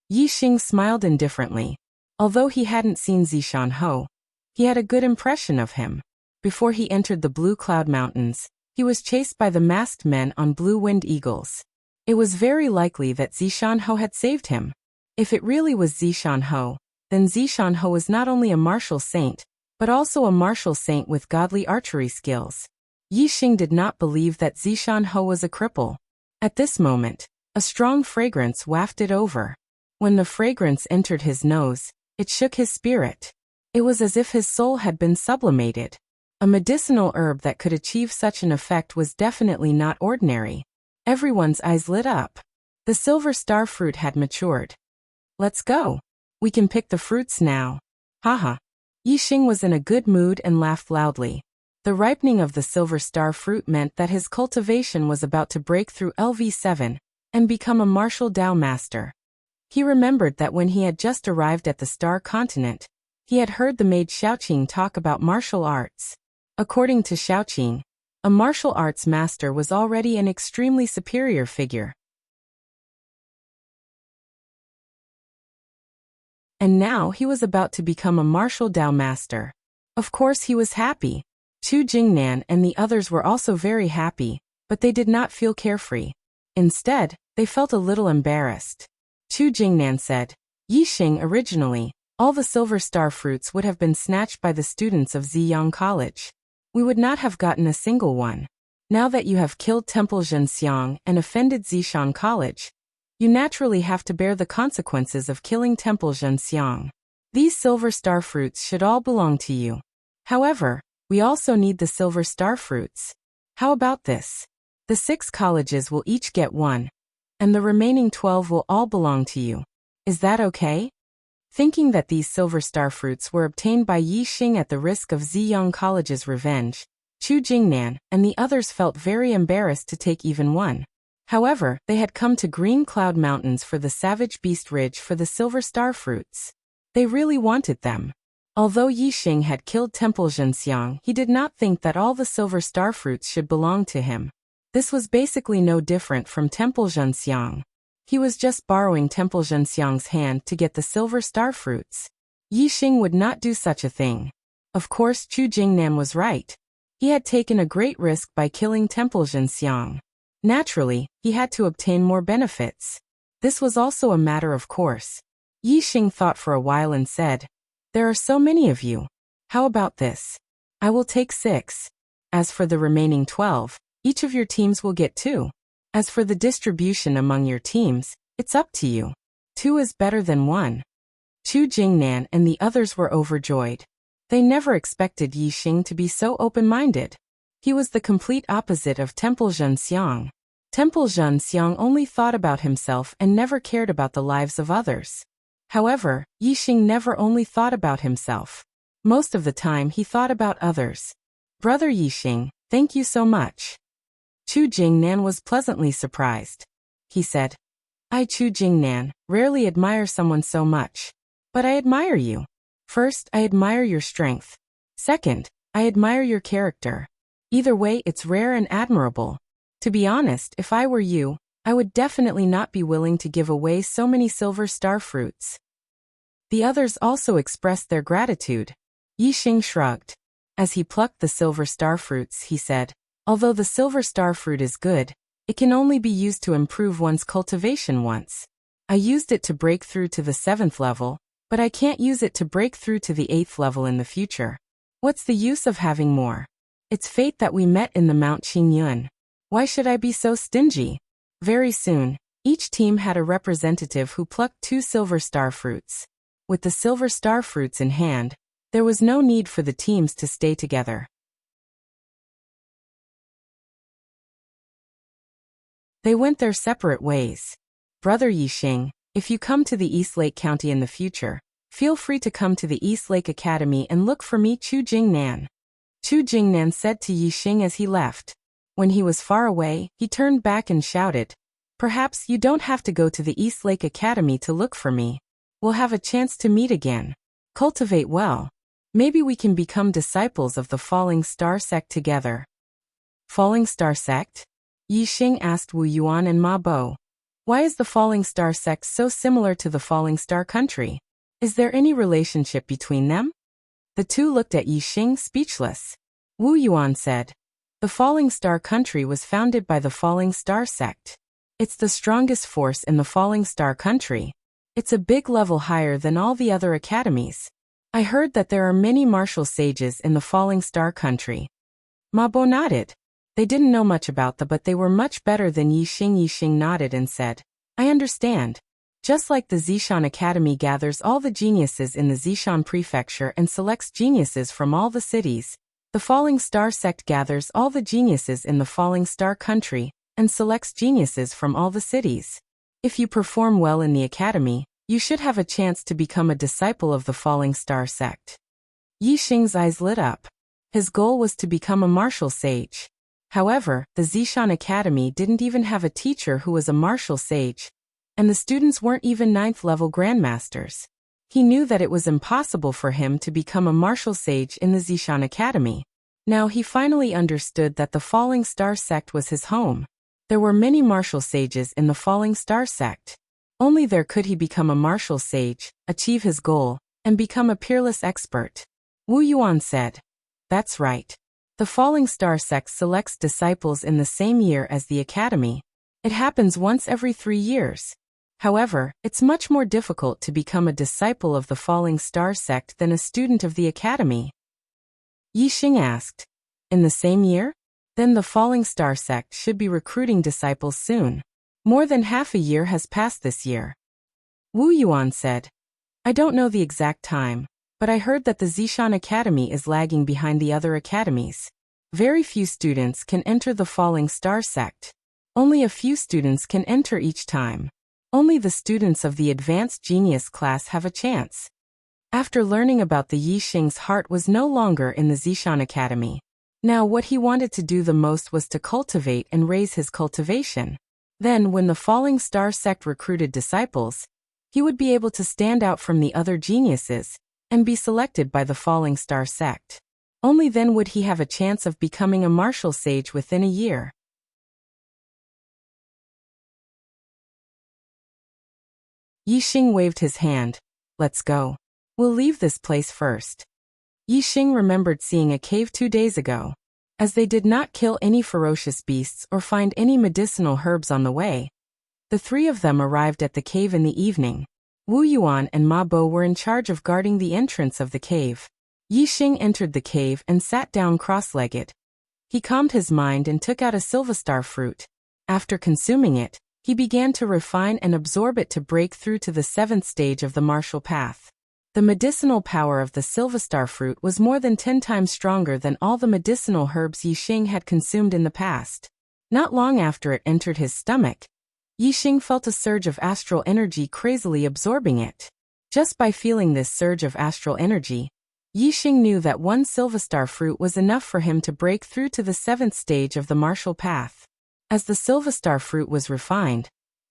Yi Xing smiled indifferently. Although he hadn't seen Zishan Ho, he had a good impression of him. Before he entered the Blue Cloud Mountains, he was chased by the masked men on Blue Wind Eagles. It was very likely that Zishan Ho had saved him. If it really was Zishan Ho, then Zishan Ho was not only a martial saint, but also a martial saint with godly archery skills. Yi Xing did not believe that Zishan Ho was a cripple. At this moment, a strong fragrance wafted over. When the fragrance entered his nose, it shook his spirit. It was as if his soul had been sublimated. A medicinal herb that could achieve such an effect was definitely not ordinary. Everyone's eyes lit up. The silver star fruit had matured. "Let's go. We can pick the fruits now." Haha. Yi Xing was in a good mood and laughed loudly. The ripening of the silver star fruit meant that his cultivation was about to break through LV7 and become a martial Dao master. He remembered that when he had just arrived at the Star Continent, he had heard the maid Xiaoqing talk about martial arts. According to Xiaoqing, a martial arts master was already an extremely superior figure. And now he was about to become a martial Dao master. Of course he was happy. Chu Jingnan and the others were also very happy, but they did not feel carefree. Instead, they felt a little embarrassed. Chu Jingnan said, "Yi Xing, originally, all the silver star fruits would have been snatched by the students of Ziyang College. We would not have gotten a single one. Now that you have killed Temple Zhenxiang and offended Zishan College, you naturally have to bear the consequences of killing Temple Zhenxiang. These silver star fruits should all belong to you. However, we also need the silver star fruits. How about this? The 6 colleges will each get one, and the remaining 12 will all belong to you. Is that okay?" Thinking that these silver star fruits were obtained by Yi Xing at the risk of Ziyang College's revenge, Chu Jingnan and the others felt very embarrassed to take even one. However, they had come to Green Cloud Mountains for the Savage Beast Ridge for the silver star fruits. They really wanted them. Although Yi Xing had killed Temple Zhenxiang, he did not think that all the silver star fruits should belong to him. This was basically no different from Temple Zhenxiang. He was just borrowing Temple Zhenxiang's hand to get the silver star fruits. Yixing would not do such a thing. Of course, Chu Jingnan was right. He had taken a great risk by killing Temple Zhenxiang. Naturally, he had to obtain more benefits. This was also a matter of course. Yixing thought for a while and said, "There are so many of you. How about this? I will take 6. As for the remaining 12, each of your teams will get 2. As for the distribution among your teams, it's up to you. 2 is better than 1. Chu Jingnan and the others were overjoyed. They never expected Yixing to be so open-minded. He was the complete opposite of Temple Zhenxiang. Temple Zhenxiang only thought about himself and never cared about the lives of others. However, Yixing never only thought about himself. Most of the time he thought about others. "Brother Yixing, thank you so much." Chu Jingnan was pleasantly surprised. He said, "I, Chu Jingnan, rarely admire someone so much. But I admire you. First, I admire your strength. Second, I admire your character. Either way, it's rare and admirable. To be honest, if I were you, I would definitely not be willing to give away so many silver star fruits." The others also expressed their gratitude. Yixing shrugged. As he plucked the silver star fruits, he said, "Although the silver star fruit is good, it can only be used to improve one's cultivation once. I used it to break through to the 7th level, but I can't use it to break through to the 8th level in the future. What's the use of having more? It's fate that we met in the Mount Qingyun. Why should I be so stingy?" Very soon, each team had a representative who plucked 2 silver star fruits. With the silver star fruits in hand, there was no need for the teams to stay together. They went their separate ways. "Brother Yixing, if you come to the East Lake County in the future, feel free to come to the East Lake Academy and look for me, Chu Jingnan." Chu Jingnan said to Yixing as he left. When he was far away, he turned back and shouted, "Perhaps you don't have to go to the East Lake Academy to look for me. We'll have a chance to meet again. Cultivate well. Maybe we can become disciples of the Falling Star Sect together." Falling Star Sect? Yixing asked Wu Yuan and Ma Bo. "Why is the Falling Star Sect so similar to the Falling Star Country? Is there any relationship between them?" The two looked at Yixing speechless. Wu Yuan said, "The Falling Star Country was founded by the Falling Star Sect. It's the strongest force in the Falling Star Country. It's a big level higher than all the other academies. I heard that there are many martial sages in the Falling Star Country." Ma Bo nodded. They didn't know much about but they were much better than Yixing. Yixing nodded and said, "I understand. Just like the Zishan Academy gathers all the geniuses in the Zishan Prefecture and selects geniuses from all the cities, the Falling Star Sect gathers all the geniuses in the Falling Star Country and selects geniuses from all the cities. If you perform well in the academy, you should have a chance to become a disciple of the Falling Star Sect." Yixing's eyes lit up. His goal was to become a martial sage. However, the Zishan Academy didn't even have a teacher who was a martial sage, and the students weren't even 9th level grandmasters. He knew that it was impossible for him to become a martial sage in the Zishan Academy. Now he finally understood that the Falling Star Sect was his home. There were many martial sages in the Falling Star Sect. Only there could he become a martial sage, achieve his goal, and become a peerless expert. Wu Yuan said, "That's right. The Falling Star Sect selects disciples in the same year as the academy. It happens once every 3 years. However, it's much more difficult to become a disciple of the Falling Star Sect than a student of the academy." Yixing asked, "In the same year? Then the Falling Star Sect should be recruiting disciples soon. More than half a year has passed this year." Wu Yuan said, "I don't know the exact time, but I heard that the Zishan Academy is lagging behind the other academies. Very few students can enter the Falling Star Sect. Only a few students can enter each time. Only the students of the Advanced Genius class have a chance." After learning about the Yixing's heart was no longer in the Zishan Academy. Now what he wanted to do the most was to cultivate and raise his cultivation. Then when the Falling Star Sect recruited disciples, he would be able to stand out from the other geniuses and be selected by the Falling Star Sect. Only then would he have a chance of becoming a martial sage within a year. Yixing waved his hand. Let's go. We'll leave this place first. Yixing remembered seeing a cave 2 days ago. As they did not kill any ferocious beasts or find any medicinal herbs on the way, the three of them arrived at the cave in the evening. Wu Yuan and Ma Bo were in charge of guarding the entrance of the cave. Yixing entered the cave and sat down cross-legged. He calmed his mind and took out a silverstar fruit. After consuming it, he began to refine and absorb it to break through to the 7th stage of the martial path. The medicinal power of the silverstar fruit was more than 10 times stronger than all the medicinal herbs Yixing had consumed in the past. Not long after it entered his stomach, Yixing felt a surge of astral energy crazily absorbing it. Just by feeling this surge of astral energy, Yixing knew that one silverstar fruit was enough for him to break through to the 7th stage of the martial path. As the silverstar fruit was refined,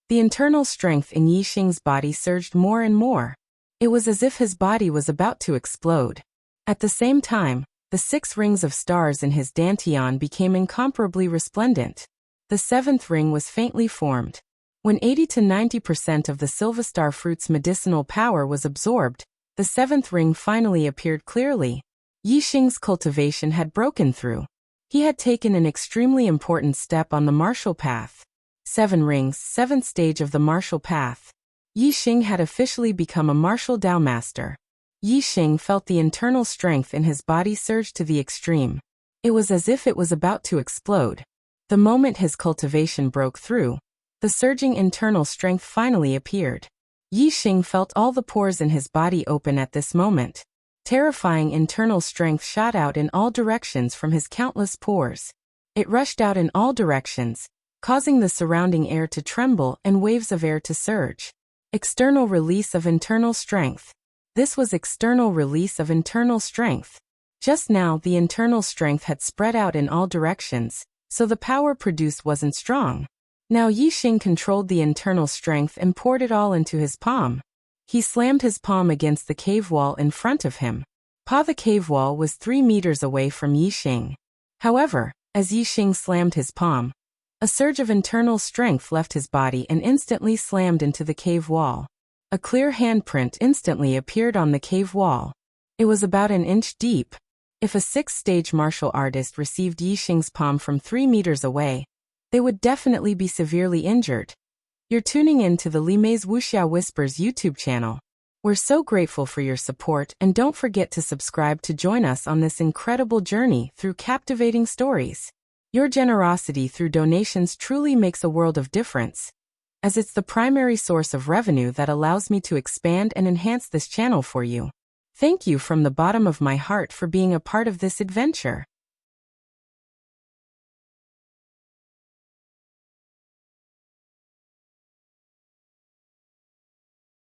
the internal strength in Yixing's body surged more and more. It was as if his body was about to explode. At the same time, the 6 rings of stars in his dantian became incomparably resplendent. The 7th ring was faintly formed. When 80 to 90% of the silverstar fruit's medicinal power was absorbed, the 7th ring finally appeared clearly. Yixing's cultivation had broken through. He had taken an extremely important step on the martial path. 7 rings, 7th stage of the martial path. Yixing had officially become a martial Dao master. Yixing felt the internal strength in his body surge to the extreme. It was as if it was about to explode. The moment his cultivation broke through, the surging internal strength finally appeared. Yixing felt all the pores in his body open at this moment. Terrifying internal strength shot out in all directions from his countless pores. It rushed out in all directions, causing the surrounding air to tremble and waves of air to surge. External release of internal strength. This was external release of internal strength. Just now the internal strength had spread out in all directions, so the power produced wasn't strong. Now Yixing controlled the internal strength and poured it all into his palm. He slammed his palm against the cave wall in front of him. The cave wall was 3 meters away from Yixing. However, as Yixing slammed his palm, a surge of internal strength left his body and instantly slammed into the cave wall. A clear handprint instantly appeared on the cave wall. It was about an inch deep. If a 6th-stage martial artist received Yixing's palm from 3 meters away, they would definitely be severely injured. You're tuning in to the Li Mei's Wuxia Whispers YouTube channel. We're so grateful for your support, and don't forget to subscribe to join us on this incredible journey through captivating stories. Your generosity through donations truly makes a world of difference, as it's the primary source of revenue that allows me to expand and enhance this channel for you. Thank you from the bottom of my heart for being a part of this adventure.